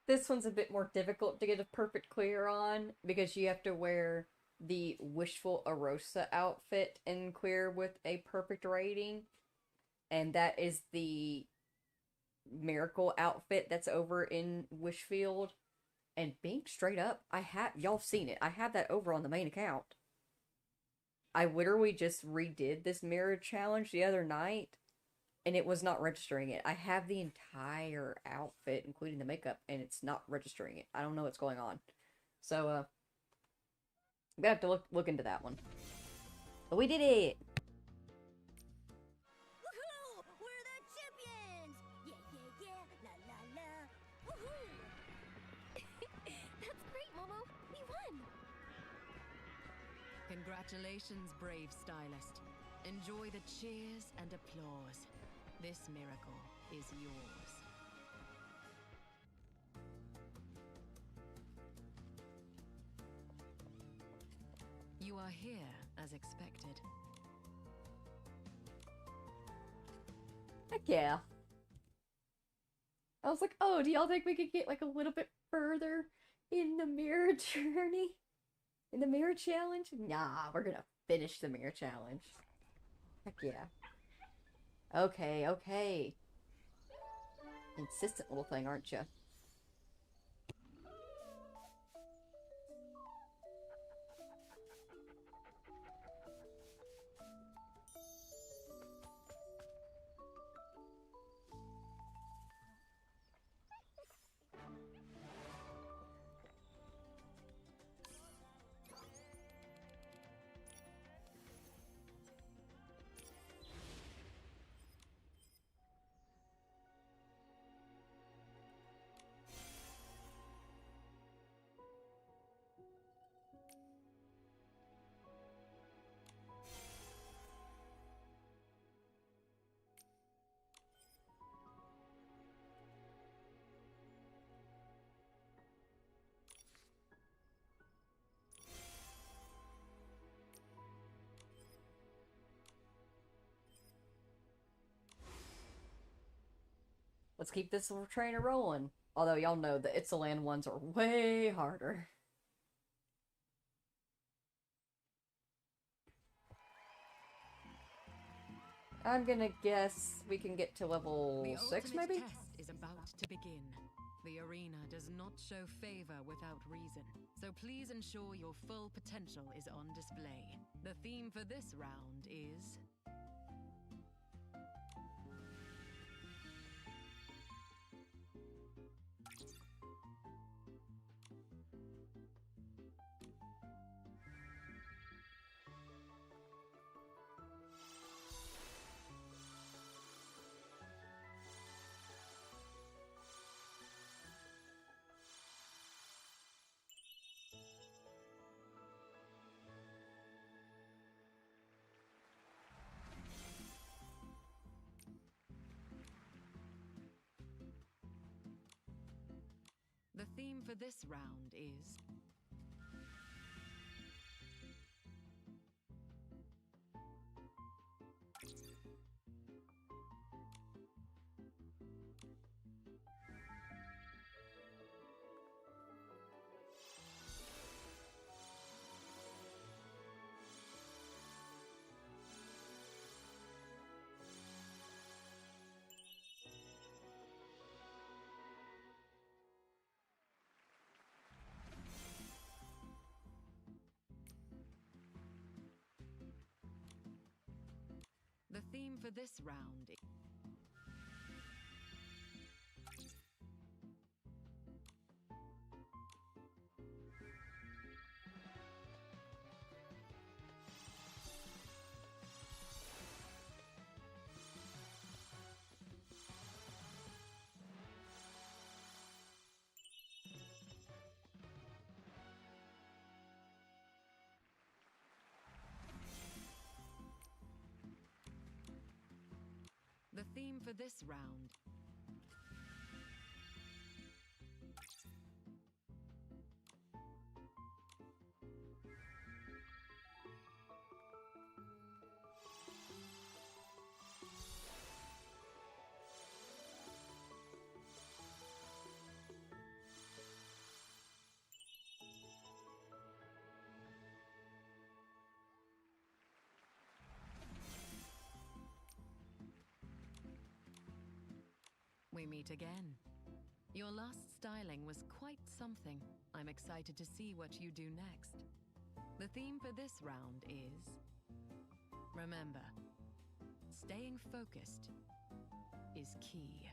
This one's a bit more difficult to get a perfect clear on because you have to wear the Wishful Arosa outfit and clear with a perfect rating. And that is the Miracle outfit that's over in Wishfield. And being straight up, y'all seen it. I have that over on the main account. I literally just redid this mirror challenge the other night, and it was not registering it. I have the entire outfit, including the makeup, and it's not registering it. I don't know what's going on. So, I'm gonna have to look into that one. But we did it! Woohoo! We're the champions! Yeah, la la la! Woohoo! That's great, Momo. We won. Congratulations, brave stylist. Enjoy the cheers and applause. This miracle is yours. You are here as expected. Heck yeah. I was like, oh, do y'all think we could get like a little bit further in the mirror journey? In the mirror challenge? Nah, we're gonna finish the mirror challenge. Heck yeah. Okay, okay. Insistent little thing, aren't you? Let's keep this little trainer rolling. Although y'all know the It's a Land ones are way harder. I'm gonna guess we can get to level 6, maybe? The ultimate test is about to begin. The arena does not show favor without reason, so please ensure your full potential is on display. The theme for this round is... The theme for this round is... The theme for this round is... The theme for this round... We meet again. Your last styling was quite something. I'm excited to see what you do next. The theme for this round is... remember, staying focused is key.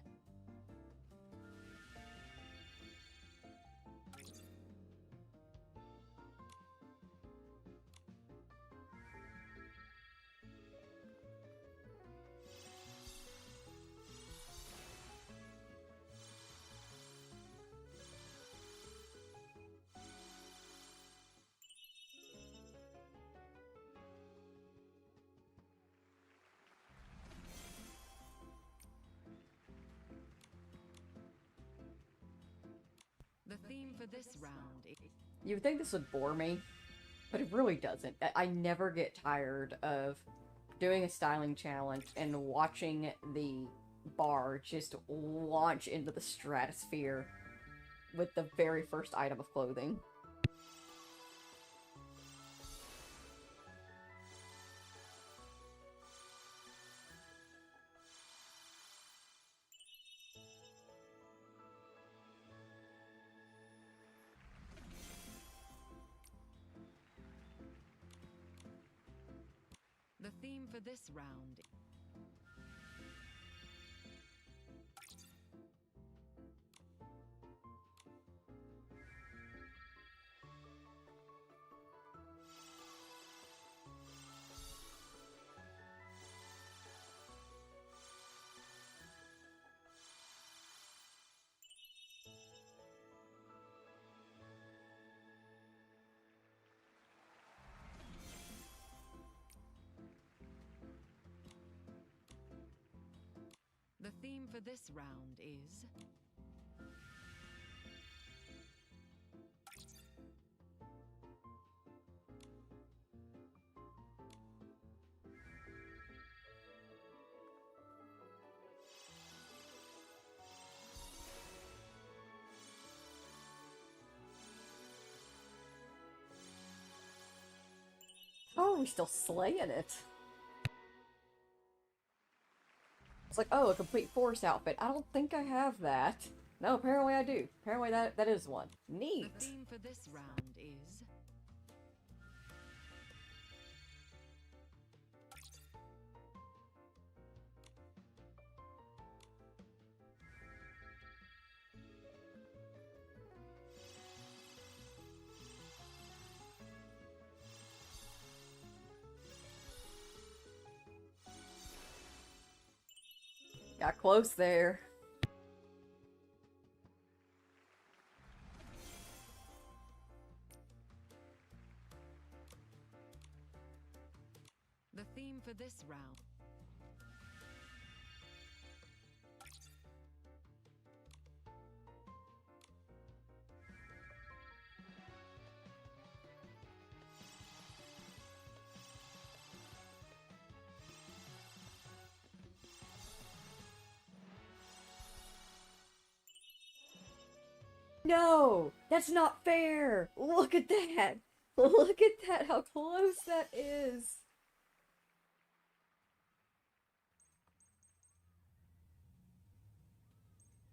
The theme for this round is... You would think this would bore me, but it really doesn't. I never get tired of doing a styling challenge and watching the bar just launch into the stratosphere with the very first item of clothing. The theme for this round... The theme for this round is... Oh, we're still slaying it. It's like, oh, a complete forest outfit. I don't think I have that. No, apparently I do. Apparently that is one. Neat. The theme for this round is... Got close there. The theme for this round... No! That's not fair! Look at that! Look at that, how close that is!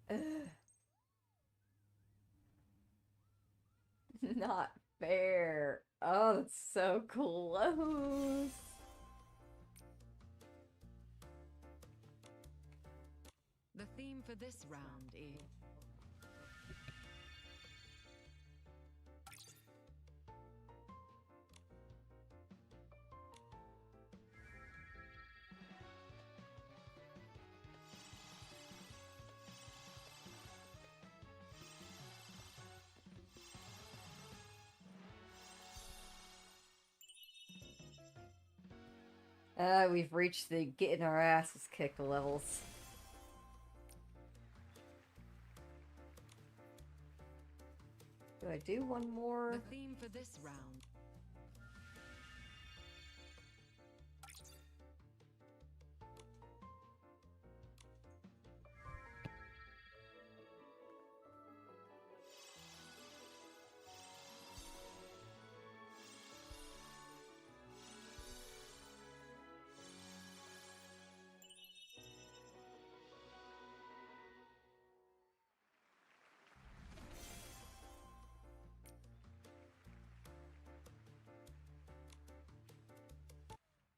Ugh. Not fair. Oh, that's so close. The theme for this round is... We've reached the getting our asses kicked levels. Do I do one more? The theme for this round...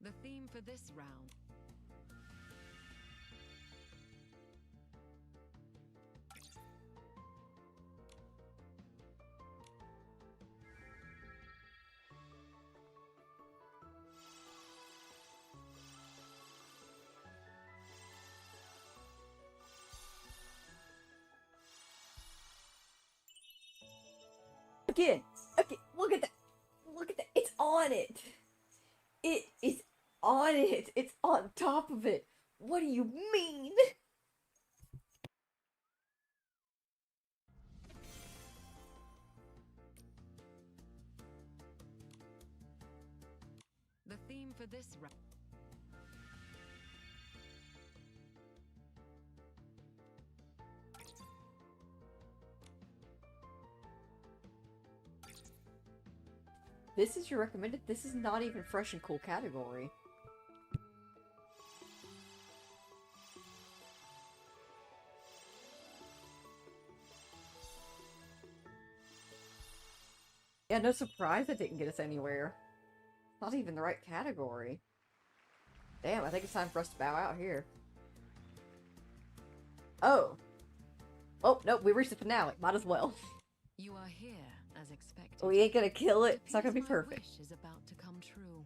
The theme for this round. Again, okay, look at that. Look at that. It's on it. It is on it. It's on top of it. What do you mean? The theme for this round. This is your recommended? This is not even fresh and cool category. Yeah, no surprise that didn't get us anywhere. Not even the right category. Damn, I think it's time for us to bow out here. Oh. Oh, nope, we reached the finale. Might as well. You are here as expected. We ain't gonna kill it. It's not gonna be perfect. My wish is about to come true.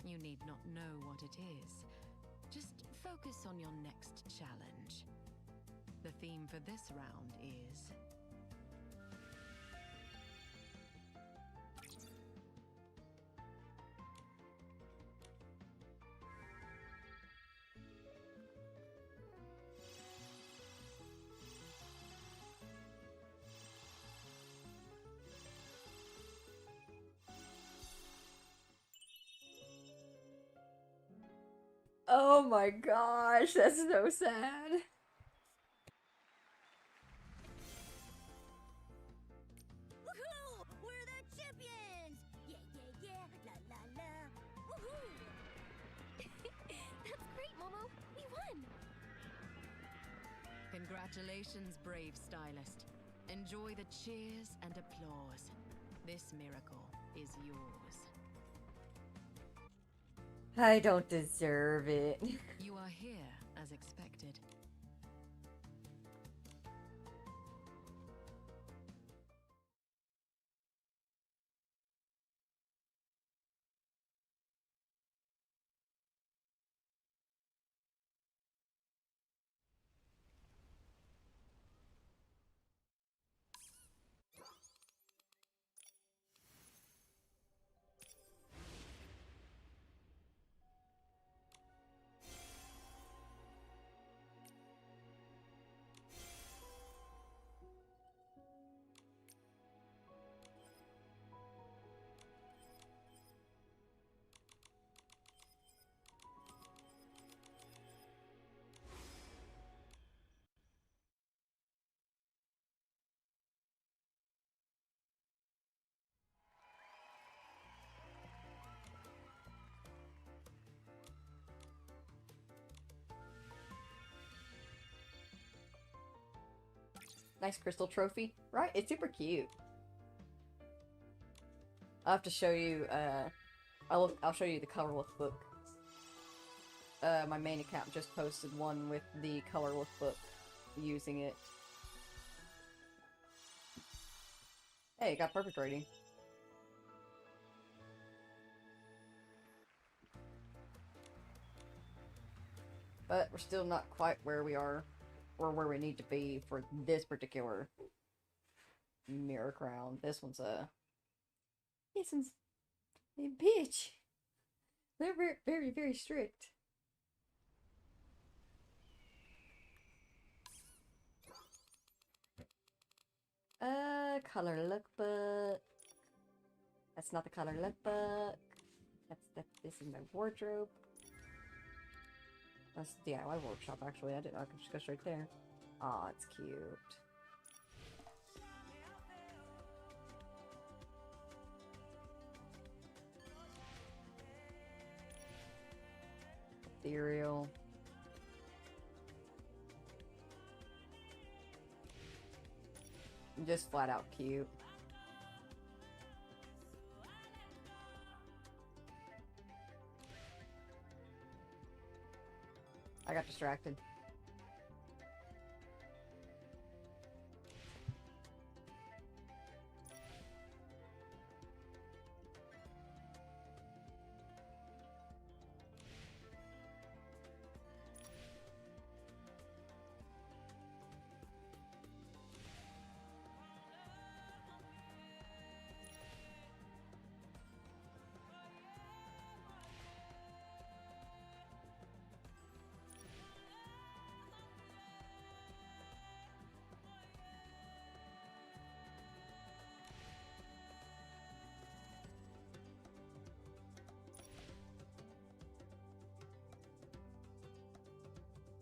You need not know what it is. Just focus on your next challenge. The theme for this round is... Oh my gosh, that's so sad. Woohoo! We're the champions! Yeah, yeah, yeah! La la la! Woohoo! That's great, Momo. We won. Congratulations, brave stylist. Enjoy the cheers and applause. This miracle is yours. I don't deserve it. You are here as expected. Nice crystal trophy, right? It's super cute. I'll have to show you, I'll show you the colorless book. My main account just posted one with the colorless book using it. Hey, it got perfect rating. But we're still not quite where we are, or where we need to be for this particular mirror crown. This one's a bitch. They're very, very, very strict. Color lookbook. That's not the color lookbook. This is my wardrobe. That's the DIY workshop, actually. I can just go straight there. Aw, it's cute. Ethereal. Just flat out cute. I got distracted.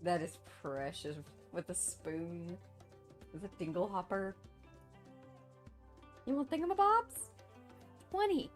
That is precious with a spoon. With a dingle hopper. You want thingamabobs? 20.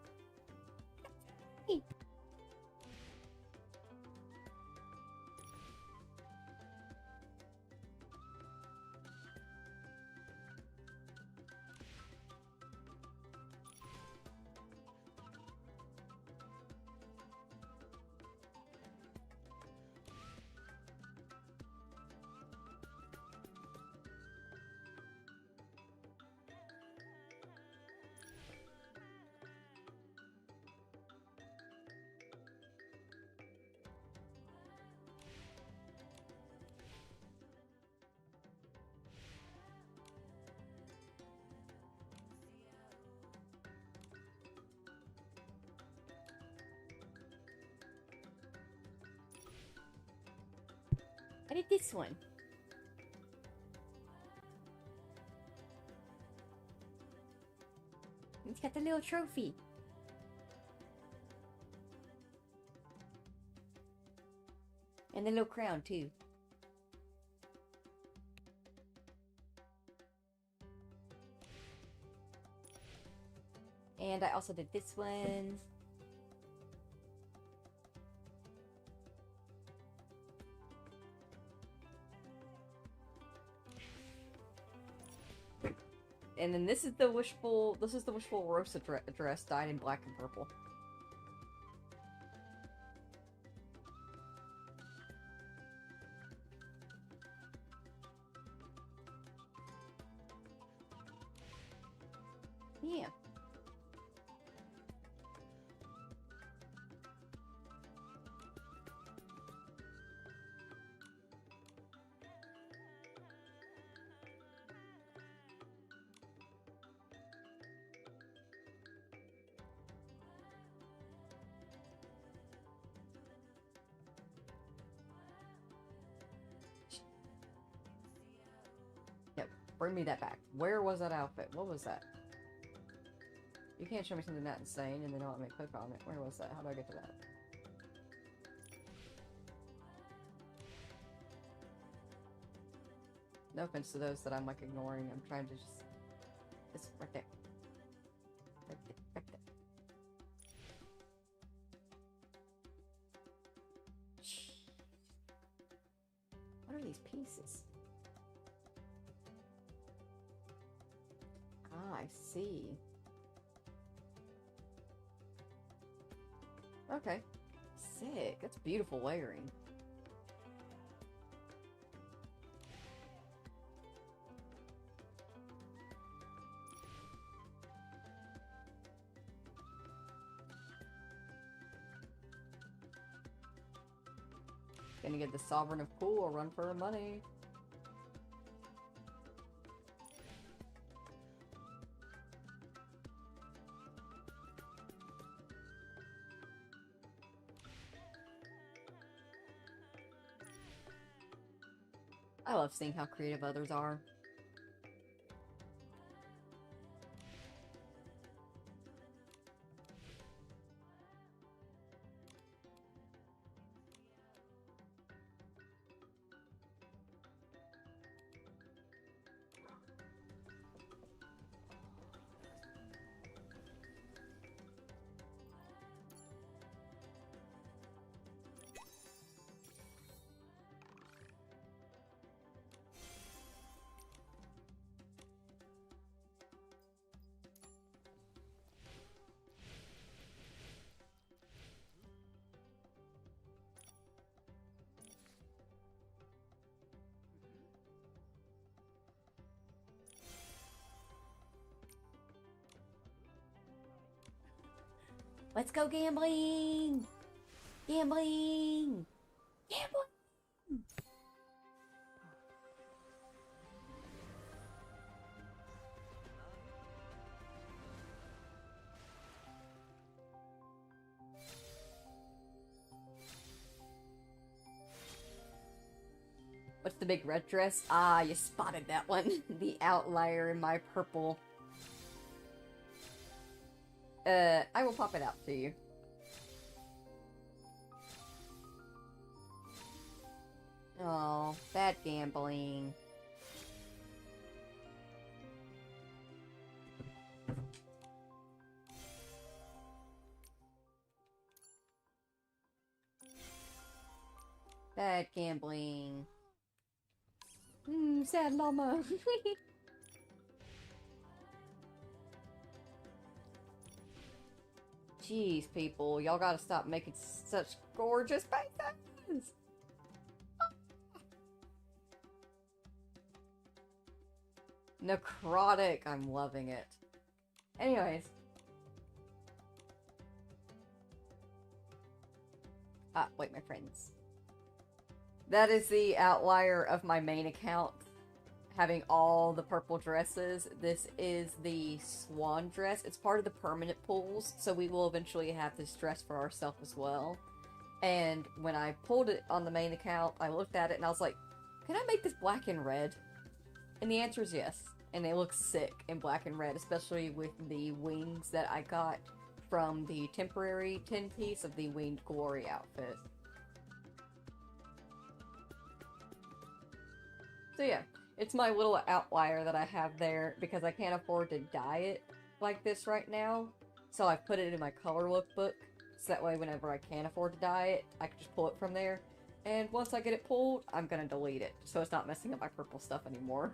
I did this one. It's got the little trophy. And the little crown, too. And I also did this one. And then this is the wishful Rosa dress dyed in black and purple. Yeah. Yep, bring me that back. Where was that outfit? What was that? You can't show me something that insane and then not let me click on it. Where was that? How do I get to that? No offense to those that I'm like ignoring. I'm trying to just... It's right there. Right there. Right there. What are these pieces? Ah, I see. Okay. Sick. That's beautiful layering. Gonna get the Sovereign of Pool, run for her money. I love seeing how creative others are. Let's go gambling! Gambling! Gambling! What's the big red dress? Ah, you spotted that one. The outlier in my purple. I will pop it out to you. Oh, bad gambling. Bad gambling. Sad llama. Jeez, people. Y'all gotta stop making such gorgeous faces! Necrotic. I'm loving it. Anyways. Ah, wait, my friends. That is the outlier of my main account, having all the purple dresses. This is the swan dress. It's part of the permanent pools, so we will eventually have this dress for ourselves as well. And when I pulled it on the main account, I looked at it and I was like, can I make this black and red? And the answer is yes. And they look sick in black and red, especially with the wings that I got from the temporary 10-piece of the Winged Glory outfit. So yeah, it's my little outlier that I have there because I can't afford to dye it like this right now. So I've put it in my color lookbook, so that way whenever I can afford to dye it, I can just pull it from there. And once I get it pulled, I'm gonna delete it, so it's not messing up my purple stuff anymore.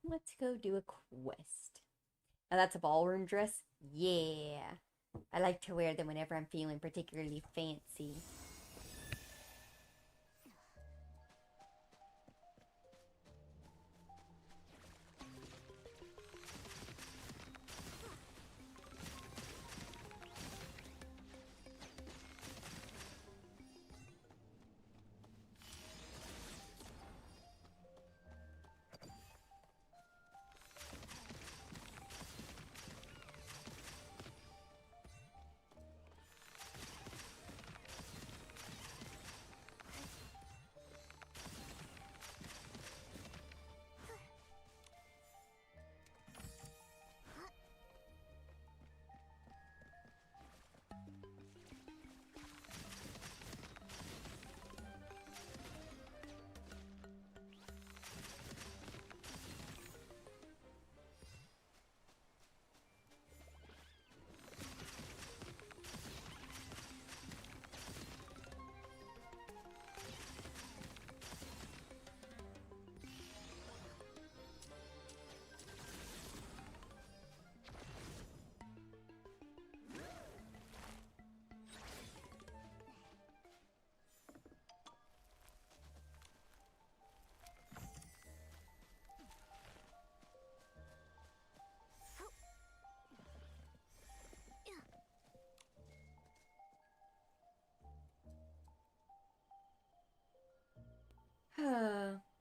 Let's go do a quest. Now that's a ballroom dress? Yeah. I like to wear them whenever I'm feeling particularly fancy.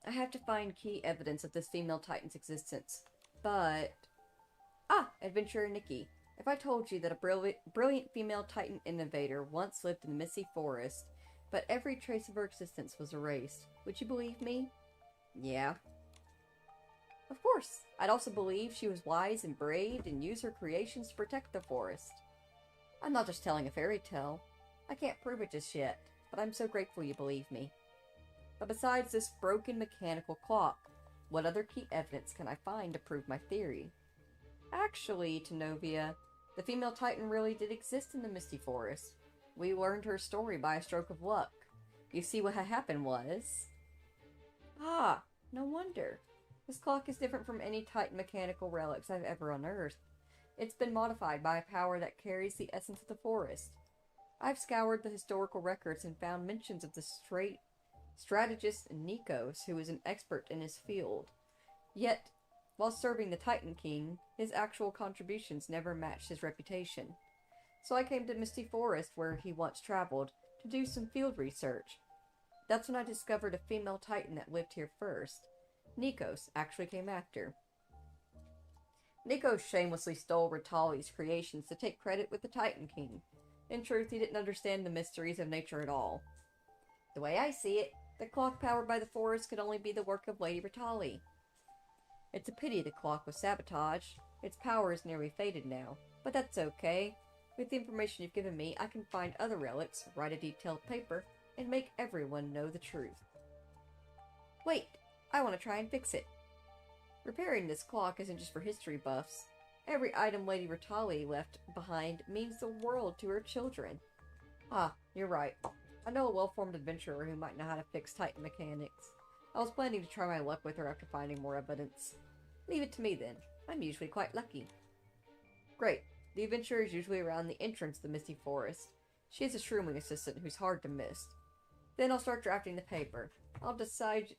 I have to find key evidence of this female titan's existence. But... Ah! Adventurer Nikki. If I told you that a brilliant female titan innovator once lived in the Misty Forest, but every trace of her existence was erased, Would you believe me? Yeah. Of course. I'd also believe she was wise and brave and used her creations to protect the forest. I'm not just telling a fairy tale. I can't prove it just yet, but I'm so grateful you believe me. But besides this broken mechanical clock, what other key evidence can I find to prove my theory? Actually, Tenovia, the female titan really did exist in the Misty Forest. We learned her story by a stroke of luck. You see, what had happened was... Ah, no wonder. This clock is different from any titan mechanical relics I've ever unearthed. It's been modified by a power that carries the essence of the forest. I've scoured the historical records and found mentions of the strategist Nikos, who is an expert in his field. Yet, while serving the Titan King, his actual contributions never matched his reputation. So I came to Misty Forest, where he once traveled, to do some field research. That's when I discovered a female Titan that lived here first. Nikos actually came after. Nikos shamelessly stole Ritali's creations to take credit with the Titan King. In truth, he didn't understand the mysteries of nature at all. The way I see it, the clock powered by the forest could only be the work of Lady Ritali. It's a pity the clock was sabotaged. Its power is nearly faded now, but that's okay. With the information you've given me, I can find other relics, write a detailed paper, and make everyone know the truth. Wait, I want to try and fix it. Repairing this clock isn't just for history buffs. Every item Lady Ritali left behind means the world to her children. Ah, you're right. I know a well-formed adventurer who might know how to fix Titan mechanics. I was planning to try my luck with her after finding more evidence. Leave it to me then. I'm usually quite lucky. Great. The adventurer is usually around the entrance to the Misty Forest. She has a shrooming assistant who's hard to miss. Then I'll start drafting the paper. I've decided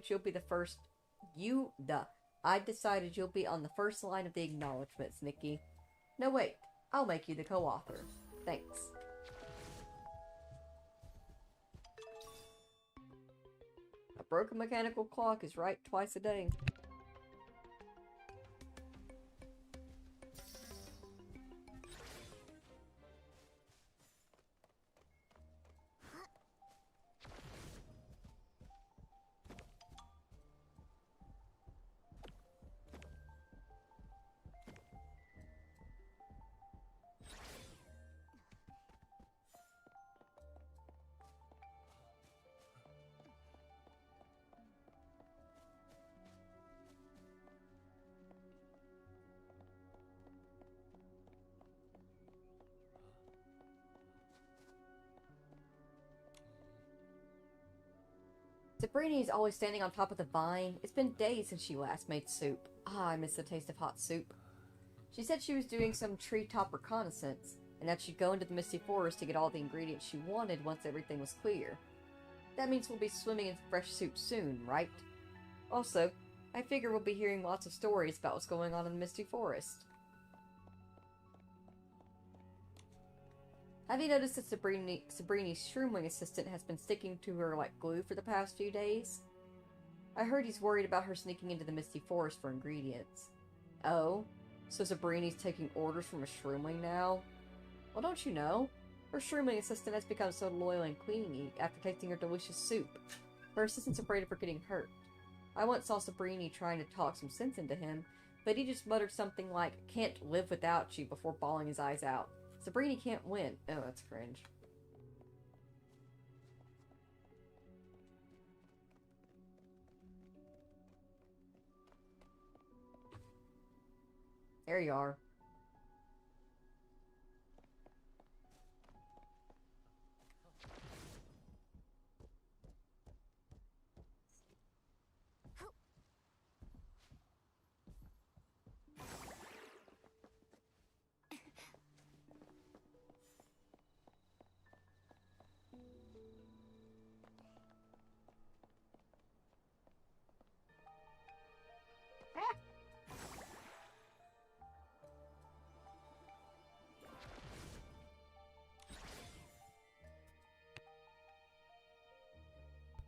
you'll be the first... I decided you'll be on the first line of the acknowledgements, Nikki. No, wait. I'll make you the co-author. Thanks. A broken mechanical clock is right twice a day. Sabrini's always standing on top of the vine. It's been days since she last made soup. Ah, I miss the taste of hot soup. She said she was doing some treetop reconnaissance, and that she'd go into the Misty Forest to get all the ingredients she wanted once everything was clear. That means we'll be swimming in fresh soup soon, right? Also, I figure we'll be hearing lots of stories about what's going on in the Misty Forest. Have you noticed that Sabrini's shrooming assistant has been sticking to her like glue for the past few days? I heard he's worried about her sneaking into the Misty Forest for ingredients. Oh? So Sabrini's taking orders from a shroomling now? Well, don't you know? Her shroomling assistant has become so loyal and clingy after tasting her delicious soup. Her assistant's afraid of her getting hurt. I once saw Sabrini trying to talk some sense into him, but he just muttered something like, "Can't live without you," before bawling his eyes out. Sabrini can't win. Oh, that's cringe. There you are.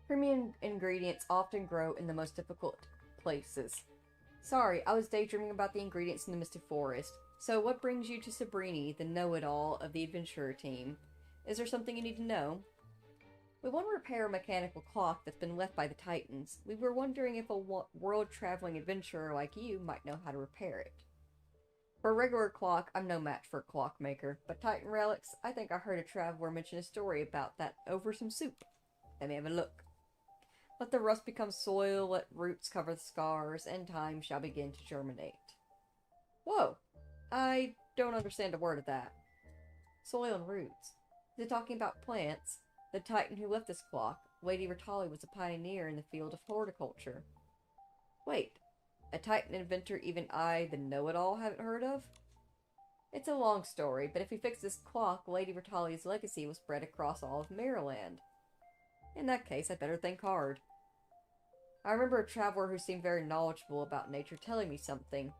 Premium ingredients often grow in the most difficult places. Sorry, I was daydreaming about the ingredients in the Misty Forest. So what brings you to Sabrini, the know-it-all of the adventurer team? Is there something you need to know? We want to repair a mechanical clock that's been left by the Titans. We were wondering if a world-traveling adventurer like you might know how to repair it. For a regular clock, I'm no match for a clockmaker, but Titan relics, I think I heard a traveler mention a story about that over some soup. Let me have a look. Let the rust become soil, let roots cover the scars, and time shall begin to germinate. Whoa! I don't understand a word of that. Soil and roots. Is it talking about plants? The Titan who left this clock, Lady Ritali, was a pioneer in the field of horticulture. Wait, a Titan inventor even I, the know-it-all, haven't heard of? It's a long story, but if we fix this clock, Lady Ritali's legacy was spread across all of Maryland. In that case, I'd better think hard. I remember a traveler who seemed very knowledgeable about nature telling me something.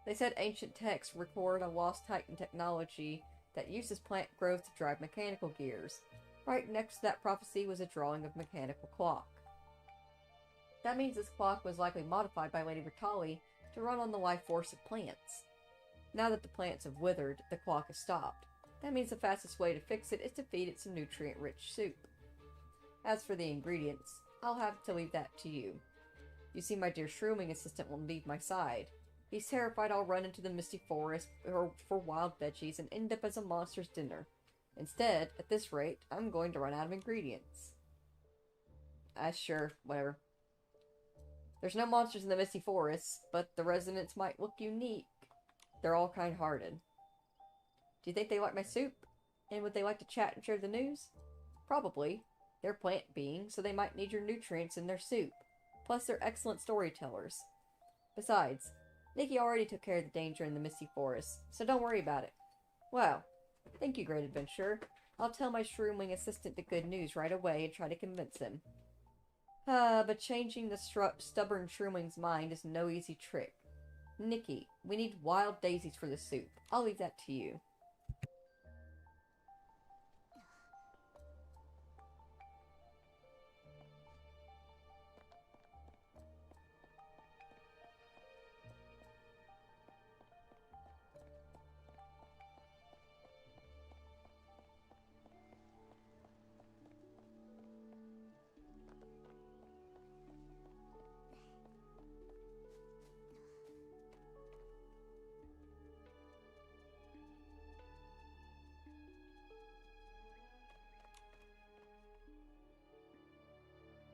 They said ancient texts record a lost Titan technology that uses plant growth to drive mechanical gears. Right next to that prophecy was a drawing of a mechanical clock. That means this clock was likely modified by Lady Ritali to run on the life force of plants. Now that the plants have withered, the clock has stopped. That means the fastest way to fix it is to feed it some nutrient-rich soup. As for the ingredients, I'll have to leave that to you. You see, my dear shrooming assistant will leave my side. He's terrified I'll run into the misty forest for wild veggies and end up as a monster's dinner. Instead, at this rate, I'm going to run out of ingredients. Sure, whatever. There's no monsters in the misty forests, but the residents might look unique. They're all kind-hearted. Do you think they like my soup? And would they like to chat and share the news? Probably. They're plant beings, so they might need your nutrients in their soup. Plus, they're excellent storytellers. Besides, Nikki already took care of the danger in the misty forest, so don't worry about it. Well, thank you, great adventurer. I'll tell my shroomwing assistant the good news right away and try to convince him. But changing the stubborn shroomwing's mind is no easy trick. Nikki, we need wild daisies for the soup. I'll leave that to you.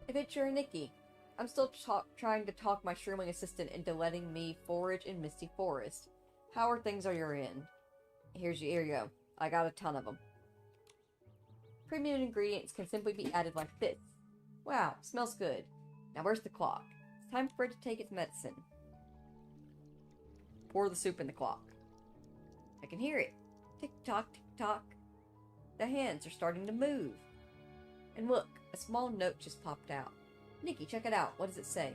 Adventurer Nikki, I'm still trying to talk my shrooming assistant into letting me forage in Misty Forest. How are things on your end? Here you go. I got a ton of them. Premium ingredients can simply be added like this. Wow, smells good. Now where's the clock? It's time for it to take its medicine. Pour the soup in the clock. I can hear it. Tick-tock, tick-tock. The hands are starting to move. And look, a small note just popped out. Nikki, check it out. What does it say?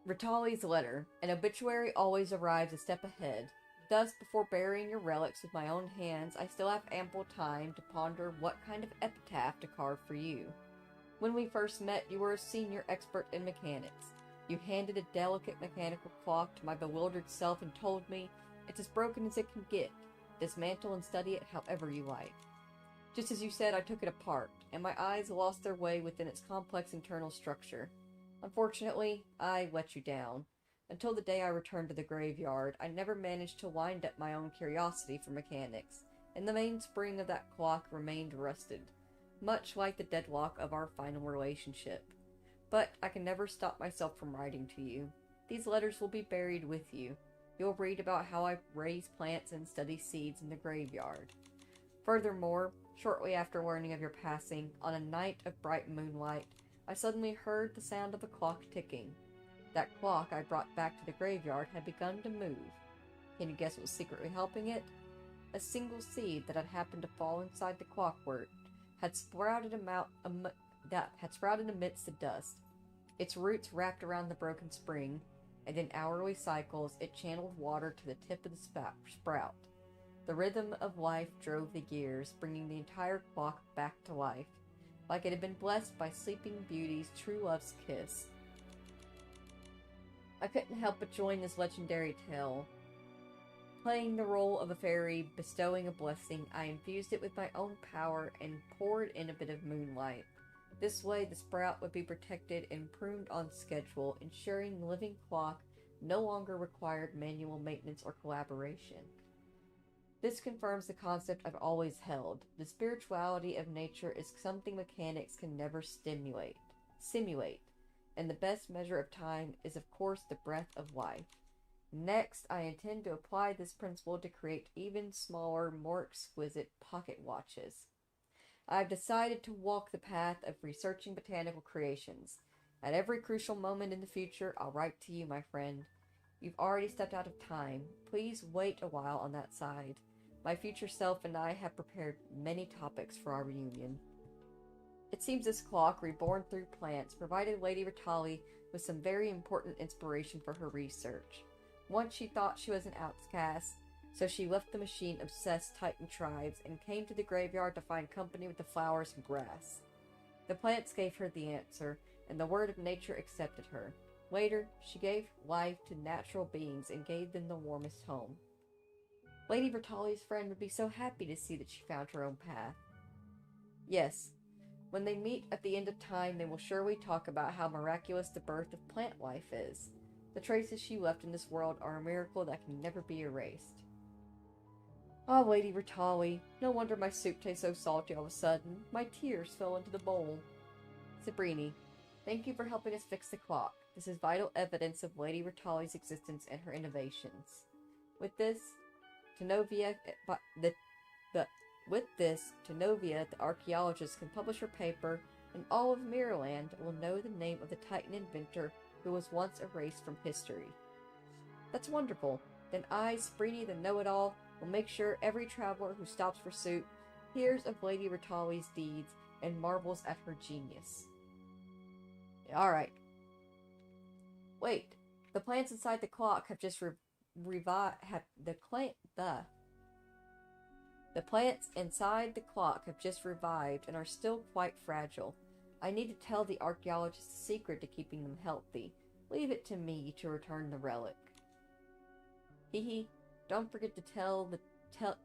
Ritali's letter. An obituary always arrives a step ahead. Thus, before burying your relics with my own hands, I still have ample time to ponder what kind of epitaph to carve for you. When we first met, you were a senior expert in mechanics. You handed a delicate mechanical clock to my bewildered self and told me, it's as broken as it can get. Dismantle and study it however you like. Just as you said, I took it apart, and my eyes lost their way within its complex internal structure. Unfortunately, I let you down. Until the day I returned to the graveyard, I never managed to wind up my own curiosity for mechanics, and the mainspring of that clock remained rusted, much like the deadlock of our final relationship. But I can never stop myself from writing to you. These letters will be buried with you. You'll read about how I raise plants and study seeds in the graveyard. Furthermore, shortly after learning of your passing, on a night of bright moonlight, I suddenly heard the sound of a clock ticking. That clock I brought back to the graveyard had begun to move. Can you guess what was secretly helping it? A single seed that had happened to fall inside the clockwork had sprouted amidst the dust. Its roots wrapped around the broken spring, and in hourly cycles it channeled water to the tip of the sprout. The rhythm of life drove the gears, bringing the entire clock back to life, like it had been blessed by Sleeping Beauty's true love's kiss. I couldn't help but join this legendary tale. playing the role of a fairy, bestowing a blessing, I infused it with my own power and poured in a bit of moonlight. This way, the sprout would be protected and pruned on schedule, ensuring the living clock no longer required manual maintenance or collaboration. This confirms the concept I've always held. The spirituality of nature is something mechanics can never simulate, and the best measure of time is, of course, the breath of life. Next, I intend to apply this principle to create even smaller, more exquisite pocket watches. I've decided to walk the path of researching botanical creations. At every crucial moment in the future, I'll write to you, my friend. You've already stepped out of time. Please wait a while on that side. My future self and I have prepared many topics for our reunion. It seems this clock, reborn through plants, provided Lady Ritali with some very important inspiration for her research. Once she thought she was an outcast, so she left the machine-obsessed Titan tribes and came to the graveyard to find company with the flowers and grass. The plants gave her the answer, and the word of nature accepted her. Later, she gave life to natural beings and gave them the warmest home. Lady Ritali's friend would be so happy to see that she found her own path. Yes, when they meet at the end of time, they will surely talk about how miraculous the birth of plant life is. The traces she left in this world are a miracle that can never be erased. Ah, Lady Ritali, no wonder my soup tastes so salty all of a sudden. My tears fell into the bowl. Sabrini, thank you for helping us fix the clock. This is vital evidence of Lady Ritali's existence and her innovations. With this, Tenovia, the archaeologist, can publish her paper, and all of Mirrorland will know the name of the Titan inventor who was once erased from history. That's wonderful. Then I, Sabrini the know-it-all, will make sure every traveler who stops for soup hears of Lady Ritali's deeds and marvels at her genius. Alright. Wait, the plants inside the clock have just The plants inside the clock have just revived and are still quite fragile. I need to tell the archaeologist the secret to keeping them healthy. Leave it to me to return the relic. Hehe, don't forget to tell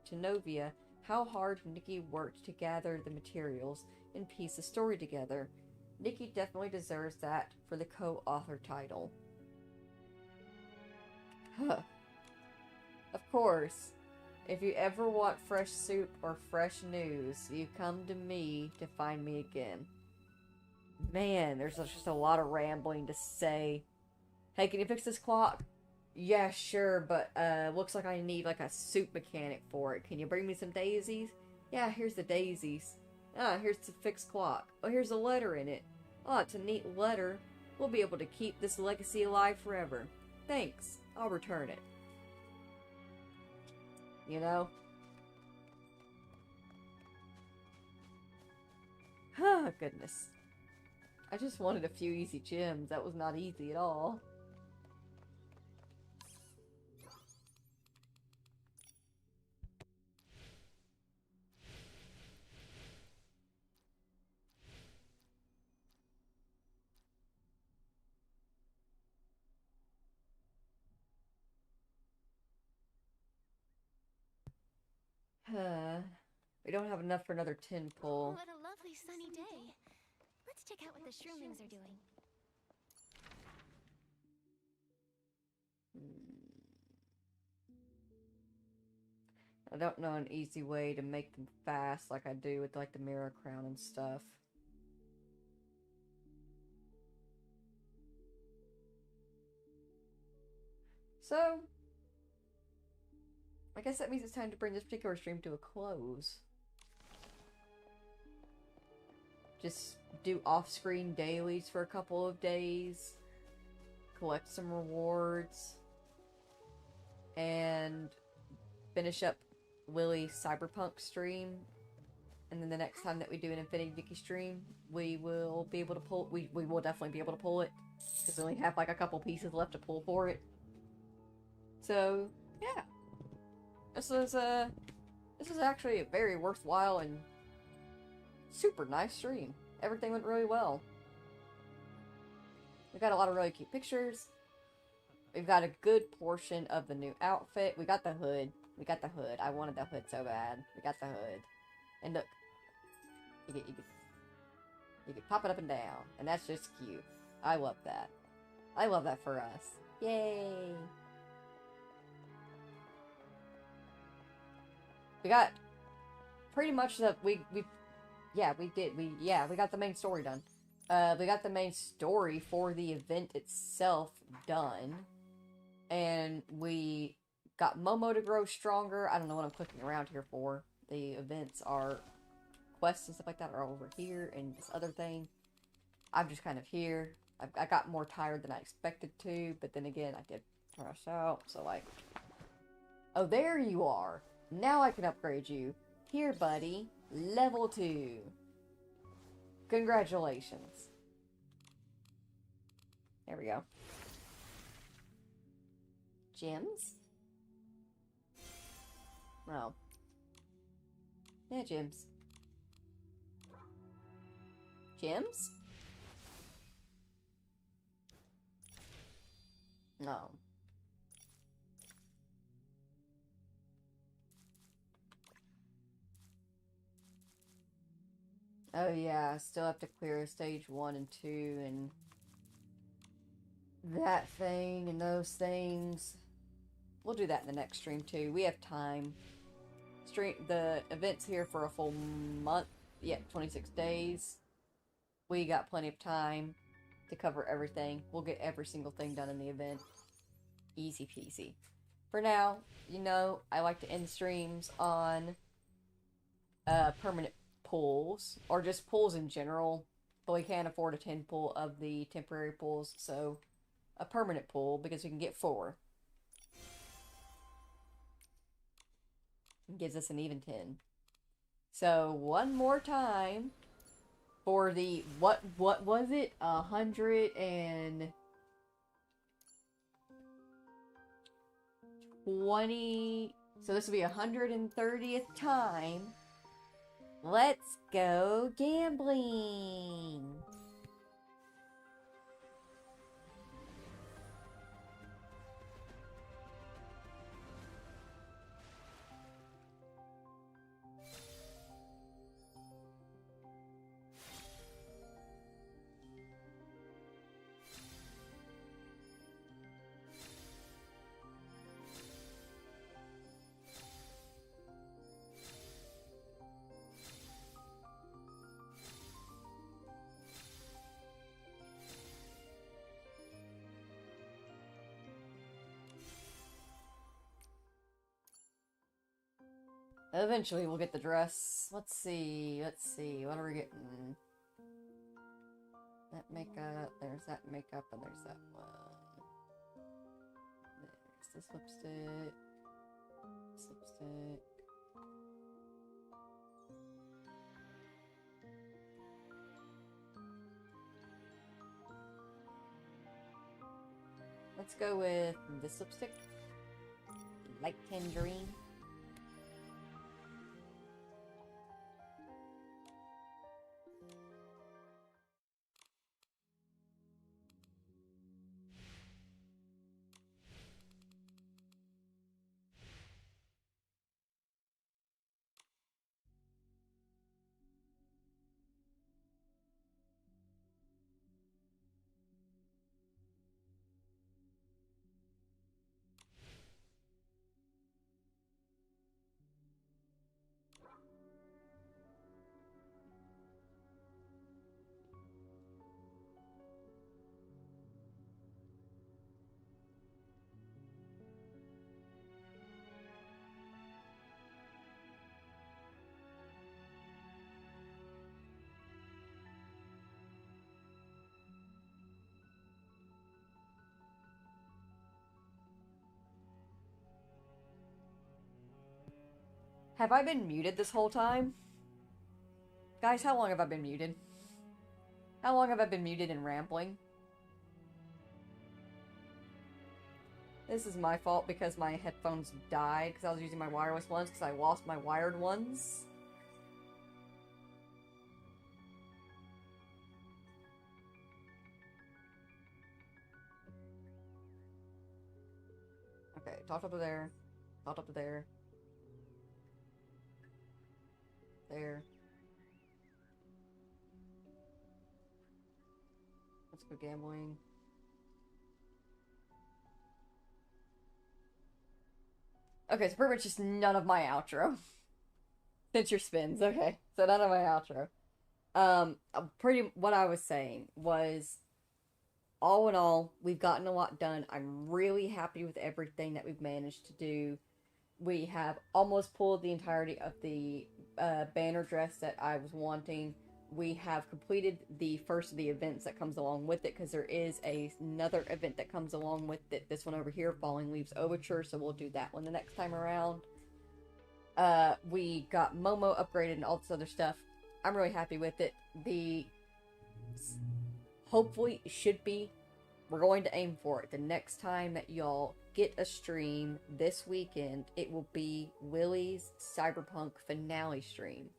Tenovia how hard Nikki worked to gather the materials and piece the story together. Nikki definitely deserves that for the co-author title. Huh. Of course, if you ever want fresh soup or fresh news, you come to me to find me again. Man, there's just a lot of rambling to say. Hey, can you fix this clock? Yeah, sure, but looks like I need like a soup mechanic for it. Can you bring me some daisies? Yeah, here's the daisies. Ah, here's the fixed clock. Oh, here's a letter in it. Oh, it's a neat letter. We'll be able to keep this legacy alive forever. Thanks. I'll return it. You know? Oh, goodness. I just wanted a few easy gems. That was not easy at all. We don't have enough for another 10 pull. What a lovely sunny day. Let's check out what the shroomlings are doing. I don't know an easy way to make them fast like I do with like the mirror crown and stuff. So, I guess that means it's time to bring this particular stream to a close. Just do off-screen dailies for a couple of days. Collect some rewards. And finish up Lily's Cyberpunk stream. And then the next time that we do an Infinity Nikki stream, we will be able to pull... We will definitely be able to pull it. Because we only have like a couple pieces left to pull for it. So, yeah. This is actually a very worthwhile and super nice stream. Everything went really well. We got a lot of really cute pictures. we've got a good portion of the new outfit. We got the hood. We got the hood. I wanted the hood so bad. We got the hood. And look. You can pop it up and down. And that's just cute. I love that. I love that for us. Yay! We got pretty much the we got the main story done. We got the main story for the event itself done. And we got Momo to grow stronger. I don't know what I'm clicking around here for. The events are quests and stuff like that are over here and this other thing. I'm just kind of here. I got more tired than I expected to, but then again, I did rush out, so like... Oh, there you are! Now I can upgrade you. Here, buddy. Level 2. Congratulations. There we go. Gems? Oh. Yeah, gems. Gems? No. Oh yeah, I still have to clear stage 1 and 2 and that thing and those things. We'll do that in the next stream too. We have time. The event's here for a full month. Yeah, 26 days. We got plenty of time to cover everything. We'll get every single thing done in the event. Easy peasy. For now, you know, I like to end streams on permanent pulls, or just pulls in general, but we can't afford a 10 pull of the temporary pulls, so a permanent pull, because we can get 4. It gives us an even 10. So, one more time, for the, what was it? 120, so this will be 130th time. Let's go gambling! Eventually we'll get the dress. Let's see, what are we getting? That makeup, there's that makeup, and there's that one. There's this lipstick. This lipstick. Let's go with this lipstick. Light tangerine. Have I been muted this whole time? Guys, how long have I been muted? How long have I been muted and rambling? This is my fault because my headphones died because I was using my wireless ones because I lost my wired ones. talk up to there. Talk up to there. There. Let's go gambling. Okay, so pretty much just none of my outro. Since your spins, okay. So none of my outro. What I was saying was, all in all, we've gotten a lot done. I'm really happy with everything that we've managed to do. We have almost pulled the entirety of the banner dress that I was wanting. We have completed the first of the events that comes along with it, because there is another event that comes along with it. This one over here, Falling Leaves Overture, so we'll do that one the next time around. We got Momo upgraded and all this other stuff. I'm really happy with it. Hopefully, we're going to aim for it. The next time that y'all get a stream this weekend, it will be Willie's Cyberpunk finale stream.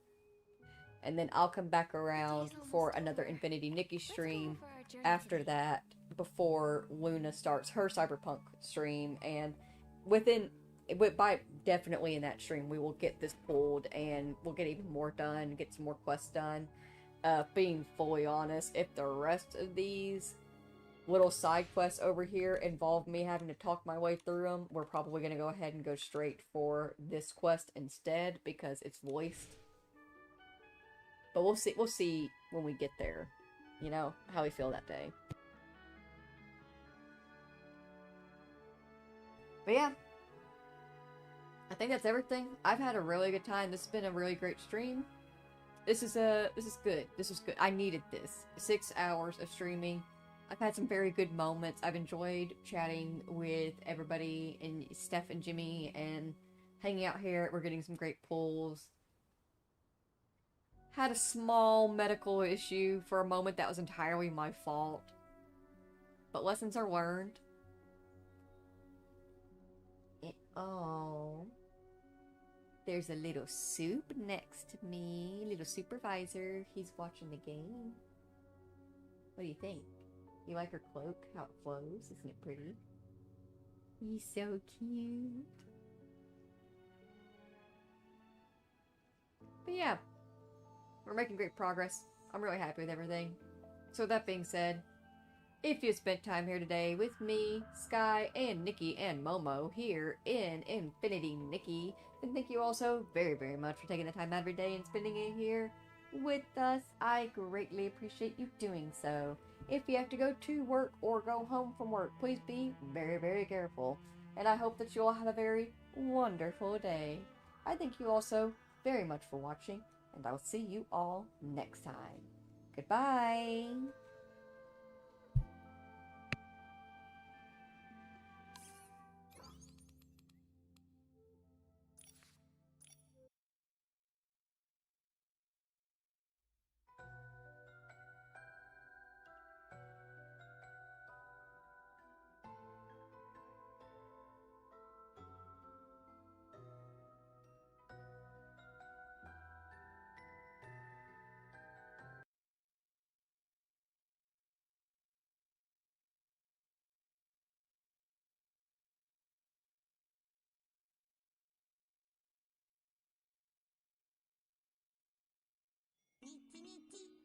And then I'll come back around for another Infinity Nikki stream after that, before Luna starts her Cyberpunk stream. And by definitely in that stream, we will get this pulled and we'll get even more done, get some more quests done. Being fully honest, if the rest of these little side quests over here involve me having to talk my way through them, we're probably going to go ahead and go straight for this quest instead, because it's voiced. But we'll see when we get there, you know, how we feel that day. But yeah, I think that's everything. I've had a really good time. This has been a really great stream. This is good. This was good. I needed this. 6 hours of streaming. I've had some very good moments. I've enjoyed chatting with everybody, and Steph and Jimmy, and hanging out here. We're getting some great pulls. Had a small medical issue for a moment that was entirely my fault. But lessons are learned. Oh. There's a little soup next to me. Little supervisor. He's watching the game. What do you think? You like her cloak? How it flows? Isn't it pretty? He's so cute. But yeah. We're making great progress. I'm really happy with everything. So with that being said, if you spent time here today with me, Sky, and Nikki, and Momo here in Infinity Nikki, then thank you all so very, very much for taking the time out of your day and spending it here with us. I greatly appreciate you doing so. If you have to go to work or go home from work, please be very, very careful. And I hope that you all have a very wonderful day. I thank you all so very much for watching, and I'll see you all next time. Goodbye! Nikki, Nikki.